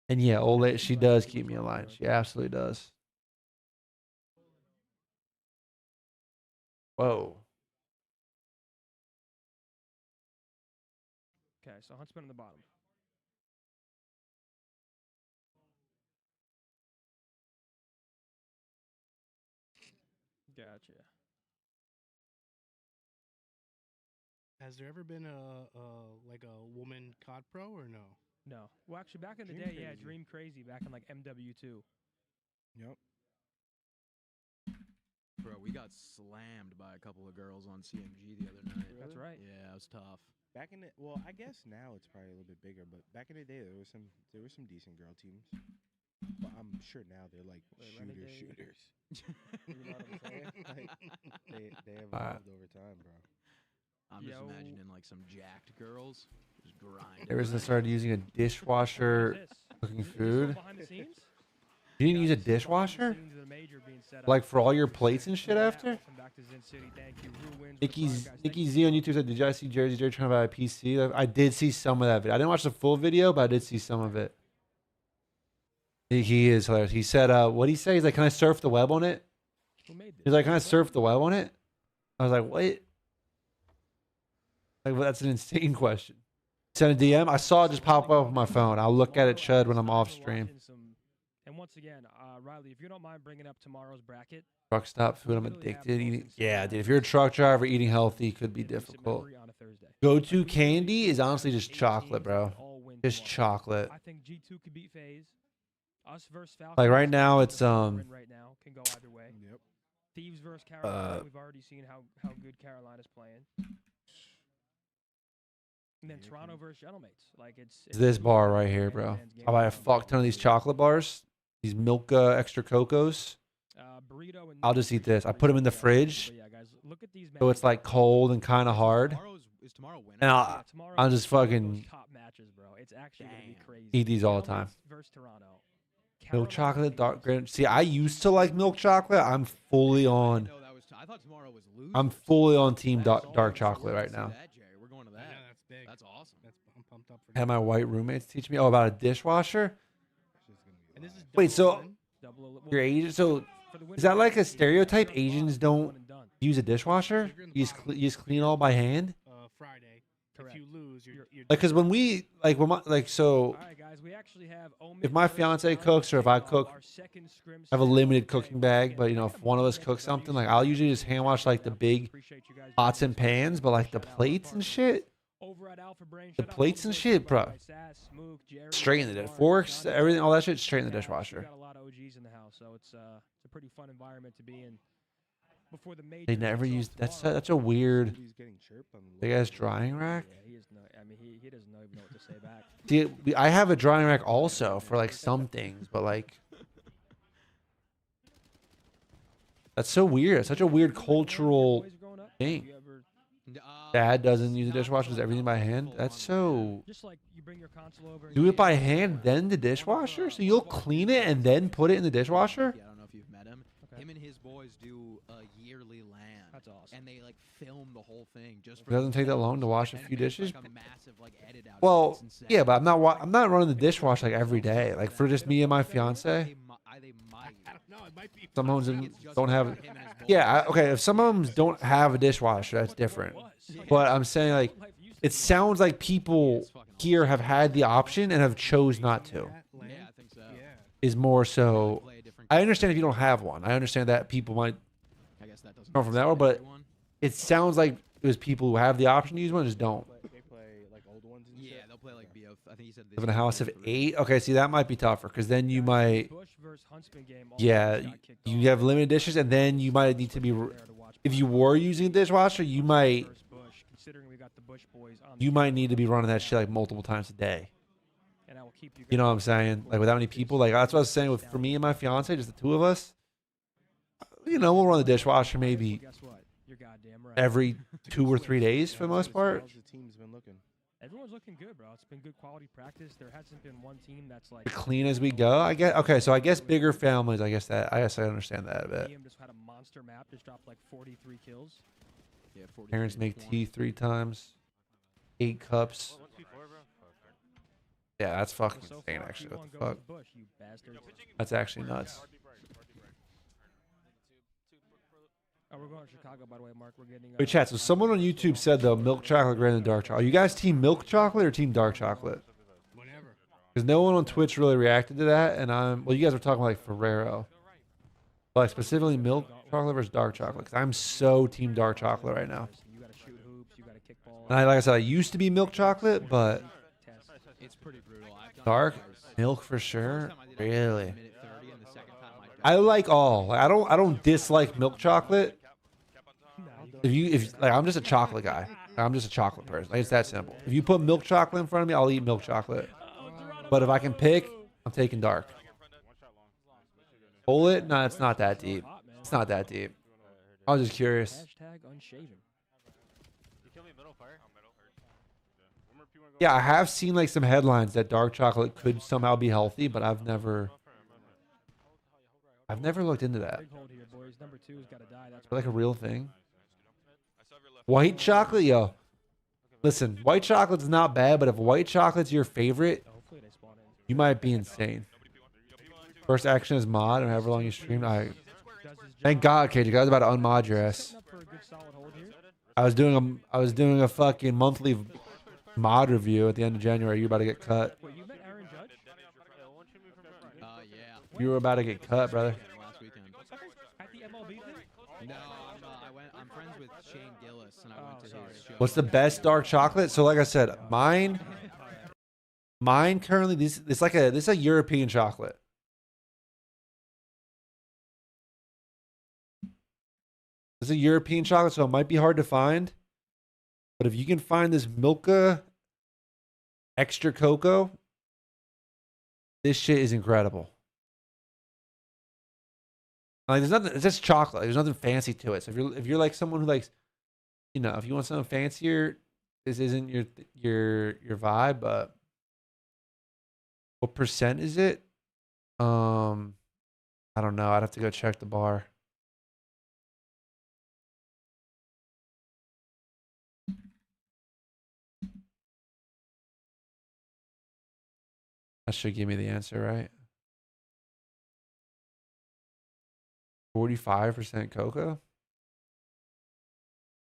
And yeah, old lady, she does keep me in line. She absolutely does. Whoa. Okay, so Huntsman on the bottom. Gotcha. Has there ever been like a woman COD pro or no? No. Well, actually, back in the Dream day, yeah, Crazy. Dream Crazy, back in like MW2. Yep. Bro, we got slammed by a couple of girls on CMG the other night. That's right. Yeah, it was tough. Back in the well, I guess now it's probably a little bit bigger, but back in the day there were some decent girl teams. But I'm sure now they're like shooters. You know what I'm saying? Like, they evolved over time, bro. I'm just imagining like some jacked girls just grinding. Ever since I started using a dishwasher cooking food. You didn't use a dishwasher? Like for all your plates and shit after? Nikki Z on YouTube said, did you guys see Jerry trying to buy a PC? I did see some of that video. I didn't watch the full video, but I did see some of it. He is hilarious. He said, what did he say? He's like, can I surf the web on it? He's like, can I surf the web on it? I was like, what? Like, well, that's an insane question. Send a DM. I saw it just pop up on my phone. I'll look at it, Chud, when I'm off stream. And once again, Riley, if you don't mind bringing up tomorrow's bracket. Truck stop food. I'm addicted. Eating. Yeah, dude. If you're a truck driver, eating healthy could be difficult. Go-to candy is honestly just chocolate, bro. Just chocolate. I think G2 could beat FaZe. Us versus Falcons. Like right now, it's Right now can go either way. Yep. Thieves versus Carolina. We've already seen how good Carolina's playing. And then Toronto versus Gentlemates. Like it's this bar right here, bro. I'll buy a fuck ton of these chocolate bars. These milk extra cocos. I'll just eat this. I put them in the fridge, so it's like cold and kind of hard. And I'll just fucking eat these all the time. Milk chocolate, dark granite. See, I used to like milk chocolate. I'm fully on. I'm fully on team dark chocolate right now. That's awesome. I'm pumped up for Had my white roommates teach me about a dishwasher. Wait, so you're Asian? So is that like a stereotype? Asians don't use a dishwasher? You just clean all by hand? Friday. If you lose, you're like, because when we so if my fiance cooks or if I cook, I have a limited cooking bag. But you know, if one of us cooks something, like I'll usually just hand wash like the big pots and pans, but like the plates and shit. The plates and shit, bro. Straight in the dish. Forks, everything, all that shit, straight in the dishwasher. Got a lot of OGs in the house, so it's a pretty fun environment to be in. Before the major, they never use that's a weird big ass drying rack. Yeah, he is no, I mean, he doesn't even know what to say back. See, I have a drying rack also for like some things, but like that's so weird. It's such a weird cultural thing. Dad doesn't use the dishwasher, does everything by hand. That's so. Just like you bring your console over. Do it by hand, then the dishwasher. So you'll clean it and then put it in the dishwasher. I don't know if you've met him. Him and his boys do a yearly land. That's awesome. And they like film the whole thing just. It doesn't take that long to wash a few dishes. Like a massive, like, edit out. Well, yeah, but I'm not running the dishwasher like every day. Like for just me and my fiance. Some homes don't have. Yeah, okay. If some homes don't have a dishwasher, that's different. But I'm saying like, it sounds like people here have had the option and have chose not to. Yeah, I think so. Is more so. I understand if you don't have one. I understand that people might come from that one, but it sounds like it was people who have the option to use one just don't. They play like old ones. Yeah, they'll play like BO. I think he said. Live in a house of 8. Okay, see that might be tougher because then you might. Yeah, you have limited dishes, and then you might need to be. If you were using a dishwasher, you might. You might need to be running that shit like multiple times a day. You know what I'm saying? Like with that many people, like that's what I was saying. For me and my fiance, just the two of us. You know, we'll run the dishwasher maybe every 2 or 3 days for the most part. Everyone's looking good, bro. It's been good quality practice. There hasn't been one team that's like clean as we go. I guess. Okay, so I guess bigger families. I guess I understand that a bit. Just had a monster map. Just dropped like 43 kills. Yeah, 43. Parents make tea 3 times. 8 cups. Yeah, that's fucking insane. Actually, what the fuck? That's actually nuts. Oh, we're going to Chicago, by the way, Mark. We're getting. Wait, chat. So someone on YouTube said though, milk chocolate greater than dark chocolate. Are you guys team milk chocolate or team dark chocolate? Whatever. Because no one on Twitch really reacted to that, and well, you guys were talking like Ferrero, but like specifically milk chocolate versus dark chocolate. Because I'm so team dark chocolate right now. You got to shoot hoops. You got to kick balls. And like I said, I used to be milk chocolate, but it's pretty brutal. Dark milk for sure. Really. I like all. Like, I don't dislike milk chocolate. If like I'm just a chocolate guy. I'm just a chocolate person. Like, it's that simple. If you put milk chocolate in front of me, I'll eat milk chocolate. But if I can pick, I'm taking dark. Pull it? No, it's not that deep. It's not that deep. I was just curious. Hashtag unshaven. Yeah, I have seen like some headlines that dark chocolate could somehow be healthy, but I've never looked into that. Big hold here, boys. Number 2's got to die. That's Like a real thing. White chocolate, yo. Listen, white chocolate's not bad, but if white chocolate's your favorite, you might be insane. First action is mod, and however long you streamed, thank God, KJ. I was about to unmod your ass. I was doing a fucking monthly mod review at the end of January. You're about to get cut. Wait, you met Aaron Judge? Yeah. You were about to get cut, brother. Last weekend. At the MLB thing? No, I'm friends with Shane Gillis, and I went to his show. What's the best dark chocolate? So like I said, mine currently this is a European chocolate. This is a European chocolate, so it might be hard to find. But if you can find this Milka extra cocoa, this shit is incredible. Like, there's nothing. It's just chocolate. There's nothing fancy to it. So if you're like someone who likes, you know, if you want something fancier, this isn't your vibe. But what percent is it? I don't know. I'd have to go check the bar. That should give me the answer, right? 45% cocoa?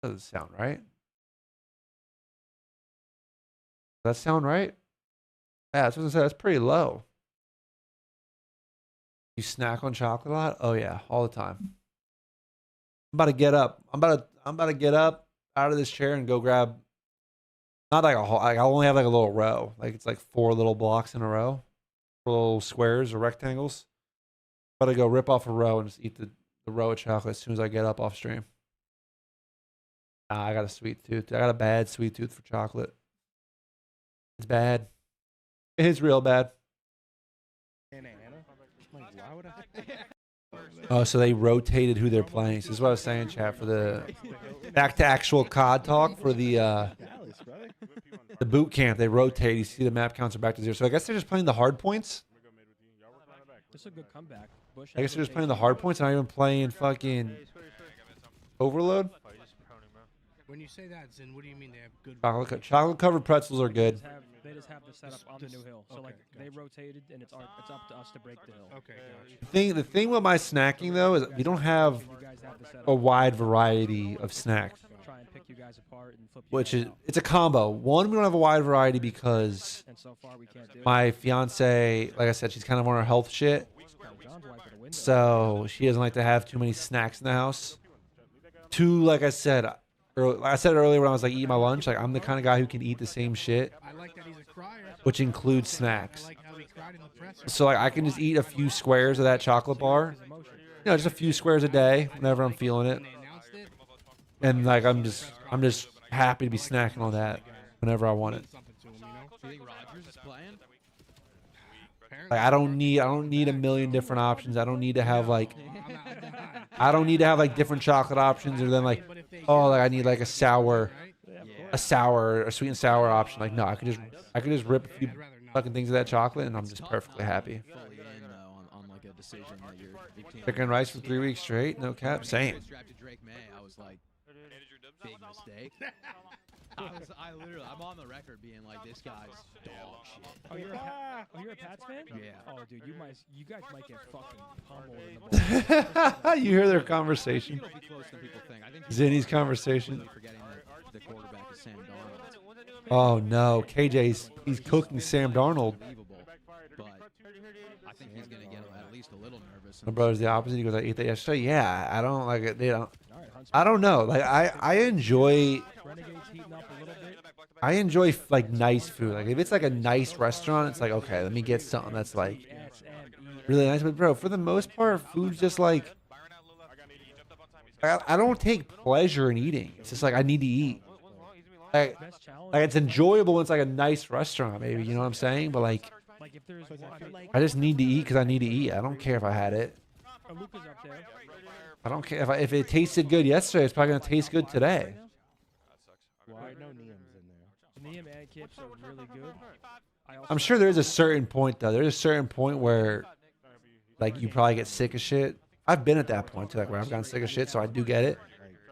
Doesn't sound right. Does that sound right? Yeah, that's what I said. That's pretty low. You snack on chocolate a lot? Oh yeah, all the time. I'm about to get up. I'm about to get up out of this chair and go grab. Not like a whole. Like, I only have like a little row. Like it's like 4 little blocks in a row, 4 little squares or rectangles. About to go rip off a row and just eat the row of chocolate as soon as I get up off stream. Nah, I got a sweet tooth. I got a bad sweet tooth for chocolate. It's bad. It's real bad. Oh, so they rotated who they're playing. So this is what I was saying, chat, for the back to actual COD talk for the boot camp. They rotate. You see the map counts are back to 0. So I guess they're just playing the hard points. That's a good comeback. Bush I guess they're just playing the hard points and not even playing fucking Overload. When you say that, Zin, what do you mean they have good? Chocolate covered pretzels are good. They just have the setup on the new hill. So like they rotated, and it's up to us to break the hill. Okay, gotcha. The thing with my snacking though is we don't have a wide variety of snacks. Try and pick you guys apart and flip. Which is it's a combo. One, we don't have a wide variety because my fiance, like I said, she's kind of on her health shit. So she doesn't like to have too many snacks in the house. 2, like I said earlier when I was like eating my lunch, like I'm the kind of guy who can eat the same shit, which includes snacks. So like I can just eat a few squares of that chocolate bar, you know, just a few squares a day whenever I'm feeling it, and like I'm just happy to be snacking on that whenever I want it. Like I don't need a million different options. I don't need to have like different chocolate options, or then like, oh, like I need like a sweet and sour option. Like no, I could just rip a few fucking things of that chocolate and I'm just perfectly happy. Chicken and rice for 3 weeks straight, no cap. Same. I was like, big mistake. I'm on the record being like, this guy's dog shit. Oh, you're a Pats fan? Yeah. Oh, dude, you guys might get fucking pummeled in the ball. You hear their conversation. Zinny's conversation. The quarterback is Sam Darnold. Oh no, he's cooking Sam Darnold. But I think he's gonna get at least a little nervous. My brother's the opposite. He goes, I ate that yesterday. Yeah, I don't like it. They don't. I don't know. Like I enjoy like nice food. Like if it's like a nice restaurant, it's like okay, let me get something that's like really nice. But bro, for the most part, food's just like I don't take pleasure in eating. It's just like I need to eat. Like it's enjoyable when it's like a nice restaurant, maybe, you know what I'm saying? But like if there's I just need to eat because I need to eat. I don't care if I had it. Luca's up there. I don't care if it tasted good yesterday. It's probably gonna taste good today. Why no Neums in there? Neum and Kips are really good. I'm sure there's a certain point though. There's a certain point where like you probably get sick of shit. I've been at that point too, like where I've gotten sick of shit, so I do get it.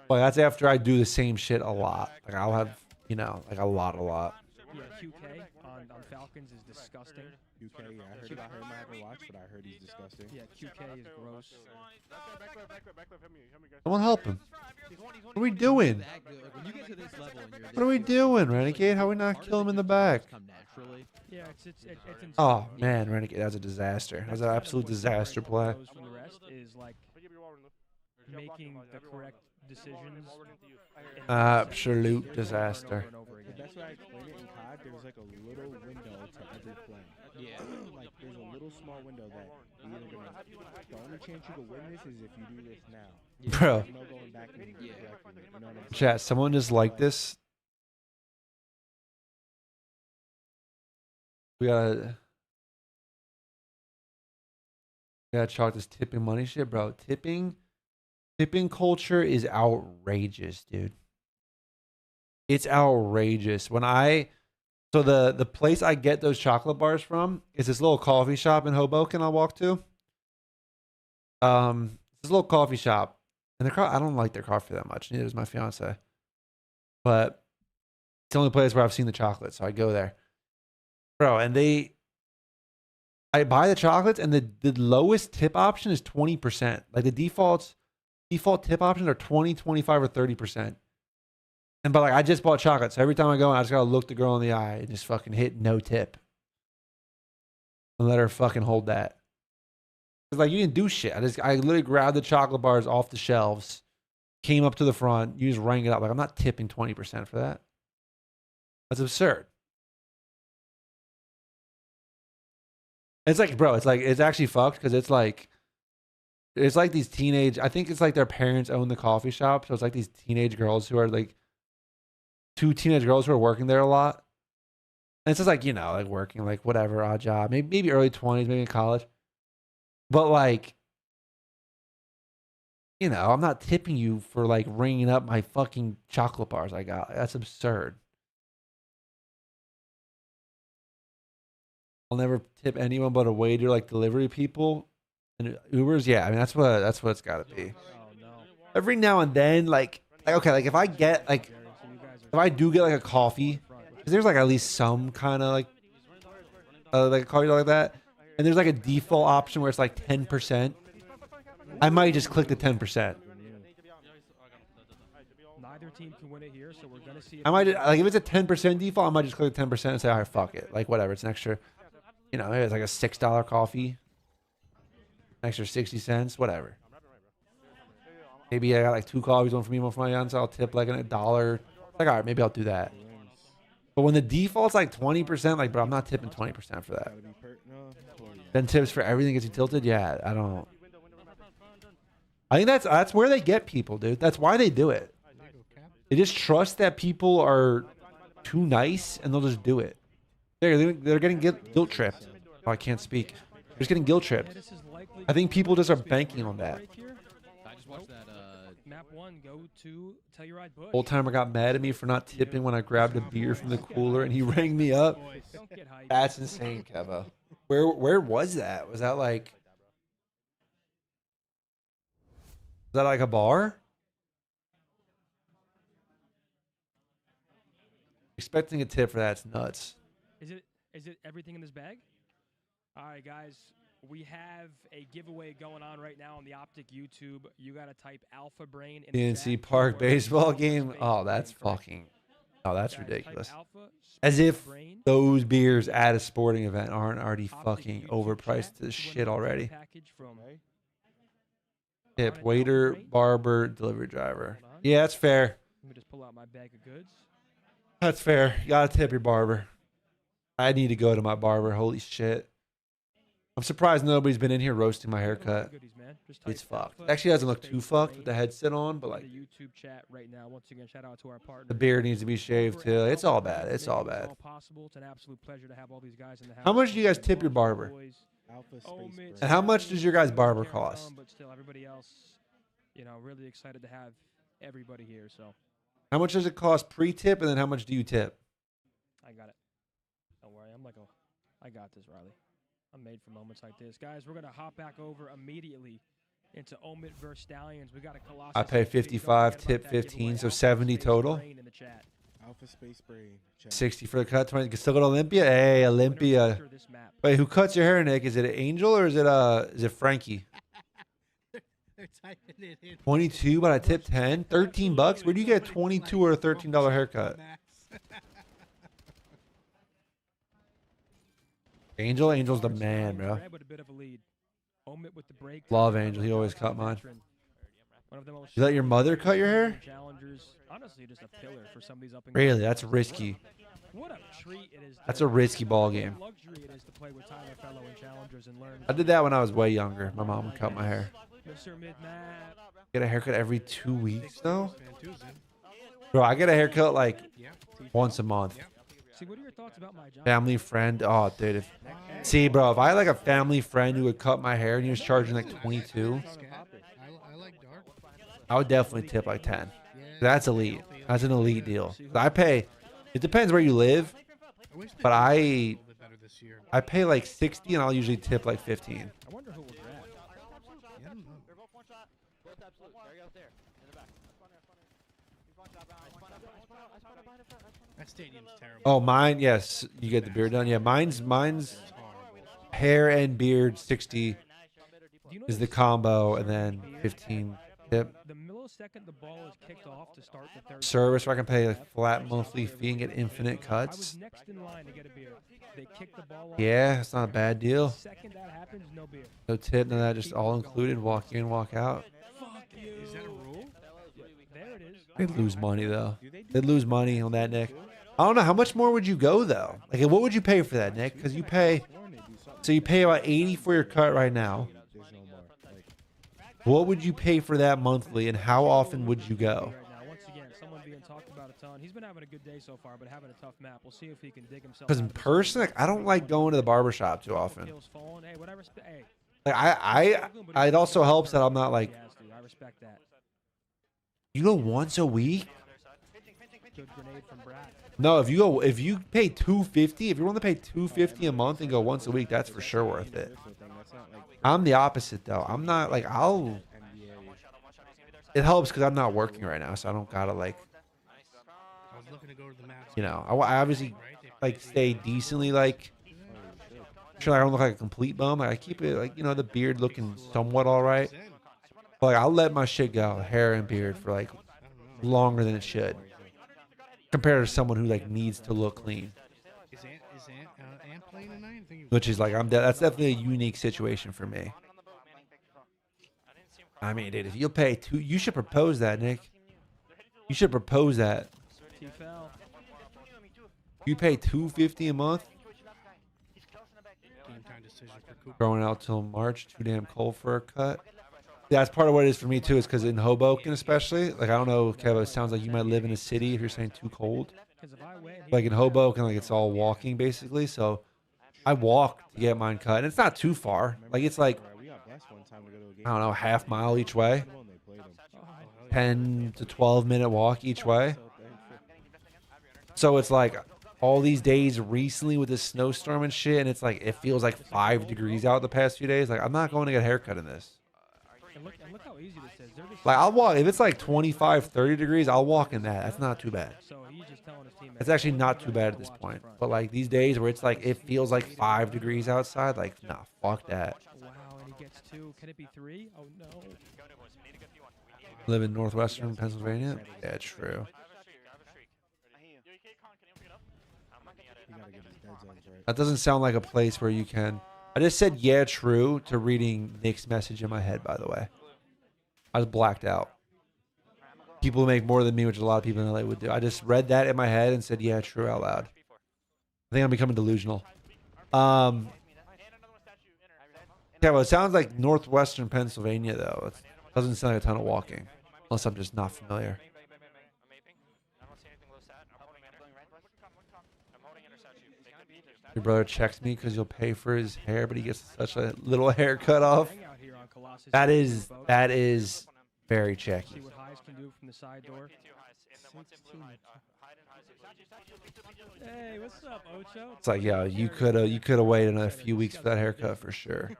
But that's after I do the same shit a lot. Like I'll have, you know, like a lot. Yeah, QK on Falcons is disgusting. QK, yeah, I heard him. I haven't watched, but I heard he's disgusting. Yeah, QK is gross. Someone help him. What are we doing? What are we doing, Renegade? How are we not kill him in the back? Yeah, it's Oh man, Renegade, that was a disaster. That was an absolute disaster play. From the rest is like making the correct decisions. Absolute disaster. The best way I explain it in COD, there's like a little window to every play. Yeah. Like there's a little small window that you're either gonna. The only chance you can win this is if you do this now. Bro. There's no going back and correcting it. You know what I'm saying? Chat, someone just like this. We gotta chalk this tipping money shit, bro. Tipping culture is outrageous, dude. It's outrageous. So the place I get those chocolate bars from is this little coffee shop in Hoboken I'll walk to. This little coffee shop. And I don't like their coffee that much. Neither does my fiance. But it's the only place where I've seen the chocolate, so I go there. Bro, and I buy the chocolates and the lowest tip option is 20%. Like the default tip options are 20, 25, or 30%. But like I just bought chocolate, so every time I go, I just gotta look the girl in the eye and just fucking hit no tip. And let her fucking hold that. It's like you didn't do shit. I literally grabbed the chocolate bars off the shelves, came up to the front, you just rang it up. Like I'm not tipping 20% for that. That's absurd. It's like, bro, it's actually fucked because it's like these teenage, I think it's like their parents own the coffee shop. So it's like these teenage girls who are like, two teenage girls who are working there a lot. And it's just like, you know, like working, like whatever, odd job, maybe early 20s, maybe in college. But like, you know, I'm not tipping you for like ringing up my fucking chocolate bars I got. That's absurd. I'll never tip anyone but a waiter, like delivery people and Ubers. Yeah, I mean that's what it's got to be. Every now and then, like okay, like if I do get like a coffee, because there's like at least some kind of like a coffee like that, and there's like a default option where it's like 10%. I might just click the 10%. Neither team can win it here, so we're gonna see. I might like if it's a 10% default, I might just click the 10% and say, all right, fuck it, like whatever, it's an extra. You know, maybe it's like a $6 coffee, an extra 60 cents, whatever. Maybe I got like 2 coffees, one for me, one for my fiance. I'll tip like $1. Like, all right, maybe I'll do that. But when the default's like 20%, like, bro, I'm not tipping 20% for that. Then tips for everything gets you tilted? Yeah, I don't. I think that's where they get people, dude. That's why they do it. They just trust that people are too nice and they'll just do it. They're getting guilt tripped. Oh, I can't speak. They're just getting guilt tripped. I think people just are banking on that. I just watched that. Map 1, go to Telluride Bush. Old timer got mad at me for not tipping when I grabbed a beer from the cooler and he rang me up. That's insane, Kevo. Where was that? Was that like a bar? Expecting a tip for that's nuts. Is it everything in this bag? All right, guys. We have a giveaway going on right now on the Optic YouTube. You got to type Alpha Brain in the PNC chat. Park baseball game. Oh, that's fucking. Oh, that's ridiculous. As if those beers at a sporting event aren't already fucking overpriced to shit already. Tip waiter, barber, delivery driver. Yeah, that's fair. Let me just pull out my bag of goods. That's fair. You gotta tip your barber. I need to go to my barber. Holy shit. I'm surprised nobody's been in here roasting my haircut. It's fucked. It actually doesn't look too fucked with the headset on, but like The YouTube chat right now. Once again, shout out to our partner. the beard needs to be shaved too. It's all bad. It's all bad. Possible. It's an absolute pleasure to have all these guys in the house. How much do you guys tip your barber? And how much does your guys' barber cost? But still, everybody else, you know, really excited to have everybody here. So How much does it cost pre-tip, and then how much do you tip? I got it. Don't worry. I got this, Riley. I'm made for moments like this. Guys, we're going to hop back over immediately into Omid versus Stallions. We got a Colossus. I pay 55, tip 15, so 70 total. Alpha Space Brain. 60 for the cut. 20. You can still go to Olympia. Hey, Olympia. Wait, who cuts your hair, Nick? Is it Angel or is it Frankie? They're typing it in. 22, but I tip 10. 13 bucks. Where do you get a 22 or a $13 haircut? Angel's the man, bro. Love Angel. He always cut mine. You let your mother cut your hair? Honestly, just a pillar for some of these up and Really? That's risky. What a treat it is. That's a risky ball game. Luxury it is to play with Tyler Fellow and challengers and learn. I did that when I was way younger. My mom would cut my hair. Mr. Mid-Map. Get a haircut every 2 weeks, though? Bro, I get a haircut like once a month. See, what are your thoughts about my job? Family friend. Oh, dude. See, bro, if I had like a family friend who would cut my hair and he was charging like 22, I would definitely tip like 10. That's elite. That's an elite deal. I pay, it depends where you live, but I pay like 60 and I'll usually tip like 15. I wonder who will grab. That stadium's terrible. Oh, mine, yes. You get the beard done. Yeah, mine's hair and beard 60 is the combo, and then 15 tip. The millisecond the ball is kicked off to start the third Service where I can pay a flat monthly fee and get infinite cuts. I was next in line to get a beer. They kicked the ball off. Yeah, it's not a bad deal. The second that happens, no beer. No tip, none of that, just all included. Walk in, walk out. Fuck you. Is that a rule? There it is. They'd lose money though. They'd lose money on that, Nick. I don't know. How much more would you go though? Like, what would you pay for that, Nick? Because you pay, so you pay about 80 for your cut right now. What would you pay for that monthly, and how often would you go? Once again, someone being talked about a ton. He's been having a good day so far, but having a tough map. We'll see if he can dig himself. Because in person, like, I don't like going to the barbershop too often. Hey, whatever. Hey. Like, it also helps that I'm not like, I respect that. you go once a week. Good grenade from Brad. No, if you pay $250, if you're willing to pay $250 a month and go once a week, that's for sure worth it. I'm the opposite though. I'm not like it helps because I'm not working right now, so I don't gotta like. I was looking to go to the maps. You know, I obviously like stay decently like. Sure, I don't look like a complete bum. Like, I keep it like, you know, the beard looking somewhat all right. But like, I'll let my shit go, hair and beard, for like longer than it should, compared to someone who like needs to look clean. Is Ant playing tonight? Which is like, that's definitely a unique situation for me. I mean, dude, if you'll pay you should propose that, Nick. You should propose that. You pay $250 a month. Growing out till March, too damn cold for a cut. That's part of what it is for me too, is because in Hoboken especially, like, I don't know, Kev, it sounds like you might live in a city if you're saying too cold. Like in Hoboken, like, it's all walking basically, so I walk to get mine cut, and it's not too far. Like, it's like, I don't know, half mile each way, 10 to 12 minute walk each way. So it's like all these days recently with this snowstorm and shit, and it's like, it feels like 5 degrees out the past few days. Like, I'm not going to get a haircut in this. And look how easy this is. Like, I'll walk, if it's like 25, 30 degrees, I'll walk in that. That's not too bad. It's actually not too bad at this point. But like these days where it's like, it feels like 5 degrees outside, like, nah, fuck that. Wow, and he gets 2. Can it be 3? Oh no. Live in northwestern Pennsylvania? Yeah, true. That doesn't sound like a place where you can. I just said yeah, true to reading Nick's message in my head, by the way. I was blacked out. People who make more than me, which a lot of people in LA would do. I just read that in my head and said yeah, true out loud. I think I'm becoming delusional. Yeah, well, it sounds like northwestern Pennsylvania, though. It doesn't sound like a ton of walking, unless I'm just not familiar. Your brother checks me because you'll pay for his hair, but he gets such a little haircut off. That is very checky. See what Highs can do from the side door. Hey, what's up, Ocho? It's like, yeah, you could have waited another few weeks for that haircut for sure.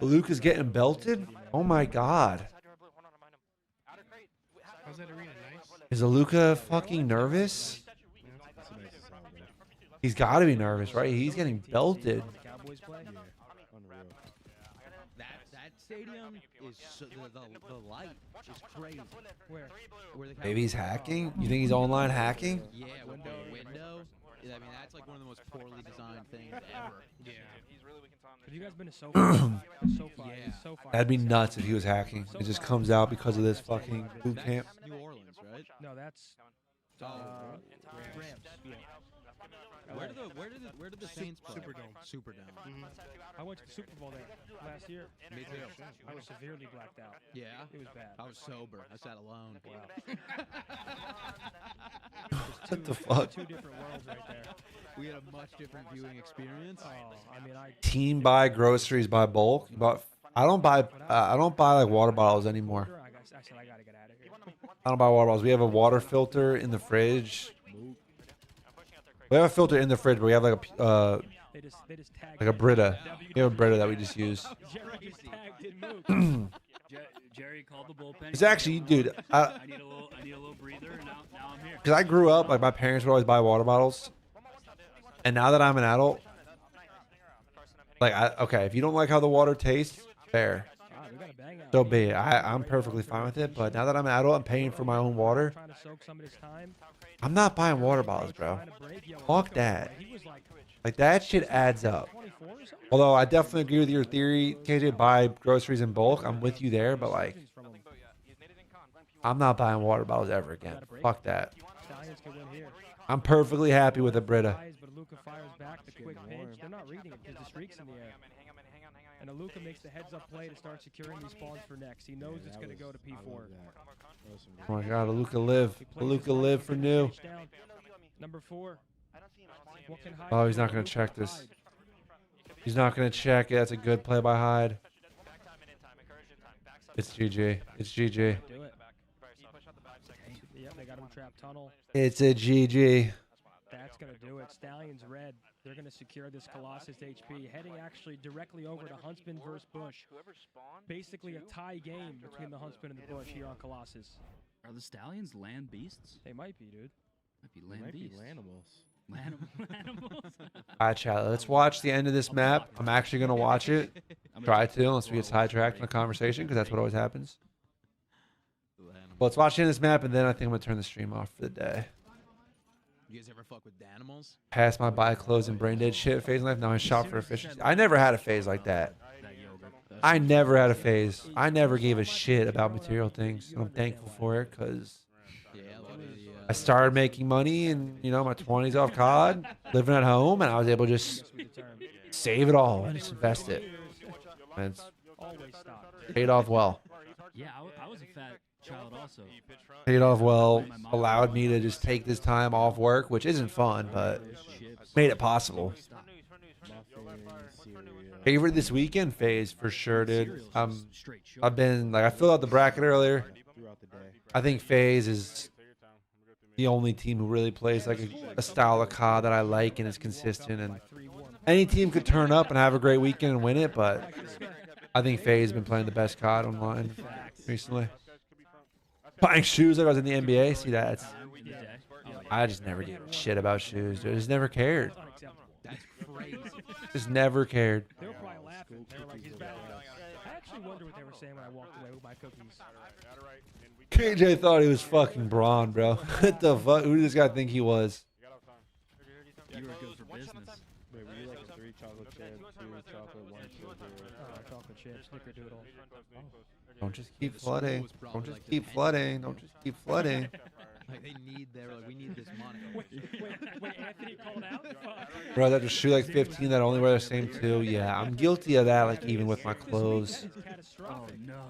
Luke is getting belted? Oh my god. Is Luka fucking nervous? He's got to be nervous, right? He's getting belted. That stadium is the light is crazy. Where Maybe he's hacking? You think he's online hacking? Yeah, with the window. I mean, that's like one of the most poorly designed things ever. Yeah. Have you guys been to SoFi? SoFi. That'd be nuts if he was hacking. It just comes out because of this fucking boot camp. New Orleans, right? No, that's Rams. Yeah. Where did the Saints play? Superdome. I went to the Super Bowl there last year. Me too. I was severely blacked out. Yeah, it was bad. I was sober. I sat alone. Wow. What the fuck? Two different worlds right there. We had a much different viewing experience. Oh, I mean, Team buy groceries by bulk. I don't buy like water bottles anymore. I said I gotta get out of here. I don't buy water bottles. We have a water filter in the fridge. We have a filter in the fridge, but we have like a Brita. We have a Brita that we just use. Jerry called the bullpen. It's actually, dude. I need a little breather. And now I'm here. Because I grew up like my parents would always buy water bottles, and now that I'm an adult, like okay, if you don't like how the water tastes, fair. So be it. I'm perfectly fine with it. But now that I'm an adult, I'm paying for my own water. I'm not buying water bottles, bro. Fuck that. Like that shit adds up. Although I definitely agree with your theory, KJ. Buy groceries in bulk. I'm with you there, but like, I'm not buying water bottles ever again. Fuck that. I'm perfectly happy with a Brita. But Luka fires back the quick pinch. They're not reading it because the streak's in the air. And Aluka makes the heads-up play to start securing these spawns for next. He knows it's going to go to P4. Oh my God, Aluka live. Aluka live for new. Number 4. Oh, he's not going to check this. He's not going to check it. That's a good play by Hyde. It's GG. It's GG. Do it. Yep, they got him trapped tunnel. It's a GG. That's going to do it. Stallions red. They're going to secure this Colossus HP. Heading actually directly over to Huntsman versus Bush. Basically a tie game between the Huntsman and the Bush here on Colossus. Are the Stallions land beasts? They might be, dude. Might be land beasts. Animals. All right, chat. Let's watch the end of this map. I'm actually going to watch it. Try to, unless we get sidetracked in the conversation, because that's what always happens. Well, let's watch the end of this map, and then I think I'm going to turn the stream off for the day. You guys ever fuck with Danimals? Past my buy clothes and brain dead shit phase in life. Now I shop for efficiency. I never had a phase like that. I never had a phase. I never gave a shit about material things. And I'm thankful for it because I started making money in, my 20s off COD, living at home, and I was able to just save it all and just invest it. And it's paid off well. Yeah, I was a fat child also. Paid off well, allowed me to just take this time off work, which isn't fun, but made it possible. Favorite this weekend phase for sure, dude. I've been I filled out the bracket earlier. I think FaZe is the only team who really plays like a style of COD that I like and is consistent. And any team could turn up and have a great weekend and win it, but I think FaZe has been playing the best COD online recently. Buying shoes like I was in the NBA. See, I just never gave a shit about shoes, dude. I just never cared. That's crazy. Just never cared. They were probably laughing. They were like, he's back. I actually wonder what they were saying when I walked away with my cookies. KJ thought he was fucking Braun, bro. What the fuck? Who did this guy think he was? You were good for business. Wait, were you like a 3 chocolate chip, 2 chocolate, 1 sugar? Chocolate chip, snickerdoodle. Don't just keep flooding. Don't just keep flooding. Don't just keep flooding. Like they need we need this money. Wait, Anthony called out? Bro, that just shoe like 15 that only wear the same two. Yeah, I'm guilty of that. Like even with my clothes. Oh no.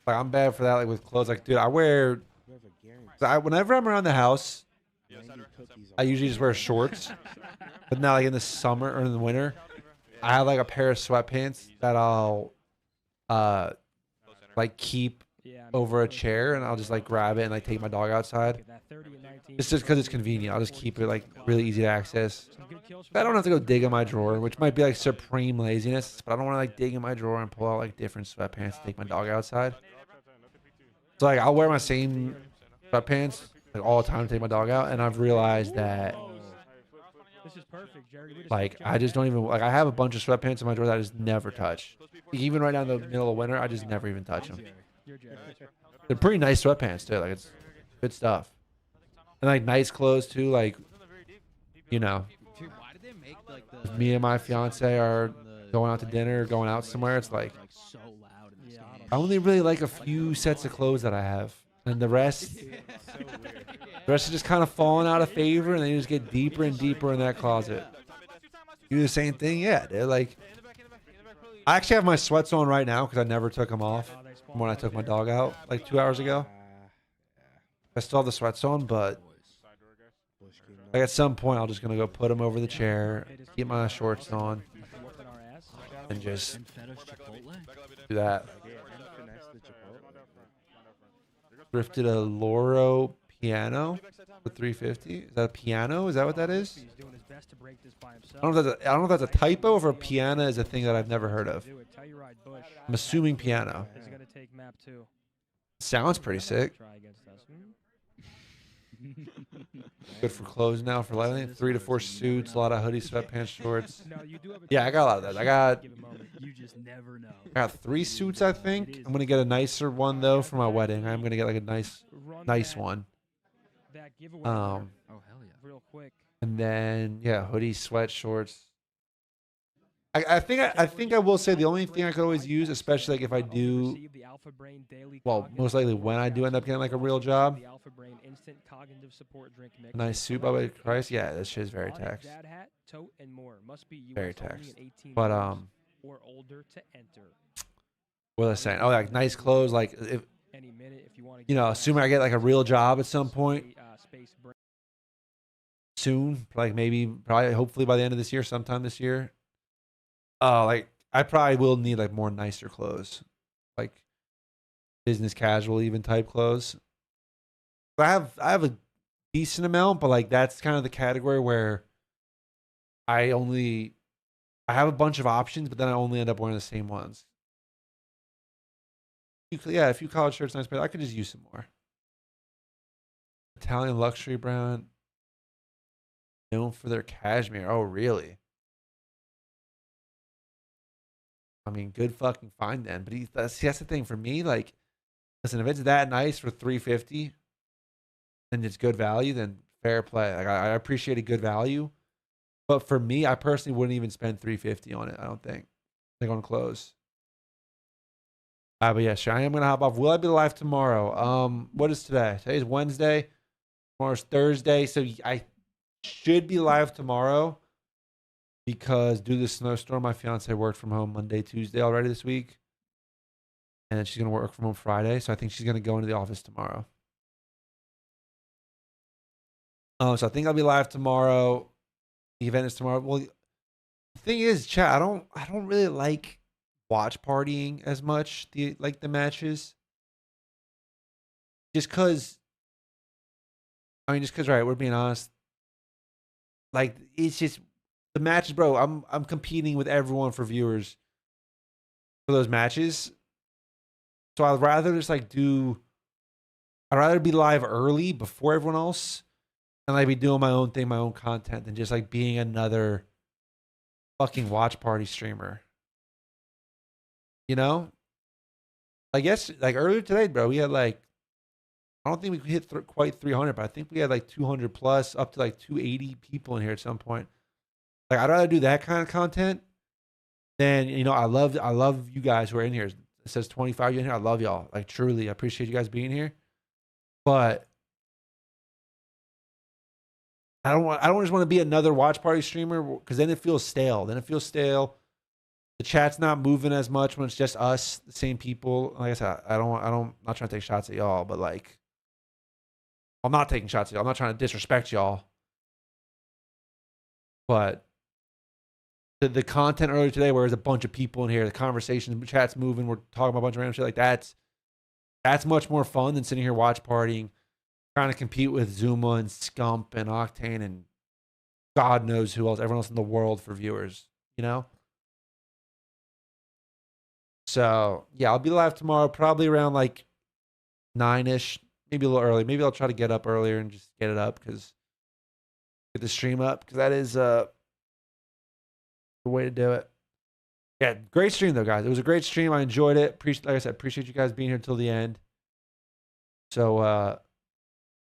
Like I'm bad for that. Like with clothes. Like dude, I wear. Whenever I'm around the house, I usually just wear shorts. But now, like in the summer or in the winter, I have like a pair of sweatpants that I'll like keep over a chair, and I'll just like grab it and like take my dog outside. It's just because it's convenient. I'll just keep it like really easy to access. I don't have to go dig in my drawer, which might be like supreme laziness, but I don't want to like dig in my drawer and pull out like different sweatpants to take my dog outside. So like I'll wear my same sweatpants like all the time to take my dog out, and I've realized that This is perfect, Jerry. like I just don't even like I have a bunch of sweatpants in my drawer that I just never touch. Even right now in the middle of winter, I just never even touch them. They're pretty nice sweatpants too. Like it's good stuff, and like nice clothes too. Like you know, Dude, why did they make like the? if me and my fiance are going out to dinner, or going out somewhere, it's like so loud in the I only really like a few sets of clothes that I have, and the rest is just kind of falling out of favor, and then you just get deeper and deeper in that closet. You do the same thing, yeah. They're like, I actually have my sweats on right now because I never took them off from when I took my dog out like 2 hours ago. I still have the sweats on, but like at some point, I'm just gonna go put them over the chair, keep my shorts on, and just do that. Thrifted a Loro piano for $350. Is that a piano? Is that what that is? I don't know if that's a typo or if a piano is a thing that I've never heard of. I'm assuming piano. Sounds pretty sick. Good for clothes now for lightning. 3 to 4 suits, a lot of hoodies, sweatpants, shorts. Yeah, I got a lot of that. I got 3 suits, I think. I'm gonna get a nicer one though for my wedding. I'm gonna get like a nice one. Oh hell yeah! Real quick. And then yeah, hoodies, sweat, shorts. I think I will say the only thing I could always use, especially like if I do, well, most likely when I do end up getting like a real job, a nice suit by way Christ, yeah, this shit is very taxed. Very taxed. But what was I saying? Oh, like nice clothes, like if you know, assuming I get like a real job at some point soon, like probably hopefully by the end of this year, sometime this year. Like I probably will need like more nicer clothes, like business casual even type clothes. I have a decent amount, but like that's kind of the category where I have a bunch of options, but then I only end up wearing the same ones. Yeah, a few collared shirts, nice, but I could just use some more. Italian luxury brand known for their cashmere. Oh, really? I mean, good fucking find then. But that's the thing for me. Like, listen, if it's that nice for $350, and it's good value, then fair play. Like, I appreciate a good value, but for me, I personally wouldn't even spend $350 on it. I don't think. Like on clothes. But yeah, sure. I am gonna hop off. Will I be live tomorrow? What is today? Today's Wednesday. Tomorrow's Thursday, so I should be live tomorrow. Because due to the snowstorm, my fiance worked from home Monday, Tuesday already this week. And then she's going to work from home Friday. So I think she's going to go into the office tomorrow. So I think I'll be live tomorrow. The event is tomorrow. Well, the thing is, chat, I don't really like watch partying as much, the matches. Just because, right, we're being honest. Like, it's just... The matches, bro, I'm competing with everyone for viewers for those matches. So I'd rather just I'd rather be live early before everyone else and like be doing my own thing, my own content than just like being another fucking watch party streamer. You know? I guess like earlier today, bro, we had like, I don't think we hit quite 300, but I think we had like 200 plus up to like 280 people in here at some point. Like, I'd rather do that kind of content than, you know, I love you guys who are in here. It says 25 in here. I love y'all. Like, truly, I appreciate you guys being here. But I don't just want to be another watch party streamer because then it feels stale. The chat's not moving as much when it's just us, the same people. Like I said, I'm not trying to take shots at y'all, but like, I'm not taking shots at y'all. I'm not trying to disrespect y'all. But the content earlier today, where there's a bunch of people in here, the conversation, the chat's moving, we're talking about a bunch of random shit like that's much more fun than sitting here watch partying, trying to compete with Zuma and Scump and Octane and God knows who else, everyone else in the world for viewers, you know? So, yeah, I'll be live tomorrow, probably around like 9-ish, maybe a little early. Maybe I'll try to get up earlier and just get it up get the stream up because that is the way to do it. Yeah, great stream though, guys. It was a great stream. I enjoyed it. Like I said, appreciate you guys being here until the end. So,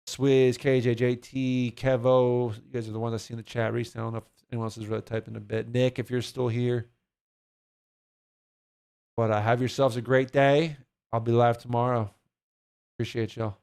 Swizz, KJ, JT, Kevo, you guys are the ones I see in the chat recently. I don't know if anyone else has really typed in a bit. Nick, if you're still here. But have yourselves a great day. I'll be live tomorrow. Appreciate y'all.